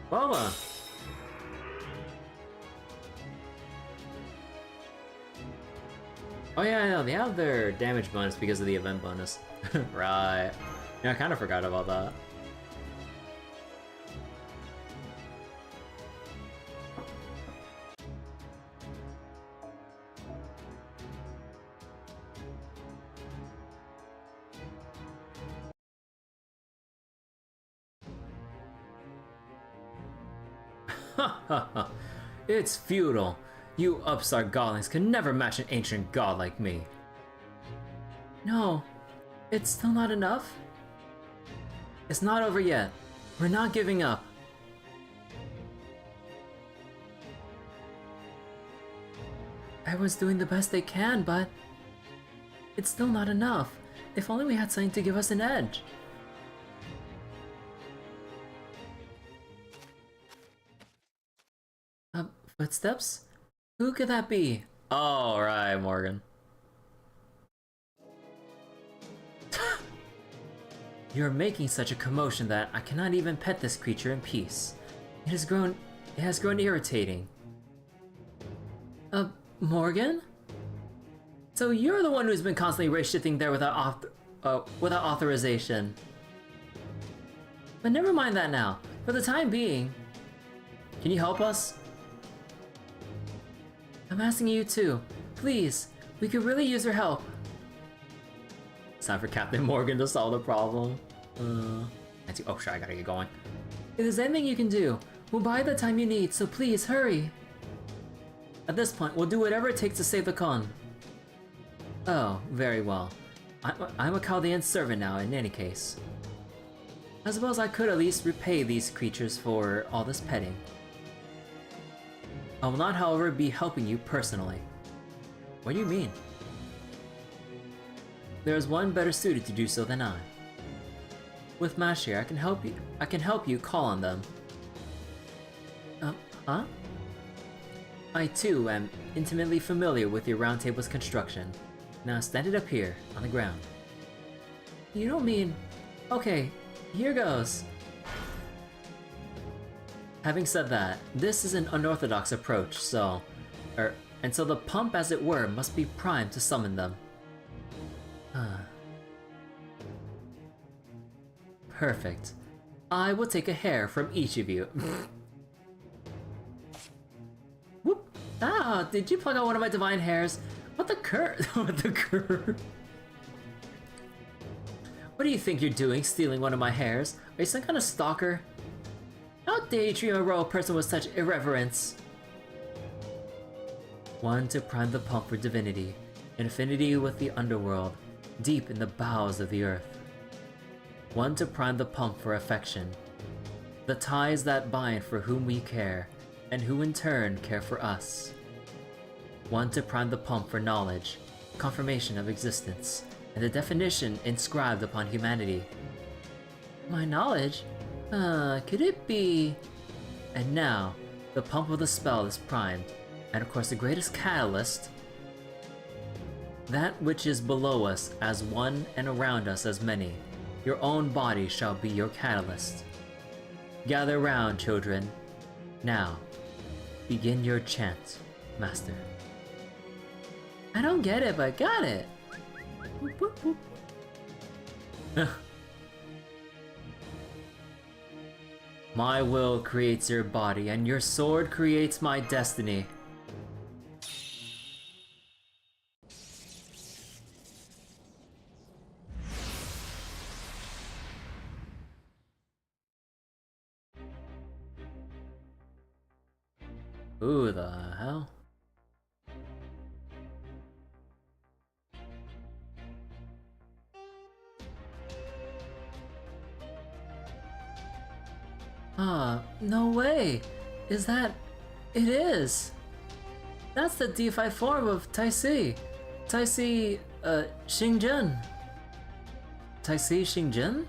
Mama. Oh yeah, I know, they have their damage bonus because of the event bonus. Right. Yeah, I kind of forgot about that. It's futile. You upstart godlings can never match an ancient god like me. No, it's still not enough. It's not over yet. We're not giving up. Everyone's doing the best they can, but it's still not enough. If only we had something to give us an edge. Footsteps? Who could that be? Oh, right, Morgan. You're making such a commotion that I cannot even pet this creature in peace. It has grown irritating. Morgan? So you're the one who's been constantly race shifting there without authorization. But never mind that now. For the time being, can you help us? I'm asking you too. Please, we could really use your help. It's time for Captain Morgan to solve the problem. Oh shit, I gotta get going. If there's anything you can do, we'll buy the time you need, so please hurry. At this point, we'll do whatever it takes to save the con. Oh, very well. I'm a Chaldean servant now, in any case. I suppose I could at least repay these creatures for all this petting. I will not, however, be helping you personally. What do you mean? There is one better suited to do so than I. With Mash here, I can help you call on them. Huh? I too am intimately familiar with your round table's construction. Now stand it up here, on the ground. You don't mean... Okay, here goes. Having said that, this is an unorthodox approach, so... and so the pump, as it were, must be primed to summon them. Perfect. I will take a hair from each of you. Whoop! Ah, did you plug out one of my divine hairs? What the cur- What the cur- What do you think you're doing, stealing one of my hairs? Are you some kind of stalker? How dare you treat a royal person with such irreverence? One to prime the pump for divinity, in affinity with the underworld, deep in the bowels of the earth. One to prime the pump for affection, the ties that bind for whom we care, and who in turn care for us. One to prime the pump for knowledge, confirmation of existence, and the definition inscribed upon humanity. My knowledge? Could it be... And now, the pump of the spell is primed, and of course the greatest catalyst, that which is below us as one and around us as many. Your own body shall be your catalyst. Gather round, children. Now, begin your chant, Master. I don't get it, but got it! Boop, boop. My will creates your body, and your sword creates my destiny. Who the hell? No way! Is that... It is! That's the deified form of Taisi! Taisi, Xingjun! Taisi Xingjun?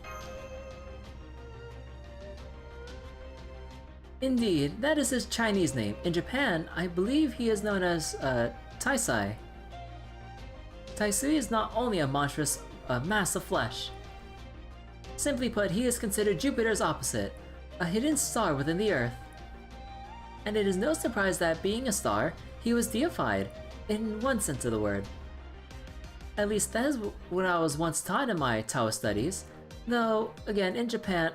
Indeed, that is his Chinese name. In Japan, I believe he is known as, Taisai. Taisui is not only a monstrous mass of flesh. Simply put, he is considered Jupiter's opposite, a hidden star within the Earth. And it is no surprise that, being a star, he was deified, in one sense of the word. At least that is what I was once taught in my Taoist studies, though, again, in Japan...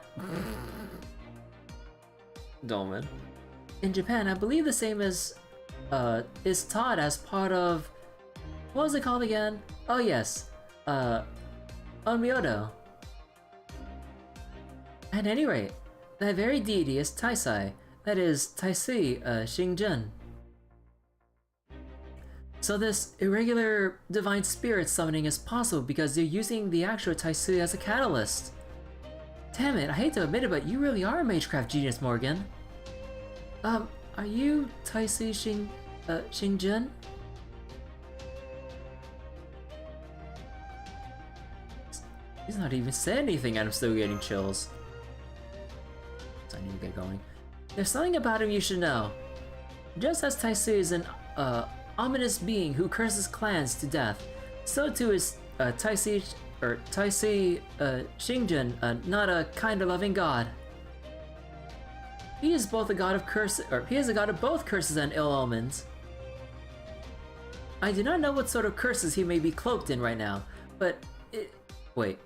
Dolman. In Japan, I believe the same is taught as part of... What was it called again? Oh yes, Onmyodo. At any rate, that very deity is Taisai, that is, Taisi Xingjun. So this irregular divine spirit summoning is possible because they're using the actual Taisui as a catalyst. Damn it, I hate to admit it, but you really are a magecraft genius, Morgan. Are you Taisi Xingjun? He's not even said anything and I'm still getting chills. So I need to get going. There's something about him you should know. Just as Taisi is an ominous being who curses clans to death, so too is Taisi Xingjun, not a kind or loving god. He is both a god of curses, or he is a god of both curses and ill omens. I do not know what sort of curses he may be cloaked in right now, but it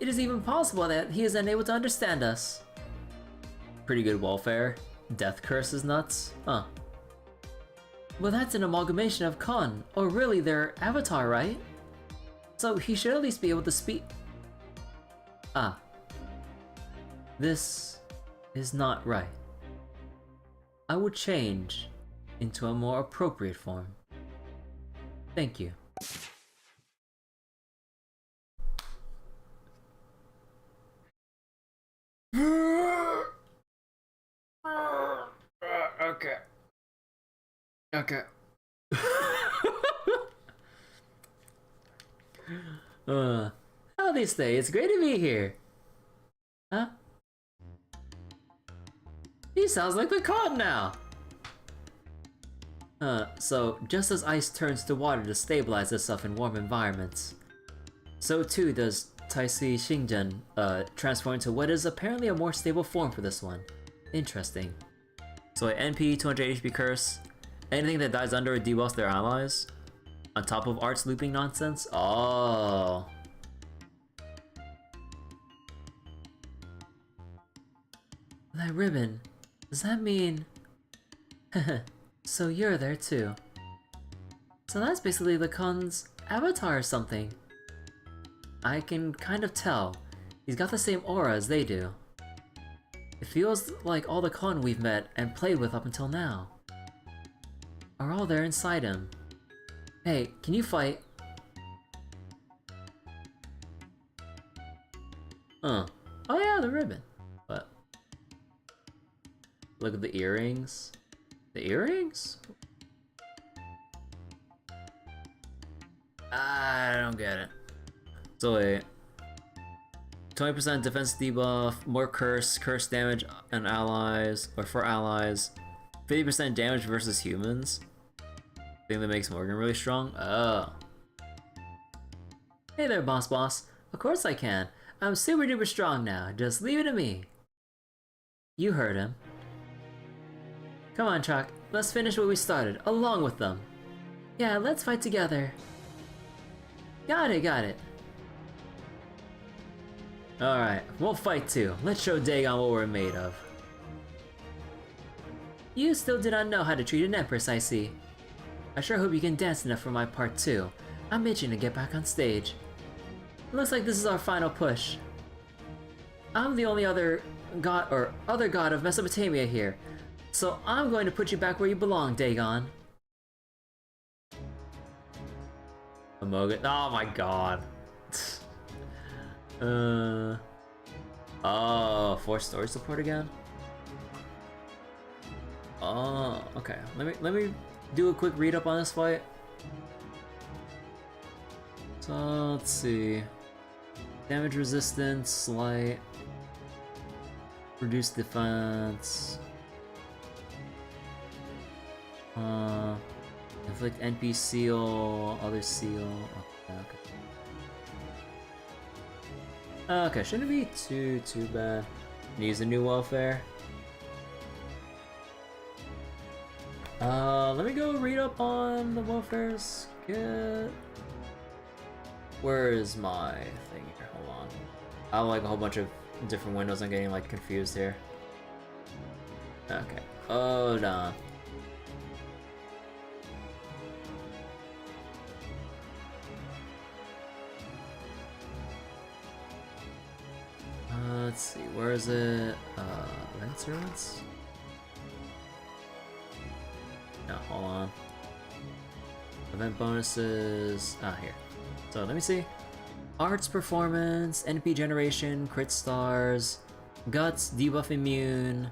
is even possible that he is unable to understand us. pretty good welfare. Death curse is nuts. Huh. Well, that's an amalgamation of Kon, or really their avatar, right? So he should at least be able to speak. Ah. This is not right. I would change into a more appropriate form. Thank you. Okay. Okay. Howdy, stay. It's great to be here. Huh? He sounds like the Kon now. So just as ice turns to water to stabilize itself in warm environments, so too does Taisi Shingen transform into what is apparently a more stable form for this one. Interesting. So like NP, 200 HP curse. Anything that dies under or debuffs their allies. On top of arts looping nonsense. Oh. That ribbon, does that mean... So you're there too. So that's basically the Kon's avatar or something. I can kind of tell. He's got the same aura as they do. It feels like all the Kon we've met and played with up until now are all there inside him. Hey, can you fight? Oh yeah, the ribbon. What? Look at the earrings. The earrings? I don't get it. So wait. 20% defense debuff, more curse damage on allies, or for allies. 50% damage versus humans. Thing that makes Morgan really strong? Oh. Hey there, boss. Of course I can. I'm super duper strong now. Just leave it to me. You heard him. Come on, Chuck. Let's finish what we started, along with them. Yeah, let's fight together. Got it. Alright, we'll fight too. Let's show Dagon what we're made of. You still do not know how to treat an empress, I see. I sure hope you can dance enough for my part too. I'm itching to get back on stage. It looks like this is our final push. I'm the only other god of Mesopotamia here, so I'm going to put you back where you belong, Dagon. Amoga. Oh my god. Oh, 4 story support again? Oh, okay. Let me do a quick read up on this fight. So let's see. Damage resistance, slight. Reduced defense. Inflict NP seal, other seal. Okay, shouldn't be too bad. Use a new welfare. Let me go read up on the welfares. Where is my thing here? Hold on. I have like a whole bunch of different windows. I'm getting like confused here. Okay. Hold on. Let's see, where is it? Lancerants? No, hold on. Event bonuses. Here. So let me see. Arts performance, NP generation, crit stars, guts, debuff immune,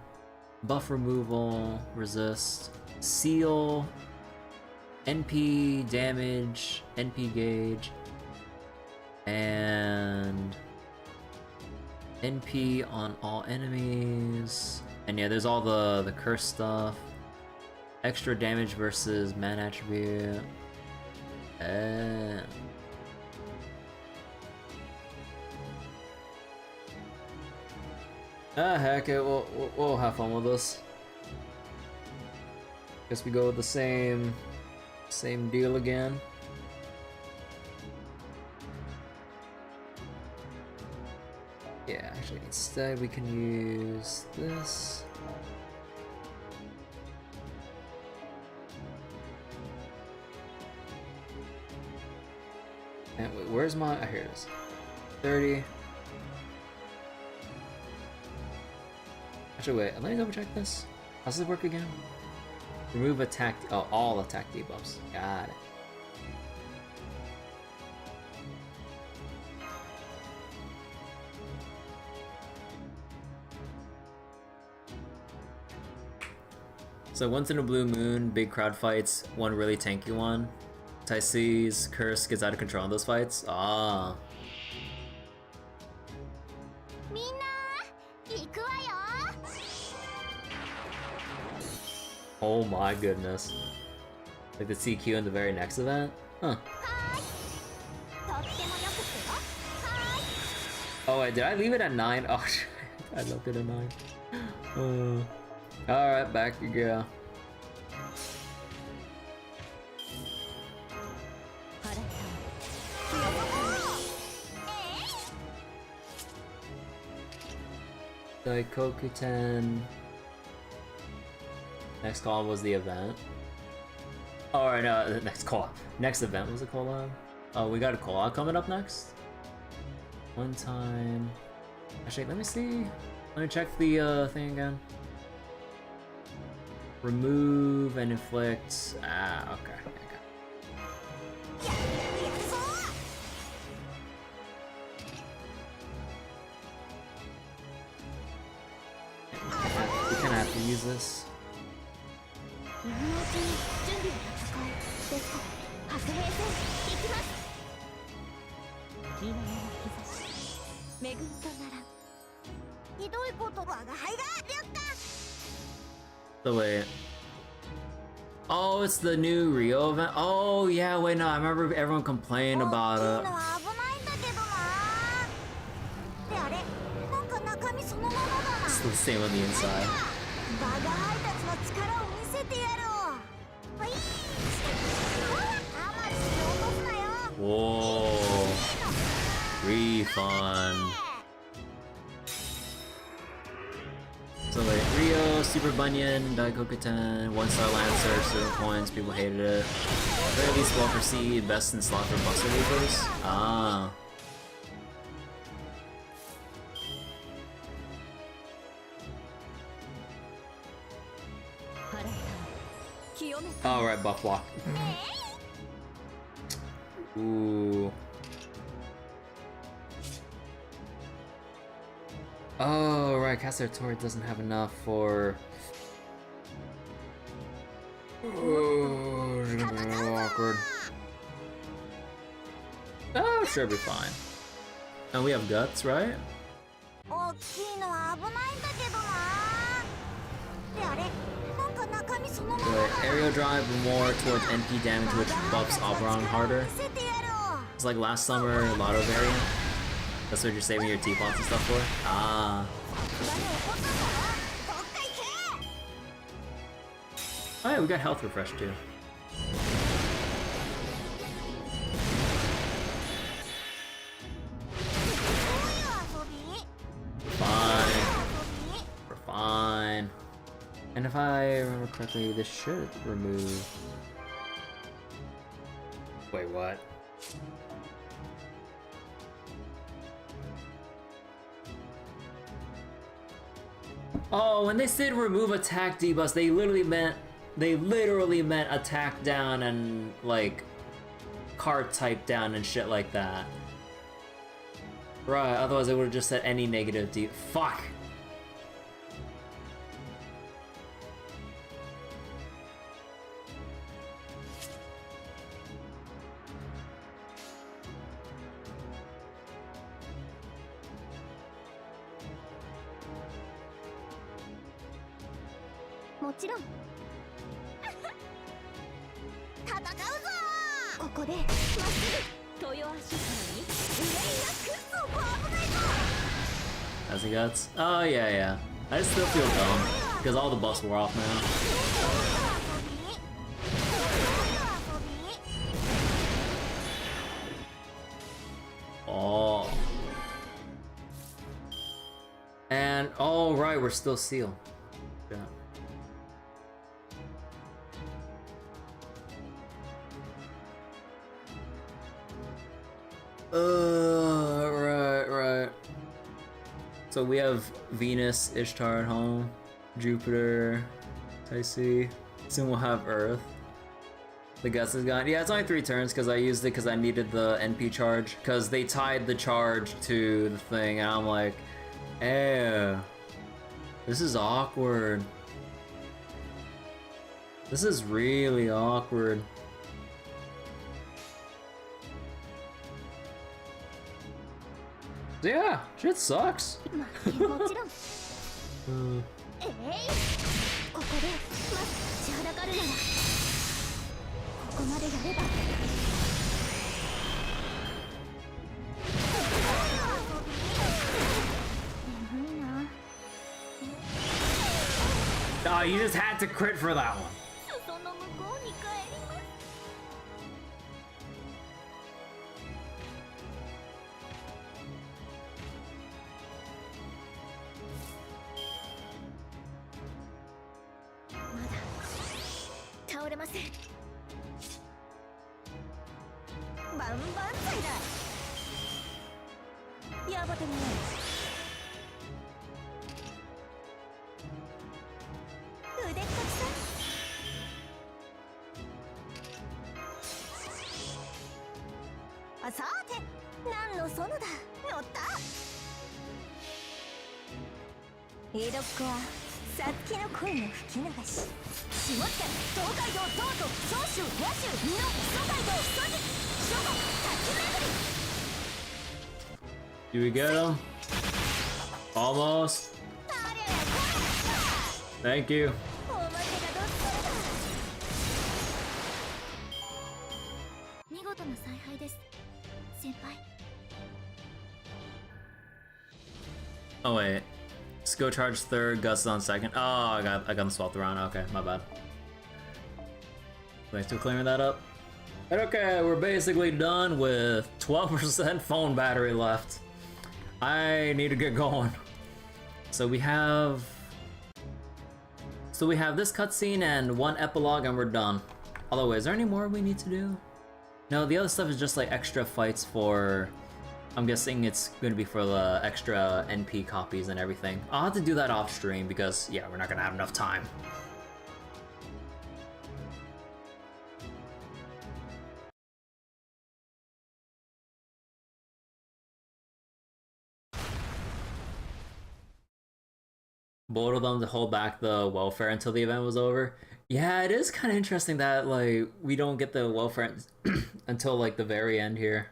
buff removal, resist, seal, NP damage, NP gauge, and NP on all enemies. And yeah, there's all the curse stuff. Extra damage versus man attribute. Heck it, we'll have fun with this. Guess we go with the same deal again. Yeah, actually, Instead, we can use this. And wait, where's my? Oh, here it is. 30. Actually, wait. Let me double check this. How does this work again? Remove attack. Oh, all attack debuffs. Got it. So once in a blue moon, big crowd fights, one really tanky one. Tyce's curse gets out of control in those fights. Ah. みんな行くわよ。 Oh my goodness. Like the CQ in the very next event? Huh. はーい。とってもよくってよ。はーい。 Oh wait, did I leave it at 9? Oh, I left it at 9. Alright, back you go. 腹立つ Daikokuten. Next call was the event. Alright, no, the next call. Next event was a collab. Oh, we got a collab coming up next? One time. Actually, let me see. Let me check the thing again. Remove and inflict. Ah, okay. We kind of have to use this. 今のうちに準備を戦う。ですから白兵戦行きます。皆の兆し恵んとならん。ひどいこと我が輩が了解。 So wait. Oh, it's the new Rio event. Oh yeah, wait, no, I remember everyone complained about 大きい it. のは危ないんだけどな。であれ、なんか中身そのままだな。 It's the same on the inside. 我が輩たちの力を見せてやろう。ほい。あまり落とすなよ。 Whoa. Refund. So like Rio, Super Bunyan, Daikokuten, 1-star Lancer, certain points, people hated it. Very least well perceived, best in slot for Buster Leapers. Ah. Alright, buff block. Ooh. Oh, right, Caster Torrid doesn't have enough for... Oh, it's gonna be a little awkward. Oh, sure, it'll be fine. And we have guts, right? 大きいのは危ないんだけどな。であれ、なんか中身そのままだ But な。 aerial drive more towards NP damage, which buffs Oberon harder. 見せてやろう。 It's like last summer Lotto variant. That's what you're saving your T-pots and stuff for? Ah. 何起こったんだろ。どっか行け。 Oh yeah, we got health refresh too. Fine. We're fine. And if I remember correctly, this should remove... Wait, what? Oh, when they said remove attack debuffs, they literally meant attack down and like card type down and shit like that. Right, otherwise they would have just said any negative fuck! Mochiron. もちろん。戦うぞ。ここでまっすぐ。豊足からに。上になくそこ危ないぞ。 Has he guts? Oh yeah, yeah. I just still feel dumb because all the buffs were off now. Oh. And all right, we're still sealed. Yeah. Right. So we have Venus, Ishtar at home, Jupiter, I see. Soon we'll have Earth. The Gus is gone. Yeah, it's only 3 turns because I used it because I needed the NP charge. Because they tied the charge to the thing, and I'm like, ew. This is awkward. This is really awkward. Yeah, shit sucks. もちろんここで立ちはだかるならここまでやれば眠いな Oh, you just had to crit for that one. その向こうに帰りますまだ倒れませんバンバン剤だやばてみよう腕っかきさあさーて何の園だ乗った江戸っ子はさつきの恋の吹き流し下野東海道東都総州野州美濃蘇海道蘇地諸国滝巡り Do we get him? Almost. ありゃこら Thank you. おまけがどっさりだ見事な采配です先輩 Oh wait. Skill charge third, Gus is on second. Oh, I got them swapped around. Okay, my bad. Thanks for clearing that up. But okay, we're basically done with 12% phone battery left. I need to get going. So we have this cutscene and 1 epilogue and we're done. Although, is there any more we need to do? No, the other stuff is just like extra fights for... I'm guessing it's going to be for the extra NP copies and everything. I'll have to do that off stream because, yeah, we're not going to have enough time. Both of them to hold back the welfare until the event was over. Yeah, it is kind of interesting that, like, we don't get the welfare until, like, the very end here.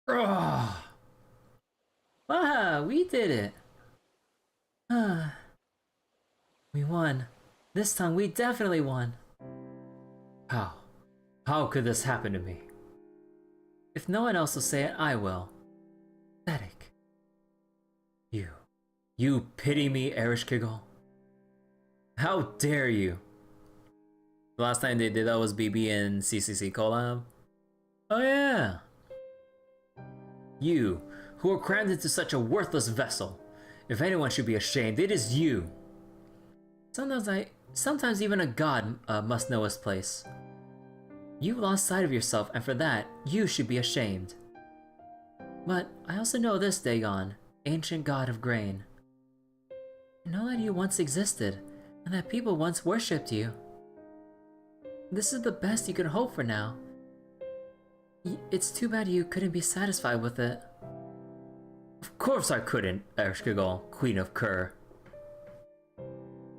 Ah, we did it. We won. This time we definitely won. How? How could this happen to me? If no one else will say it, I will. Pathetic. You pity me, Ereshkigal? How dare you? The last time they did that was BB and CCC collab. Oh yeah! You, who were crammed into such a worthless vessel. If anyone should be ashamed, it is you. Sometimes even a god must know his place. You've lost sight of yourself, and for that, you should be ashamed. But I also know this, Dagon, ancient god of grain. I know that you once existed, and that people once worshipped you. This is the best you could hope for now. It's too bad you couldn't be satisfied with it. Of course I couldn't, Ereshkigal, Queen of Kur.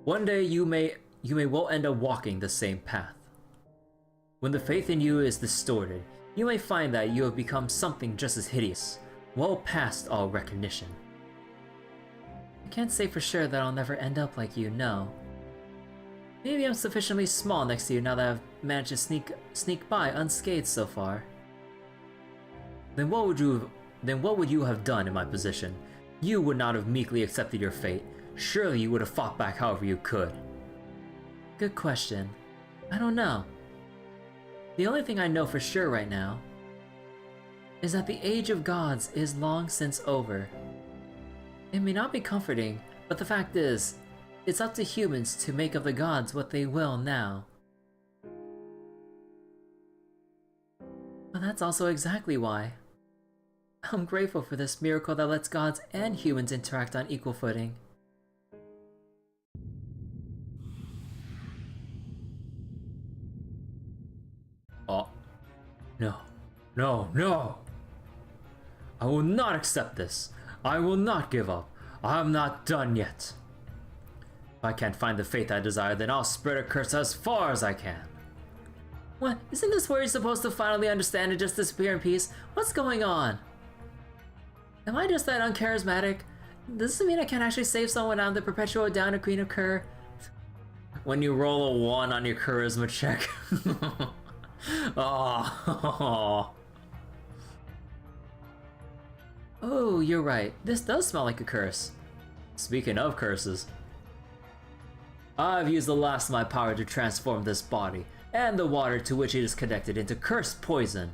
One day you may well end up walking the same path. When the faith in you is distorted, you may find that you have become something just as hideous, well past all recognition. I can't say for sure that I'll never end up like you, no. Maybe I'm sufficiently small next to you now that I've managed to sneak by unscathed so far. Then what would you have done in my position? You would not have meekly accepted your fate. Surely you would have fought back however you could. Good question. I don't know. The only thing I know for sure right now is that the Age of Gods is long since over. It may not be comforting, but the fact is, it's up to humans to make of the gods what they will now. But that's also exactly why. I'm grateful for this miracle that lets gods and humans interact on equal footing. Oh. No. No, no! I will not accept this. I will not give up. I'm not done yet. If I can't find the faith I desire, then I'll spread a curse as far as I can. What? Isn't this where you're supposed to finally understand and just disappear in peace? What's going on? Am I just that uncharismatic? Does this mean I can't actually save someone out of the perpetual down a queen of Cur? When you roll a 1 on your charisma check. Oh. Oh, you're right. This does smell like a curse. Speaking of curses, I've used the last of my power to transform this body and the water to which it is connected into cursed poison.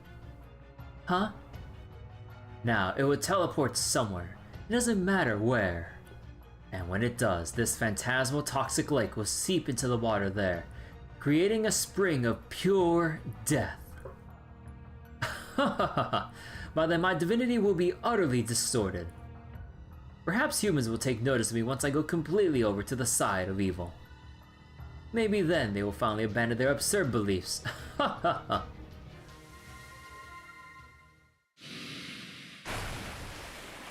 Huh? Now, it would teleport somewhere. It doesn't matter where. And when it does, this phantasmal toxic lake will seep into the water there, creating a spring of pure death. By then, my divinity will be utterly distorted. Perhaps humans will take notice of me once I go completely over to the side of evil. Maybe then they will finally abandon their absurd beliefs.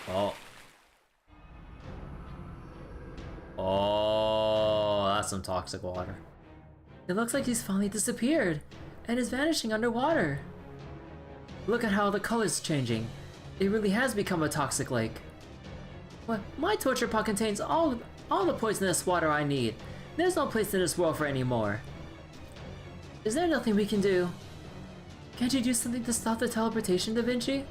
Oh. Oh, that's some toxic water. It looks like he's finally disappeared and is vanishing underwater. Look at how the color's changing. It really has become a toxic lake. What? My torture pot contains all the poisonous water I need. There's no place in this world for any more. Is there nothing we can do? Can't you do something to stop the teleportation, Da Vinci?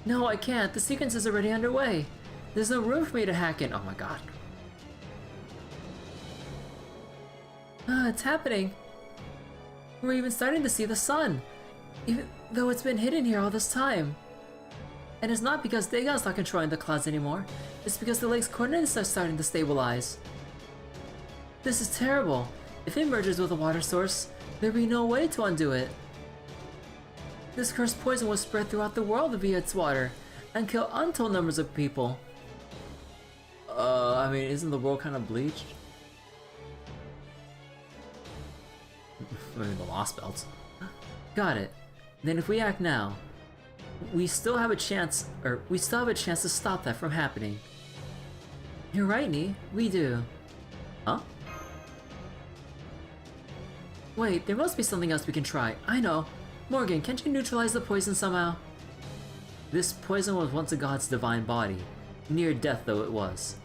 No, I can't. The sequence is already underway. There's no room for me to hack in. Oh my god. It's happening. We're even starting to see the sun, even though it's been hidden here all this time. And it's not because Dagon's not controlling the clouds anymore. It's because the lake's coordinates are starting to stabilize. This is terrible. If it merges with a water source, there'd be no way to undo it. This cursed poison will spread throughout the world via its water and kill untold numbers of people. I mean, isn't the world kind of bleached? I mean, the Lost Belts. Got it. Then if we act now, we still have a chance to stop that from happening. You're right, Nee. We do. Huh? Wait, there must be something else we can try. I know. Morgan, can't you neutralize the poison somehow? This poison was once a god's divine body, near death though it was.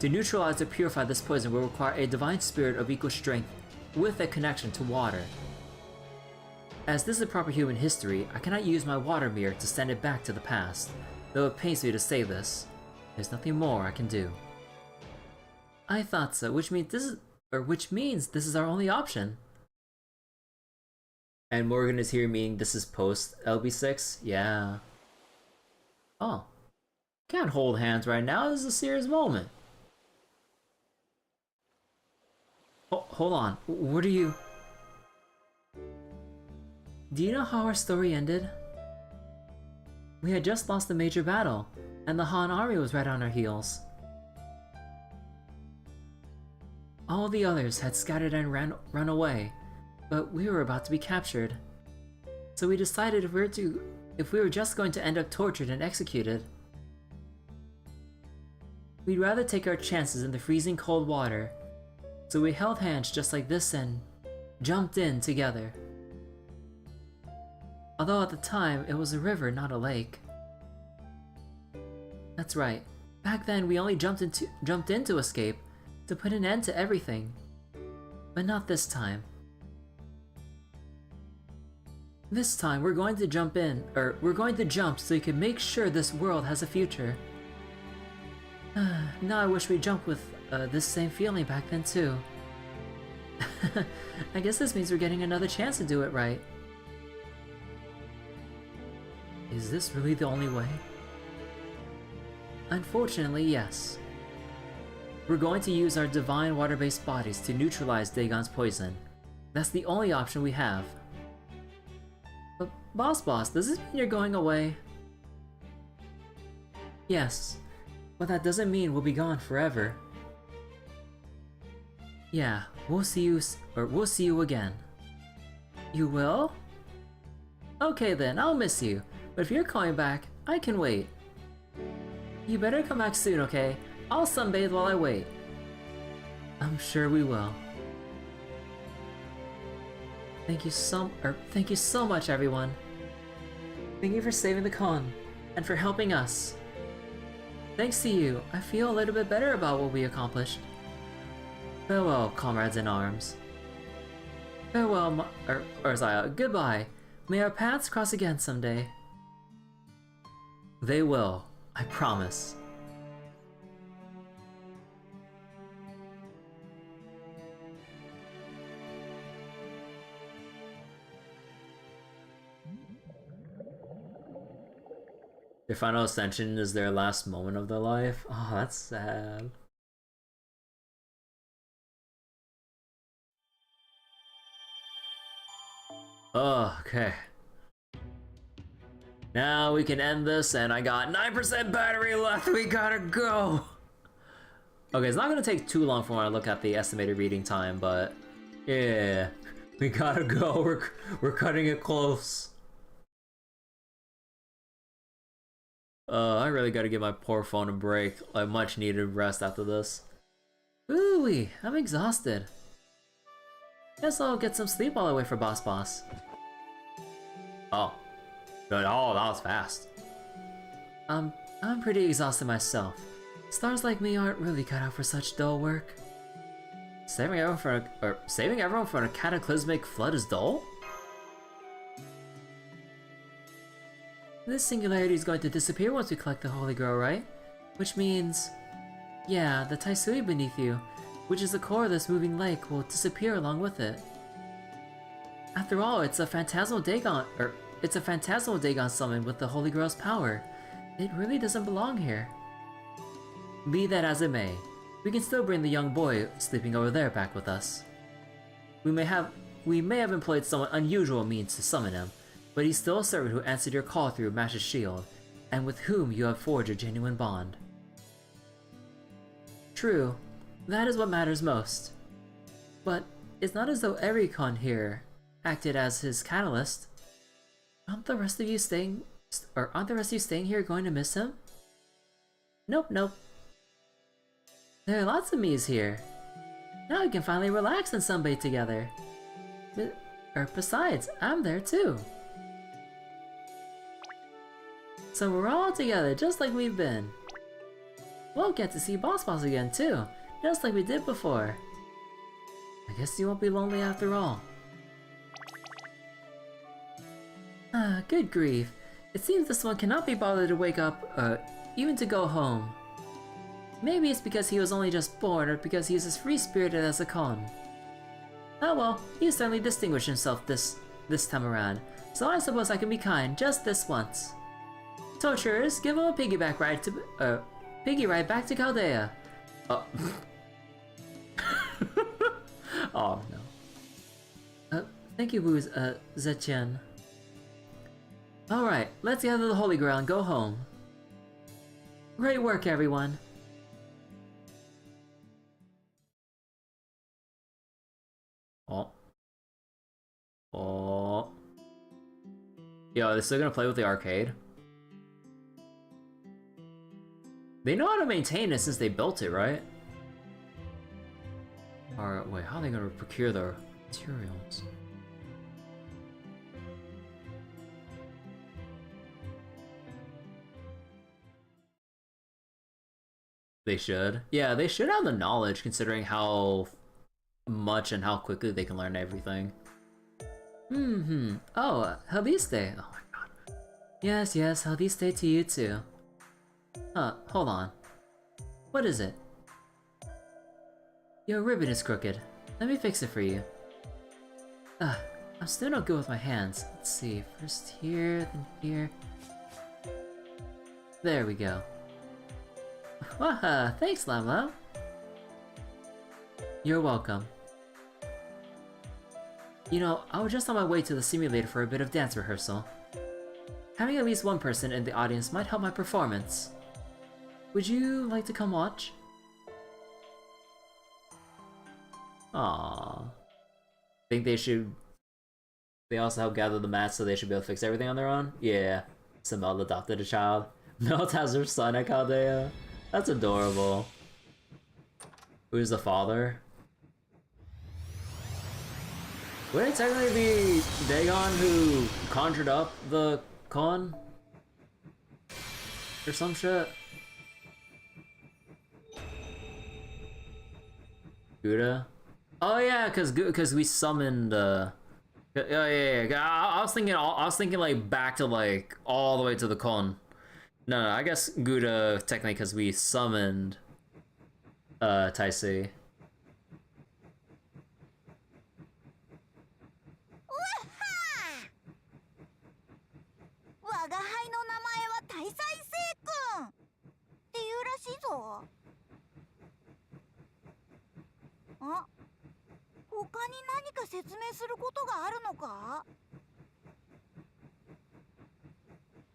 To neutralize or purify this poison will require a divine spirit of equal strength with a connection to water. As this is proper human history, I cannot use my water mirror to send it back to the past, though it pains me to say this. There's nothing more I can do. I thought so, which means this is our only option. And Morgan is here, meaning this is post LB6? Yeah. Oh. Can't hold hands right now, this is a serious moment. Oh, hold on, what are you... Do you know how our story ended? We had just lost a major battle, and the Han army was right on our heels. All the others had scattered and run away, but we were about to be captured. So we decided if we were just going to end up tortured and executed, we'd rather take our chances in the freezing cold water. So we held hands just like this and jumped in together. Although at the time, it was a river, not a lake. That's right. Back then, we only jumped in to escape, to put an end to everything. But not this time. This time, we're going to jump so you can make sure this world has a future. Now I wish we jumped with this same feeling back then too. I guess this means we're getting another chance to do it right. Is this really the only way? Unfortunately, yes. We're going to use our divine water-based bodies to neutralize Dagon's poison. That's the only option we have. But Boss, does this mean you're going away? Yes, but that doesn't mean we'll be gone forever. Yeah, we'll see you again. You will? Okay then, I'll miss you. But if you're coming back, I can wait. You better come back soon, okay? I'll sunbathe while I wait. I'm sure we will. Thank you so much, everyone. Thank you for saving the con, and for helping us. Thanks to you, I feel a little bit better about what we accomplished. Farewell, comrades in arms. Farewell, goodbye. May our paths cross again someday. They will, I promise. Their final ascension is their last moment of their life. Oh, that's sad. Oh, okay. Now we can end this, and I got 9% battery left. We gotta go. Okay, it's not gonna take too long for when I look at the estimated reading time, but yeah, we gotta go. We're cutting it close. I really gotta give my poor phone a break. A much needed rest after this. Ooh, I'm exhausted. Guess I'll get some sleep while I wait for Boss. Oh. Good. Oh, that was fast. I'm pretty exhausted myself. Stars like me aren't really cut out for such dull work. Saving everyone from a cataclysmic flood is dull? This singularity is going to disappear once we collect the Holy Grail, right? Which means... yeah, the Taisui beneath you, which is the core of this moving lake, will disappear along with it. After all, it's a phantasmal Dagon summon with the Holy Grail's power. It really doesn't belong here. Be that as it may, we can still bring the young boy sleeping over there back with us. We may have employed somewhat unusual means to summon him, but he's still a servant who answered your call through Mash's shield, and with whom you have forged a genuine bond. True, that is what matters most. But it's not as though every con here acted as his catalyst. Aren't the rest of you staying here going to miss him? Nope. There are lots of me's here. Now we can finally relax and sunbathe together. Besides, I'm there too. So we're all together, just like we've been. We'll get to see Boss again too, just like we did before. I guess you won't be lonely after all. Ah, good grief. It seems this one cannot be bothered to wake up, even to go home. Maybe it's because he was only just born, or because he's as free-spirited as a con. Oh well, he certainly distinguished himself this time around, so I suppose I can be kind just this once. Torturers, give him a piggy ride back to Chaldea. Oh. Oh no. Thank you, Zetchen. Alright, let's gather the Holy Grail and go home. Great work, everyone. Oh. Yo, they're still gonna play with the arcade? They know how to maintain it since they built it, right? Alright, wait, how are they gonna procure their materials? They should. Yeah, they should have the knowledge considering how much and how quickly they can learn everything. Oh, Helbiste. Oh my god. Yes, Helbiste to you too. Hold on. What is it? Your ribbon is crooked. Let me fix it for you. I'm still not good with my hands. Let's see, first here, then here. There we go. Waha, thanks, Llama. You're welcome. You know, I was just on my way to the simulator for a bit of dance rehearsal. Having at least one person in the audience might help my performance. Would you like to come watch? Aww. Think they should... They also help gather the mats, so they should be able to fix everything on their own? Yeah. Simel adopted a child. Melt has her son at Caldea. That's adorable. Who's the father? Would it technically be Dagon who conjured up the con? Or some shit? Gouda? Oh yeah, cause we summoned I was thinking like back to like all the way to the con. No, I guess Gouda technically cause we summoned Taisei. 我が輩の名前は大祭星君っていうらしいぞ。あ、他に何か説明することがあるのか？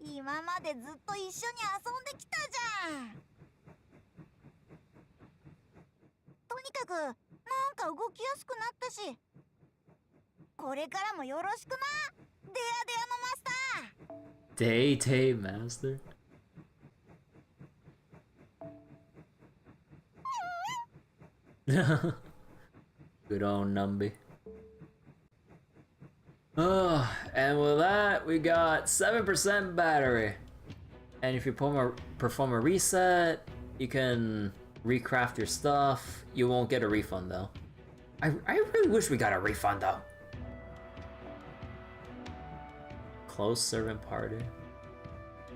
今までずっと一緒に遊んできたじゃん。とにかくなんか動きやすくなったし、これからもよろしくな、デアデアのマスター。Day Master? Good old Numby. Oh, and with that, we got 7% battery. And if you perform a reset, you can recraft your stuff. You won't get a refund though. I really wish we got a refund though. Close servant party.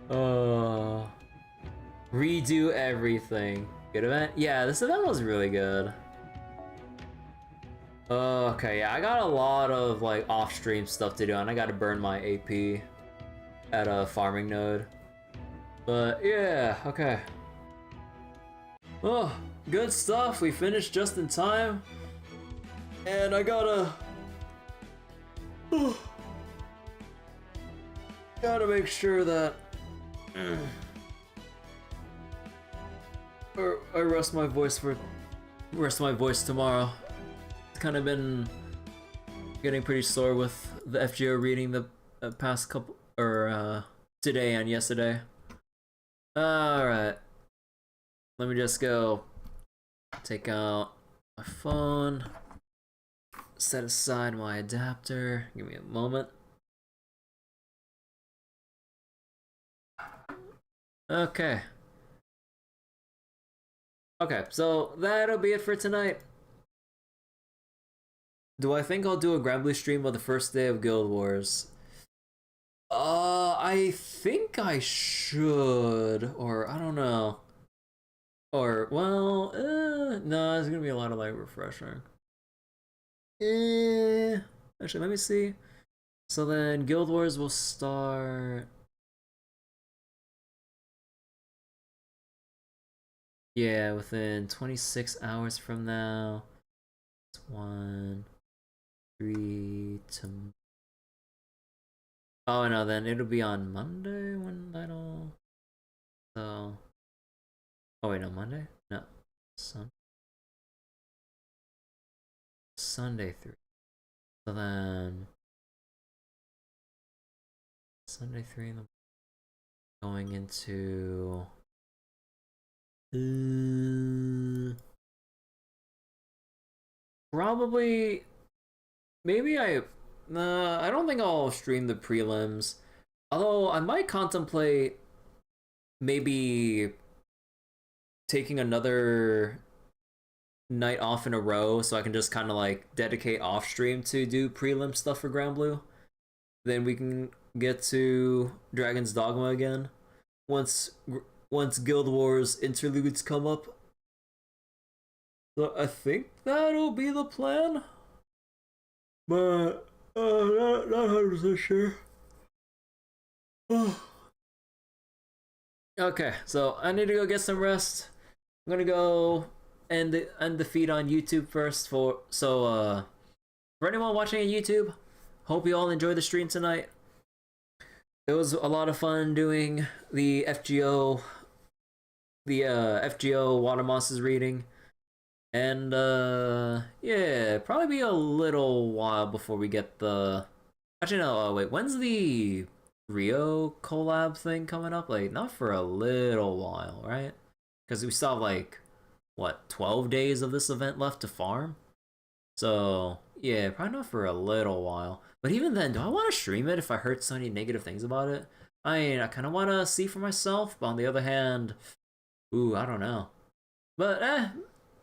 Oh. Redo everything. Good event? Yeah, this event was really good. Okay, yeah, I got a lot of like off-stream stuff to do, and I gotta burn my AP at a farming node. But yeah, okay. Oh, good stuff. We finished just in time. And I gotta... gotta make sure that... or I rest my voice tomorrow. It's kind of been getting pretty sore with the FGO reading the past couple... or today and yesterday. Alright. Let me just go take out my phone, set aside my adapter. Give me a moment. Okay. Okay, so that'll be it for tonight. Do I think I'll do a Granblue stream on the first day of Guild Wars? I think I should, or I don't know. Or, well, no, it's gonna be a lot of like refreshing. Actually, let me see. So then Guild Wars will start... yeah, within 26 hours from now. It's 1, 3 to... oh no, then it'll be on Monday when that'll... so... oh wait, no, Monday? No. Sunday 3. So then... Sunday 3 in the... going into... probably... maybe I don't think I'll stream the prelims. Although I might contemplate maybe taking another night off in a row so I can just kind of like dedicate off stream to do prelim stuff for Granblue. Then we can get to Dragon's Dogma again once Guild Wars interludes come up. So I think that'll be the plan. But not 100% sure. Okay, so I need to go get some rest. gonna go end the feed on YouTube first for anyone watching on YouTube, hope you all enjoyed the stream tonight. It was a lot of fun doing the FGO Water Monsters reading. And yeah, probably be a little while before we get the actually no, wait, when's the Rio collab thing coming up? Like not for a little while, right? Because we still have like what 12 days of this event left to farm. So yeah, probably not for a little while. But even then, do I want to stream it if I heard so many negative things about it? I mean, I kind of want to see for myself, but on the other hand, ooh, I don't know. But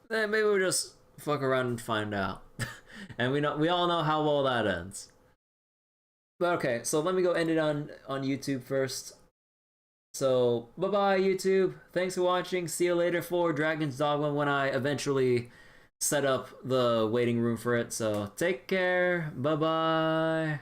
maybe we'll just fuck around and find out. And we all know how well that ends. But okay, so let me go end it on YouTube first. So bye-bye YouTube. Thanks for watching. See you later for Dragon's Dogma when I eventually set up the waiting room for it. So take care. Bye-bye.